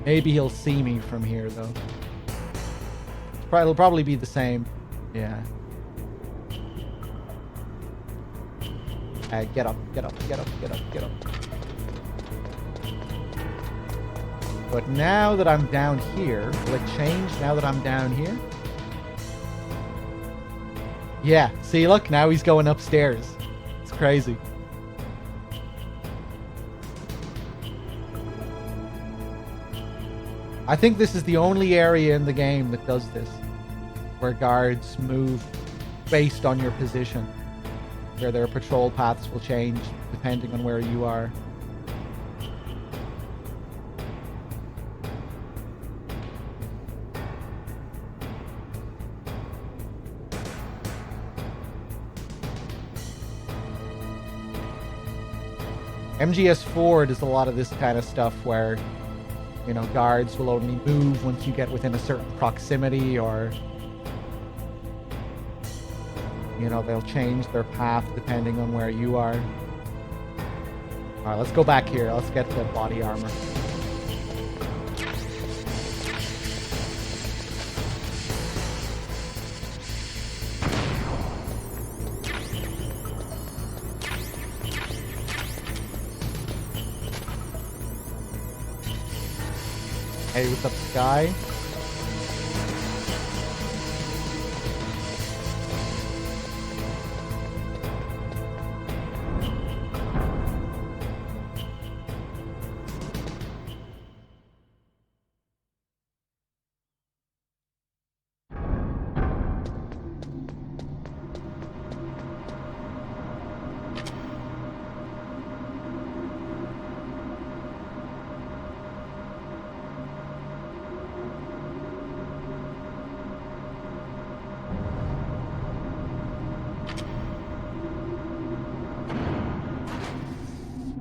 Maybe he'll see me from here though. It'll probably be the same. Yeah. Get up, get up, get up, get up, get up. But now that I'm down here, will it change now that I'm down here? Yeah, see, look, now he's going upstairs. It's crazy. I think this is the only area in the game that does this, where guards move based on your position, where their patrol paths will change depending on where you are. MGS4 does a lot of this kind of stuff where, you know, guards will only move once you get within a certain proximity, or, you know, they'll change their path depending on where you are. Alright, let's go back here. Let's get the body armor. Hey, what's up, Sky?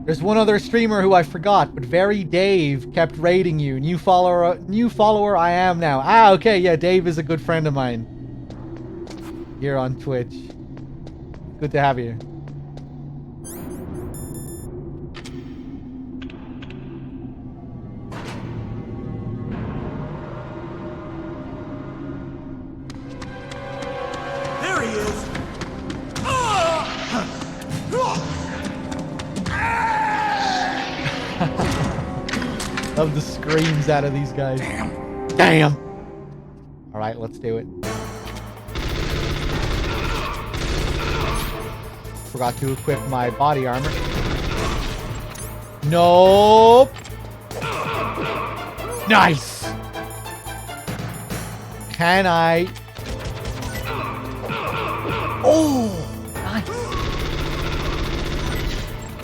There's one other streamer who I forgot, but Very Dave kept raiding you. New follower I am now. Ah, okay, yeah, Dave is a good friend of mine. Here on Twitch. Good to have you. There he is! Love the screams out of these guys. Damn! Alright, let's do it. Forgot to equip my body armor. Nope! Nice! Can I... Oh! Nice!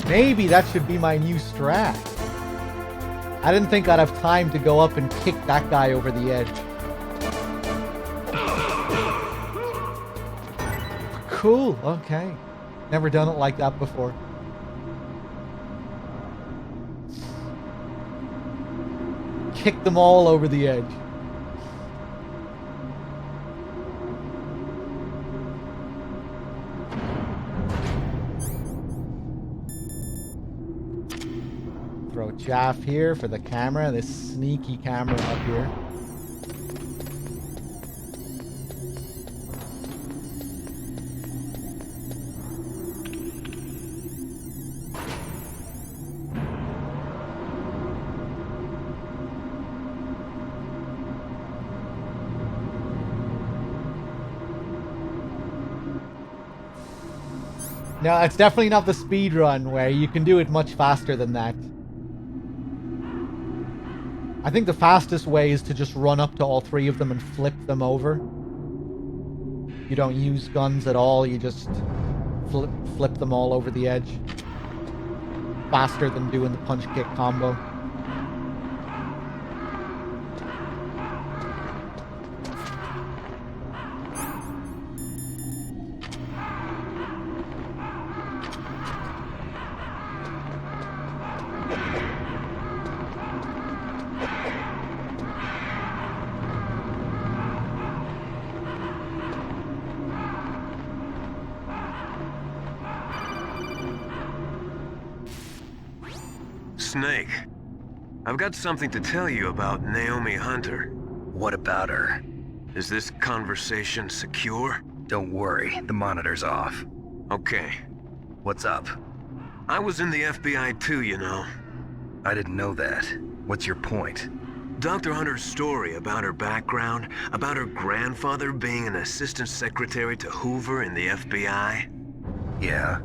Maybe that should be my new strat. I didn't think I'd have time to go up and kick that guy over the edge. Cool, okay. Never done it like that before. Kick them all over the edge. Throw Jaff here for the camera, this sneaky camera up here. No, it's definitely not the speed run where you can do it much faster than that. I think the fastest way is to just run up to all three of them and flip them over. You don't use guns at all, you just flip them all over the edge. Faster than doing the punch kick combo. Snake, I've got something to tell you about Naomi Hunter. What about her? Is this conversation secure? Don't worry, the monitor's off. Okay. What's up? I was in the FBI too, you know. I didn't know that. What's your point? Dr. Hunter's story about her background, about her grandfather being an assistant secretary to Hoover in the FBI. Yeah?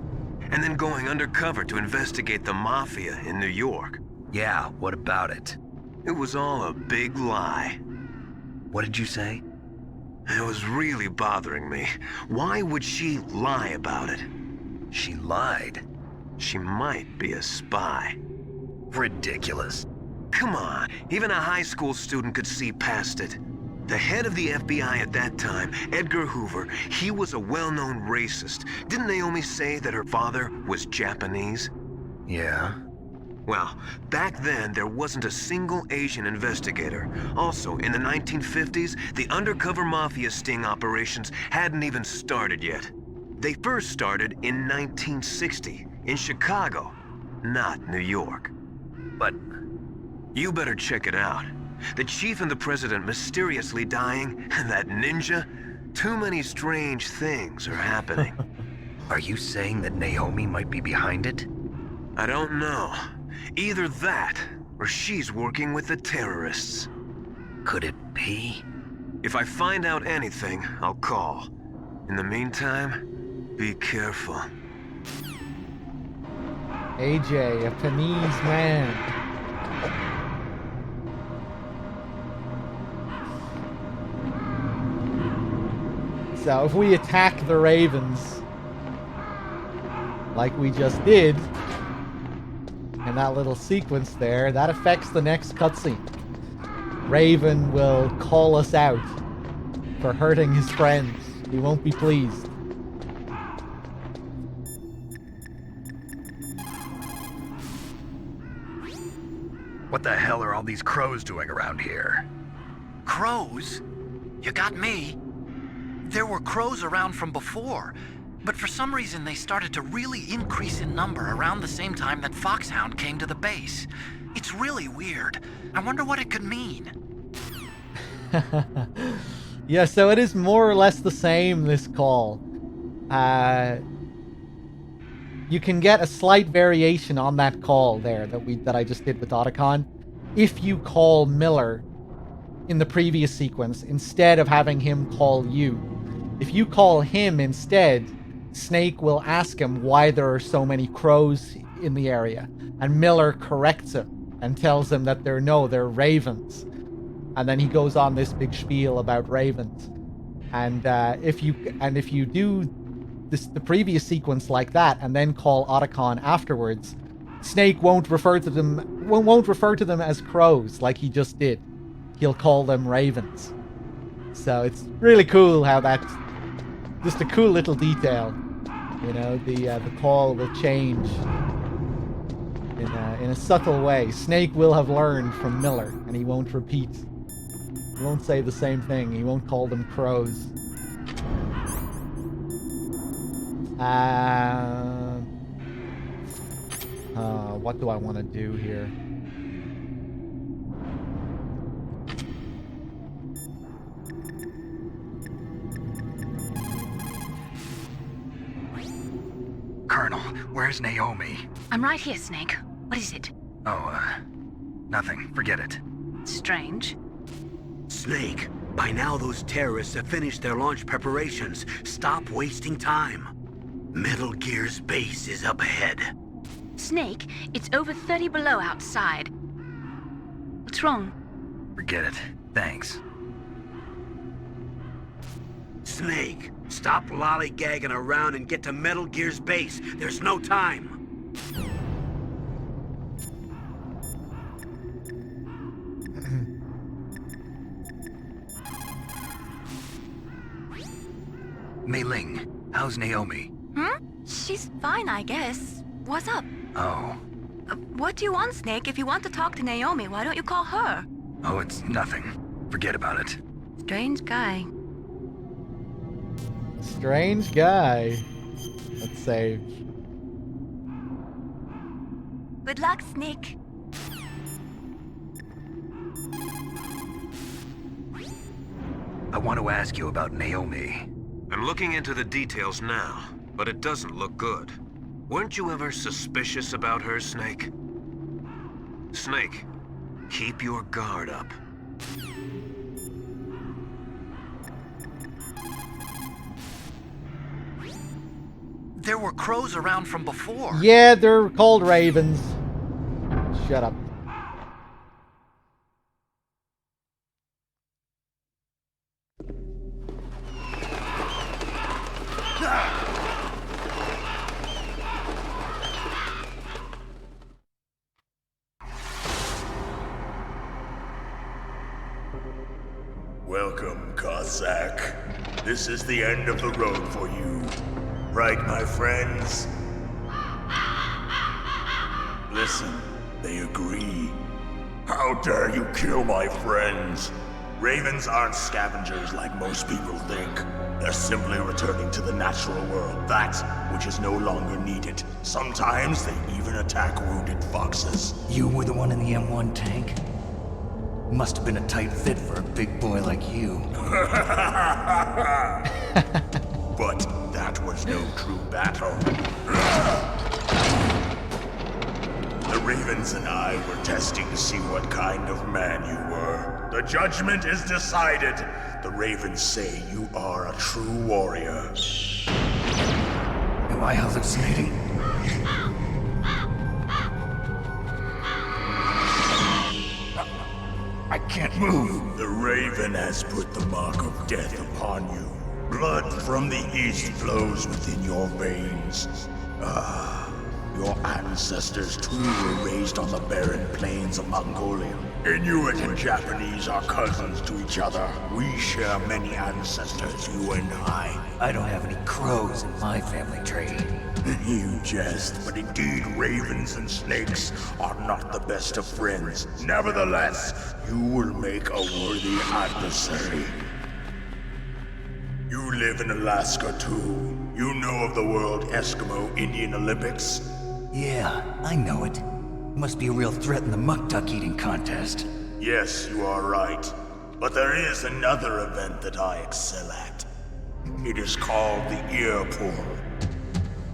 And then going undercover to investigate the Mafia in New York. Yeah, what about it? It was all a big lie. What did you say? It was really bothering me. Why would she lie about it? She lied? She might be a spy. Ridiculous. Come on, even a high school student could see past it. The head of the FBI at that time, Edgar Hoover, he was a well-known racist. Didn't Naomi say that her father was Japanese? Yeah. Well, back then, there wasn't a single Asian investigator. Also, in the 1950s, the undercover mafia sting operations hadn't even started yet. They first started in 1960, in Chicago, not New York. But you better check it out. The chief and the president mysteriously dying, and that ninja? Too many strange things are happening. Are you saying that Naomi might be behind it? I don't know. Either that, or she's working with the terrorists. Could it be? If I find out anything, I'll call. In the meantime, be careful. AJ, a Panese man. So if we attack the Ravens, like we just did, in that little sequence there, that affects the next cutscene. Raven will call us out for hurting his friends. He won't be pleased. What the hell are all these crows doing around here? Crows? You got me. There were crows around from before, but for some reason they started to really increase in number around the same time that Foxhound came to the base. It's really weird. I wonder what it could mean. Yeah, so it is more or less the same, this call. You can get a slight variation on that call there that I just did with Otacon if you call Miller in the previous sequence instead of having him call you. If you call him instead, Snake will ask him why there are so many crows in the area, and Miller corrects him and tells him that they're ravens. And then he goes on this big spiel about ravens. And if you do the previous sequence like that and then call Otacon afterwards, Snake won't refer to them as crows like he just did. He'll call them ravens. So it's really cool how that's just a cool little detail. You know, the call will change in a subtle way. Snake will have learned from Miller, and he won't repeat. He won't say the same thing. He won't call them crows. What do I want to do here? Colonel, where's Naomi? I'm right here, Snake. What is it? Oh, nothing. Forget it. Strange. Snake, by now those terrorists have finished their launch preparations. Stop wasting time. Metal Gear's base is up ahead. Snake, it's over 30 below outside. What's wrong? Forget it. Thanks. Snake, stop lollygagging around and get to Metal Gear's base. There's no time. Mei Ling, how's Naomi? She's fine, I guess. What's up? Oh. What do you want, Snake? If you want to talk to Naomi, why don't you call her? Oh, it's nothing. Forget about it. Strange guy. Strange guy. Let's save. Good luck, Snake. I want to ask you about Naomi. I'm looking into the details now, but it doesn't look good. Weren't you ever suspicious about her, Snake? Snake, Keep your guard up. There were crows around from before. Yeah, they're called ravens. Shut up. Welcome, Cossack. This is the end of the road for you. Right, my friends? Listen, they agree. How dare you kill my friends? Ravens aren't scavengers like most people think. They're simply returning to the natural world, that which is no longer needed. Sometimes they even attack wounded foxes. You were the one in the M1 tank? Must have been a tight fit for a big boy like you. But that was no true battle. The Ravens and I were testing to see what kind of man you were. The judgment is decided. The Ravens say you are a true warrior. Am I hallucinating? I can't move. The Raven has put the mark of death upon you. Blood from the east flows within your veins. Your ancestors too were raised on the barren plains of Mongolia. Inuit and Japanese are cousins to each other. We share many ancestors, you and I. I don't have any crows in my family tree. You jest, but indeed ravens and snakes are not the best of friends. Nevertheless, you will make a worthy adversary. You live in Alaska too. You know of the World Eskimo Indian Olympics? Yeah, I know it. Must be a real threat in the muck duck eating contest. Yes, you are right. But there is another event that I excel at. It is called the ear pull.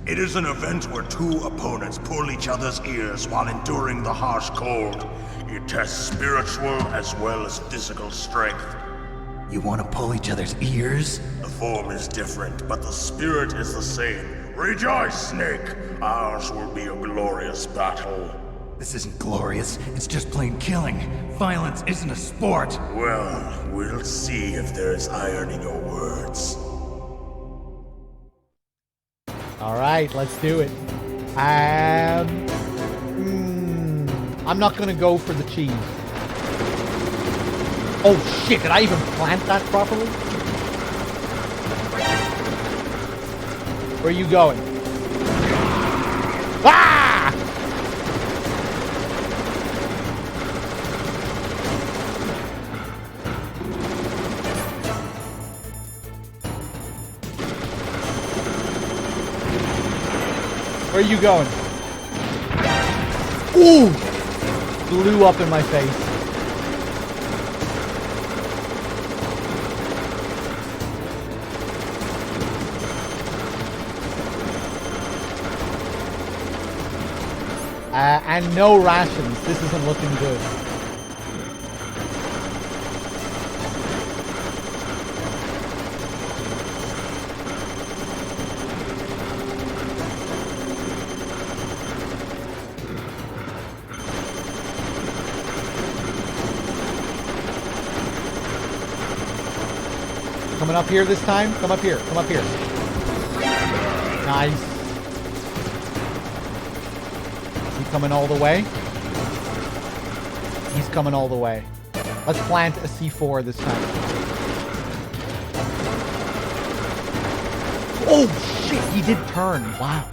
It is an event where two opponents pull each other's ears while enduring the harsh cold. It tests spiritual as well as physical strength. You want to pull each other's ears? The form is different, but the spirit is the same. Rejoice, Snake! Ours will be a glorious battle. This isn't glorious, it's just plain killing. Violence isn't a sport. Well, we'll see if there's iron in your words. Alright, let's do it. I'm not gonna go for the cheese. Oh shit, did I even plant that properly? Where are you going? Ah! Where are you going? Ooh! Blew up in my face. And no rations. This isn't looking good. Coming up here this time? Come up here. Come up here. Nice. Coming all the way. He's coming all the way. Let's plant a C4 this time. Oh shit, he did turn. Wow.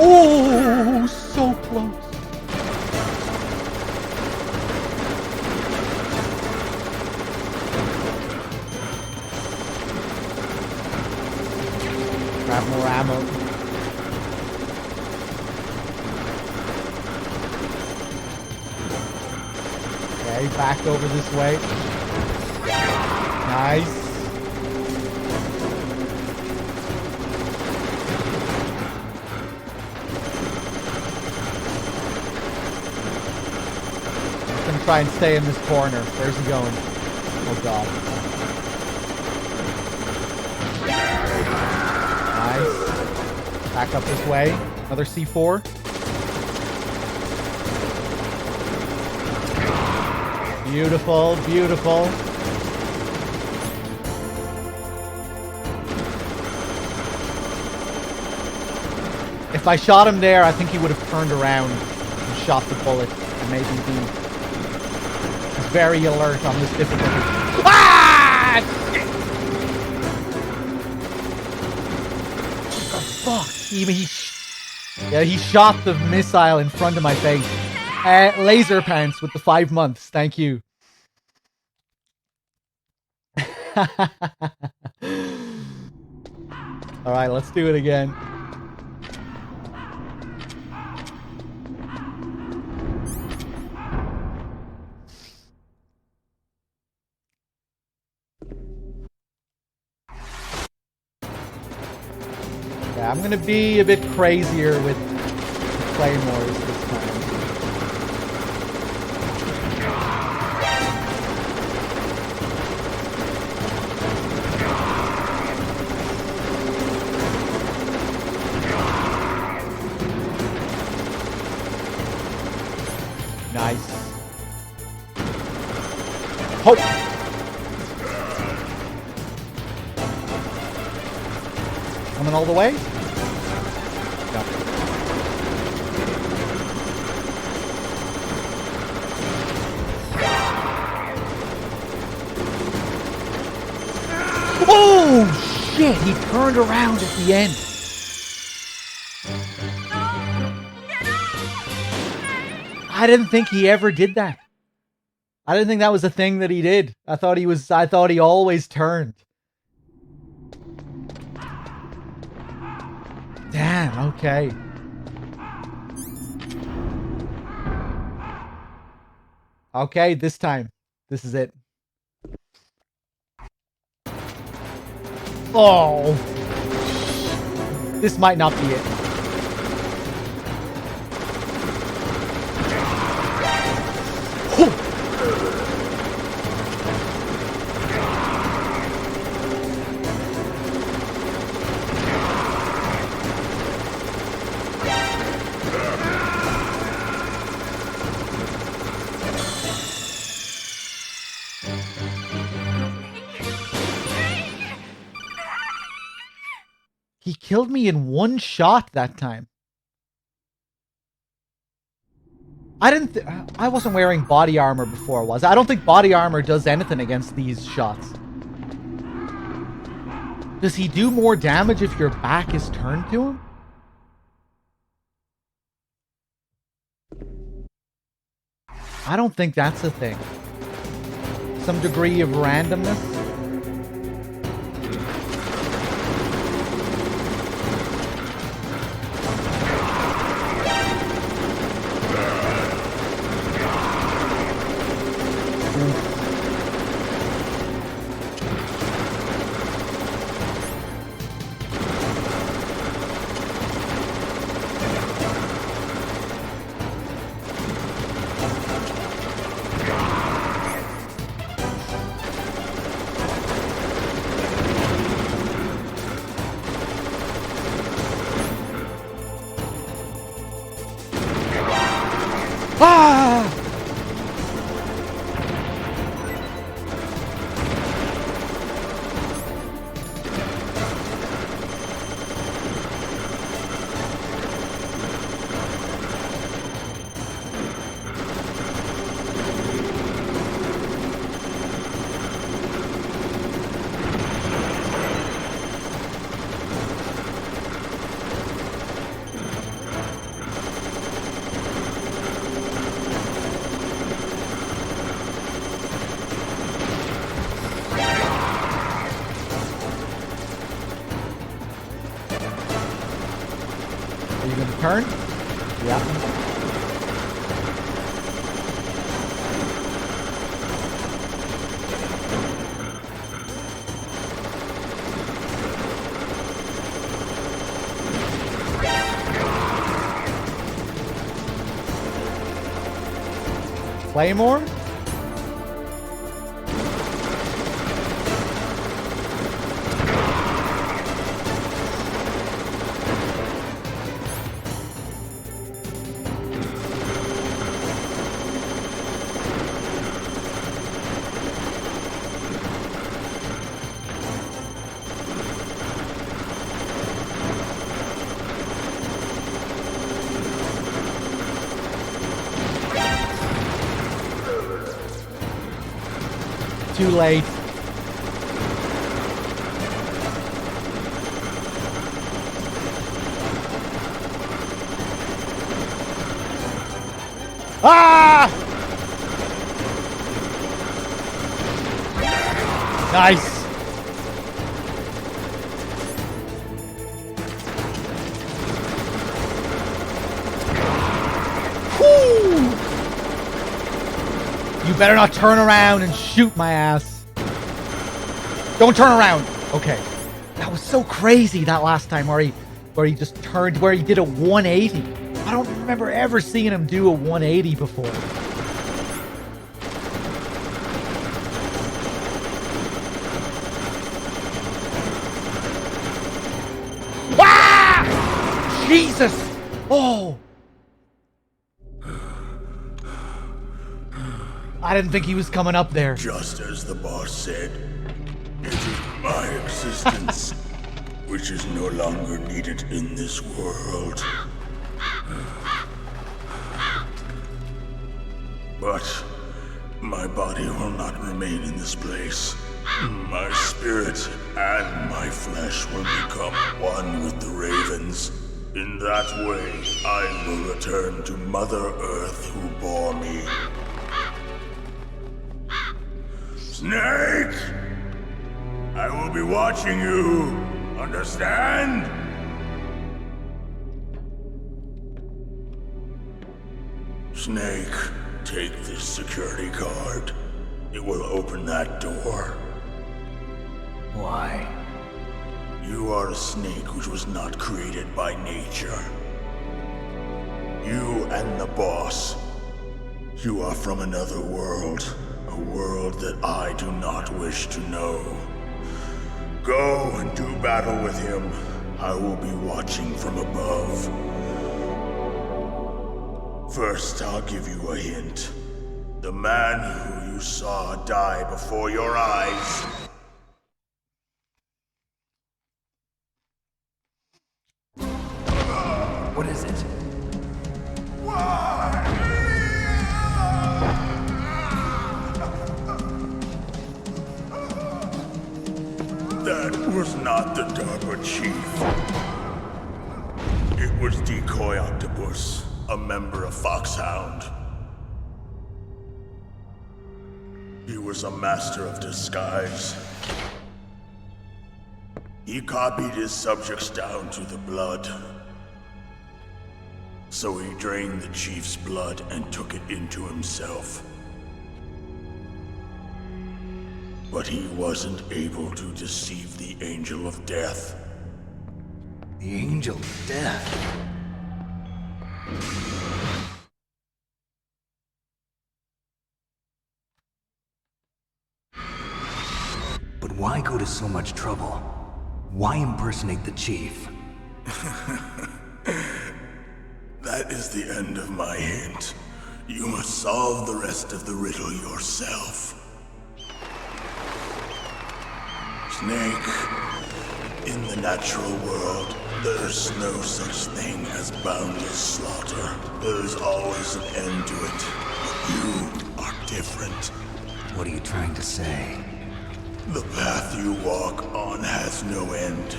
Oh, so close. Grab more ammo. Okay, back over this way. Nice. I'm gonna try and stay in this corner. Where's he going? Oh god. Nice. Back up this way. Another C4. Beautiful, beautiful. If I shot him there, I think he would have turned around and shot the bullet and maybe be very alert on this difficulty. Ah! What the fuck? He shot the missile in front of my face. Laser pants with the 5 months. Thank you. All right, let's do it again. Yeah, I'm gonna be a bit crazier with claymores this time. Nice. Hope. Coming all the way? No. Oh shit! He turned around at the end. I didn't think he ever did that. I didn't think that was a thing that he did. I thought he always turned. Damn, okay. Okay, this time. This is it. Oh. This might not be it. He killed me in one shot that time. I wasn't wearing body armor before, was I? I don't think body armor does anything against these shots. Does he do more damage if your back is turned to him? I don't think that's a thing. Some degree of randomness. Ah! Are you going to turn? Yeah. Claymore? Too late. Ah! Nice. Woo! You better not turn around and shoot my ass. Don't turn around. Okay. That was so crazy that last time where he just turned, where he did a 180. I don't remember ever seeing him do a 180 before. Ah! Jesus! Oh! I didn't think he was coming up there. Just as the boss said, it is my existence which is no longer needed in this world. But my body will not remain in this place. My spirit and my flesh will become one with the ravens. In that way, I will return to Mother Earth who bore me. Snake! I will be watching you. Understand? Snake, take this security card. It will open that door. Why? You are a snake which was not created by nature. You and the boss. You are from another world. A world that I do not wish to know. Go and do battle with him. I will be watching from above. First, I'll give you a hint. The man who you saw die before your eyes. What is it? That was not the DARPA chief. It was Decoy Octopus, a member of Foxhound. He was a master of disguise. He copied his subjects down to the blood. So he drained the chief's blood and took it into himself. But he wasn't able to deceive the Angel of Death. The Angel of Death? But why go to so much trouble? Why impersonate the chief? That is the end of my hint. You must solve the rest of the riddle yourself. Snake, in the natural world, there's no such thing as boundless slaughter. There is always an end to it. But you are different. What are you trying to say? The path you walk on has no end.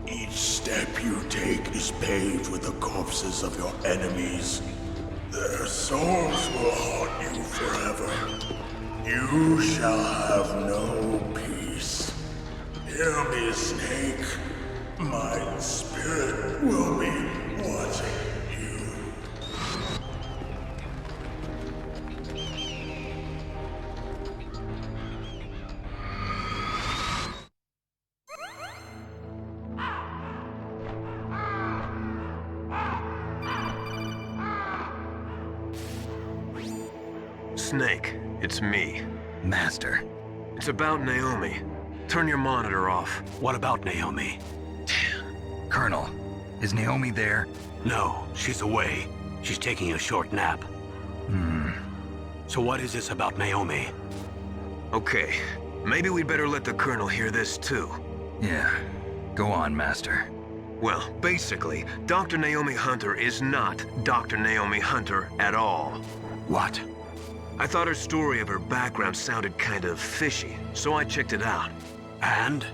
Each step you take is paved with the corpses of your enemies. Their souls will haunt you forever. You shall have no peace. Hear me, Snake. My spirit will be watching you. Snake. It's me. Master. It's about Naomi. Turn your monitor off. What about Naomi? Colonel, is Naomi there? No, she's away. She's taking a short nap. So what is this about Naomi? Okay, maybe we'd better let the Colonel hear this too. Yeah, go on, Master. Well, basically, Dr. Naomi Hunter is not Dr. Naomi Hunter at all. What? I thought her story of her background sounded kind of fishy, so I checked it out. And?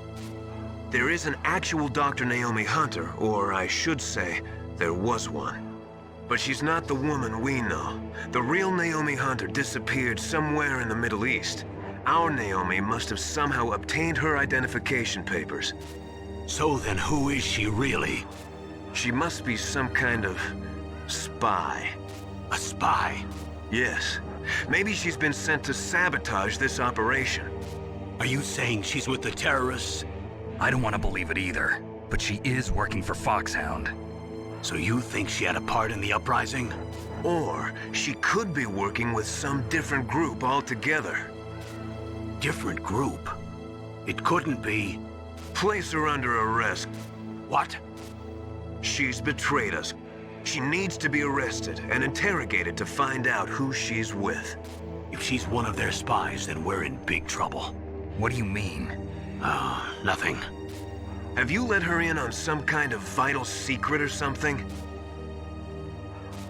There is an actual Dr. Naomi Hunter, or I should say, there was one. But she's not the woman we know. The real Naomi Hunter disappeared somewhere in the Middle East. Our Naomi must have somehow obtained her identification papers. So then who is she really? She must be some kind of spy. A spy? Yes. Maybe she's been sent to sabotage this operation. Are you saying she's with the terrorists? I don't want to believe it either, but she is working for Foxhound. So you think she had a part in the uprising? Or she could be working with some different group altogether. Different group? It couldn't be... Place her under arrest. What? She's betrayed us. She needs to be arrested and interrogated to find out who she's with. If she's one of their spies, then we're in big trouble. What do you mean? Nothing. Have you let her in on some kind of vital secret or something?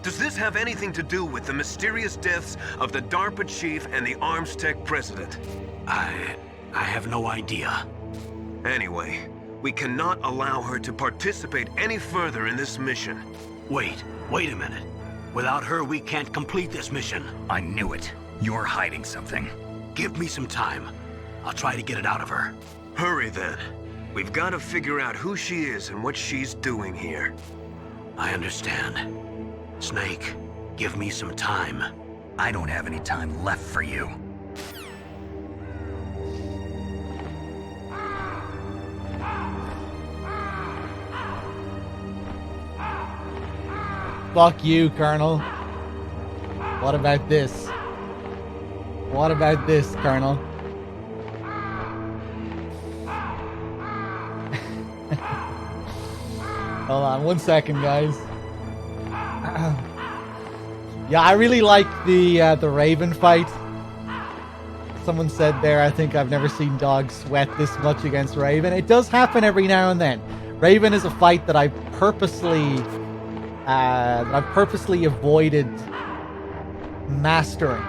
Does this have anything to do with the mysterious deaths of the DARPA chief and the Arms Tech president? I have no idea. Anyway, we cannot allow her to participate any further in this mission. Wait a minute. Without her, we can't complete this mission. I knew it. You're hiding something. Give me some time. I'll try to get it out of her. Hurry then. We've got to figure out who she is and what she's doing here. I understand. Snake, give me some time. I don't have any time left for you. Fuck you, Colonel. What about this? What about this, Colonel? Hold on 1 second, guys. Yeah, I really like the Raven fight. Someone said there, I think I've never seen dogs sweat this much against Raven. It does happen every now and then. Raven is a fight that I purposely avoided mastering,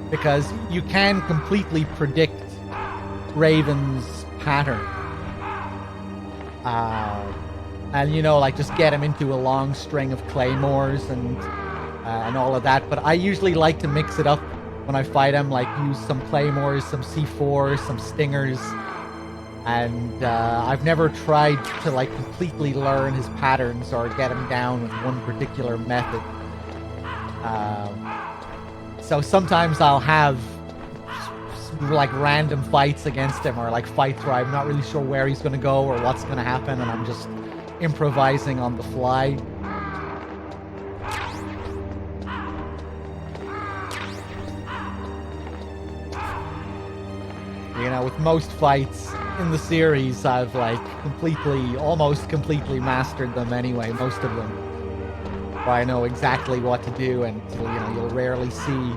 because you can completely predict Raven's pattern. And you know, like, just get him into a long string of claymores and all of that. But I usually like to mix it up when I fight him, like use some claymores, some C4s, some stingers. And I've never tried to like completely learn his patterns or get him down with one particular method. So sometimes I'll have like random fights against him, or like fights where I'm not really sure where he's going to go or what's going to happen, and I'm just improvising on the fly. You know, with most fights in the series, I've like almost completely mastered them anyway, most of them. Where I know exactly what to do, and you know, you'll rarely see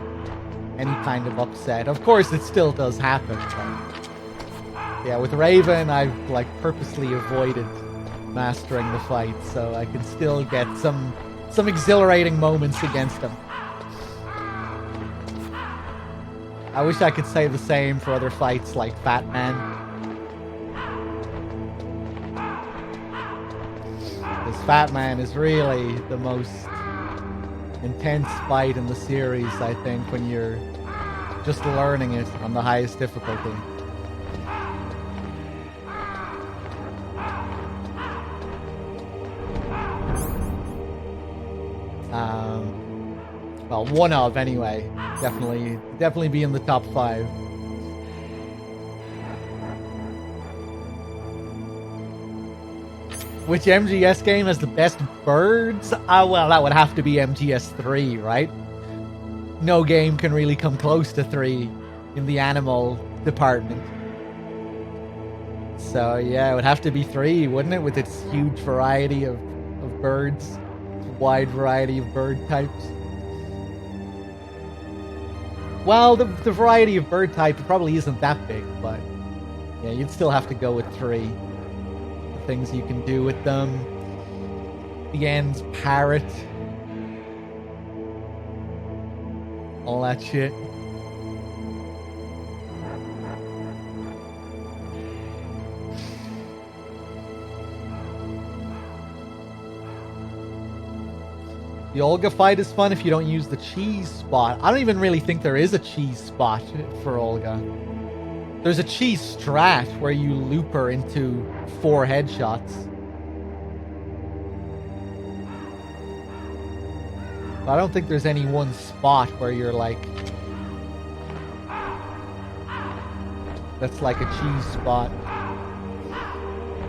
any kind of upset. Of course, it still does happen, but yeah, with Raven, I've like purposely avoided mastering the fight, so I can still get some exhilarating moments against him. I wish I could say the same for other fights like Fat Man. Because Fat Man is really the most intense fight in the series, I think, when you're just learning it on the highest difficulty. Well, one of, anyway. Definitely be in the top 5. Which MGS game has the best birds? Well, that would have to be MGS3, right? no game can really come close to 3 in the animal department. So yeah, it would have to be 3, wouldn't it? With its huge variety of birds, wide variety of bird types. Well, the variety of bird type probably isn't that big, but yeah, you'd still have to go with 3. The things you can do with them. The end's parrot. All that shit. The Olga fight is fun if you don't use the cheese spot. I don't even really think there is a cheese spot for Olga. There's a cheese strat where you loop her into 4 headshots. But I don't think there's any one spot where you're like... that's like a cheese spot.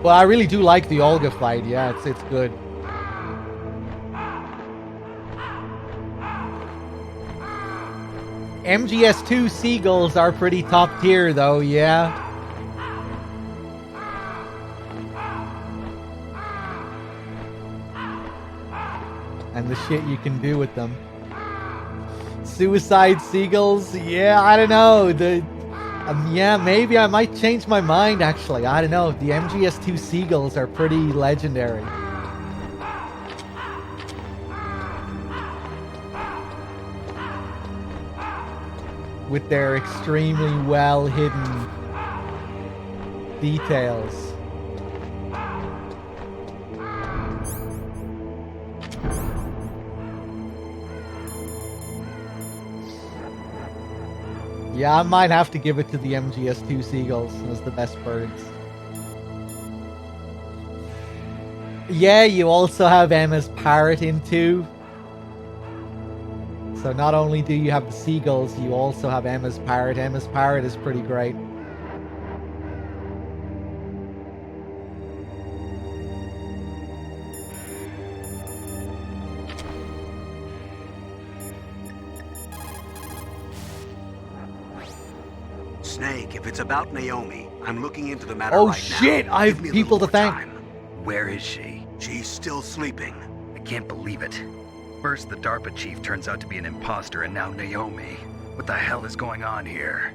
Well, I really do like the Olga fight. Yeah, it's good. MGS2 seagulls are pretty top tier though, yeah. And the shit you can do with them. Suicide seagulls, yeah, I don't know. Yeah, maybe I might change my mind actually. I don't know. The MGS2 seagulls are pretty legendary. With their extremely well hidden details. Yeah, I might have to give it to the MGS2 seagulls as the best birds. Yeah, you also have Emma's parrot in 2. So not only do you have the seagulls, you also have Emma's parrot. Emma's parrot is pretty great. Snake, if it's about Naomi, I'm looking into the matter Oh right shit, now. I Give have me a people to little more thank. time. Where is she? She's still sleeping. I can't believe it. First, the DARPA chief turns out to be an imposter, and now Naomi. What the hell is going on here?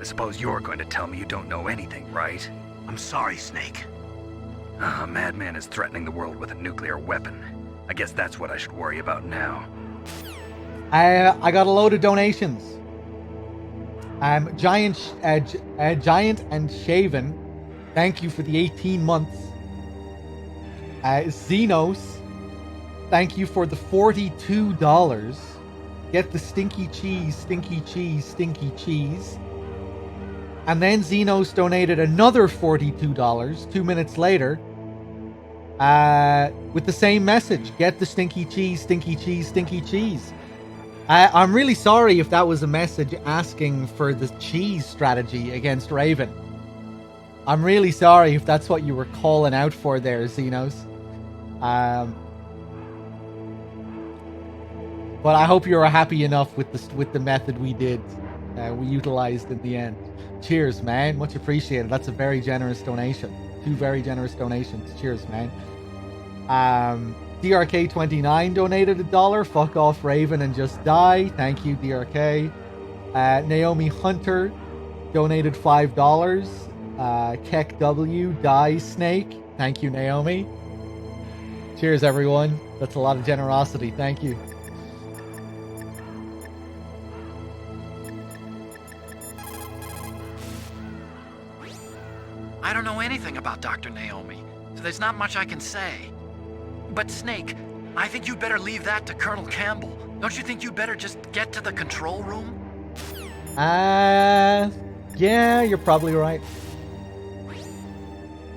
I suppose you're going to tell me you don't know anything, right? I'm sorry, Snake. A madman is threatening the world with a nuclear weapon. I guess that's what I should worry about now. I got a load of donations. Giant and Shaven, thank you for the 18 months. Xenos, thank you for the $42. Get the stinky cheese, stinky cheese, stinky cheese. And then Xenos donated another $42 2 minutes later with the same message. Get the stinky cheese, stinky cheese, stinky cheese. I'm really sorry if that was a message asking for the cheese strategy against Raven. I'm really sorry if that's what you were calling out for there, Xenos. But I hope you were happy enough with the method we utilized in the end. Cheers, man. Much appreciated. That's a very generous donation. 2 very generous donations. Cheers, man. DRK29 donated $1. Fuck off, Raven, and just die. Thank you, DRK. Naomi Hunter donated $5. Keck W, Die Snake. Thank you, Naomi. Cheers, everyone. That's a lot of generosity. Thank you. I don't know anything about Dr. Naomi, so there's not much I can say. But Snake, I think you'd better leave that to Colonel Campbell. Don't you think you'd better just get to the control room? Yeah, you're probably right.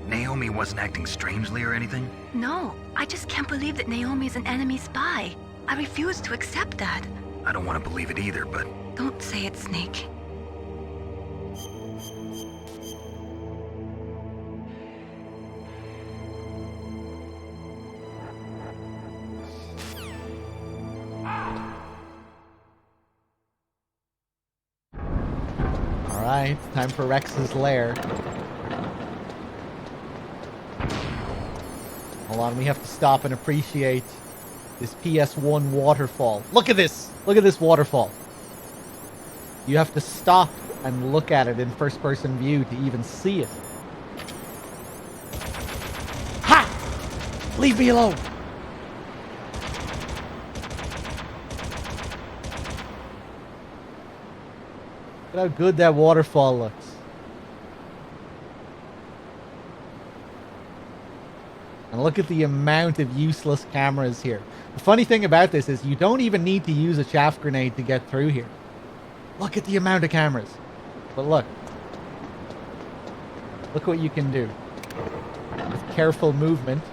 Naomi wasn't acting strangely or anything? No, I just can't believe that Naomi's an enemy spy. I refuse to accept that. I don't want to believe it either, but... Don't say it, Snake. Alright, time for Rex's lair. Hold on, we have to stop and appreciate this PS1 waterfall. Look at this! Look at this waterfall. You have to stop and look at it in first-person view to even see it. Ha! Leave me alone! Look how good that waterfall looks. And look at the amount of useless cameras here. The funny thing about this is you don't even need to use a chaff grenade to get through here. Look at the amount of cameras. But look. Look what you can do. With careful movement.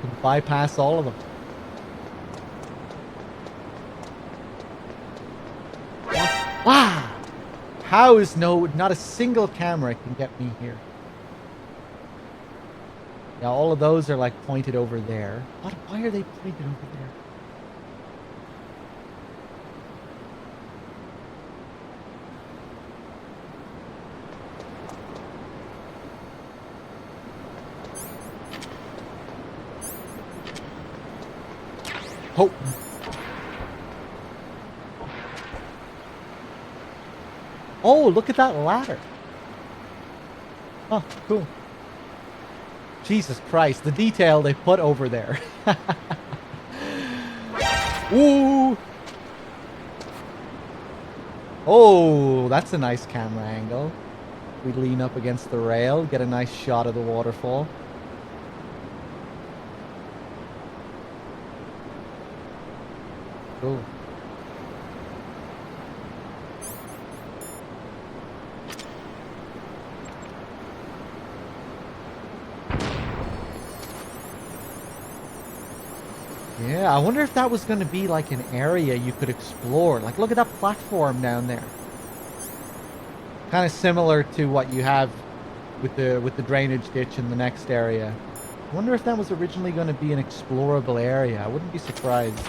You can bypass all of them. Wow! How is not a single camera can get me here? Yeah, all of those are like pointed over there. Why are they pointed over there? Oh! Oh, look at that ladder. Oh, cool. Jesus Christ, the detail they put over there. Ooh! Oh, that's a nice camera angle. We lean up against the rail, get a nice shot of the waterfall. Cool. Yeah, I wonder if that was going to be like an area you could explore. Like, look at that platform down there. Kind of similar to what you have with the drainage ditch in the next area. I wonder if that was originally going to be an explorable area. I wouldn't be surprised.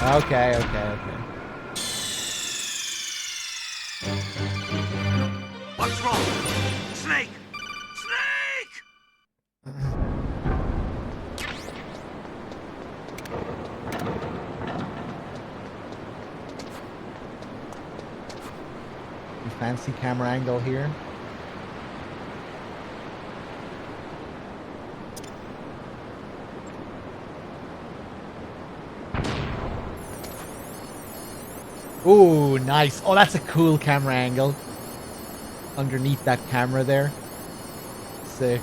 Okay. What's wrong? Snake! Fancy camera angle here. Ooh, nice. Oh, that's a cool camera angle. Underneath that camera there. Sick.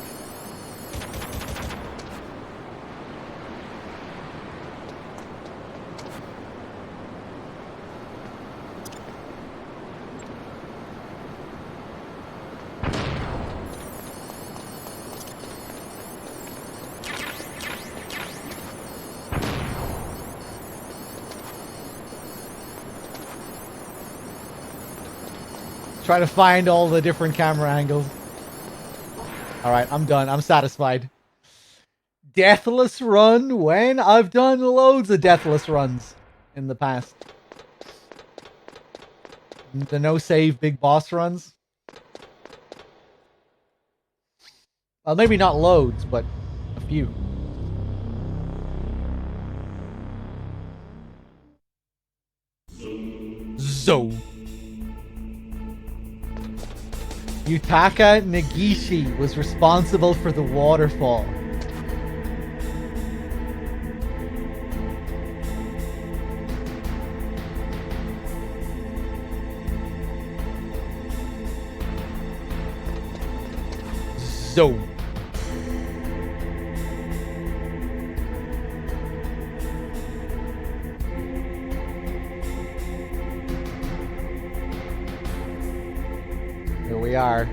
Try to find all the different camera angles. Alright, I'm done. I'm satisfied. Deathless run when? I've done loads of deathless runs in the past. The no-save big boss runs. Well, maybe not loads, but a few. So. Yutaka Negishi was responsible for the waterfall. So. Here we are.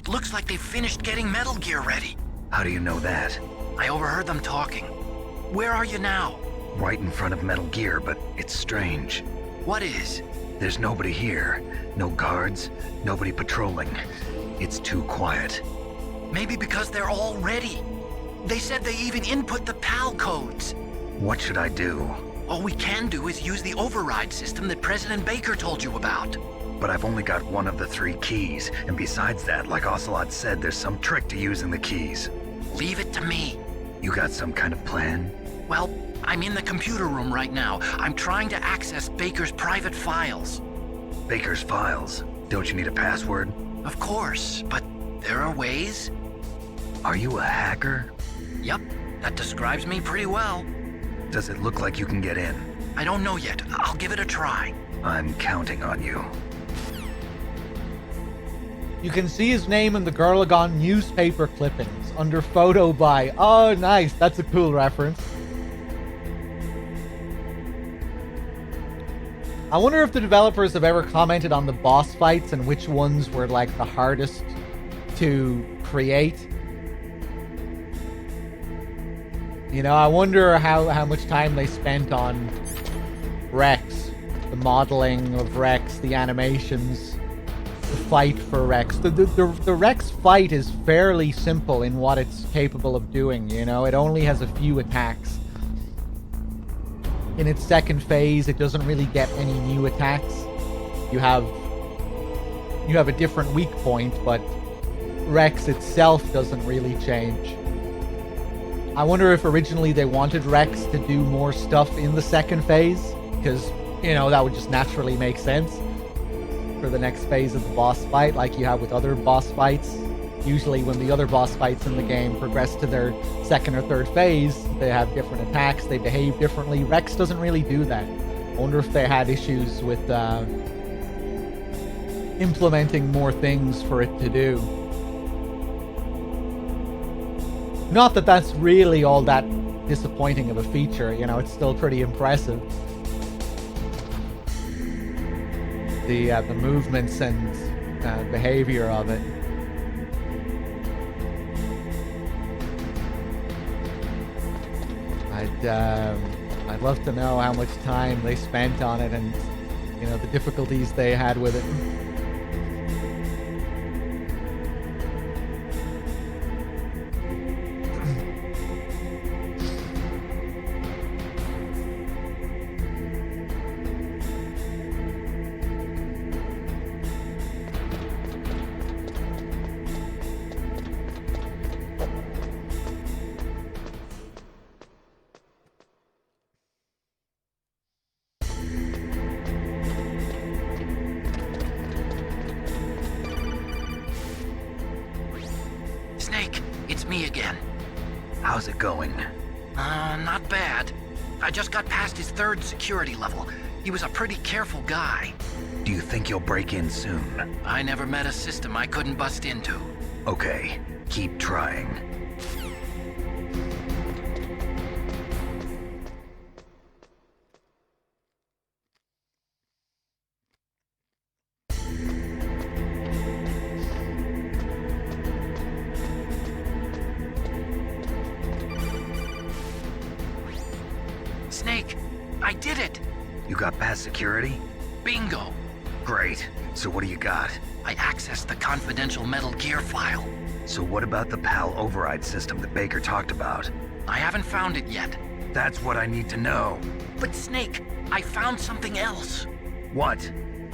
It looks like they finished getting Metal Gear ready. How do you know that? I overheard them talking. Where are you now? Right in front of Metal Gear, but it's strange. What is? There's nobody here. No guards, nobody patrolling. It's too quiet. Maybe because they're all ready. They said they even input the PAL codes. What should I do? All we can do is use the override system that President Baker told you about. But I've only got one of the 3 keys, and besides that, like Ocelot said, there's some trick to using the keys. Leave it to me. You got some kind of plan? Well, I'm in the computer room right now. I'm trying to access Baker's private files. Baker's files? Don't you need a password? Of course, but there are ways. Are you a hacker? Yep, that describes me pretty well. Does it look like you can get in? I don't know yet. I'll give it a try. I'm counting on you. You can see his name in the Gurlagon newspaper clippings under photo by. Oh, nice. That's a cool reference. I wonder if the developers have ever commented on the boss fights and which ones were like the hardest to create. You know, I wonder how much time they spent on Rex, the modeling of Rex, the animations, the fight for Rex. The Rex fight is fairly simple in what it's capable of doing, you know? It only has a few attacks. In its second phase, it doesn't really get any new attacks. You have a different weak point, but Rex itself doesn't really change. I wonder if originally they wanted Rex to do more stuff in the second phase, because, you know, that would just naturally make sense for the next phase of the boss fight, like you have with other boss fights. Usually when the other boss fights in the game progress to their second or third phase, they have different attacks, they behave differently. Rex doesn't really do that. I wonder if they had issues with implementing more things for it to do. Not that that's really all that disappointing of a feature, you know, it's still pretty impressive. The movements and behavior of it. I'd love to know how much time they spent on it and, you know, the difficulties they had with it. Snake, it's me again. How's it going? Not bad. I just got past his 3rd security level. He was a pretty careful guy. Do you think you'll break in soon? I never met a system I couldn't bust into. Okay, keep trying. Snake, I did it! You got past security? Bingo! Great. So what do you got? I accessed the confidential Metal Gear file. So what about the PAL override system that Baker talked about? I haven't found it yet. That's what I need to know. But Snake, I found something else. What?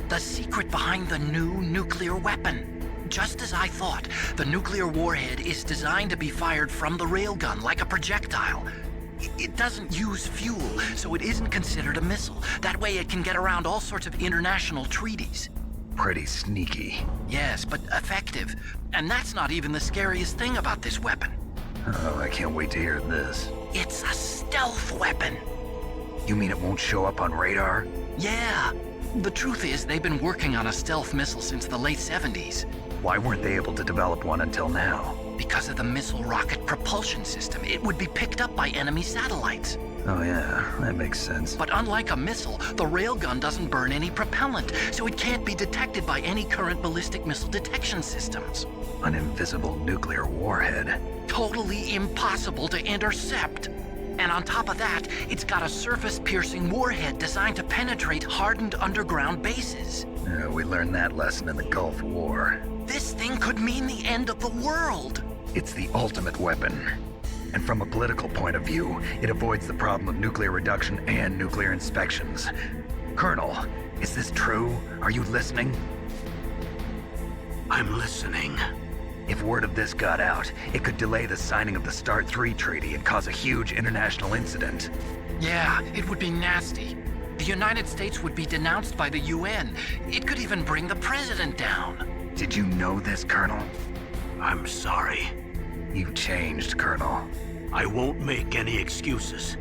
The secret behind the new nuclear weapon. Just as I thought, the nuclear warhead is designed to be fired from the railgun like a projectile. It doesn't use fuel, so it isn't considered a missile. That way it can get around all sorts of international treaties. Pretty sneaky. Yes, but effective. And that's not even the scariest thing about this weapon. Oh, I can't wait to hear this. It's a stealth weapon. You mean it won't show up on radar? Yeah. The truth is, they've been working on a stealth missile since the late 70s. Why weren't they able to develop one until now? Because of the missile rocket propulsion system, it would be picked up by enemy satellites. Oh yeah, that makes sense. But unlike a missile, the railgun doesn't burn any propellant, so it can't be detected by any current ballistic missile detection systems. An invisible nuclear warhead. Totally impossible to intercept. And on top of that, it's got a surface-piercing warhead designed to penetrate hardened underground bases. Yeah, we learned that lesson in the Gulf War. This thing could mean the end of the world. It's the ultimate weapon. And from a political point of view, it avoids the problem of nuclear reduction and nuclear inspections. Colonel, is this true? Are you listening? I'm listening. If word of this got out, it could delay the signing of the START 3 treaty and cause a huge international incident. Yeah, it would be nasty. The United States would be denounced by the UN. It could even bring the president down. Did you know this, Colonel? I'm sorry. You've changed, Colonel. I won't make any excuses.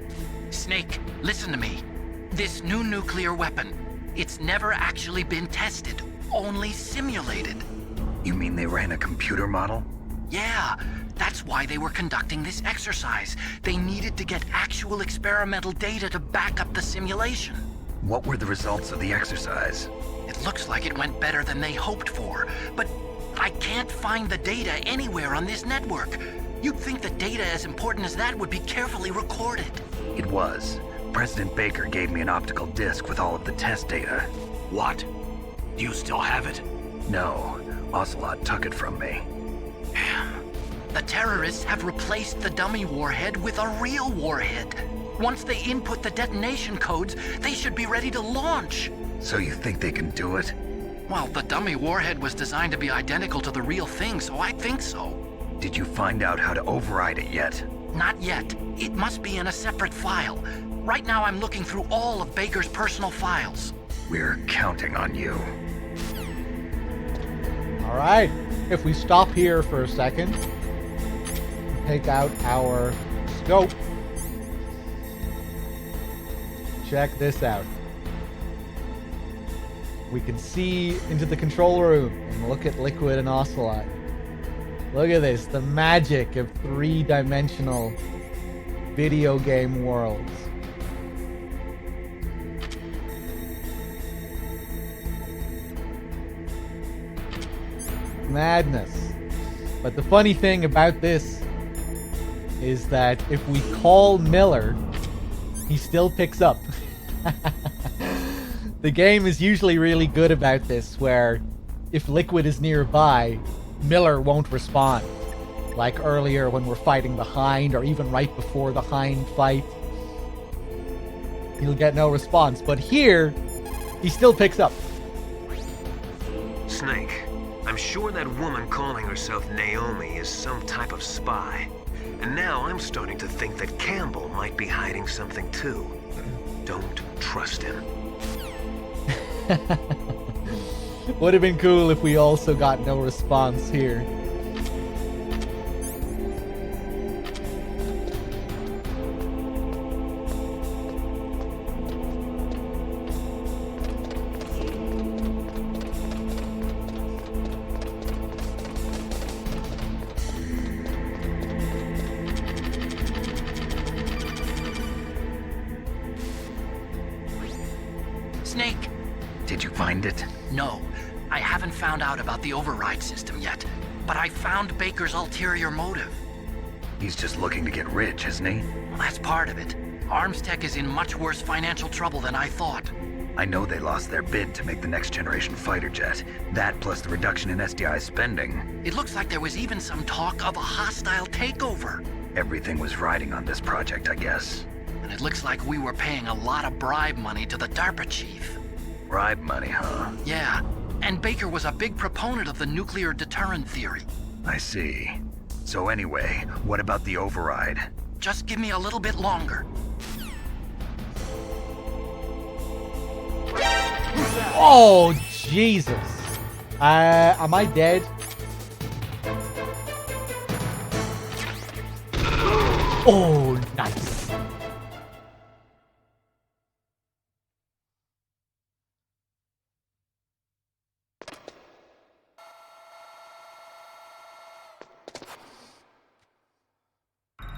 Snake, listen to me. This new nuclear weapon, it's never actually been tested, only simulated. You mean they ran a computer model? Yeah, that's why they were conducting this exercise. They needed to get actual experimental data to back up the simulation. What were the results of the exercise? It looks like it went better than they hoped for, but I can't find the data anywhere on this network. You'd think that data as important as that would be carefully recorded. It was. President Baker gave me an optical disc with all of the test data. What? Do you still have it? No. Ocelot took it from me. Damn. The terrorists have replaced the dummy warhead with a real warhead. Once they input the detonation codes, they should be ready to launch. So you think they can do it? Well, the dummy warhead was designed to be identical to the real thing, so I think so. Did you find out how to override it yet? Not yet. It must be in a separate file. Right now I'm looking through all of Baker's personal files. We're counting on you. Alright, if we stop here for a second, take out our scope, check this out. We can see into the control room and look at Liquid and Ocelot. Look at this, the magic of three-dimensional video game worlds. Madness. But the funny thing about this is that if we call Miller, he still picks up. The game is usually really good about this, where if Liquid is nearby, Miller won't respond. Like earlier when we're fighting the Hind, or even right before the Hind fight. He'll get no response. But here, he still picks up. Snake, I'm sure that woman calling herself Naomi is some type of spy. And now I'm starting to think that Campbell might be hiding something too. Don't trust him. Would have been cool if we also got no response here. Snake! Did you find it? No. I haven't found out about the override system yet, but I found Baker's ulterior motive. He's just looking to get rich, isn't he? Well, that's part of it. Armstech is in much worse financial trouble than I thought. I know they lost their bid to make the next generation fighter jet. That plus the reduction in SDI spending. It looks like there was even some talk of a hostile takeover. Everything was riding on this project, I guess. And it looks like we were paying a lot of bribe money to the DARPA chief. Bribe money, huh? Yeah, and Baker was a big proponent of the nuclear deterrent theory. I see. So anyway, what about the override? Just give me a little bit longer. Oh, Jesus. Am I dead? Oh, nice.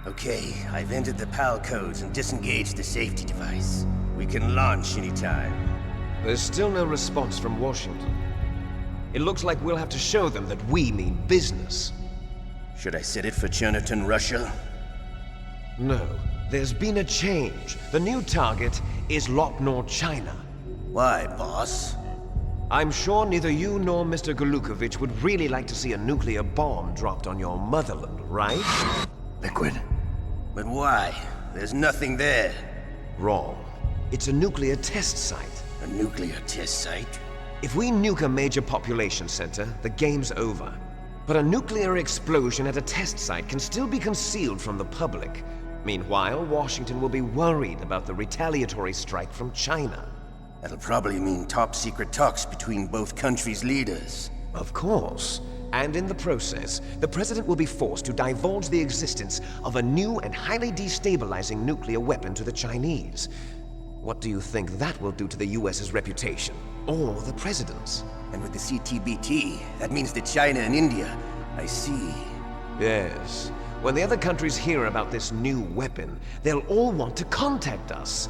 Okay, I've entered the PAL codes and disengaged the safety device. We can launch anytime. There's still no response from Washington. It looks like we'll have to show them that we mean business. Should I set it for Cherniton, Russia? No. There's been a change. The new target is Locknor, China. Why, boss? I'm sure neither you nor Mr. Golukovich would really like to see a nuclear bomb dropped on your motherland, right? Liquid. But why? There's nothing there. Wrong. It's a nuclear test site. A nuclear test site? If we nuke a major population center, the game's over. But a nuclear explosion at a test site can still be concealed from the public. Meanwhile, Washington will be worried about the retaliatory strike from China. That'll probably mean top-secret talks between both countries' leaders. Of course. And in the process, the president will be forced to divulge the existence of a new and highly destabilizing nuclear weapon to the Chinese. What do you think that will do to the US's reputation? Or the president's? And with the CTBT, that means that China and India. I see. Yes. When the other countries hear about this new weapon, they'll all want to contact us.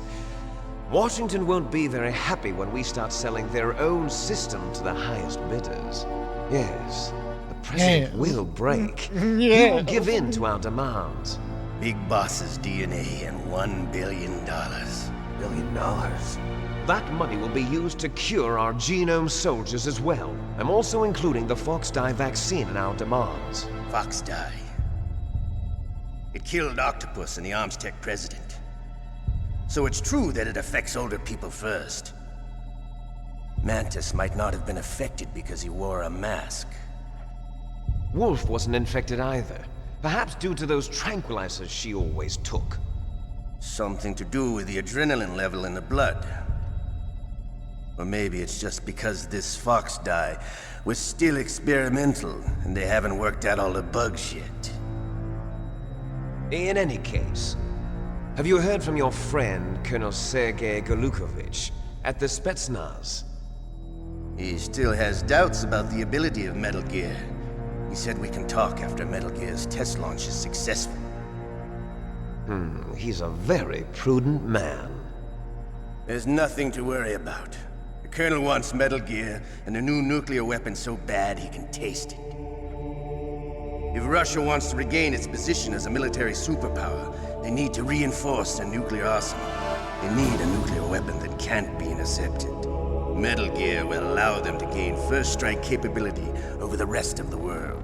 Washington won't be very happy when we start selling their own system to the highest bidders. Yes, the president will break. He will give in to our demands. Big Boss's DNA and $1 billion. $1 billion? That money will be used to cure our genome soldiers as well. I'm also including the Fox-Die vaccine in our demands. Fox-Die? It killed Octopus and the Armstech president. So it's true that it affects older people first. Mantis might not have been affected because he wore a mask. Wolf wasn't infected either. Perhaps due to those tranquilizers she always took. Something to do with the adrenaline level in the blood. Or maybe it's just because this Fox-Die was still experimental and they haven't worked out all the bugs yet. In any case, have you heard from your friend, Colonel Sergei Golukovich, at the Spetsnaz? He still has doubts about the ability of Metal Gear. He said we can talk after Metal Gear's test launch is successful. He's a very prudent man. There's nothing to worry about. The Colonel wants Metal Gear and a new nuclear weapon so bad he can taste it. If Russia wants to regain its position as a military superpower, they need to reinforce their nuclear arsenal. They need a nuclear weapon that can't be intercepted. Metal Gear will allow them to gain first strike capability over the rest of the world.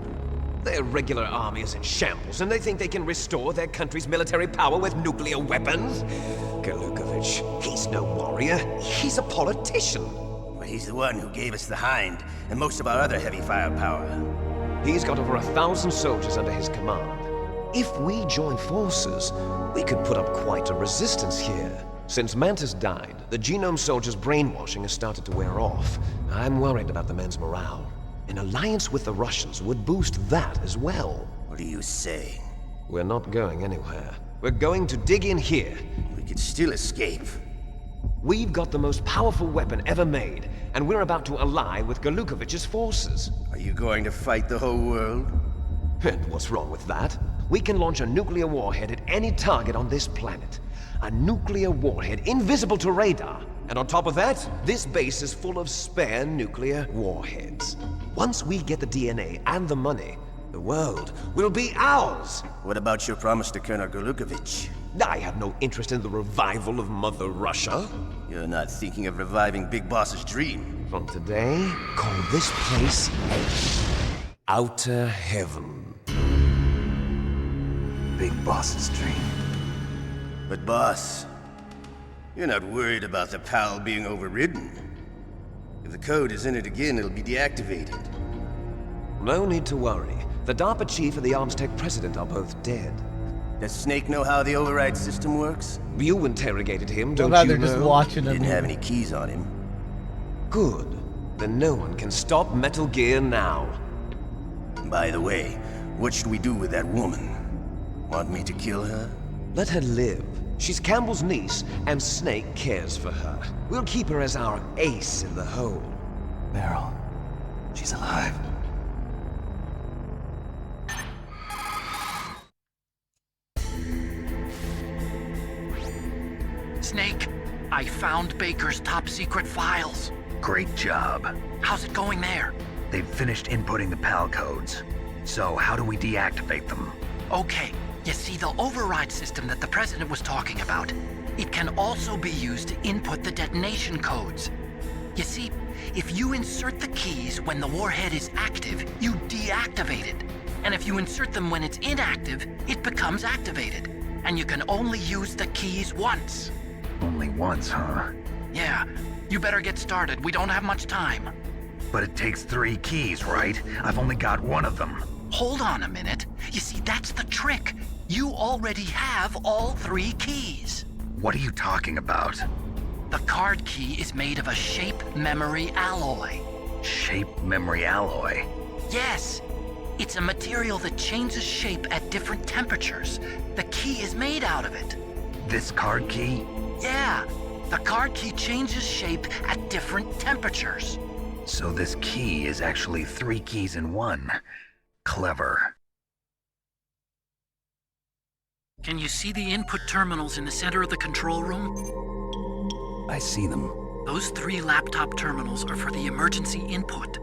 Their regular army is in shambles, and they think they can restore their country's military power with nuclear weapons? Golukovich, he's no warrior. He's a politician. Well, he's the one who gave us the Hind and most of our other heavy firepower. He's got over 1,000 soldiers under his command. If we join forces, we could put up quite a resistance here. Since Mantis died, the genome soldiers' brainwashing has started to wear off. I'm worried about the men's morale. An alliance with the Russians would boost that as well. What are you saying? We're not going anywhere. We're going to dig in here. We could still escape. We've got the most powerful weapon ever made, and we're about to ally with Golukovich's forces. Are you going to fight the whole world? And what's wrong with that? We can launch a nuclear warhead at any target on this planet. A nuclear warhead invisible to radar. And on top of that, this base is full of spare nuclear warheads. Once we get the DNA and the money, the world will be ours! What about your promise to Colonel Golukovich? I have no interest in the revival of Mother Russia. You're not thinking of reviving Big Boss's dream. From today, call this place Outer Heaven. Big Boss's dream. But boss, you're not worried about the PAL being overridden. If the code is in it again, it'll be deactivated. No need to worry. The DARPA chief and the Armstech president are both dead. Does Snake know how the override system works? You interrogated him, don't you they're know? just watching him. Didn't have any keys on him. Good. Then no one can stop Metal Gear now. By the way, what should we do with that woman? Want me to kill her? Let her live. She's Campbell's niece, and Snake cares for her. We'll keep her as our ace in the hole. Meryl, she's alive. Snake. I found Baker's top secret files. Great job. How's it going there? They've finished inputting the PAL codes. So how do we deactivate them? Okay, you see the override system that the President was talking about. It can also be used to input the detonation codes. You see, if you insert the keys when the warhead is active, you deactivate it. And if you insert them when it's inactive, it becomes activated. And you can only use the keys once. Only once, huh? Yeah, you better get started. We don't have much time. But it takes 3 keys, right? I've only got 1 of them. Hold on a minute. You see, that's the trick. You already have all 3 keys. What are you talking about? The card key is made of a shape memory alloy. Shape memory alloy? Yes. It's a material that changes shape at different temperatures. The key is made out of it. This card key? Yeah. The card key changes shape at different temperatures. So this key is actually 3 keys in 1. Clever. Can you see the input terminals in the center of the control room? I see them. Those 3 laptop terminals are for the emergency input.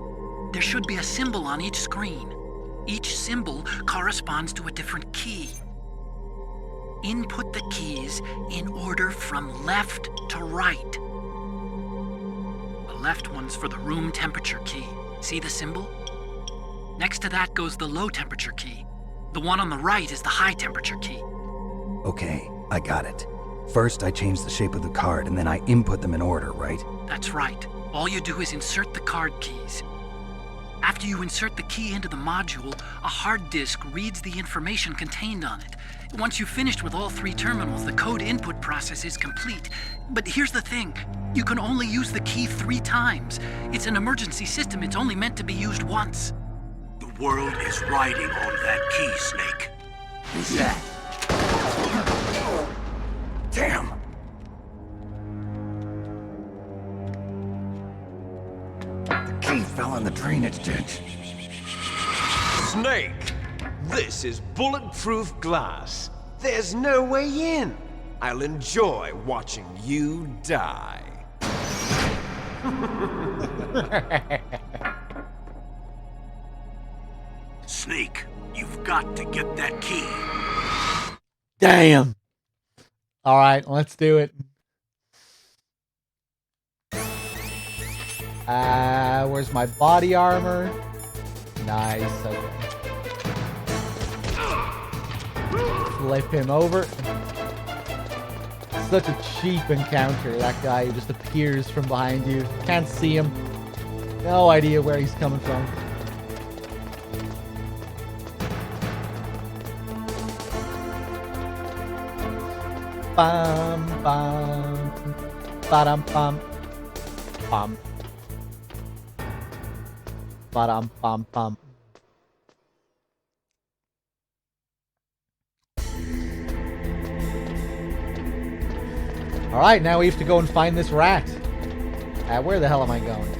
There should be a symbol on each screen. Each symbol corresponds to a different key. Input the keys in order from left to right. The left one's for the room temperature key. See the symbol? Next to that goes the low temperature key. The one on the right is the high temperature key. Okay, I got it. First, I change the shape of the card, and then I input them in order, right? That's right. All you do is insert the card keys. After you insert the key into the module, a hard disk reads the information contained on it. Once you've finished with all 3 terminals, the code input process is complete. But here's the thing. You can only use the key 3 times. It's an emergency system. It's only meant to be used once. The world is riding on that key, Snake. Who's that? Damn! The key fell in the drainage ditch. Snake! This is bulletproof glass. There's no way in. I'll enjoy watching you die. Snake, you've got to get that key. Damn. All right, let's do it. Where's my body armor? Nice. Okay. Flip him over. Such a cheap encounter, that guy who just appears from behind you. Can't see him. No idea where he's coming from. Bum bum. Ba-dum bum. Bum. Ba-dum bum bum. Alright, now we have to go and find this rat. Where the hell am I going?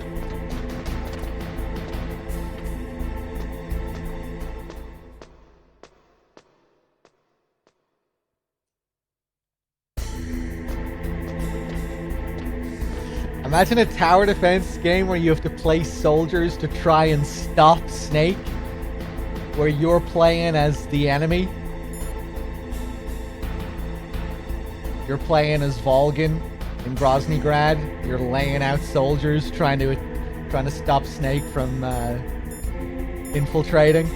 Imagine a tower defense game where you have to place soldiers to try and stop Snake, where you're playing as the enemy. You're playing as Volgin in Groznygrad. You're laying out soldiers trying to stop Snake from infiltrating.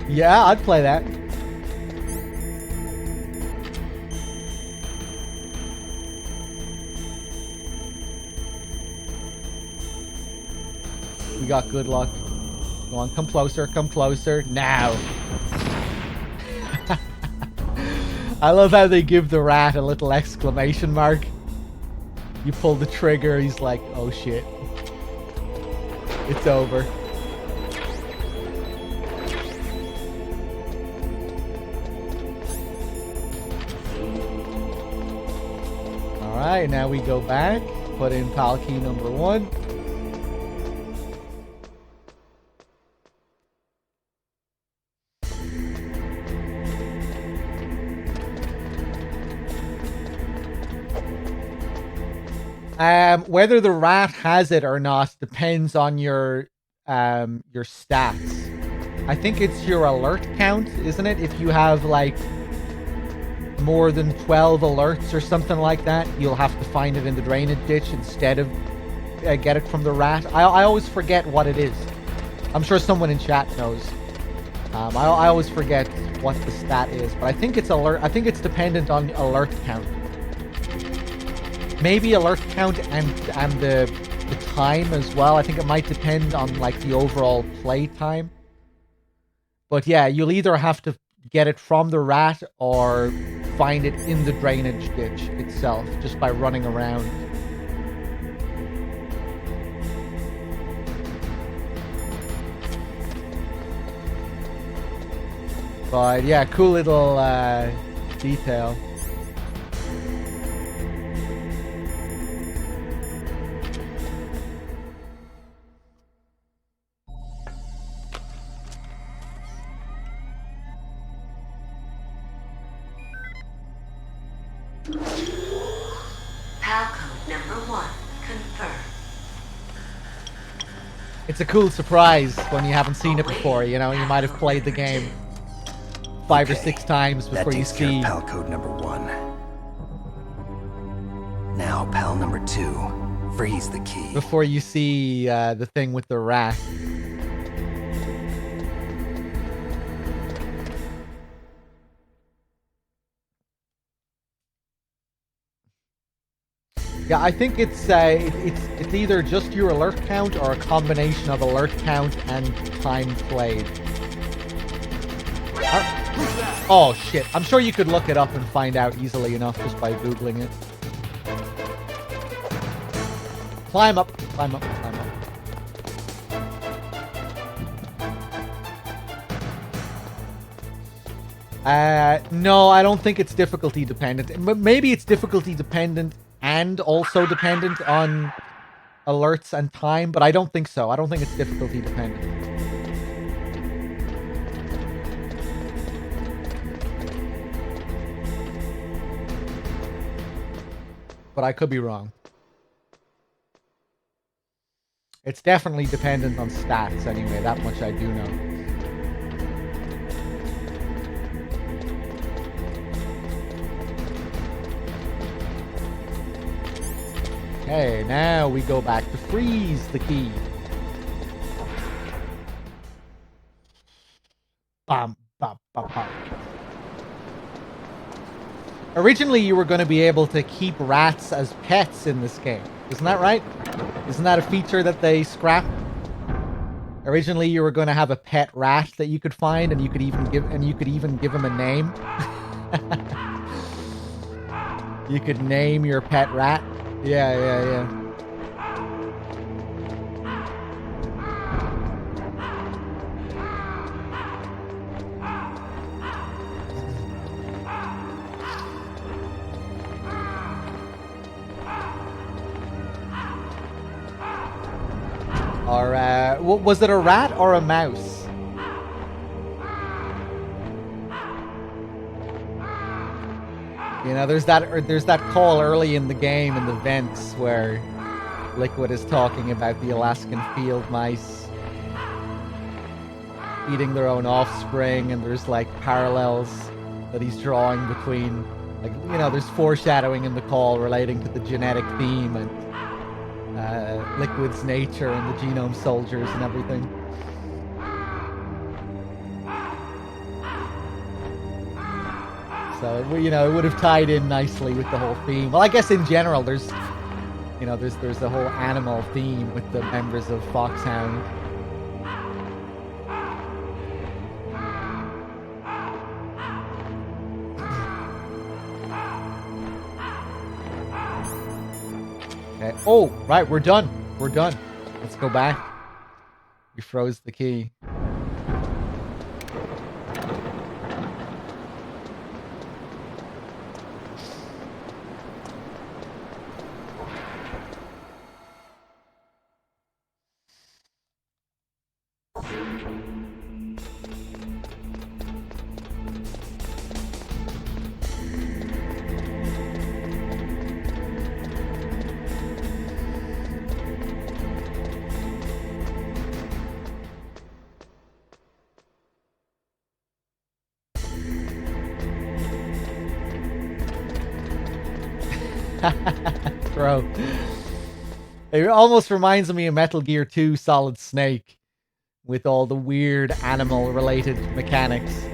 Yeah, I'd play that. We got good luck. Go on, come closer, now. I love how they give the rat a little exclamation mark. You pull the trigger, he's like, oh shit. It's over. Alright, now we go back, put in PAL key number 1. Whether the rat has it or not depends on your stats. I think it's your alert count, isn't it? If you have like more than 12 alerts or something like that, you'll have to find it in the drainage ditch instead of get it from the rat. I always forget what it is. I'm sure someone in chat knows. I always forget what the stat is, but I think it's alert. I think it's dependent on alert count. Maybe alert count and the time as well. I think it might depend on like the overall play time. But yeah, you'll either have to get it from the rat or find it in the drainage ditch itself just by running around. But yeah, cool little detail. PAL code number 1 confirmed. It's a cool surprise when you haven't seen it before, you know, you might have played the game 5 or 6 times before you see PAL code number 1. Now PAL number 2. Freeze the key. Before you see the thing with the rat. Yeah, I think it's either just your alert count or a combination of alert count and time played. Oh shit! I'm sure you could look it up and find out easily enough just by googling it. Climb up, climb up, climb up. No, I don't think it's difficulty dependent. Maybe it's difficulty dependent and also dependent on alerts and time, but I don't think so. I don't think it's difficulty dependent. But I could be wrong. It's definitely dependent on stats anyway, that much I do know. Okay, now we go back to freeze the key. Bam, bam, bam, bam. Originally, you were going to be able to keep rats as pets in this game. Isn't that right? Isn't that a feature that they scrapped? Originally, you were going to have a pet rat that you could find, and you could even give him a name. You could name your pet rat. Yeah. Or, was it a rat or a mouse? You know, there's that call early in the game in the vents where Liquid is talking about the Alaskan field mice eating their own offspring, and there's like parallels that he's drawing between, like, you know, there's foreshadowing in the call relating to the genetic theme and Liquid's nature and the genome soldiers and everything. So, you know, it would have tied in nicely with the whole theme. Well, I guess in general, there's the whole animal theme with the members of Foxhound. Okay. Oh, right, we're done. We're done. Let's go back. We froze the key. Bro. It almost reminds me of Metal Gear 2 Solid Snake with all the weird animal-related mechanics.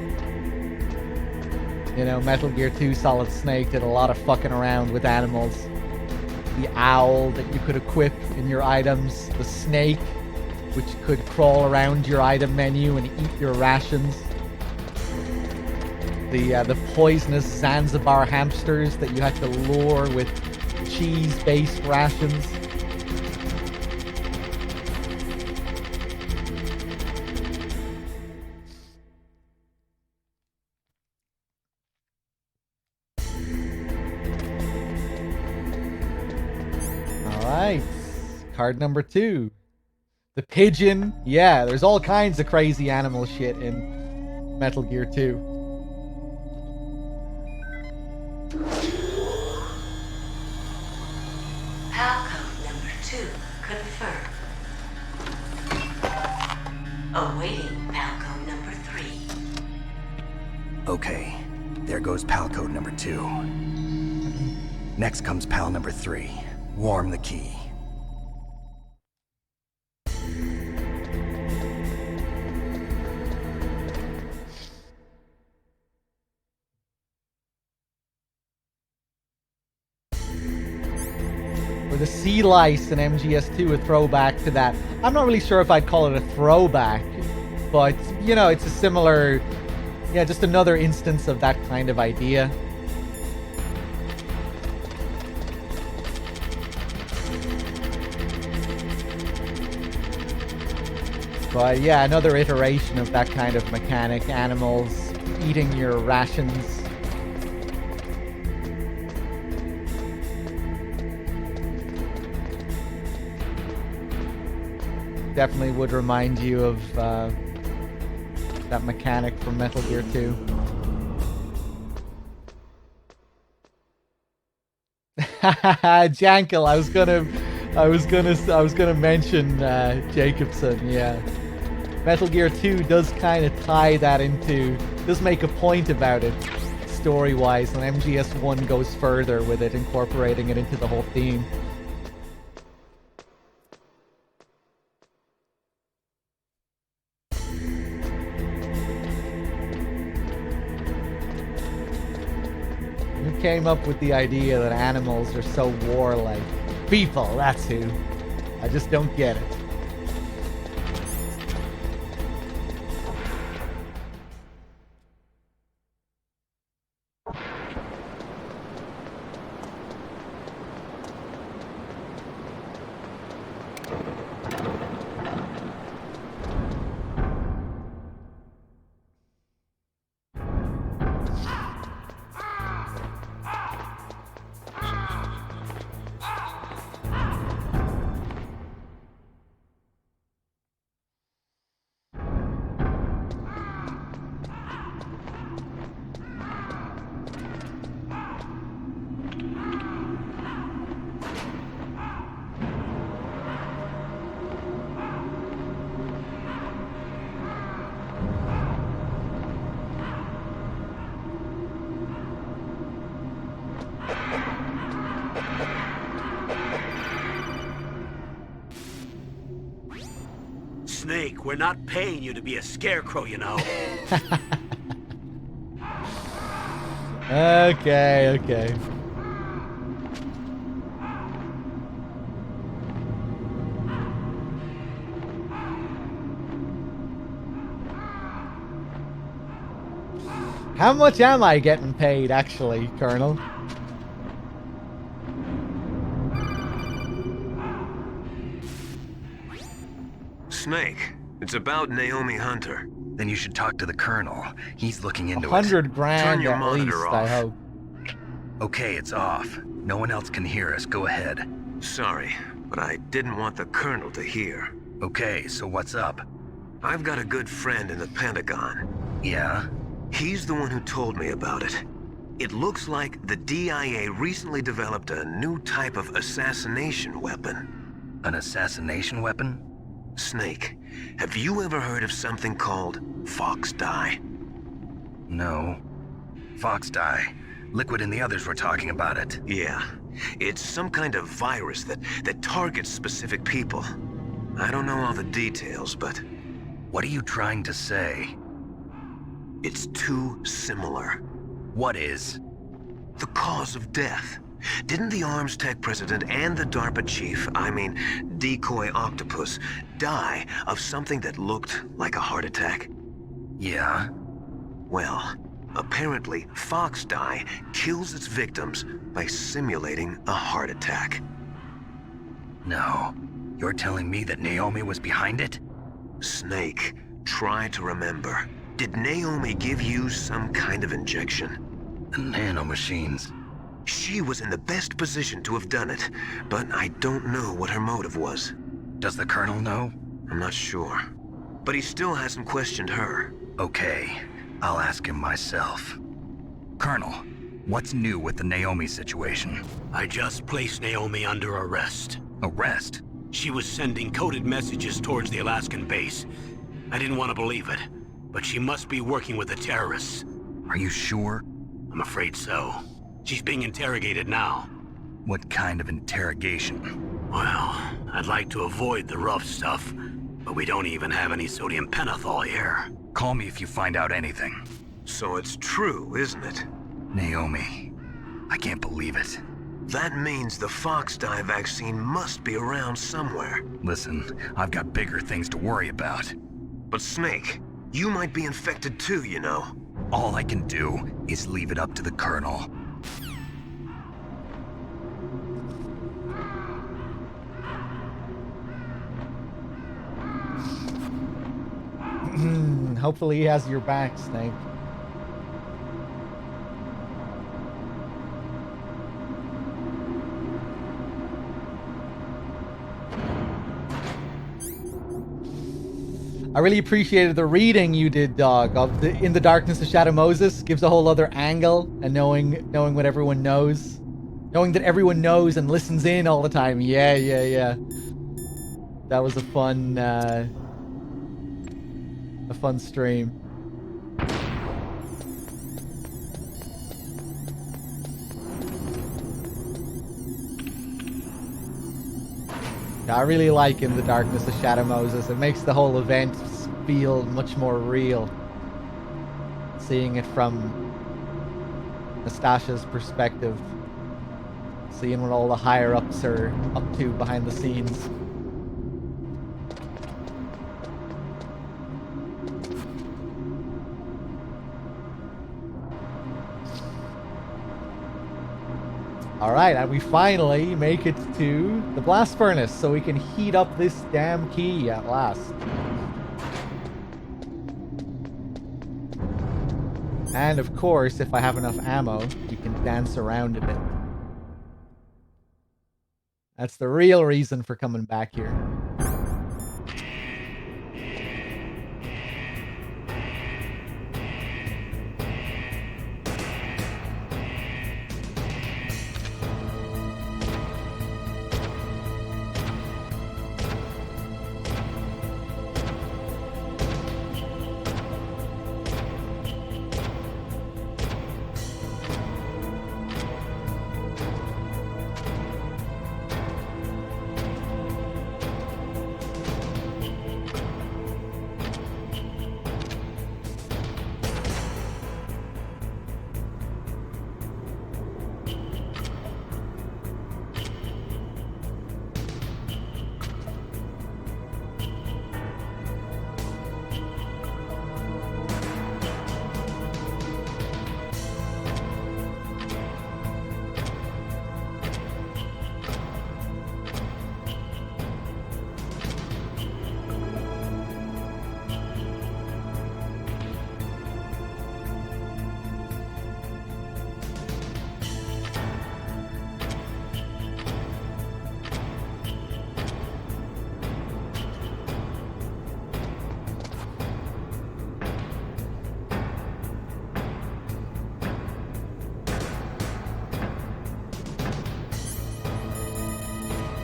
You know, Metal Gear 2 Solid Snake did a lot of fucking around with animals. The owl that you could equip in your items, the snake, which could crawl around your item menu and eat your rations. The poisonous Zanzibar hamsters that you had to lure with cheese-based rations. Alright, card number 2. The pigeon. Yeah, there's all kinds of crazy animal shit in Metal Gear 2. PAL code number 2 confirmed. Awaiting PAL code number 3. Okay, there goes PAL code number 2. Next comes PAL number 3. Warm the key. Or the sea lice in MGS2, a throwback to that. I'm not really sure if I'd call it a throwback, but, you know, it's a similar, yeah, just another instance of that kind of idea. But yeah, another iteration of that kind of mechanic. Animals eating your rations. Definitely would remind you of that mechanic from Metal Gear 2. Jankel, I was gonna mention Jacobson, yeah. Metal Gear 2 does kind of tie that into, does make a point about it story-wise, and MGS1 goes further with it, incorporating it into the whole theme. Who came up with the idea that animals are so warlike? People, that's who. I just don't get it. Snake, we're not paying you to be a scarecrow, you know. Okay. How much am I getting paid, actually, Colonel? Snake, it's about Naomi Hunter. Then you should talk to the Colonel. He's looking into it. 100 grand Turn your at monitor least, off. I hope. Okay, it's off. No one else can hear us. Go ahead. Sorry, but I didn't want the Colonel to hear. Okay, so what's up? I've got a good friend in the Pentagon. Yeah? He's the one who told me about it. It looks like the DIA recently developed a new type of assassination weapon. An assassination weapon? Snake, have you ever heard of something called Fox Dye? No. Fox dye. Liquid and the others were talking about it. Yeah, It's some kind of virus that targets specific people. I don't know all the details, but... What are you trying to say? It's too similar. What is? The cause of death. Didn't the Arms Tech president and the DARPA chief, I mean, Decoy Octopus, die of something that looked like a heart attack? Yeah? Well, apparently Fox Die kills its victims by simulating a heart attack. No. You're telling me that Naomi was behind it? Snake, try to remember. Did Naomi give you some kind of injection? The nanomachines. She was in the best position to have done it, but I don't know what her motive was. Does the Colonel know? I'm not sure. But he still hasn't questioned her. Okay, I'll ask him myself. Colonel, what's new with the Naomi situation? I just placed Naomi under arrest. Arrest? She was sending coded messages towards the Alaskan base. I didn't want to believe it, but she must be working with the terrorists. Are you sure? I'm afraid so. She's being interrogated now. What kind of interrogation? Well, I'd like to avoid the rough stuff, but we don't even have any sodium pentothal here. Call me if you find out anything. So it's true, isn't it? Naomi, I can't believe it. That means the Fox Die vaccine must be around somewhere. Listen, I've got bigger things to worry about. But Snake, you might be infected too, you know. All I can do is leave it up to the Colonel. Hopefully he has your back, Snake. I really appreciated the reading you did, Dog, of the In the Darkness of Shadow Moses. Gives a whole other angle, and knowing what everyone knows. Knowing that everyone knows and listens in all the time. Yeah. That was a fun stream. I really like In the Darkness of Shadow Moses. It makes the whole event feel much more real. Seeing it from Nastasha's perspective. Seeing what all the higher-ups are up to behind the scenes. Alright, and we finally make it to the blast furnace, so we can heat up this damn key at last. And of course, if I have enough ammo, you can dance around a bit. That's the real reason for coming back here.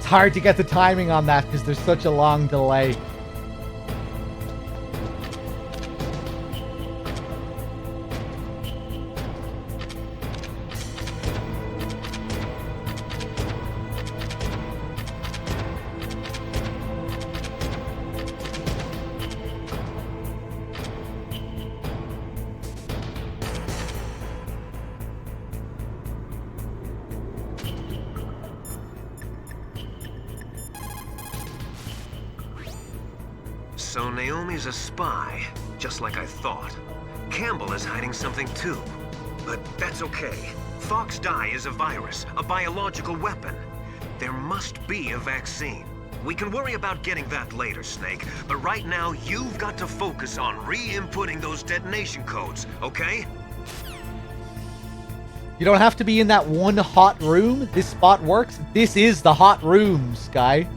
It's hard to get the timing on that because there's such a long delay. So Naomi's a spy, just like I thought. Campbell is hiding something too. But that's okay. Fox dye is a virus, a biological weapon. There must be a vaccine. We can worry about getting that later, Snake. But right now, you've got to focus on re-inputting those detonation codes, okay? You don't have to be in that one hot room. This spot works. This is the hot room, Sky.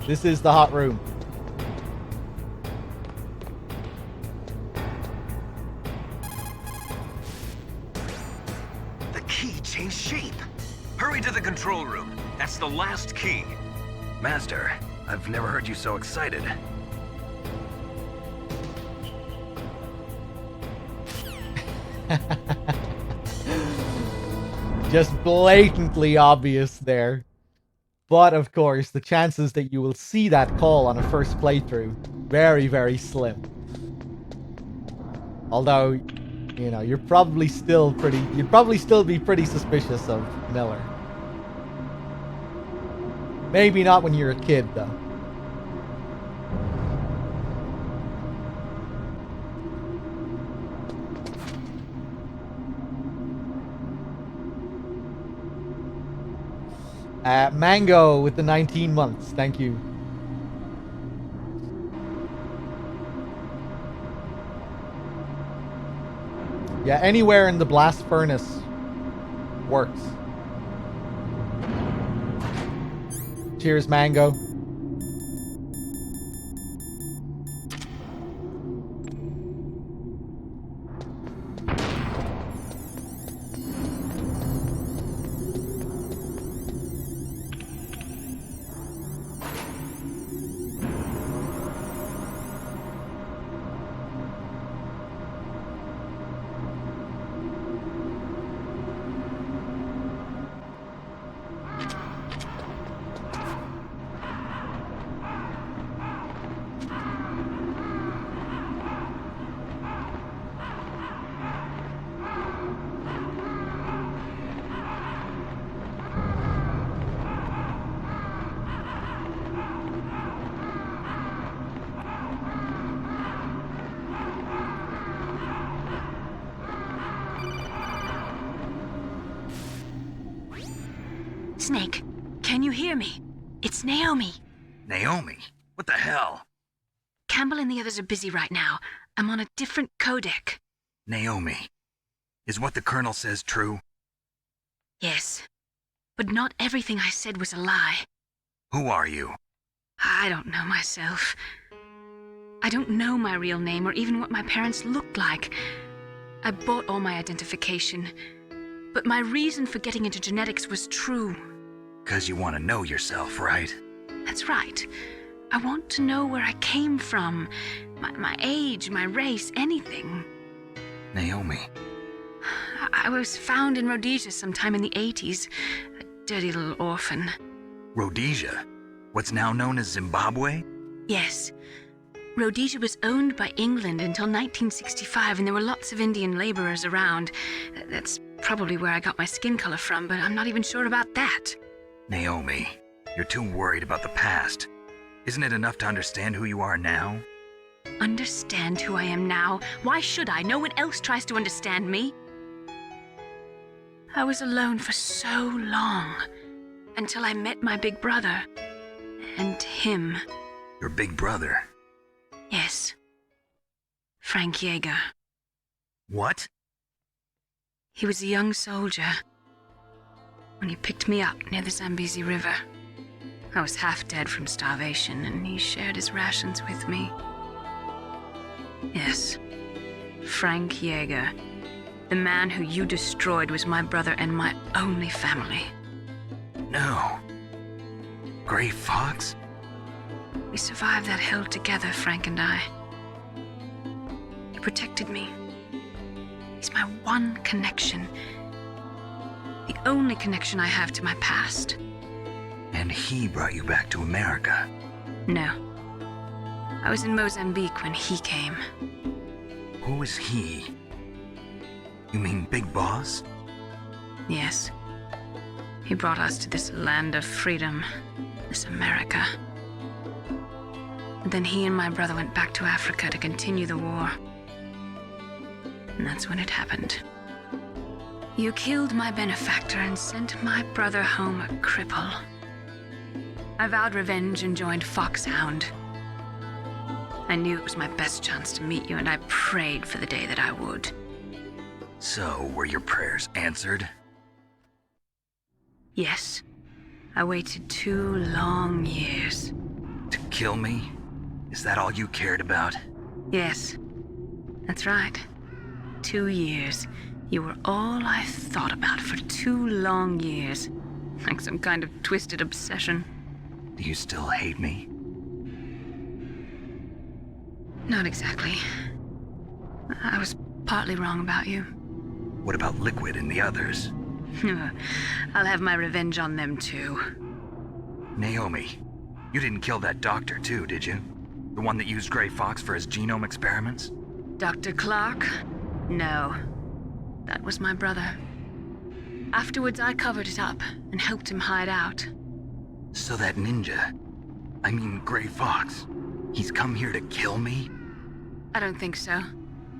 This is the hot room. The key changed shape. Hurry to the control room. That's the last key. Master, I've never heard you so excited. Just blatantly obvious there. But of course, the chances that you will see that call on a first playthrough, very, very slim. Although, you know, you'd probably still be pretty suspicious of Miller. Maybe not when you're a kid, though. Mango with the 19 months. Thank you. Yeah, anywhere in the blast furnace works. Cheers, Mango. Snake, can you hear me? It's Naomi. Naomi? What the hell? Campbell and the others are busy right now. I'm on a different codec. Naomi, is what the Colonel says true? Yes, but not everything I said was a lie. Who are you? I don't know myself. I don't know my real name or even what my parents looked like. I bought all my identification, but my reason for getting into genetics was true. 'Cause you want to know yourself, right? That's right. I want to know where I came from, my age, my race, anything. Naomi. I was found in Rhodesia sometime in the 80s, a dirty little orphan. Rhodesia? What's now known as Zimbabwe? Yes. Rhodesia was owned by England until 1965, and there were lots of Indian laborers around. That's probably where I got my skin color from, but I'm not even sure about that. Naomi, you're too worried about the past. Isn't it enough to understand who you are now? Understand who I am now? Why should I? No one else tries to understand me. I was alone for so long, until I met my big brother. And him. Your big brother? Yes. Frank Yeager. What? He was a young soldier when he picked me up near the Zambezi River. I was half dead from starvation, and he shared his rations with me. Yes, Frank Yeager. The man who you destroyed was my brother and my only family. No. Gray Fox? We survived that hell together, Frank and I. He protected me. He's my one connection. The only connection I have to my past. And he brought you back to America? No. I was in Mozambique when he came. Who is he? You mean Big Boss? Yes. He brought us to this land of freedom. This America. Then he and my brother went back to Africa to continue the war. And that's when it happened. You killed my benefactor and sent my brother home a cripple. I vowed revenge and joined Foxhound. I knew it was my best chance to meet you, and I prayed for the day that I would. So, were your prayers answered? Yes. I waited 2 long years. To kill me? Is that all you cared about? Yes. That's right. 2 years. You were all I thought about for 2 long years. Like some kind of twisted obsession. Do you still hate me? Not exactly. I was partly wrong about you. What about Liquid and the others? I'll have my revenge on them too. Naomi, you didn't kill that doctor too, did you? The one that used Grey Fox for his genome experiments? Dr. Clark? No. That was my brother. Afterwards, I covered it up and helped him hide out. So that ninja, I mean Grey Fox, he's come here to kill me? I don't think so.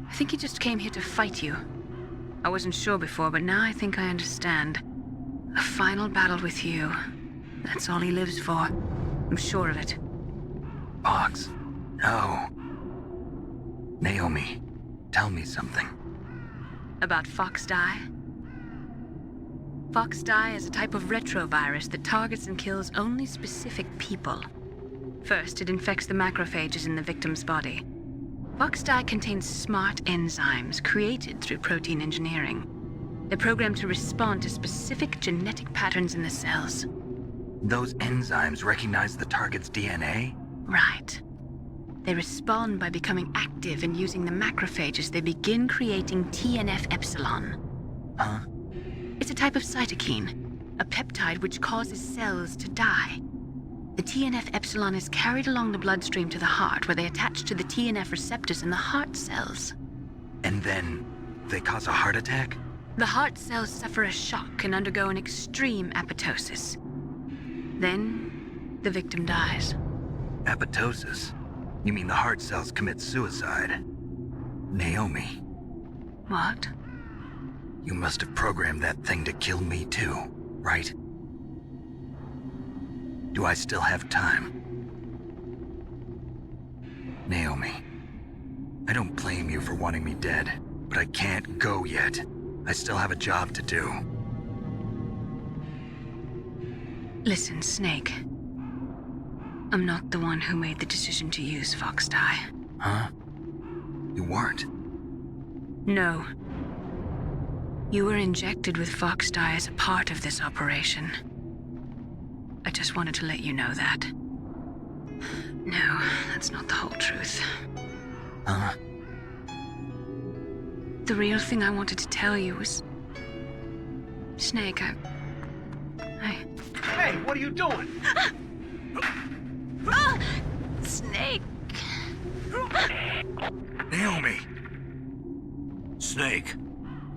I think he just came here to fight you. I wasn't sure before, but now I think I understand. A final battle with you. That's all he lives for. I'm sure of it. Fox? No. Naomi, tell me something. About Foxdie? Foxdie is a type of retrovirus that targets and kills only specific people. First, it infects the macrophages in the victim's body. Foxdie contains smart enzymes created through protein engineering. They're programmed to respond to specific genetic patterns in the cells. Those enzymes recognize the target's DNA? Right. They respond by becoming active and using the macrophages. They begin creating TNF-epsilon. Huh? It's a type of cytokine, a peptide which causes cells to die. The TNF-epsilon is carried along the bloodstream to the heart, where they attach to the TNF receptors in the heart cells. And then they cause a heart attack? The heart cells suffer a shock and undergo an extreme apoptosis. Then, the victim dies. Apoptosis? You mean the heart cells commit suicide? Naomi. What? You must have programmed that thing to kill me too, right? Do I still have time? Naomi, I don't blame you for wanting me dead, but I can't go yet. I still have a job to do. Listen, Snake. I'm not the one who made the decision to use Foxdie. Huh? You weren't? No. You were injected with Foxdie as a part of this operation. I just wanted to let you know that. No, that's not the whole truth. Huh? The real thing I wanted to tell you was... Snake, I... Hey, what are you doing? Snake! Naomi! Snake,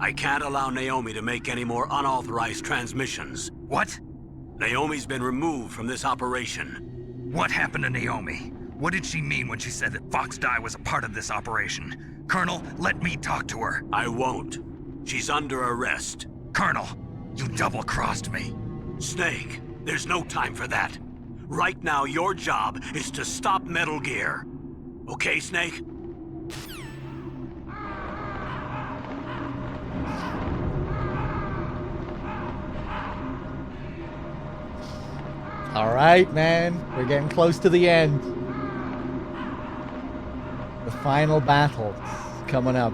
I can't allow Naomi to make any more unauthorized transmissions. What? Naomi's been removed from this operation. What happened to Naomi? What did she mean when she said that Foxdie was a part of this operation? Colonel, let me talk to her. I won't. She's under arrest. Colonel, you double-crossed me. Snake, there's no time for that. Right now, your job is to stop Metal Gear. Okay, Snake? All right, man. We're getting close to the end. The final battle coming up.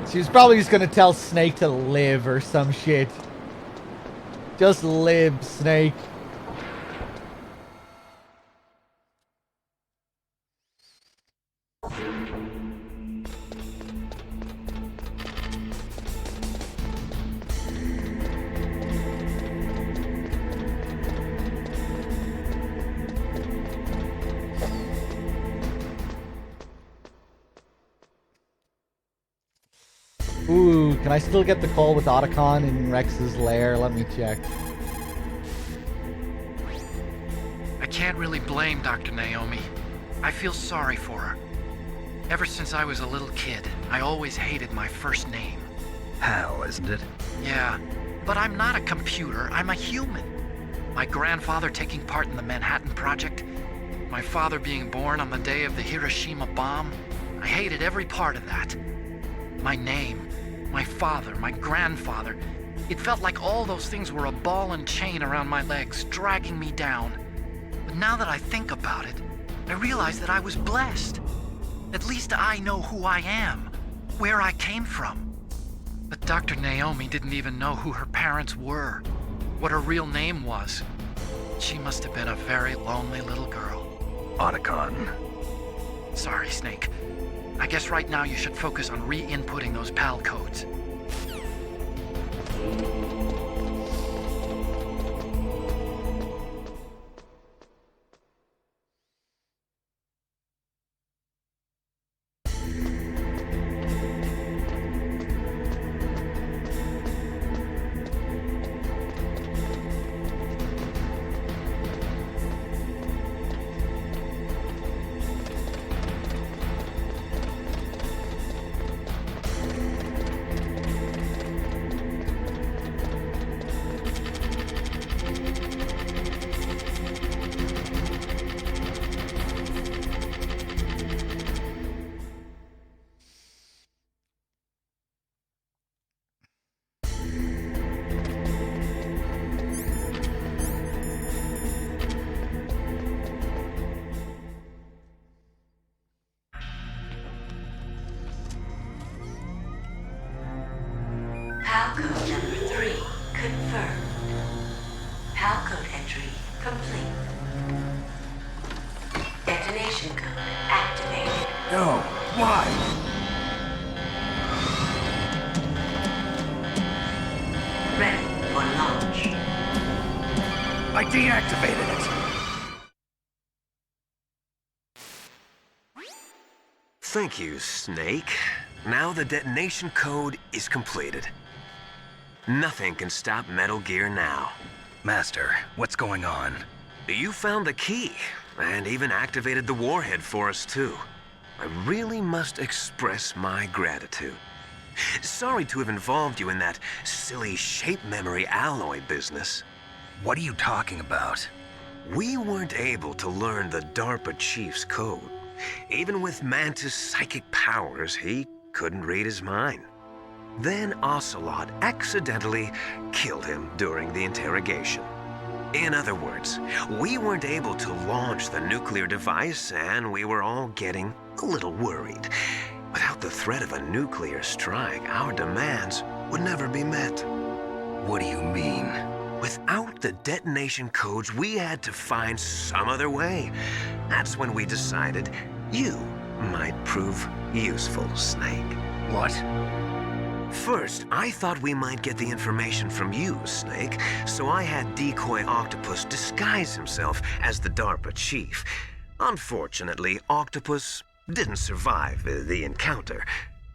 She was probably just gonna tell Snake to live or some shit. Just live, Snake. can I still get the call with Otacon in Rex's lair? Let me check. I can't really blame Dr. Naomi. I feel sorry for her. Ever since I was a little kid, I always hated my first name. Hal, isn't it? Yeah, but I'm not a computer, I'm a human. My grandfather taking part in the Manhattan Project, my father being born on the day of the Hiroshima bomb. I hated every part of that. My name, my father, my grandfather. It felt like all those things were a ball and chain around my legs, dragging me down. But now that I think about it, I realize that I was blessed. At least I know who I am, where I came from. But Dr. Naomi didn't even know who her parents were, what her real name was. She must have been a very lonely little girl. Otacon. Sorry, Snake. I guess right now you should focus on re-inputting those PAL codes. PAL code number 3 confirmed. PAL code entry complete. Detonation code activated. No, why? Ready for launch. I deactivated it. Thank you, Snake. Now the detonation code is completed. Nothing can stop Metal Gear now. Master, what's going on? You found the key, and even activated the warhead for us, too. I really must express my gratitude. Sorry to have involved you in that silly shape memory alloy business. What are you talking about? We weren't able to learn the DARPA chief's code. Even with Mantis' psychic powers, he couldn't read his mind. Then Ocelot accidentally killed him during the interrogation. In other words, we weren't able to launch the nuclear device, and we were all getting a little worried. Without the threat of a nuclear strike, our demands would never be met. What do you mean? Without the detonation codes, we had to find some other way. That's when we decided you might prove useful, Snake. What? First, I thought we might get the information from you, Snake, so I had Decoy Octopus disguise himself as the DARPA chief. Unfortunately, Octopus didn't survive the encounter,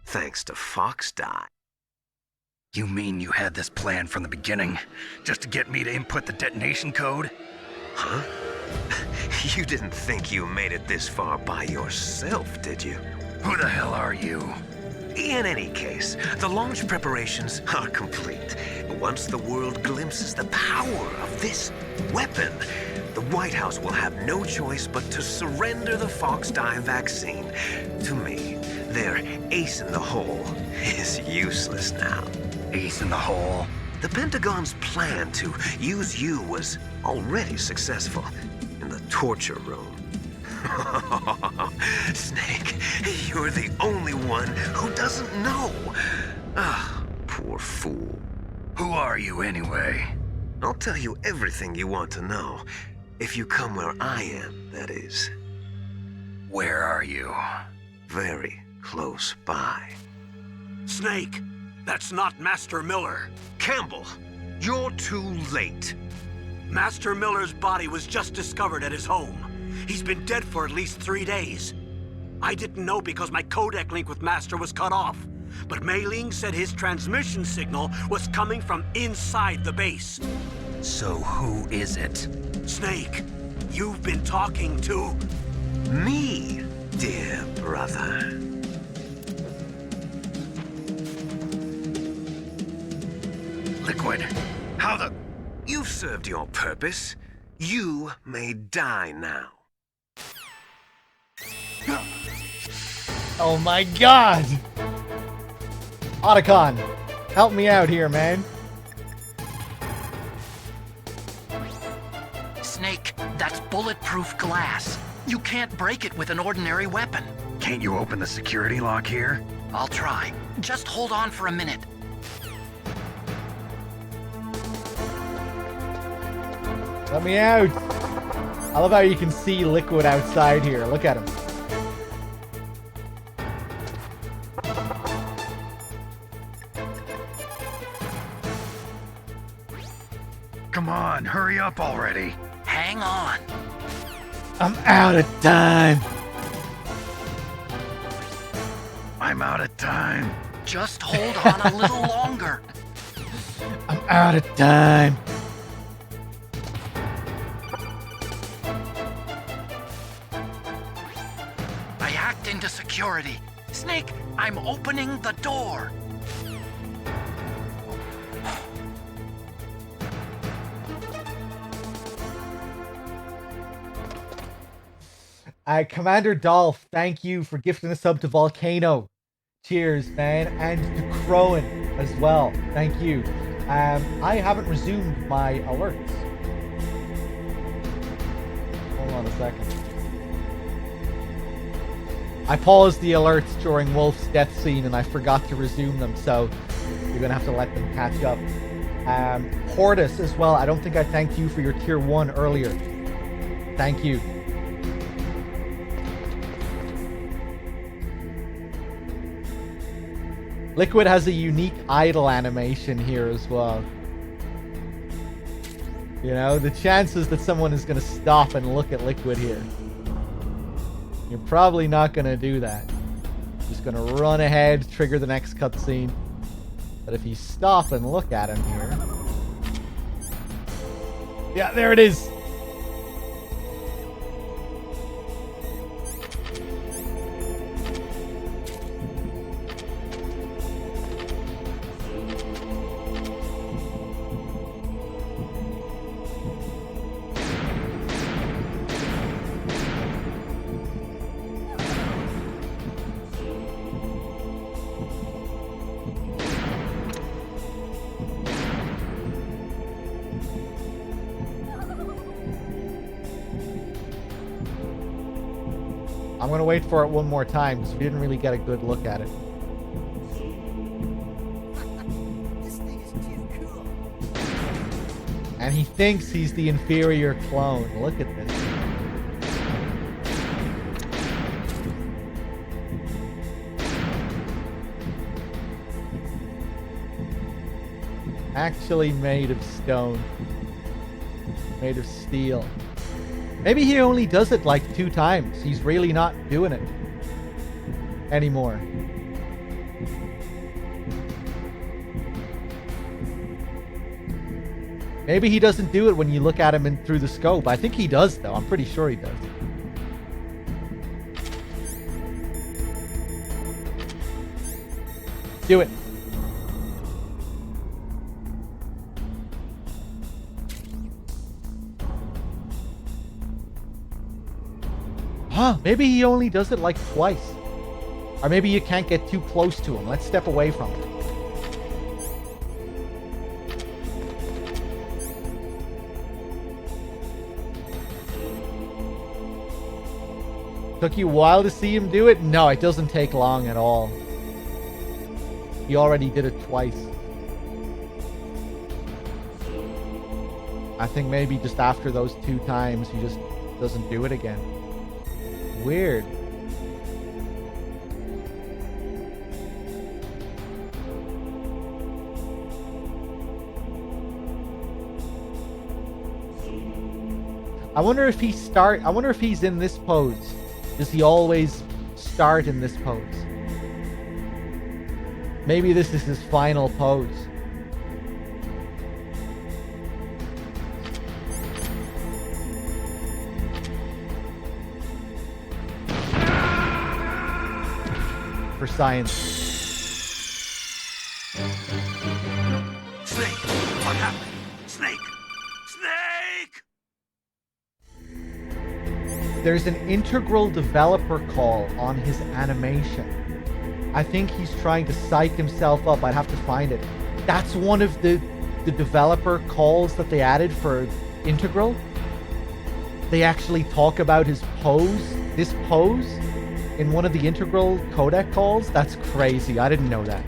thanks to Fox Die. You mean you had this plan from the beginning, just to get me to input the detonation code? Huh? You didn't think you made it this far by yourself, did you? Who the hell are you? In any case, the launch preparations are complete. Once the world glimpses the power of this weapon, the White House will have no choice but to surrender the Fox Die vaccine. To me, their ace in the hole is useless now. Ace in the hole? The Pentagon's plan to use you was already successful in the torture room. Snake, you're the only one who doesn't know. Ah, poor fool. Who are you anyway? I'll tell you everything you want to know. If you come where I am, that is. Where are you? Very close by. Snake, that's not Master Miller. Campbell, you're too late. Master Miller's body was just discovered at his home. He's been dead for at least 3 days. I didn't know because my codec link with Master was cut off. but Mei Ling said his transmission signal was coming from inside the base. So who is it? Snake, you've been talking to... Me, dear brother. Liquid, how the... You've served your purpose. You may die now. Oh my god! Otacon, help me out here, man. Snake, that's bulletproof glass. You can't break it with an ordinary weapon. Can't you open the security lock here? I'll try. Just hold on for a minute. Let me out. I love how you can see Liquid outside here. Look at him. Come on, hurry up already. Hang on. I'm out of time. I'm out of time. Just hold on a little longer. I'm out of time. I hacked into security. Snake, I'm opening the door. Commander Dolph, thank you for gifting a sub to Volcano. Cheers, man. And to Crowan as well. Thank you. I haven't resumed my alerts. Hold on a second. I paused the alerts during Wolf's death scene and I forgot to resume them, so you're going to have to let them catch up. Hortus as well. I don't think I thanked you for your tier 1 earlier. Thank you. Liquid has a unique idle animation here as well. You know, the chances that someone is going to stop and look at Liquid here. You're probably not going to do that. Just going to run ahead, trigger the next cutscene. But if you stop and look at him here... Yeah, there it is! I'm going to wait for it one more time because we didn't really get a good look at it. And he thinks he's the inferior clone. Look at this. Actually made of stone. Made of steel. Maybe he only does it like 2 times. He's really not doing it anymore. Maybe he doesn't do it when you look at him through the scope. I think he does, though. I'm pretty sure he does. Do it. Huh, maybe he only does it like twice. Or maybe you can't get too close to him. Let's step away from him. Took you a while to see him do it? No, it doesn't take long at all. He already did it twice. I think maybe just after those 2 times, he just doesn't do it again. Weird. I wonder if he's in this pose. Does he always start in this pose? Maybe this is his final pose. For science. Snake! What happened? Snake! Snake! There's an integral developer call on his animation. I think he's trying to psych himself up. I'd have to find it. That's one of the developer calls that they added for Integral. They actually talk about his pose, this pose, in one of the Integral codec calls. That's crazy. I didn't know that.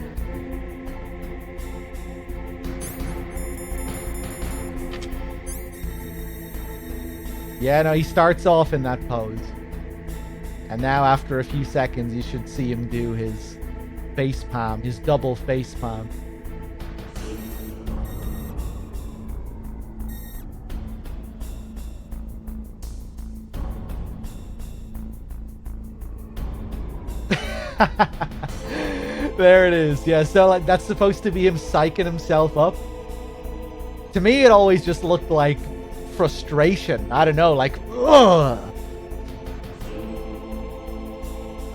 Yeah, no, he starts off in that pose. And now after a few seconds, you should see him do his face palm, his double face palm. There it is. Yeah, so like, that's supposed to be him psyching himself up. To me, it always just looked like frustration. I don't know, like, ugh.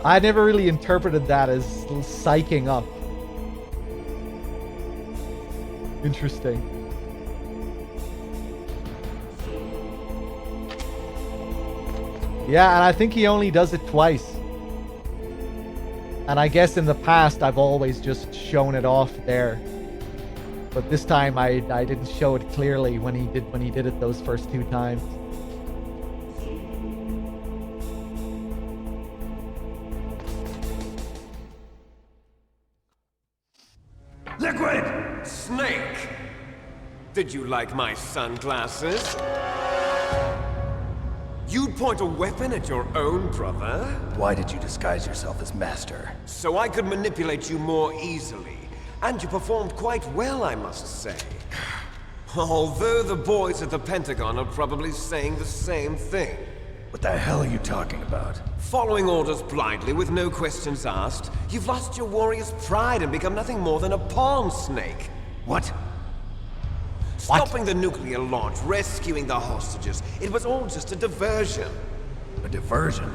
I never really interpreted that as psyching up. Interesting. Yeah, and I think he only does it twice. And I guess in the past, I've always just shown it off there. But this time, I didn't show it clearly when he did it those first two times. Liquid! Snake! Did you like my sunglasses? You'd point a weapon at your own brother? Why did you disguise yourself as Master? So I could manipulate you more easily. And you performed quite well, I must say. Although the boys at the Pentagon are probably saying the same thing. What the hell are you talking about? Following orders blindly with no questions asked, you've lost your warrior's pride and become nothing more than a pawn, Snake. What? Stopping the nuclear launch, rescuing the hostages, it was all just a diversion. A diversion?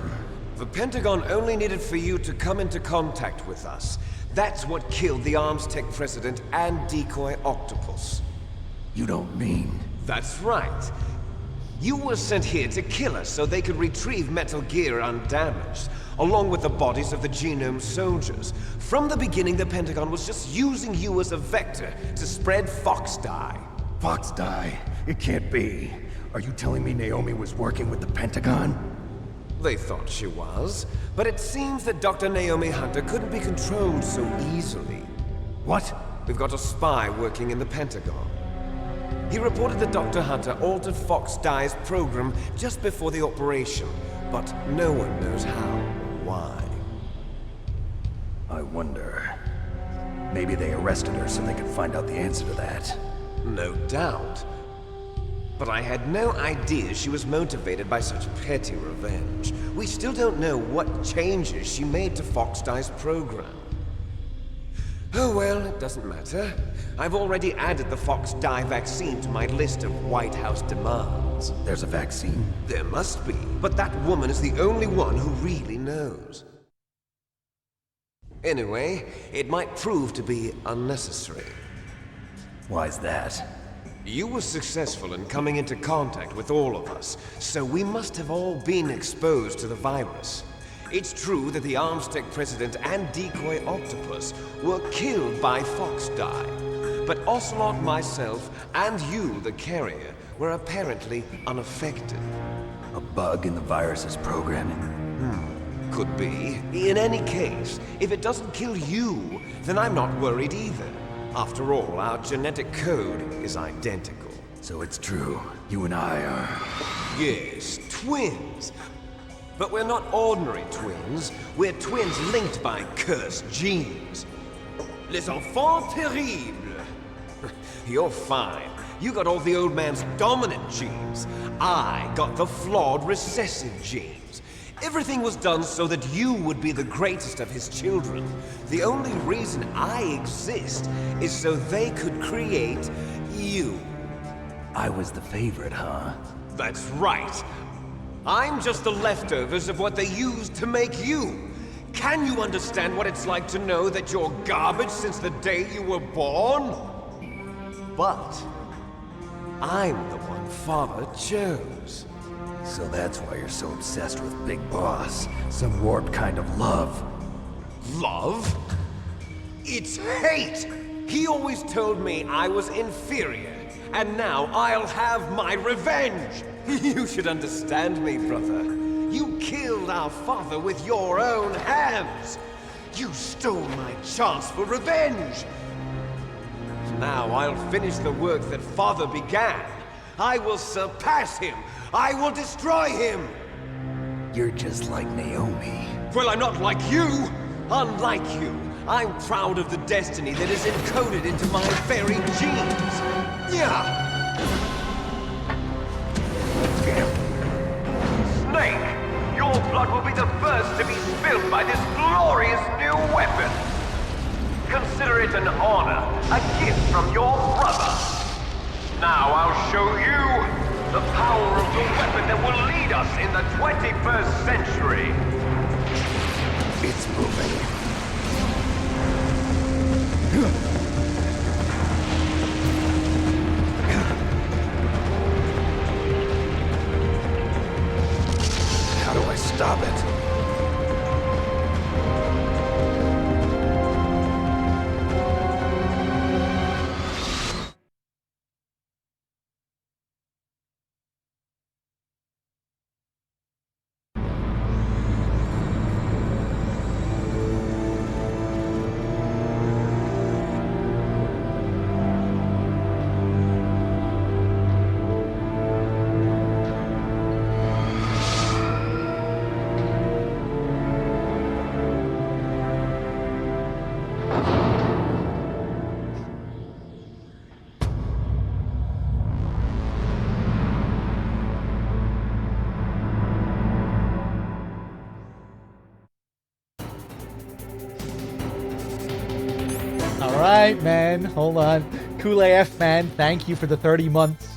The Pentagon only needed for you to come into contact with us. That's what killed the Arms Tech president and decoy octopus. You don't mean... That's right. You were sent here to kill us so they could retrieve Metal Gear undamaged, along with the bodies of the Genome soldiers. From the beginning, the Pentagon was just using you as a vector to spread Fox dye. Fox dye? It can't be. Are you telling me Naomi was working with the Pentagon? They thought she was, but it seems that Dr. Naomi Hunter couldn't be controlled so easily. What? We've got a spy working in the Pentagon. He reported that Dr. Hunter altered Fox Dye's program just before the operation, but no one knows how or why. I wonder... Maybe they arrested her so they could find out the answer to that. No doubt. But I had no idea she was motivated by such petty revenge. We still don't know what changes she made to Fox Dye's program. Oh well, it doesn't matter. I've already added the Fox Dye vaccine to my list of White House demands. There's a vaccine? There must be, but that woman is the only one who really knows. Anyway, it might prove to be unnecessary. Why's that? You were successful in coming into contact with all of us, so we must have all been exposed to the virus. It's true that the Arms Tech president and decoy octopus were killed by Fox Dye, but Ocelot, myself, and you, the carrier, were apparently unaffected. A bug in the virus's programming? Could be. In any case, if it doesn't kill you, then I'm not worried either. After all, our genetic code is identical. So it's true. You and I are... Yes, twins. But we're not ordinary twins. We're twins linked by cursed genes. Les enfants terribles. You're fine. You got all the old man's dominant genes. I got the flawed recessive genes. Everything was done so that you would be the greatest of his children. The only reason I exist is so they could create you. I was the favorite, huh? That's right. I'm just the leftovers of what they used to make you. Can you understand what it's like to know that you're garbage since the day you were born? But I'm the one Father chose. So that's why you're so obsessed with Big Boss. Some warped kind of love. Love? It's hate! He always told me I was inferior, and now I'll have my revenge! You should understand me, brother. You killed our father with your own hands! You stole my chance for revenge! Now I'll finish the work that Father began. I will surpass him! I will destroy him! You're just like Naomi. Well, I'm not like you! Unlike you, I'm proud of the destiny that is encoded into my very genes! Yeah! Snake, your blood will be the first to be spilled by this glorious new weapon. Consider it an honor, a gift from your brother. Now I'll show you the power of the weapon that will lead us in the 21st century. It's moving. How do I stop it? Alright, man. Hold on. Cool AF, man. Thank you for the 30 months.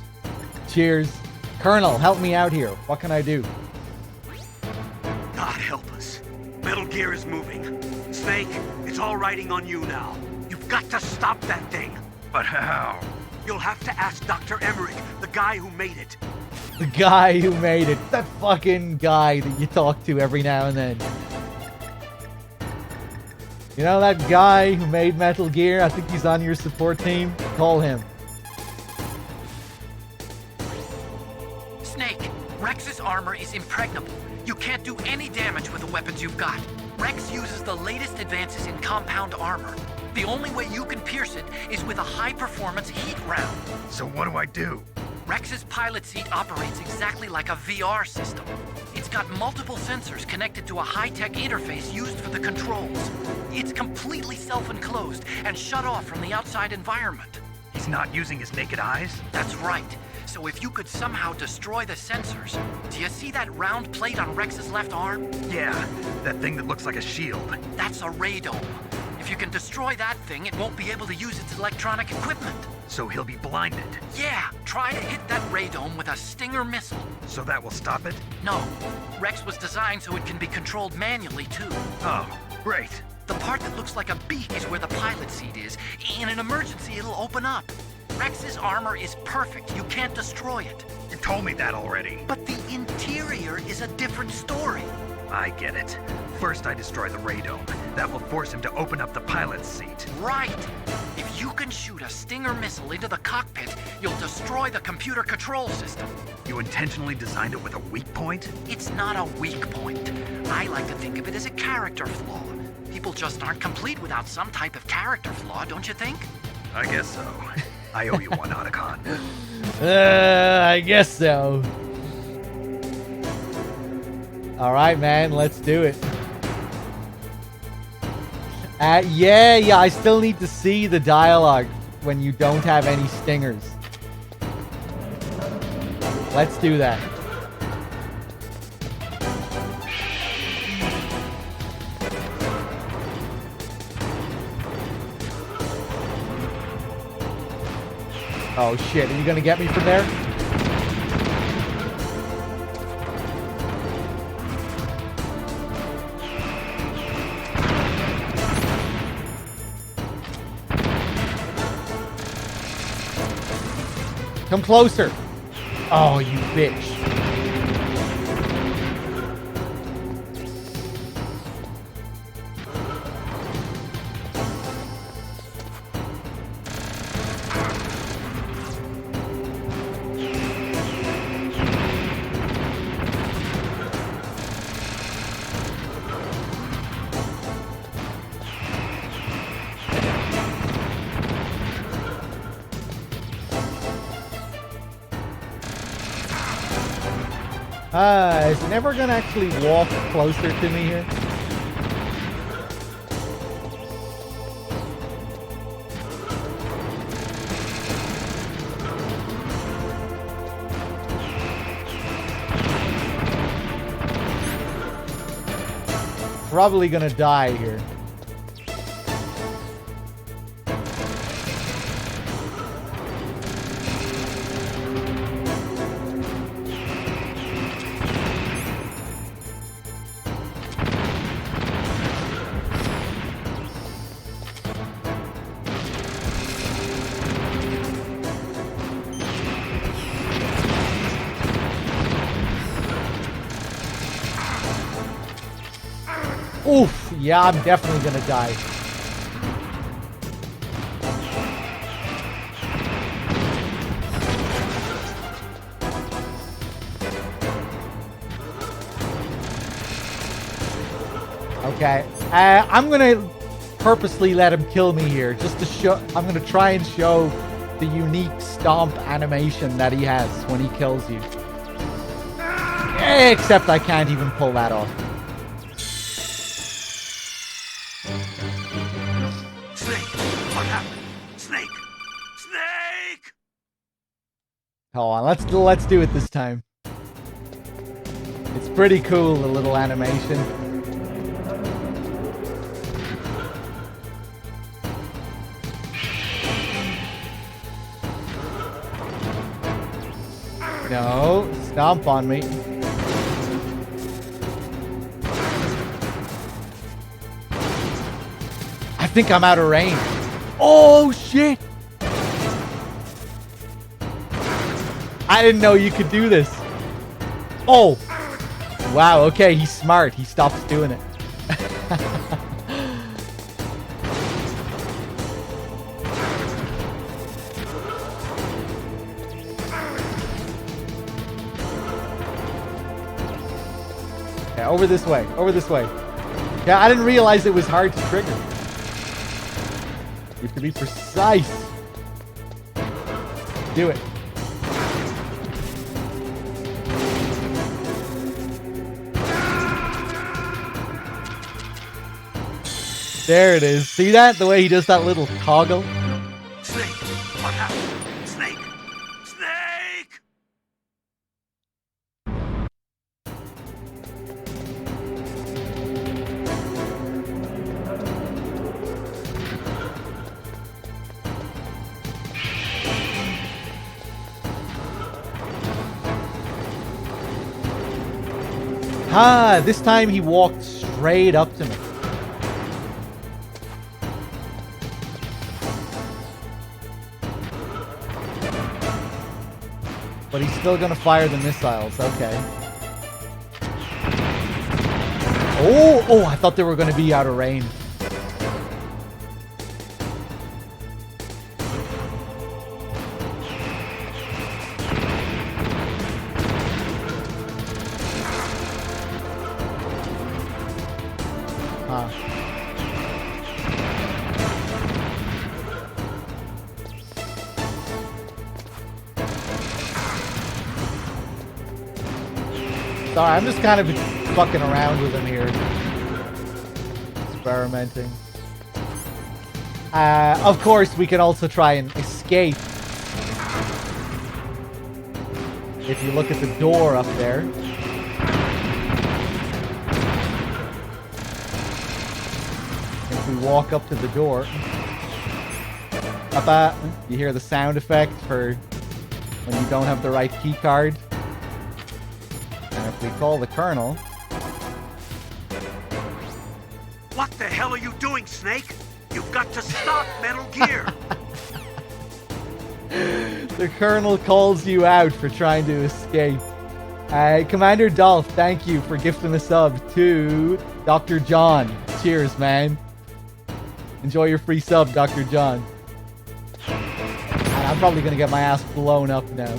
Cheers. Colonel, help me out here. What can I do? God help us. Metal Gear is moving. Snake, it's all riding on you now. You've got to stop that thing. But how? You'll have to ask Dr. Emmerich, the guy who made it. The guy who made it. That fucking guy that you talk to every now and then. You know that guy who made Metal Gear? I think he's on your support team. Call him. Snake, Rex's armor is impregnable. You can't do any damage with the weapons you've got. Rex uses the latest advances in compound armor. The only way you can pierce it is with a high-performance heat round. So what do I do? Rex's pilot seat operates exactly like a VR system. It's got multiple sensors connected to a high-tech interface used for the controls. It's completely self-enclosed and shut off from the outside environment. He's not using his naked eyes? That's right. So if you could somehow destroy the sensors... Do you see that round plate on Rex's left arm? Yeah, that thing that looks like a shield. That's a radome. If you can destroy that thing, it won't be able to use its electronic equipment. So he'll be blinded. Yeah, try to hit that radome with a Stinger missile. So that will stop it? No. Rex was designed so it can be controlled manually, too. Oh, great. The part that looks like a beak is where the pilot seat is. In an emergency, it'll open up. Rex's armor is perfect. You can't destroy it. You told me that already. But the interior is a different story. I get it. First I destroy the radome. That will force him to open up the pilot's seat. Right. If you can shoot a Stinger missile into the cockpit, you'll destroy the computer control system. You intentionally designed it with a weak point? It's not a weak point. I like to think of it as a character flaw. People just aren't complete without some type of character flaw, don't you think? I guess so. I owe you one, Otacon. I guess so. Alright, man, let's do it. Yeah, I still need to see the dialogue when you don't have any stingers. Let's do that. Oh shit, are you gonna get me from there? Come closer. Oh, you bitch. Is it never gonna actually walk closer to me here? Probably gonna die here. Oof, yeah, I'm definitely gonna die. Okay, I'm gonna purposely let him kill me here, just to show. I'm gonna try and show the unique stomp animation that he has when he kills you. Except I can't even pull that off. Hold on, let's do it this time. It's pretty cool, the little animation. No, stomp on me. I think I'm out of range. Oh shit! I didn't know you could do this. Oh! Wow, okay, he's smart. He stops doing it. Okay, over this way. Over this way. Yeah, I didn't realize it was hard to trigger. You have to be precise. Do it. There it is. See that? The way he does that little toggle? Snake! What happened? Snake! Snake! Ah, this time he walked straight up to me. But he's still gonna fire the missiles, okay. Oh, I thought they were gonna be out of range. Huh. Sorry, I'm just kind of fucking around with him here. Experimenting. Of course, we can also try and escape. If you look at the door up there. If we walk up to the door. Papa, you hear the sound effect for when you don't have the right key card. And if we call the Colonel... What the hell are you doing, Snake? You've got to stop Metal Gear! The Colonel calls you out for trying to escape. Commander Dolph, thank you for gifting a sub to Dr. John. Cheers, man. Enjoy your free sub, Dr. John. And I'm probably going to get my ass blown up now.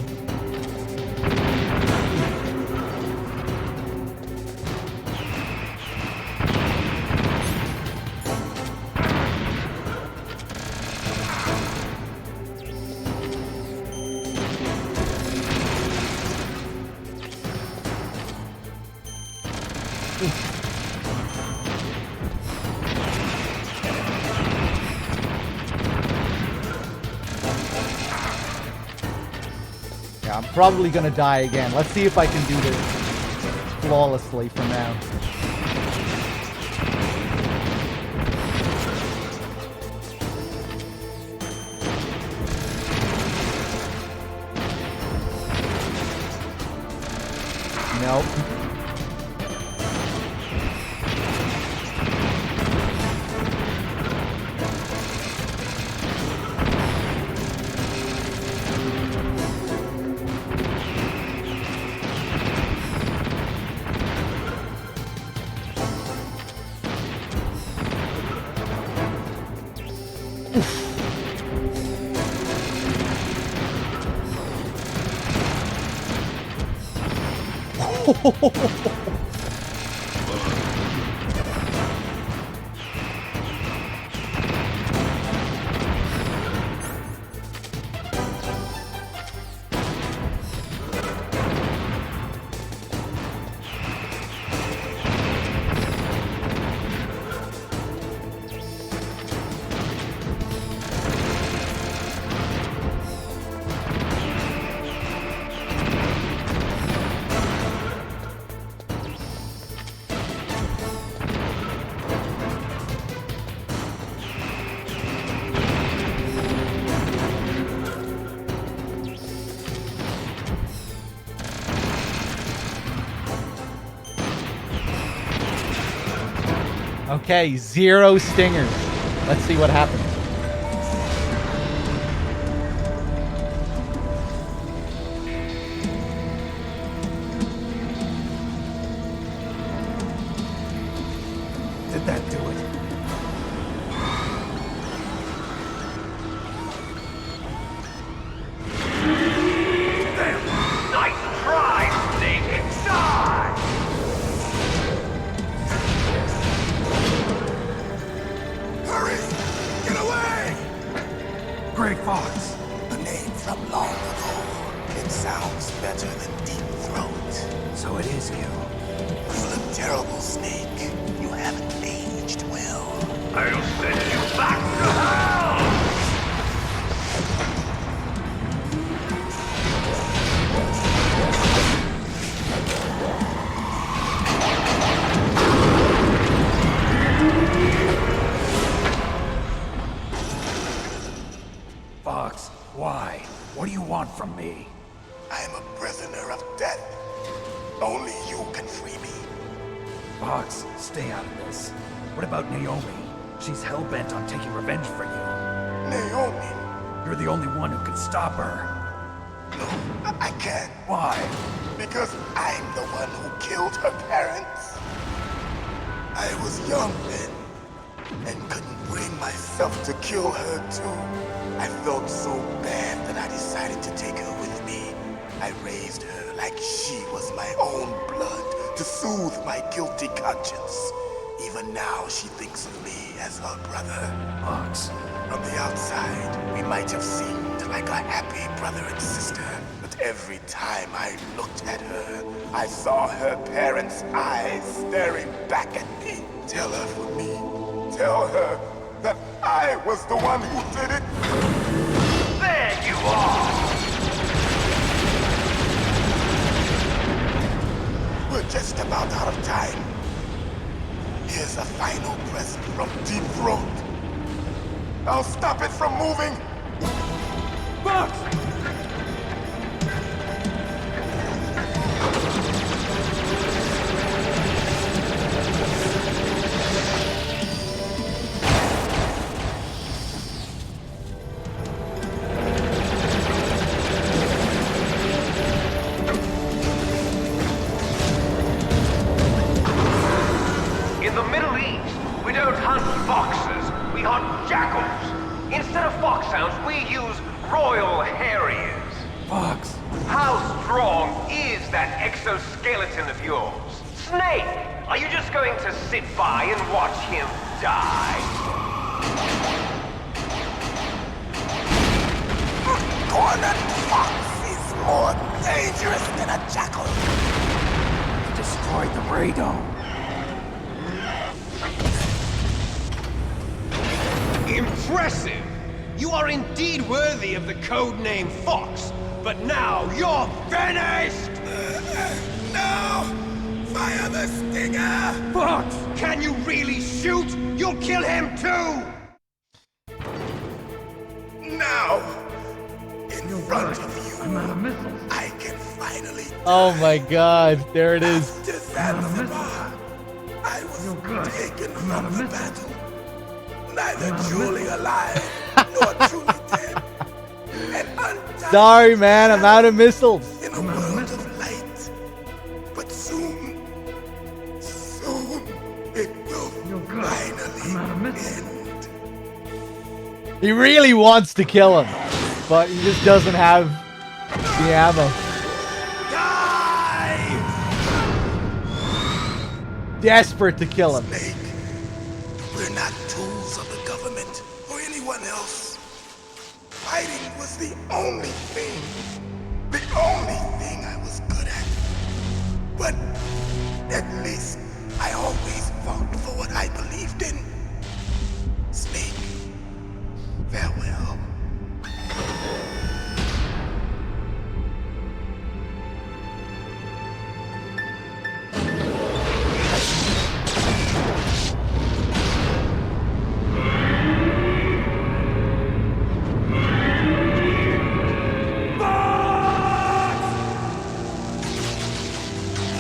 Yeah, I'm probably gonna die again. Let's see if I can do this flawlessly from now. Nope. Okay, 0 stingers. Let's see what happens. Did that do it? Nice try, Snake! Die! Hurry! Get away! Great Fox. A name from long ago. It sounds better than Deep Throat. So it is you. You look terrible, Snake. You haven't aged well. I'll send you back to hell! Fox, why? What do you want from me? I am a prisoner of death. Only you can free me. Fox, stay out of this. What about Naomi? She's hell-bent on taking revenge for you. Naomi? You're the only one who can stop her. No, I can't. Why? Because I'm the one who killed her parents. I was young then, and couldn't bring myself to kill her too. I felt so bad that I decided to take her with me. I raised her like she was my own blood to soothe my guilty conscience. Even now, she thinks of me as her brother. Fox. From the outside, we might have seemed like a happy brother and sister, but every time I looked at her, I saw her parents' eyes staring back at me. Tell her for me. Tell her that I was the one who did it. There you are! We're just about out of time. Here's a final present from Deep Throat. I'll stop it from moving exoskeleton of yours. Snake, are you just going to sit by and watch him die? A cornered fox is more dangerous than a jackal. He destroyed the radome. Impressive! You are indeed worthy of the codename Fox, but now you're finished! No! Fire the stinger! Fox, can you really shoot? You'll kill him too! Now, in front of you, I can finally. Oh my God! There it is. After Zanzibar, I was taken from the battle, neither truly alive nor truly dead. And untouched. Sorry, man. I'm out of missiles. In a world of light, but soon it will finally end. He really wants to kill him, but he just doesn't have the ammo. Desperate to kill him. Snake, we're not tools of the government or anyone else. Fighting was the only thing I was good at. But at least I always fought for what I believed in. Snake, farewell.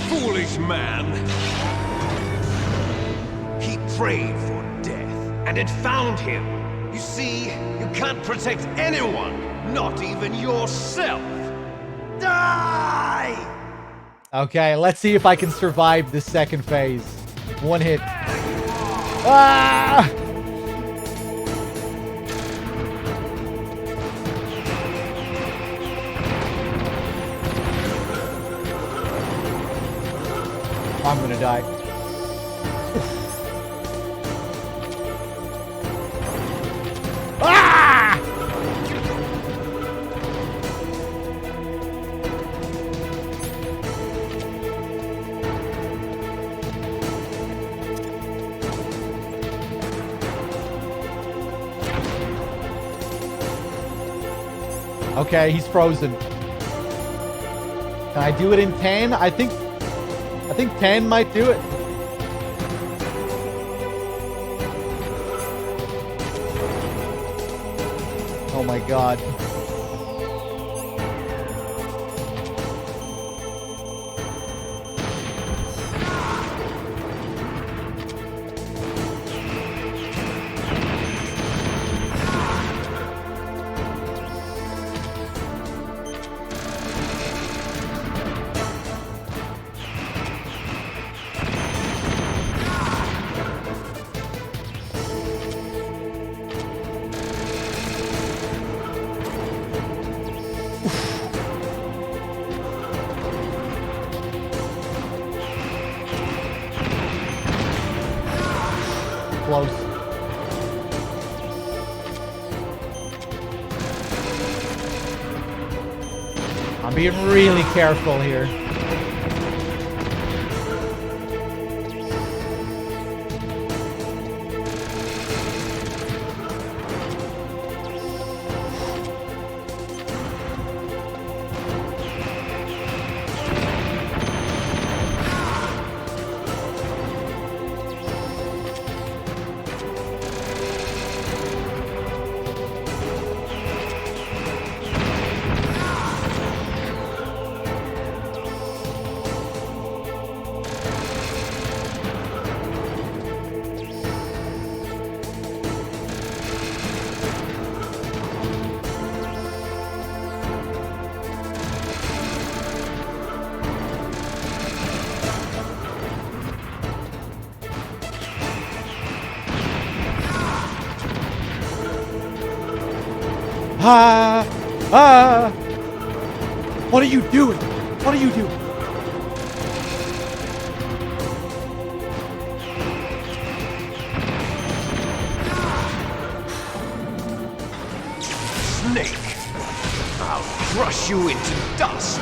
Foolish man! He prayed for death, and it found him. You see, you can't protect anyone, not even yourself. Die! Okay, let's see if I can survive this second phase. One hit. Ah! I'm gonna die. Ah! Okay, he's frozen. Can I do it in 10? I think 10 might do it. Oh my God. Close. I'm being really careful here. Ah! Ah! What are you doing? What are you doing? I'll crush you into dust!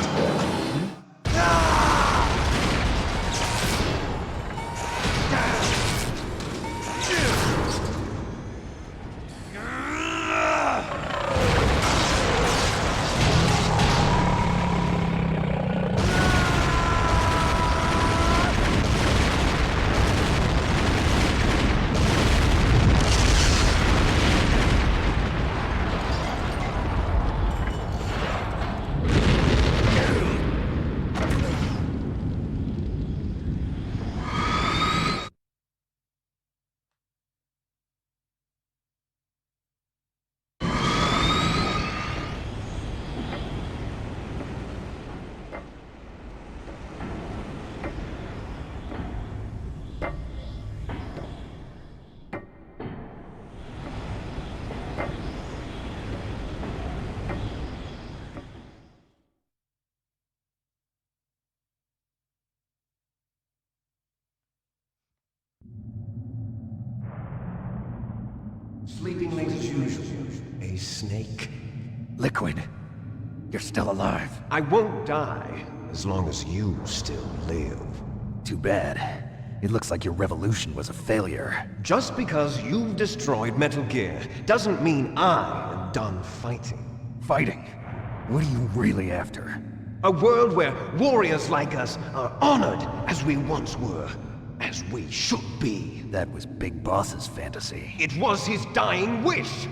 Sleeping late as usual. A snake. Liquid. You're still alive. I won't die as long as you still live. Too bad. It looks like your revolution was a failure. Just because you've destroyed Metal Gear doesn't mean I am done fighting. Fighting? What are you really after? A world where warriors like us are honored as we once were. As we should be. That was Big Boss's fantasy. It was his dying wish!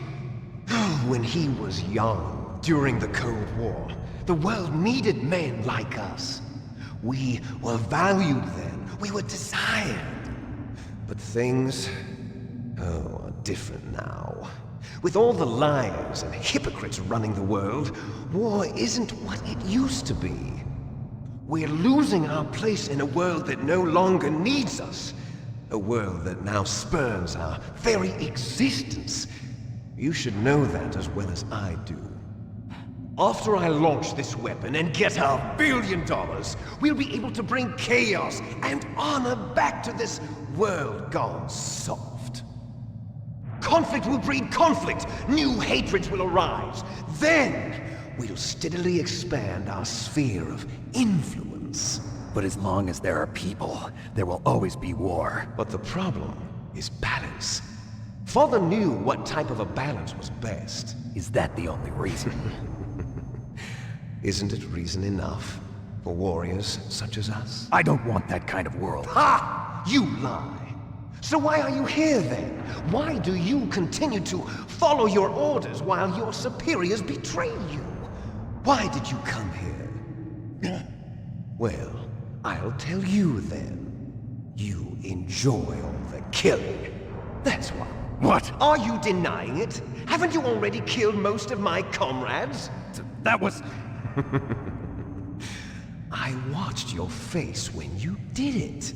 When he was young, during the Cold War, the world needed men like us. We were valued then. We were desired. But things, are different now. With all the liars and hypocrites running the world, war isn't what it used to be. We're losing our place in a world that no longer needs us. A world that now spurns our very existence. You should know that as well as I do. After I launch this weapon and get $1 billion, we'll be able to bring chaos and honor back to this world gone soft. Conflict will breed conflict. New hatreds will arise. Then, we'll steadily expand our sphere of influence. But as long as there are people, there will always be war. But the problem is balance. Father knew what type of a balance was best. Is that the only reason? Isn't it reason enough for warriors such as us? I don't want that kind of world. Ha! You lie! So why are you here then? Why do you continue to follow your orders while your superiors betray you? Why did you come here? Well, I'll tell you then. You enjoy all the killing. That's why. What? Are you denying it? Haven't you already killed most of my comrades? That was... I watched your face when you did it.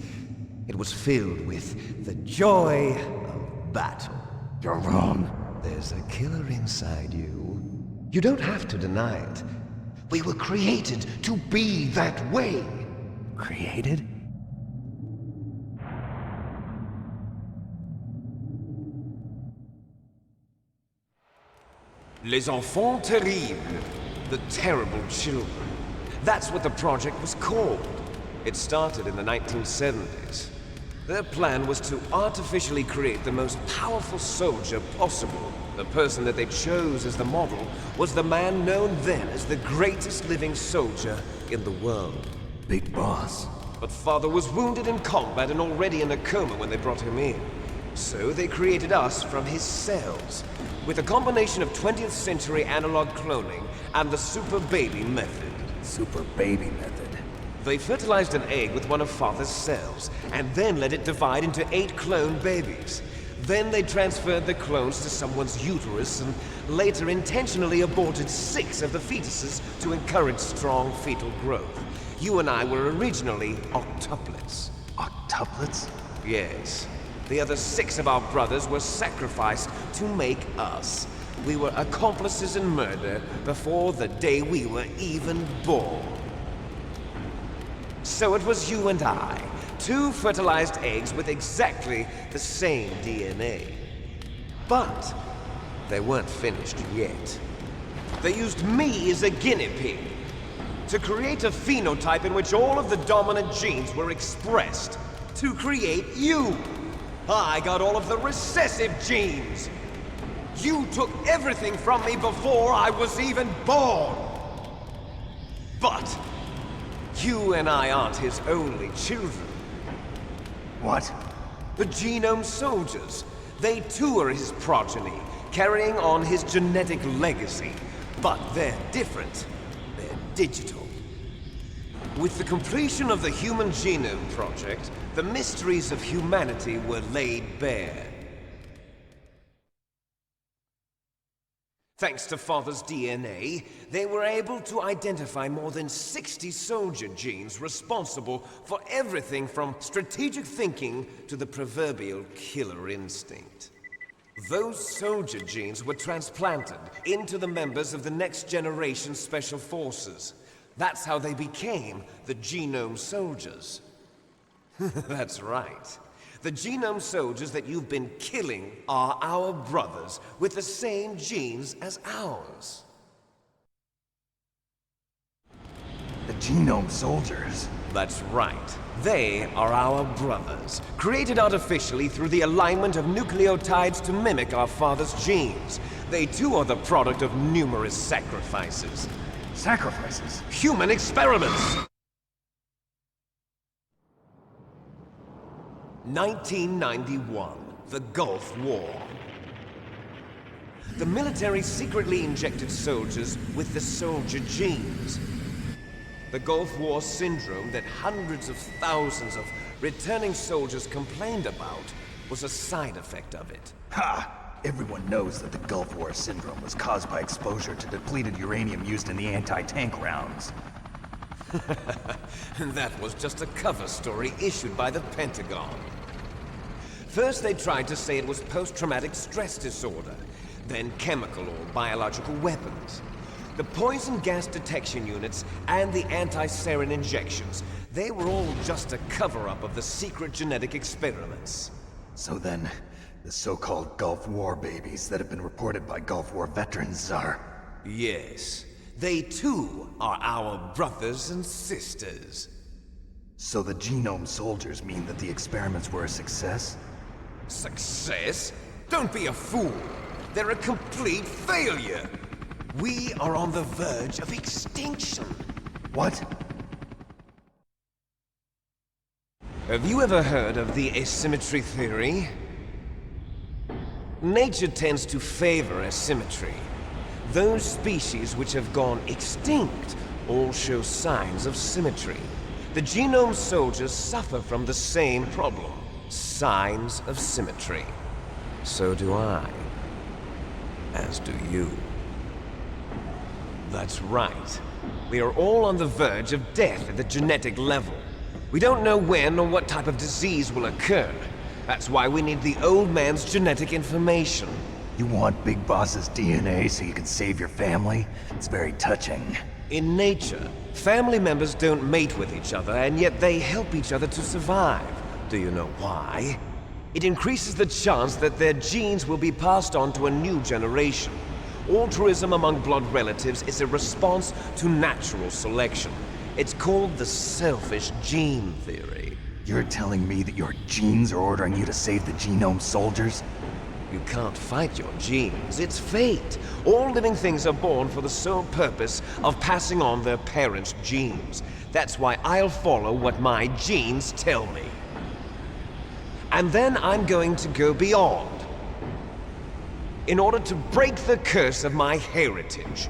It was filled with the joy of battle. You're wrong. There's a killer inside you. You don't have to deny it. We were created to be that way. Created? Les enfants terribles. The terrible children. That's what the project was called. It started in the 1970s. Their plan was to artificially create the most powerful soldier possible. The person that they chose as the model was the man known then as the greatest living soldier in the world. Big Boss. But Father was wounded in combat and already in a coma when they brought him in. So they created us from his cells, with a combination of 20th century analog cloning and the super baby method. Super baby method. They fertilized an egg with one of Father's cells, and then let it divide into 8 clone babies. Then they transferred the clones to someone's uterus, and later intentionally aborted 6 of the fetuses to encourage strong fetal growth. You and I were originally octuplets. Octuplets? Yes. The other 6 of our brothers were sacrificed to make us. We were accomplices in murder before the day we were even born. So it was you and I, 2 fertilized eggs with exactly the same DNA. But they weren't finished yet. They used me as a guinea pig to create a phenotype in which all of the dominant genes were expressed to create you. I got all of the recessive genes. You took everything from me before I was even born. But you and I aren't his only children. What? The Genome Soldiers. They too are his progeny, carrying on his genetic legacy. But they're different. They're digital. With the completion of the Human Genome Project, the mysteries of humanity were laid bare. Thanks to Father's DNA, they were able to identify more than 60 soldier genes responsible for everything from strategic thinking to the proverbial killer instinct. Those soldier genes were transplanted into the members of the next generation Special Forces. That's how they became the Genome Soldiers. That's right. The Genome Soldiers that you've been killing are our brothers with the same genes as ours. The Genome Soldiers? That's right. They are our brothers, created artificially through the alignment of nucleotides to mimic our father's genes. They too are the product of numerous sacrifices. Sacrifices? Human experiments! 1991, the Gulf War. The military secretly injected soldiers with the soldier genes. The Gulf War syndrome that hundreds of thousands of returning soldiers complained about was a side effect of it. Ha! Everyone knows that the Gulf War syndrome was caused by exposure to depleted uranium used in the anti-tank rounds. That was just a cover story issued by the Pentagon. First they tried to say it was post-traumatic stress disorder, then chemical or biological weapons. The poison gas detection units and the anti-sarin injections, they were all just a cover-up of the secret genetic experiments. So then, the so-called Gulf War babies that have been reported by Gulf War veterans are... Yes. They too are our brothers and sisters. So the Genome Soldiers mean that the experiments were a success? Success? Don't be a fool. They're a complete failure. We are on the verge of extinction. What? Have you ever heard of the asymmetry theory? Nature tends to favor asymmetry. Those species which have gone extinct all show signs of symmetry. The Genome Soldiers suffer from the same problem. Signs of symmetry. So do I. As do you. That's right. We are all on the verge of death at the genetic level. We don't know when or what type of disease will occur. That's why we need the old man's genetic information. You want Big Boss's DNA so you can save your family? It's very touching. In nature, family members don't mate with each other, and yet they help each other to survive. Do you know why? It increases the chance that their genes will be passed on to a new generation. Altruism among blood relatives is a response to natural selection. It's called the selfish gene theory. You're telling me that your genes are ordering you to save the Genome Soldiers? You can't fight your genes. It's fate. All living things are born for the sole purpose of passing on their parents' genes. That's why I'll follow what my genes tell me. And then I'm going to go beyond. In order to break the curse of my heritage.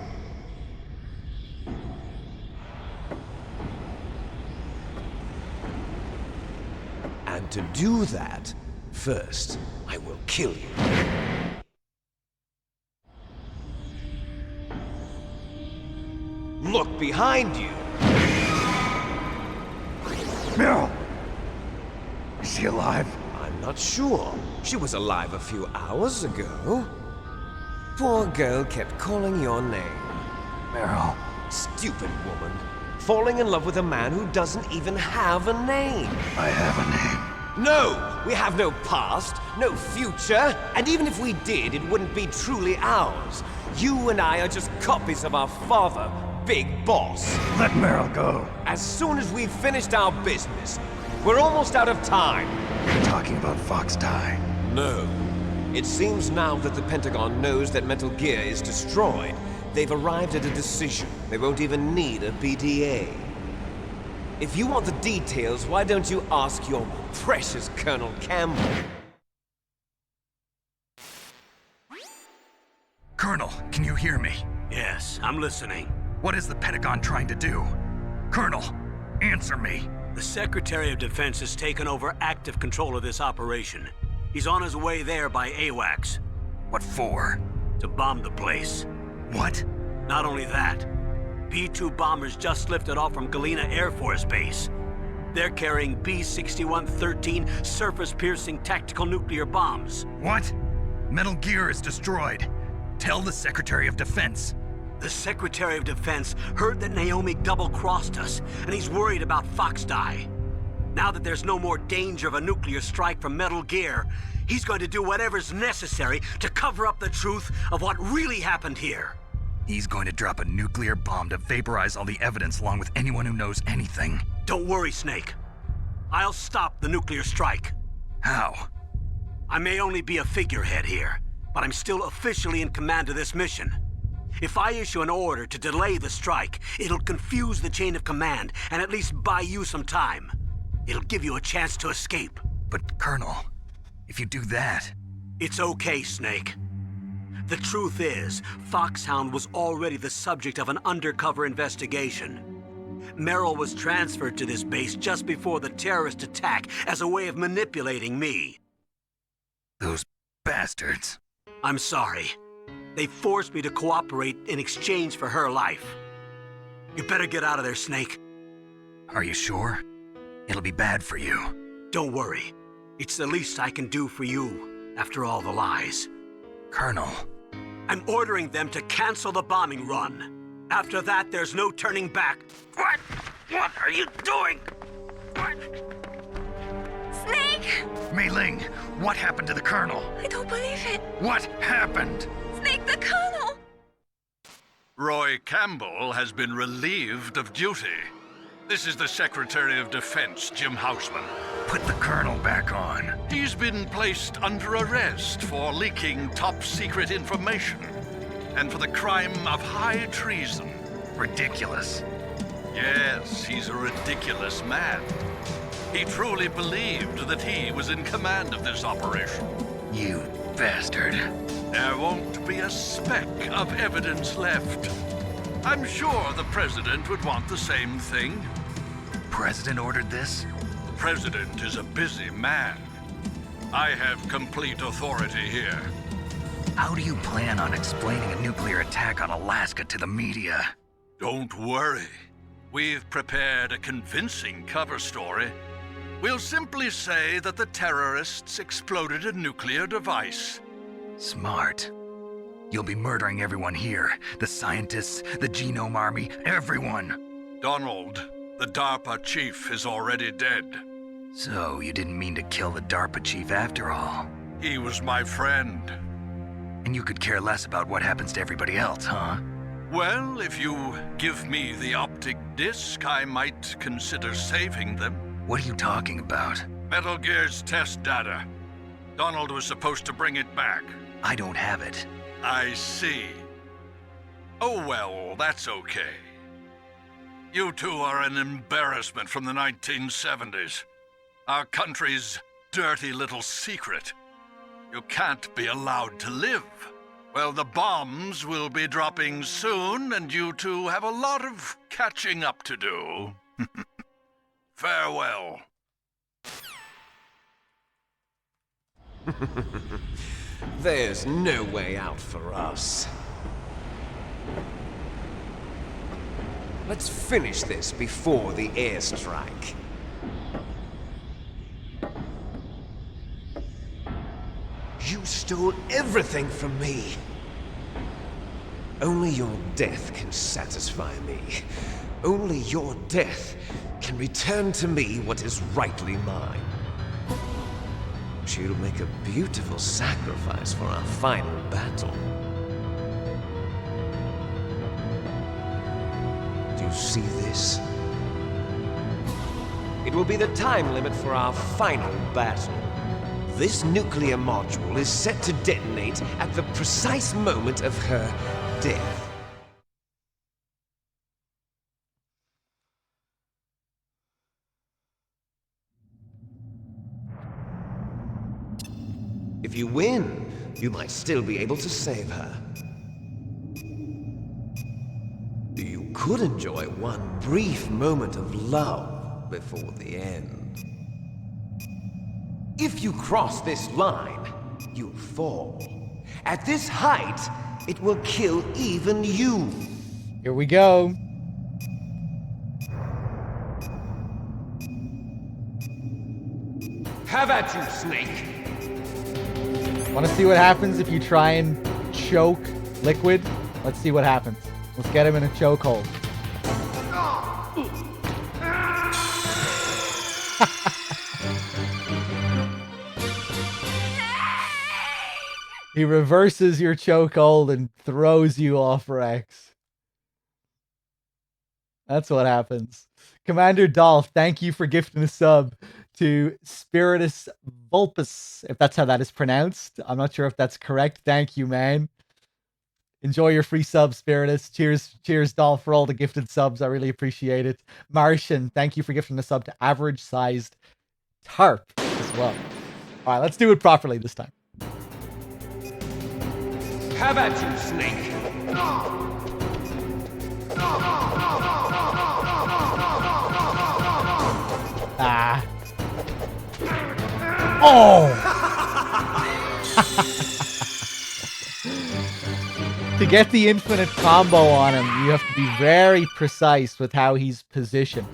And to do that, first, I will kill you. Look behind you! Meryl! Is she alive? I'm not sure. She was alive a few hours ago. Poor girl kept calling your name. Meryl. Stupid woman. Falling in love with a man who doesn't even have a name. I have a name. No! We have no past, no future, and even if we did, it wouldn't be truly ours. You and I are just copies of our father, Big Boss. Let Meryl go. As soon as we've finished our business, we're almost out of time. You're talking about Fox Die. No. It seems now that the Pentagon knows that Metal Gear is destroyed. They've arrived at a decision. They won't even need a PDA. If you want the details, why don't you ask your precious Colonel Campbell? Colonel, can you hear me? Yes, I'm listening. What is the Pentagon trying to do? Colonel, answer me. The Secretary of Defense has taken over active control of this operation. He's on his way there by AWACS. What for? To bomb the place. What? Not only that, B-2 bombers just lifted off from Galena Air Force Base. They're carrying B-6113 surface-piercing tactical nuclear bombs. What? Metal Gear is destroyed. Tell the Secretary of Defense. The Secretary of Defense heard that Naomi double-crossed us, and he's worried about Fox Die. Now that there's no more danger of a nuclear strike from Metal Gear, he's going to do whatever's necessary to cover up the truth of what really happened here. He's going to drop a nuclear bomb to vaporize all the evidence along with anyone who knows anything. Don't worry, Snake. I'll stop the nuclear strike. How? I may only be a figurehead here, but I'm still officially in command of this mission. If I issue an order to delay the strike, it'll confuse the chain of command and at least buy you some time. It'll give you a chance to escape. But, Colonel, if you do that... It's okay, Snake. The truth is, Foxhound was already the subject of an undercover investigation. Meryl was transferred to this base just before the terrorist attack as a way of manipulating me. Those bastards. I'm sorry. They forced me to cooperate in exchange for her life. You better get out of there, Snake. Are you sure? It'll be bad for you. Don't worry. It's the least I can do for you, after all the lies. Colonel. I'm ordering them to cancel the bombing run. After that, there's no turning back. What? What are you doing? What? Snake! Mei Ling, what happened to the Colonel? I don't believe it. What happened? Snake, the Colonel! Roy Campbell has been relieved of duty. This is the Secretary of Defense, Jim Houseman. Put the Colonel back on. He's been placed under arrest for leaking top-secret information and for the crime of high treason. Ridiculous. Yes, he's a ridiculous man. He truly believed that he was in command of this operation. You bastard. There won't be a speck of evidence left. I'm sure the President would want the same thing. President ordered this? The President is a busy man. I have complete authority here. How do you plan on explaining a nuclear attack on Alaska to the media? Don't worry. We've prepared a convincing cover story. We'll simply say that the terrorists exploded a nuclear device. Smart. You'll be murdering everyone here. The scientists, the Genome Army, everyone. Donald, the DARPA chief, is already dead. So, you didn't mean to kill the DARPA chief after all? He was my friend. And you could care less about what happens to everybody else, huh? Well, if you give me the optic disc, I might consider saving them. What are you talking about? Metal Gear's test data. Donald was supposed to bring it back. I don't have it. I see. Oh well, that's okay. You two are an embarrassment from the 1970s. Our country's dirty little secret. You can't be allowed to live. Well, the bombs will be dropping soon, and you two have a lot of catching up to do. Farewell. There's no way out for us. Let's finish this before the airstrike. You stole everything from me. Only your death can satisfy me. Only your death can return to me what is rightly mine. she'll make a beautiful sacrifice for our final battle. Do you see this? It will be the time limit for our final battle. This nuclear module is set to detonate at the precise moment of her death. If you win, you might still be able to save her. You could enjoy one brief moment of love before the end. If you cross this line, you'll fall. At this height, it will kill even you. Here we go. Have at you, Snake. Want to see what happens if you try and choke Liquid? Let's see what happens. Let's get him in a chokehold. He reverses your chokehold and throws you off Rex. That's what happens. Commander Dolph, thank you for gifting a sub to Spiritus Vulpus, if that's how that is pronounced. I'm not sure if that's correct. Thank you, man. Enjoy your free sub, Spiritus. Cheers, Dolph, for all the gifted subs. I really appreciate it. Martian, thank you for gifting a sub to Average Sized Tarp as well. All right, let's do it properly this time. Have at you, Snake. Ah. Oh! To get the infinite combo on him, you have to be very precise with how he's positioned.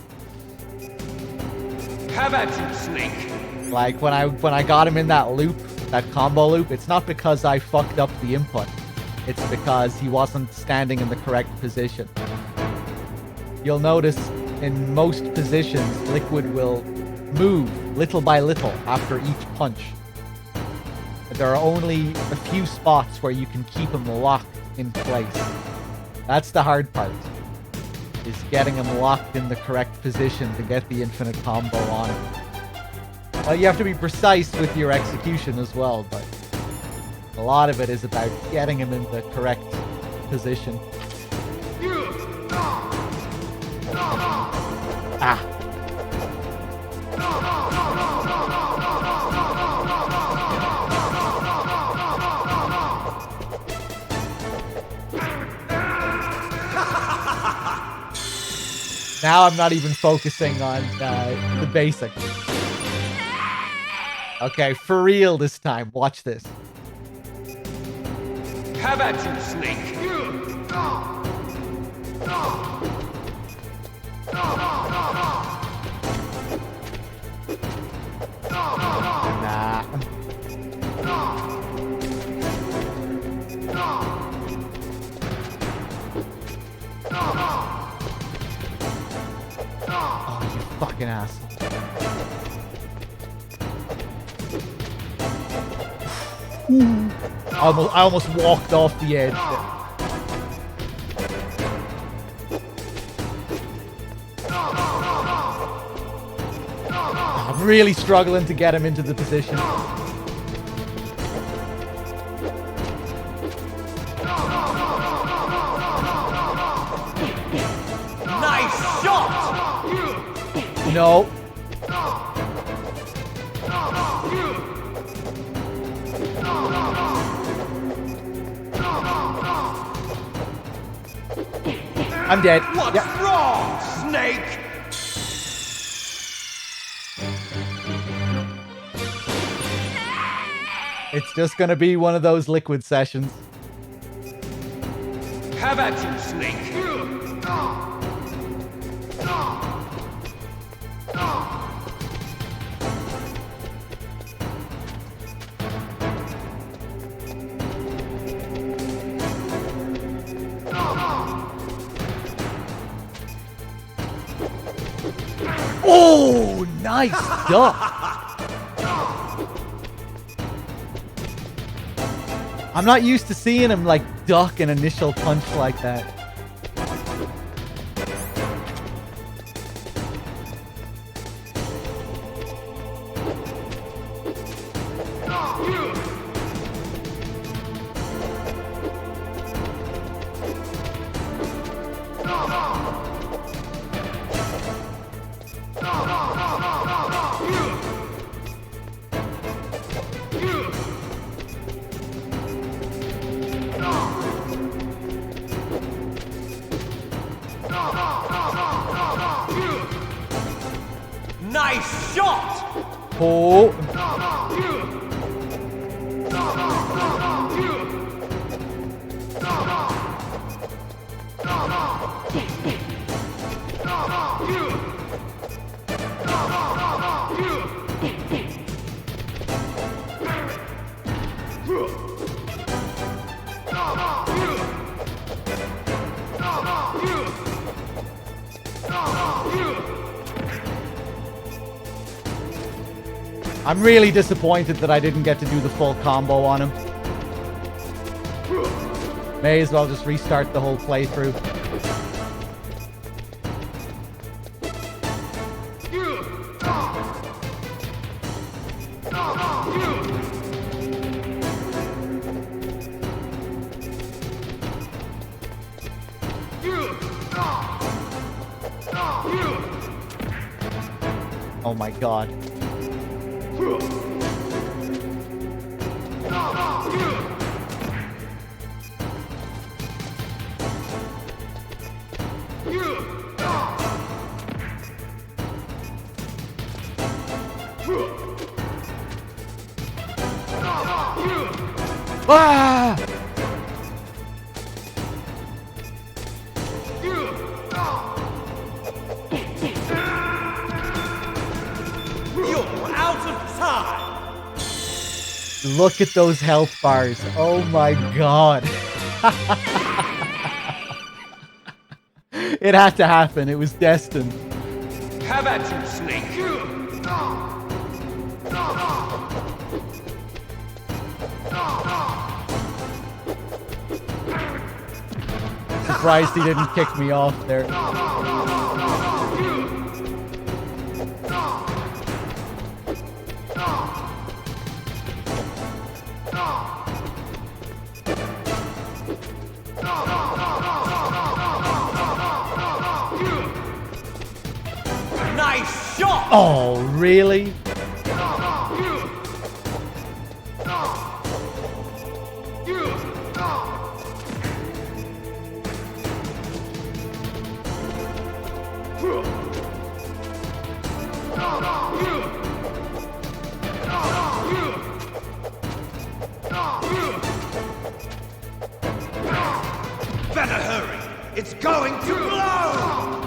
Have at you, Snake. Like when I got him in that loop, that combo loop, it's not because I fucked up the input. It's because he wasn't standing in the correct position. You'll notice in most positions, Liquid will move little by little after each punch. There are only a few spots where you can keep him locked in place. That's the hard part, is getting him locked in the correct position to get the infinite combo on him. Well, you have to be precise with your execution as well, but a lot of it is about getting him in the correct position. Ah. Now I'm not even focusing on the basics. Okay, for real this time. Watch this. Have at you, Snake. Nah. Oh, you fucking asshole. I almost walked off the edge there. I'm really struggling to get him into the position. Nice shot! No. I'm dead. What's wrong, Snake? It's just gonna be one of those Liquid sessions. Have at you, Snake. Oh, nice duck. I'm not used to seeing him like duck an initial punch like that. Nice shot! Oh. I'm really disappointed that I didn't get to do the full combo on him. May as well just restart the whole playthrough. Oh my god. Ah! You're out of time! Look at those health bars. Oh my god. It had to happen. It was destined. Have at you, Snake! Surprised he didn't kick me off there. Nice shot! Oh, really? Better hurry! It's going to blow!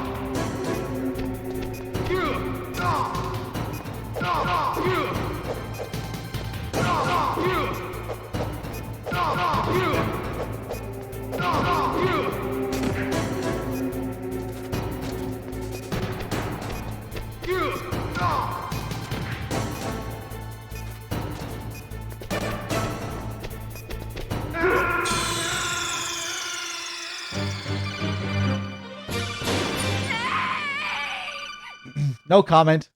No comment.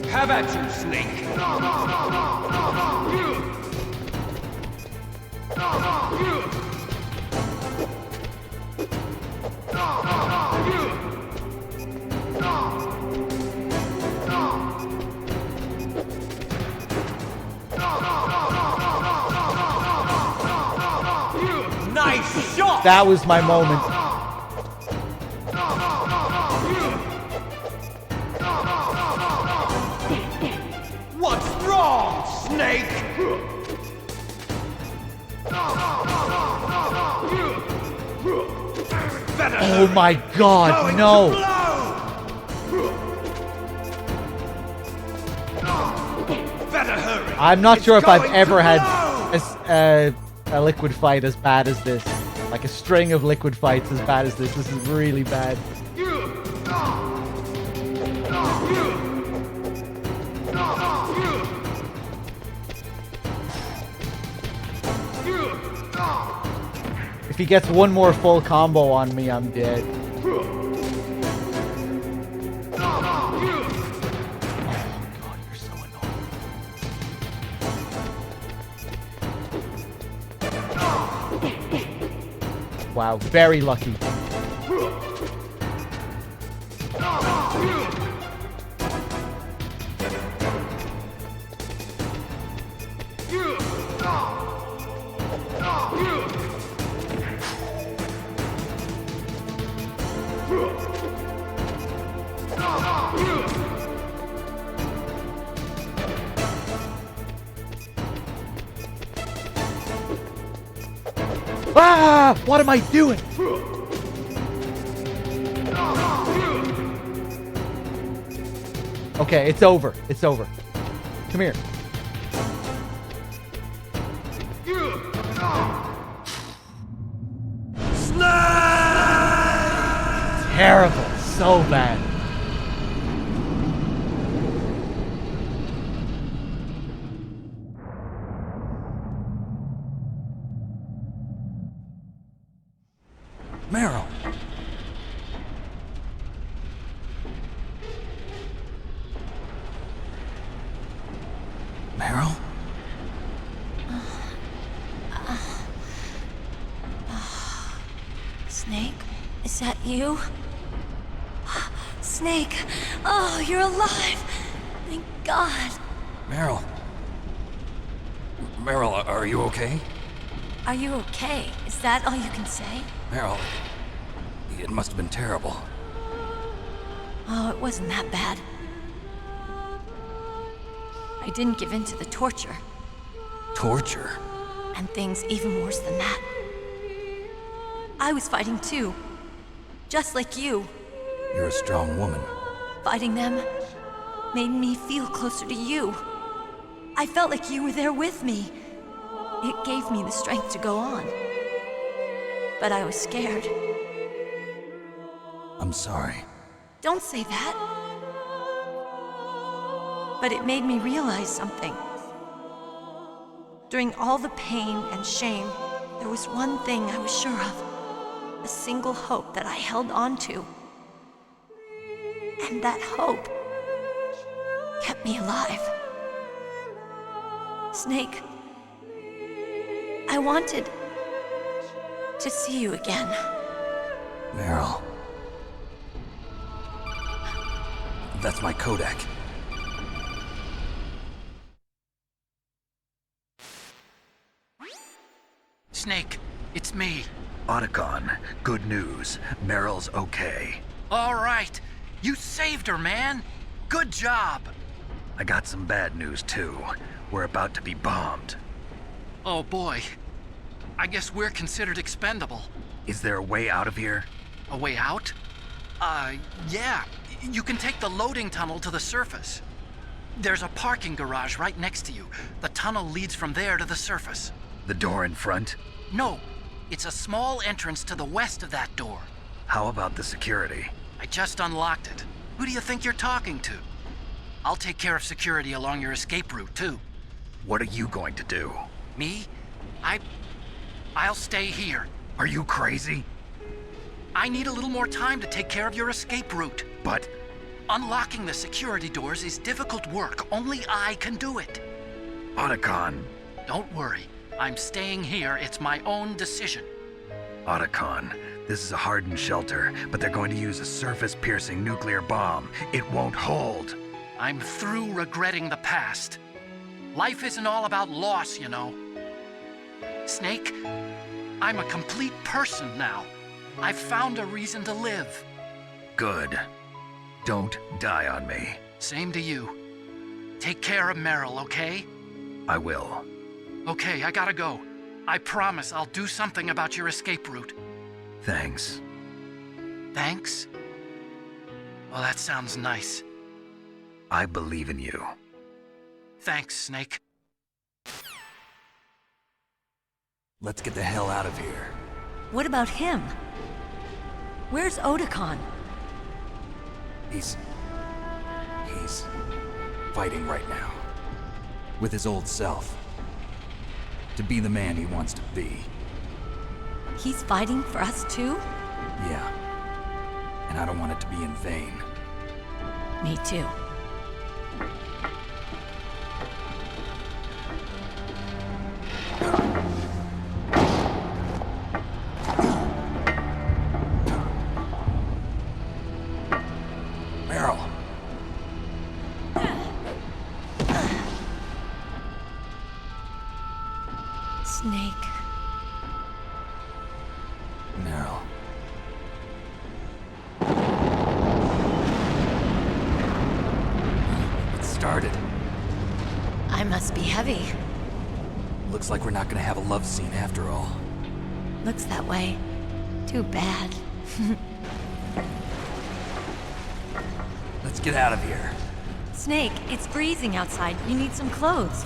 Have at you, Snake! Nice shot! That was my moment. What's wrong, Snake? Oh my god, no! Better hurry! I'm not sure if I've ever had a liquid fight as bad as this. Like a string of liquid fights as bad as this. This is really bad. If he gets one more full combo on me, I'm dead. Wow, very lucky. Ah! What am I doing? Okay, it's over. It's over. Come here. Terrible. So bad. Meryl. Meryl? Snake? Is that you? Snake! Oh, you're alive! Thank God! Meryl. Meryl, are you okay? Are you okay? Is that all you can say? Meryl, it must have been terrible. Oh, it wasn't that bad. I didn't give in to the torture. Torture? And things even worse than that. I was fighting too. Just like you. You're a strong woman. Fighting them made me feel closer to you. I felt like you were there with me. It gave me the strength to go on. But I was scared. I'm sorry. Don't say that. But it made me realize something. During all the pain and shame, there was one thing I was sure of. A single hope that I held on to. And that hope kept me alive. Snake, I wanted to see you again. Meryl. That's my Kodak. Snake, it's me. Otacon, good news. Meryl's okay. All right. You saved her, man. Good job. I got some bad news, too. We're about to be bombed. Oh, boy. I guess we're considered expendable. Is there a way out of here? A way out? Yeah. You can take the loading tunnel to the surface. There's a parking garage right next to you. The tunnel leads from there to the surface. The door in front? No. It's a small entrance to the west of that door. How about the security? I just unlocked it. Who do you think you're talking to? I'll take care of security along your escape route, too. What are you going to do? Me? I'll stay here. Are you crazy? I need a little more time to take care of your escape route. But... unlocking the security doors is difficult work. Only I can do it. Otacon. Don't worry. I'm staying here. It's my own decision. Otacon, this is a hardened shelter, but they're going to use a surface-piercing nuclear bomb. It won't hold. I'm through regretting the past. Life isn't all about loss, you know. Snake, I'm a complete person now. I've found a reason to live. Good. Don't die on me. Same to you. Take care of Meryl, okay? I will. Okay, I gotta go. I promise I'll do something about your escape route. Thanks. Thanks? Well, that sounds nice. I believe in you. Thanks, Snake. Let's get the hell out of here. What about him? Where's Otacon? He's fighting right now. With his old self. To be the man he wants to be. He's fighting for us too? Yeah. And I don't want it to be in vain. Me too. Meryl. Snake. Meryl. It started. I must be heavy. Looks like we're not gonna have a love scene after all. Looks that way. Too bad. Let's get out of here. Snake, it's freezing outside. You need some clothes.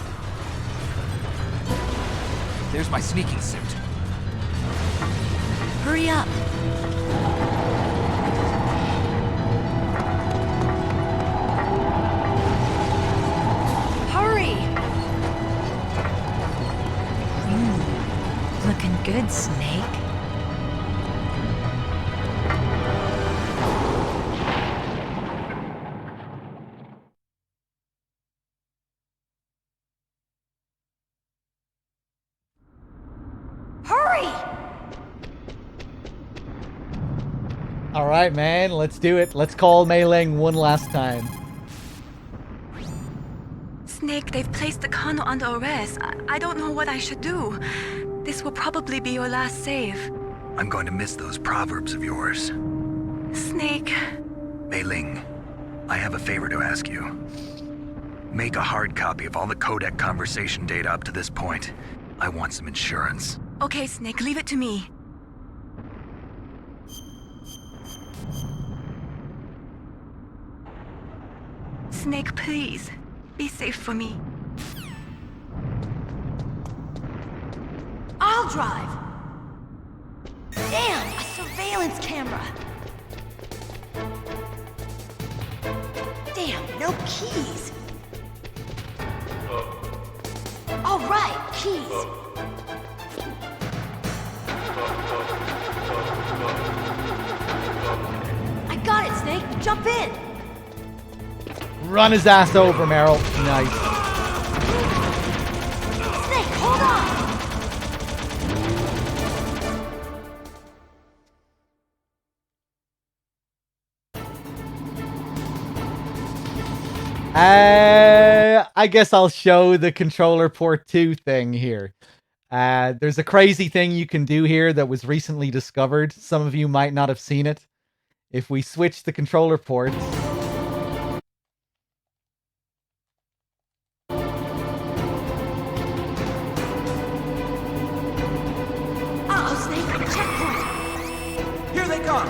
There's my sneaking suit. Hurry up. Hurry! Looking good, Snake. Hurry! All right, man, let's do it. Let's call Mei Ling one last time. Snake, they've placed the colonel under arrest. I don't know what I should do. This will probably be your last save. I'm going to miss those proverbs of yours. Snake. Mei Ling, I have a favor to ask you. Make a hard copy of all the codec conversation data up to this point. I want some insurance. Okay, Snake, leave it to me. Snake, please. Be safe for me. I'll drive! Damn, a surveillance camera! Damn, no keys! All right, keys! I got it, Snake! Jump in! Run his ass over, Meryl. Nice. Snake, hold on! I guess I'll show the controller port 2 thing here. There's a crazy thing you can do here that was recently discovered. Some of you might not have seen it. If we switch the controller ports... Uh-oh, Snake, checkpoint! Here they come!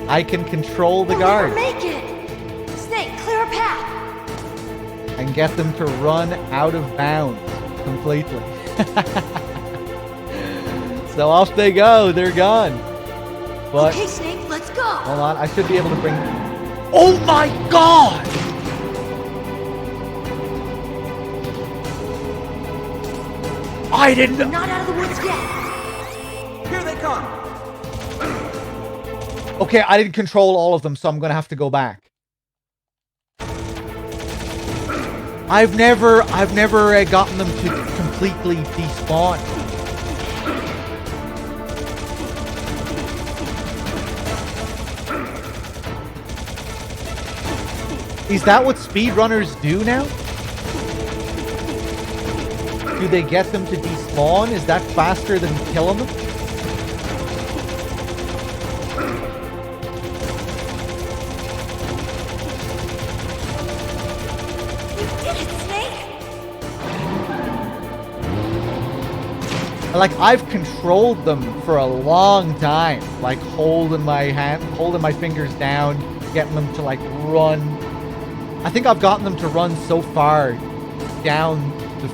I can control the We'll guards never make it! Snake, clear a path! and get them to run out of bounds completely. So off they go. They're gone. But Okay, Snake, let's go! hold on, I should be able to bring... Oh my god! I didn't... We're not out of the woods yet! Here they come! Okay, I didn't control all of them, so I'm gonna have to go back. I've never gotten them to completely despawn. Is that what speedrunners do now? Do they get them to despawn? Is that faster than killing them? Like, I've controlled them for a long time. Like, holding my fingers down, getting them to, like, run. I think I've gotten them to run so far down the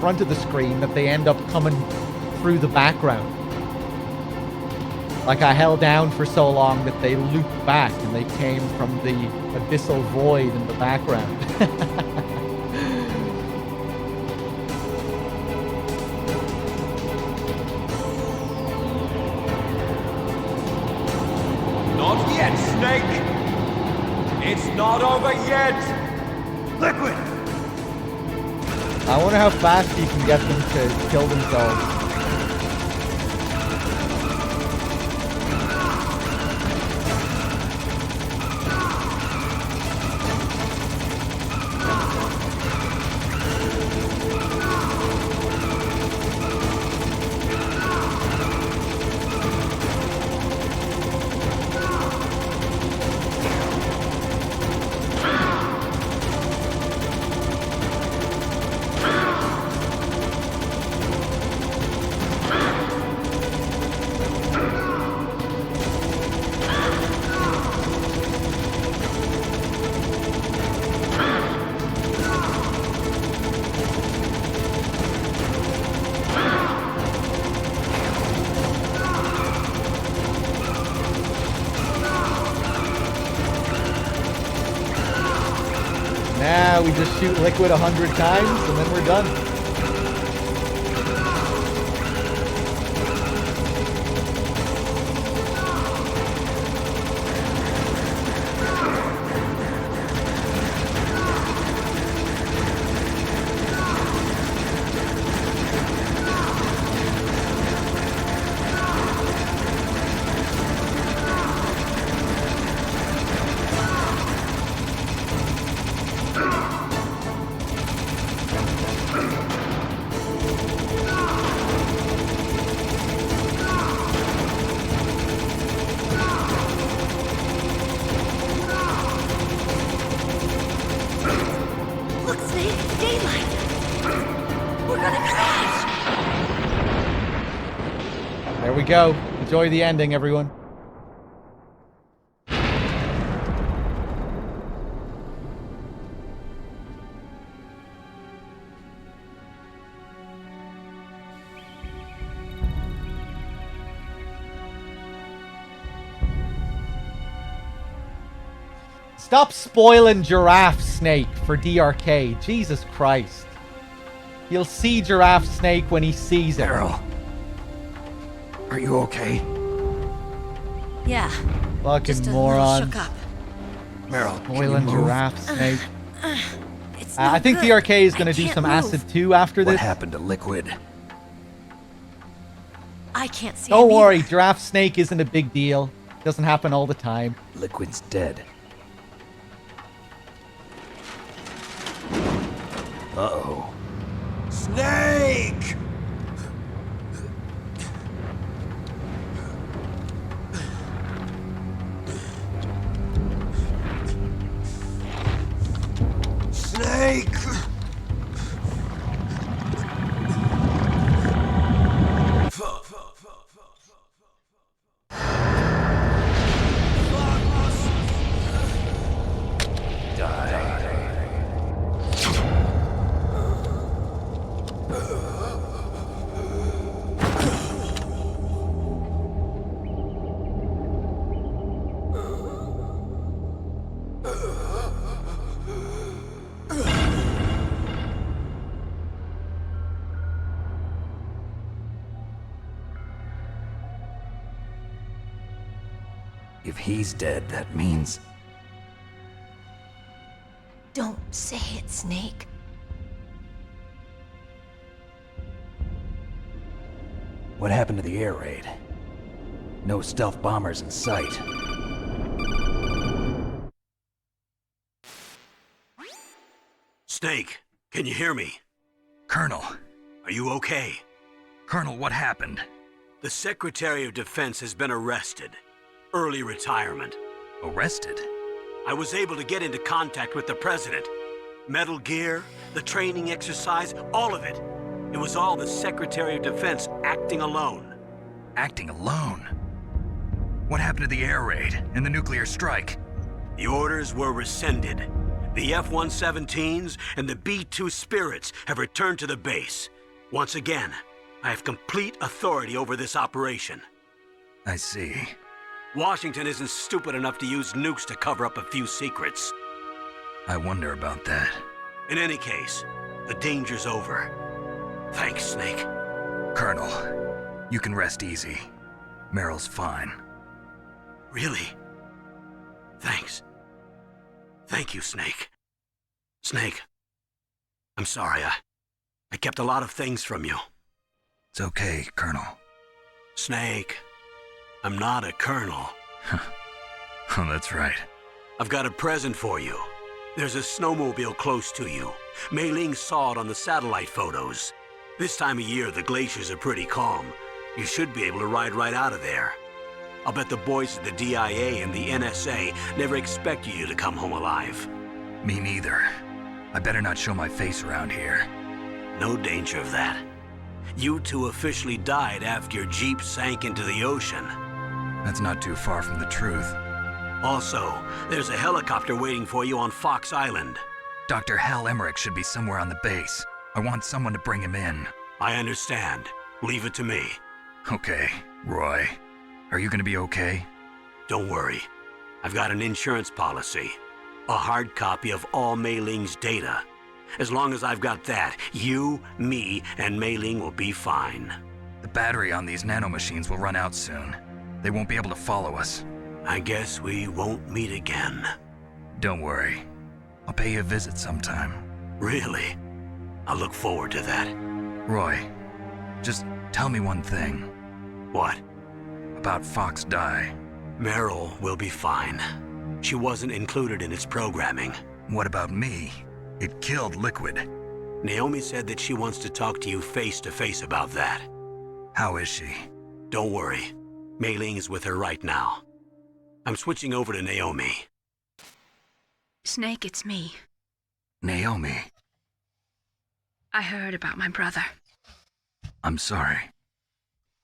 front of the screen that they end up coming through the background. Like, I held down for so long that they looped back and they came from the abyssal void in the background. Not yet, Snake! It's not over yet! Liquid! I wonder how fast you can get them to kill themselves. Now we just shoot liquid 100 times and then we're done. Look, Snake, daylight! We're gonna crash! There we go. Enjoy the ending, everyone. Stop spoiling Giraffe Snake for DRK. Jesus Christ. He'll see Giraffe Snake when he sees it. Meryl. Are you okay? Yeah. Fucking Just a moron. little shook up. Meryl, Spoiling Giraffe Snake. It's I no think good. DRK is going I to do can't some move. acid too after What this. happened to Liquid? I can't see Don't him worry, either. Giraffe Snake isn't a big deal. Doesn't happen all the time. Liquid's dead. Uh-oh. Snake! Snake! If he's dead, that means... Don't say it, Snake. What happened to the air raid? No stealth bombers in sight. Snake, can you hear me? Colonel. Are you okay? Colonel, what happened? The Secretary of Defense has been arrested. Early retirement. Arrested? I was able to get into contact with the President. Metal Gear, the training exercise, all of it. It was all the Secretary of Defense acting alone. Acting alone? What happened to the air raid and the nuclear strike? The orders were rescinded. The F-117s and the B-2 Spirits have returned to the base. Once again, I have complete authority over this operation. I see. Washington isn't stupid enough to use nukes to cover up a few secrets. I wonder about that. In any case, the danger's over. Thanks, Snake. Colonel, you can rest easy. Meryl's fine. Really? Thanks. Thank you, Snake. Snake, I'm sorry. I kept a lot of things from you. It's okay, Colonel. Snake, I'm not a colonel. Oh, that's right. I've got a present for you. There's a snowmobile close to you. Mei Ling saw it on the satellite photos. This time of year, the glaciers are pretty calm. You should be able to ride right out of there. I'll bet the boys at the DIA and the NSA never expected you to come home alive. Me neither. I better not show my face around here. No danger of that. You two officially died after your Jeep sank into the ocean. That's not too far from the truth. Also, there's a helicopter waiting for you on Fox Island. Dr. Hal Emmerich should be somewhere on the base. I want someone to bring him in. I understand. Leave it to me. Okay, Roy. Are you gonna be okay? Don't worry. I've got an insurance policy. A hard copy of all Mei Ling's data. As long as I've got that, you, me, and Mei Ling will be fine. The battery on these nanomachines will run out soon. They won't be able to follow us. I guess we won't meet again. Don't worry. I'll pay you a visit sometime. Really? I look forward to that. Roy, just tell me one thing. What? About Fox Die. Meryl will be fine. She wasn't included in its programming. What about me? It killed Liquid. Naomi said that she wants to talk to you face to face about that. How is she? Don't worry. Mei Ling is with her right now. I'm switching over to Naomi. Snake, it's me. Naomi. I heard about my brother. I'm sorry.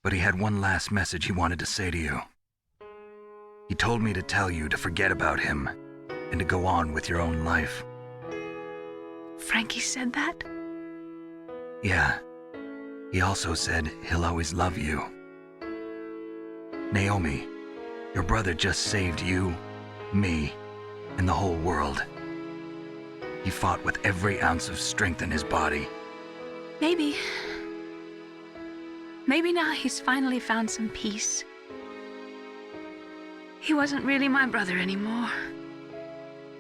But he had one last message he wanted to say to you. He told me to tell you to forget about him and to go on with your own life. Frankie said that? Yeah. He also said he'll always love you. Naomi, your brother just saved you, me, and the whole world. He fought with every ounce of strength in his body. Maybe now he's finally found some peace. He wasn't really my brother anymore.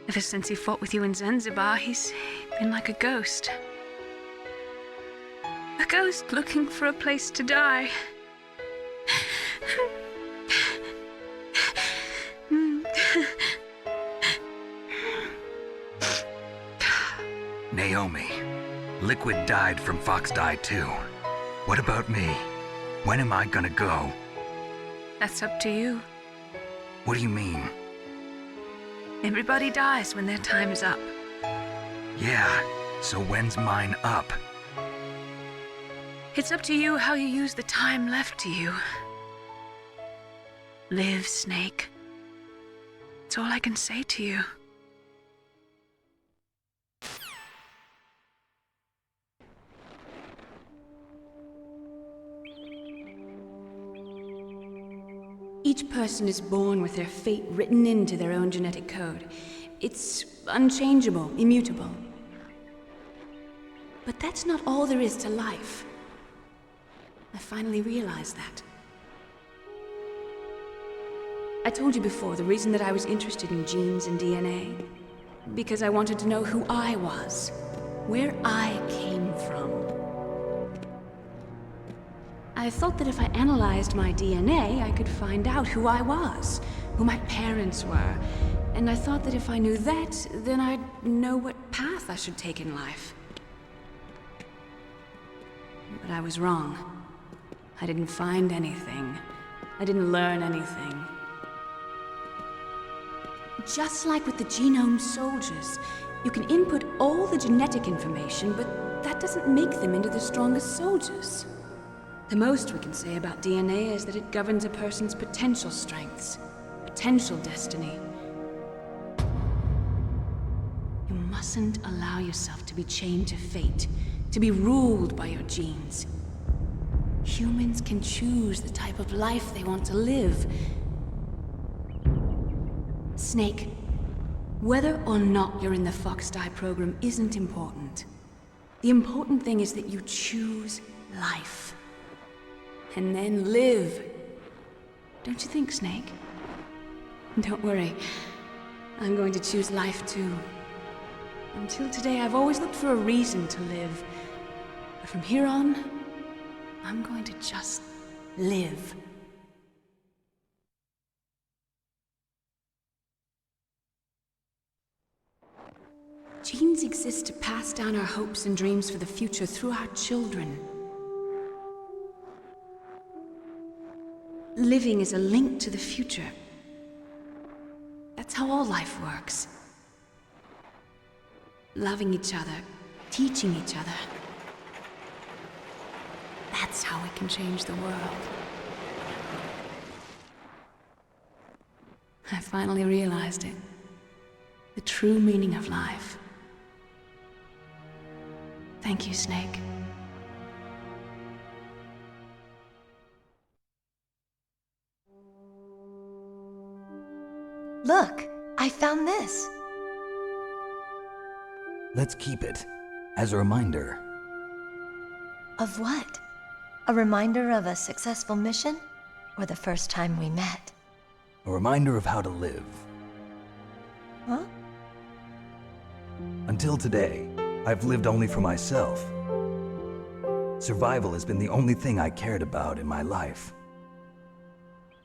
Ever since he fought with you in Zanzibar, he's been like a ghost. A ghost looking for a place to die. Naomi, Liquid died from Fox Die too. What about me? When am I gonna go? That's up to you. What do you mean? Everybody dies when their time is up. Yeah, so when's mine up? It's up to you how you use the time left to you. Live, Snake. That's all I can say to you. Each person is born with their fate written into their own genetic code. It's unchangeable, immutable. But that's not all there is to life. I finally realized that. I told you before the reason that I was interested in genes and DNA. Because I wanted to know who I was, where I came from. I thought that if I analyzed my DNA, I could find out who I was, who my parents were. And I thought that if I knew that, then I'd know what path I should take in life. But I was wrong. I didn't find anything. I didn't learn anything. Just like with the genome soldiers, you can input all the genetic information, but that doesn't make them into the strongest soldiers. The most we can say about DNA is that it governs a person's potential strengths, potential destiny. You mustn't allow yourself to be chained to fate, to be ruled by your genes. Humans can choose the type of life they want to live. Snake, whether or not you're in the Fox Die program isn't important. The important thing is that you choose life. And then live. Don't you think, Snake? Don't worry. I'm going to choose life too. Until today, I've always looked for a reason to live. But from here on, I'm going to just live. Genes exist to pass down our hopes and dreams for the future through our children. Living is a link to the future. That's how all life works. Loving each other, teaching each other. That's how we can change the world. I finally realized it. The true meaning of life. Thank you, Snake. Look, I found this. Let's keep it as a reminder. Of what? A reminder of a successful mission? Or the first time we met? A reminder of how to live. Huh? Until today, I've lived only for myself. Survival has been the only thing I cared about in my life.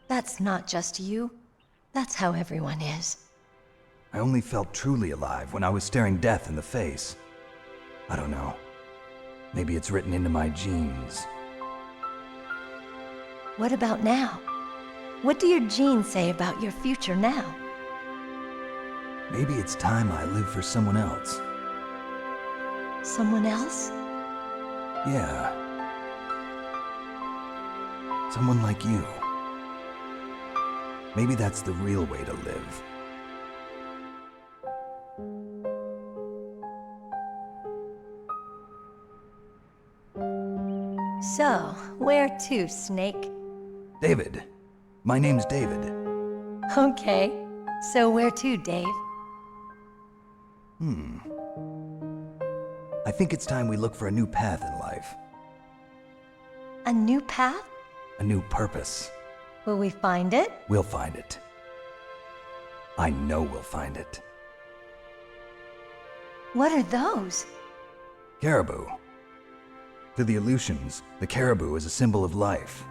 That's not just you. That's how everyone is. I only felt truly alive when I was staring death in the face. I don't know. Maybe it's written into my genes. What about now? What do your genes say about your future now? Maybe it's time I live for someone else. Someone else? Yeah. Someone like you. Maybe that's the real way to live. So, where to, Snake? David. My name's David. Okay. So where to, Dave? I think it's time we look for a new path in life. A new path? A new purpose. Will we find it? We'll find it. I know we'll find it. What are those? Caribou. To the Aleutians, the caribou is a symbol of life.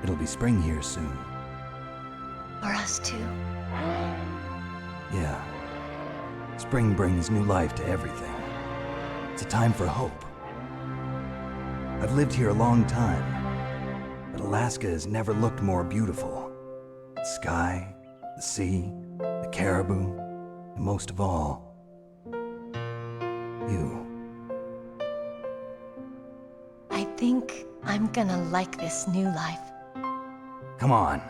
It'll be spring here soon. For us too? Yeah. Spring brings new life to everything. It's a time for hope. I've lived here a long time, but Alaska has never looked more beautiful. The sky, the sea, the caribou, and most of all, you. I think I'm gonna like this new life. Come on.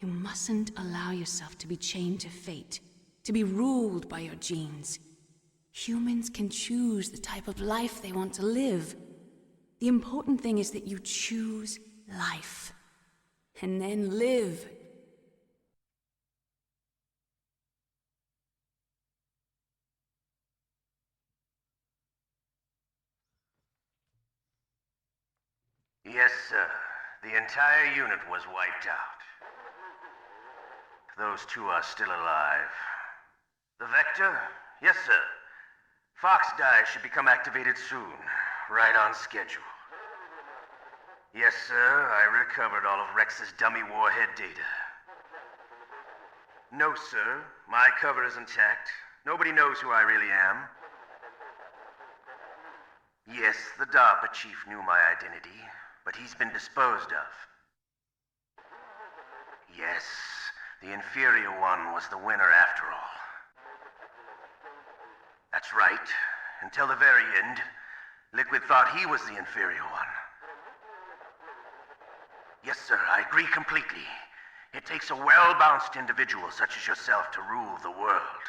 You mustn't allow yourself to be chained to fate, to be ruled by your genes. Humans can choose the type of life they want to live. The important thing is that you choose life. And then live. Yes, sir. The entire unit was wiped out. Those two are still alive. The Vector? Yes, sir. Fox Die should become activated soon. Right on schedule. Yes, sir. I recovered all of Rex's dummy warhead data. No, sir. My cover is intact. Nobody knows who I really am. Yes, the DARPA chief knew my identity, but he's been disposed of. Yes, the inferior one was the winner after all. That's right. Until the very end, Liquid thought he was the inferior one. Yes, sir, I agree completely. It takes a well-balanced individual such as yourself to rule the world.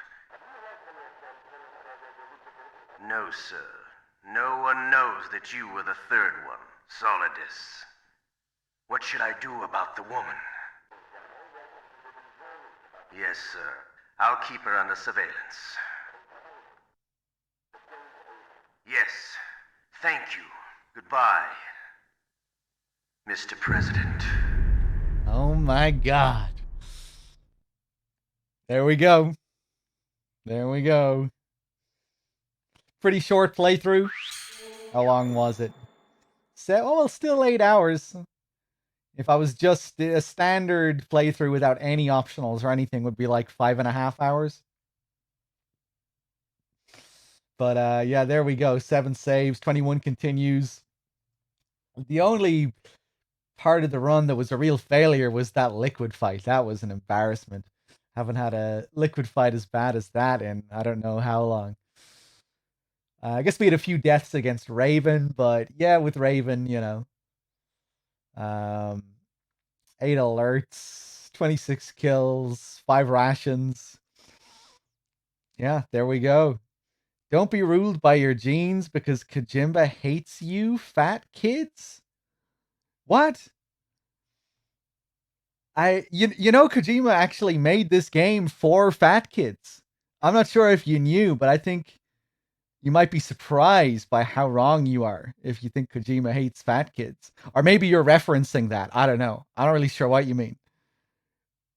No, sir. No one knows that you were the third one, Solidus. What should I do about the woman? Yes, sir. I'll keep her under surveillance. Yes. Thank you. Goodbye, Mr. President. Oh my god. There we go. There we go. Pretty short playthrough. How long was it? Well, still 8 hours. If I was just a standard playthrough without any optionals or anything, would be like 5.5 hours. But yeah, there we go. 7 saves, 21 continues. The only part of the run that was a real failure was that liquid fight. That was an embarrassment. Haven't had a liquid fight as bad as that in I don't know how long. I guess we had a few deaths against Raven, but yeah, with Raven, you know. 8 alerts, 26 kills, 5 rations. Yeah, there we go. Don't be ruled by your genes because Kojima hates you, fat kids? What? You know Kojima actually made this game for fat kids. I'm not sure if you knew, but I think you might be surprised by how wrong you are if you think Kojima hates fat kids. Or maybe you're referencing that. I don't know. I'm not really sure what you mean.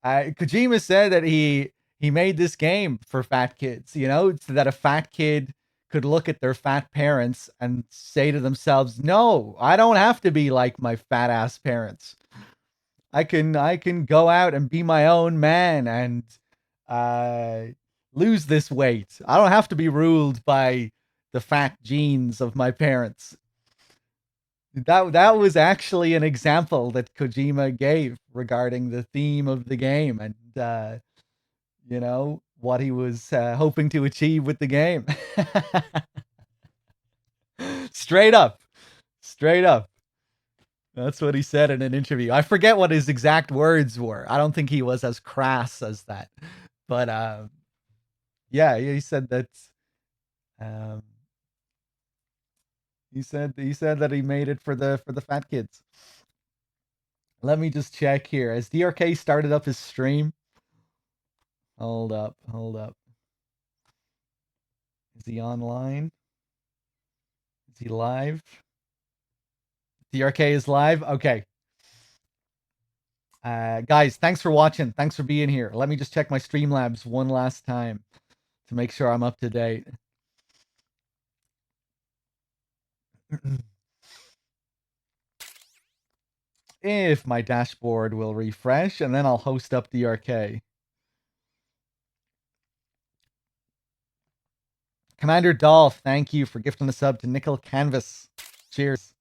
Kojima said that he made this game for fat kids, you know, so that a fat kid could look at their fat parents and say to themselves, "No, I don't have to be like my fat ass parents. I can go out and be my own man and lose this weight. I don't have to be ruled by the fat genes of my parents." That was actually an example that Kojima gave regarding the theme of the game and you know what he was hoping to achieve with the game. Straight up. Straight up. That's what he said in an interview. I forget what his exact words were. I don't think he was as crass as that. But yeah, he said that um, he said that he made it for the fat kids. Let me just check here. Has DRK started up his stream? Hold up. Is he online? Is he live? DRK is live? Okay. Guys, thanks for watching. Thanks for being here. Let me just check my Streamlabs one last time to make sure I'm up to date. If my dashboard will refresh, and then I'll host up DRK. Commander Dolph, thank you for gifting a sub to Nickel Canvas. Cheers.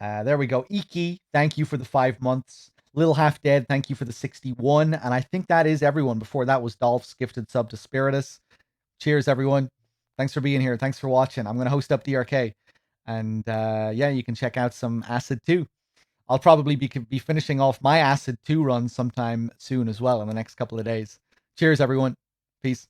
There we go. Iki, thank you for the 5 months. Little Half Dead, thank you for the 61. And I think that is everyone. Before that was Dolph's gifted sub to Spiritus. Cheers, everyone. Thanks for being here. Thanks for watching. I'm going to host up DRK. And yeah, you can check out some Acid too. I'll probably be finishing off my Acid 2 run sometime soon as well in the next couple of days. Cheers, everyone. Peace.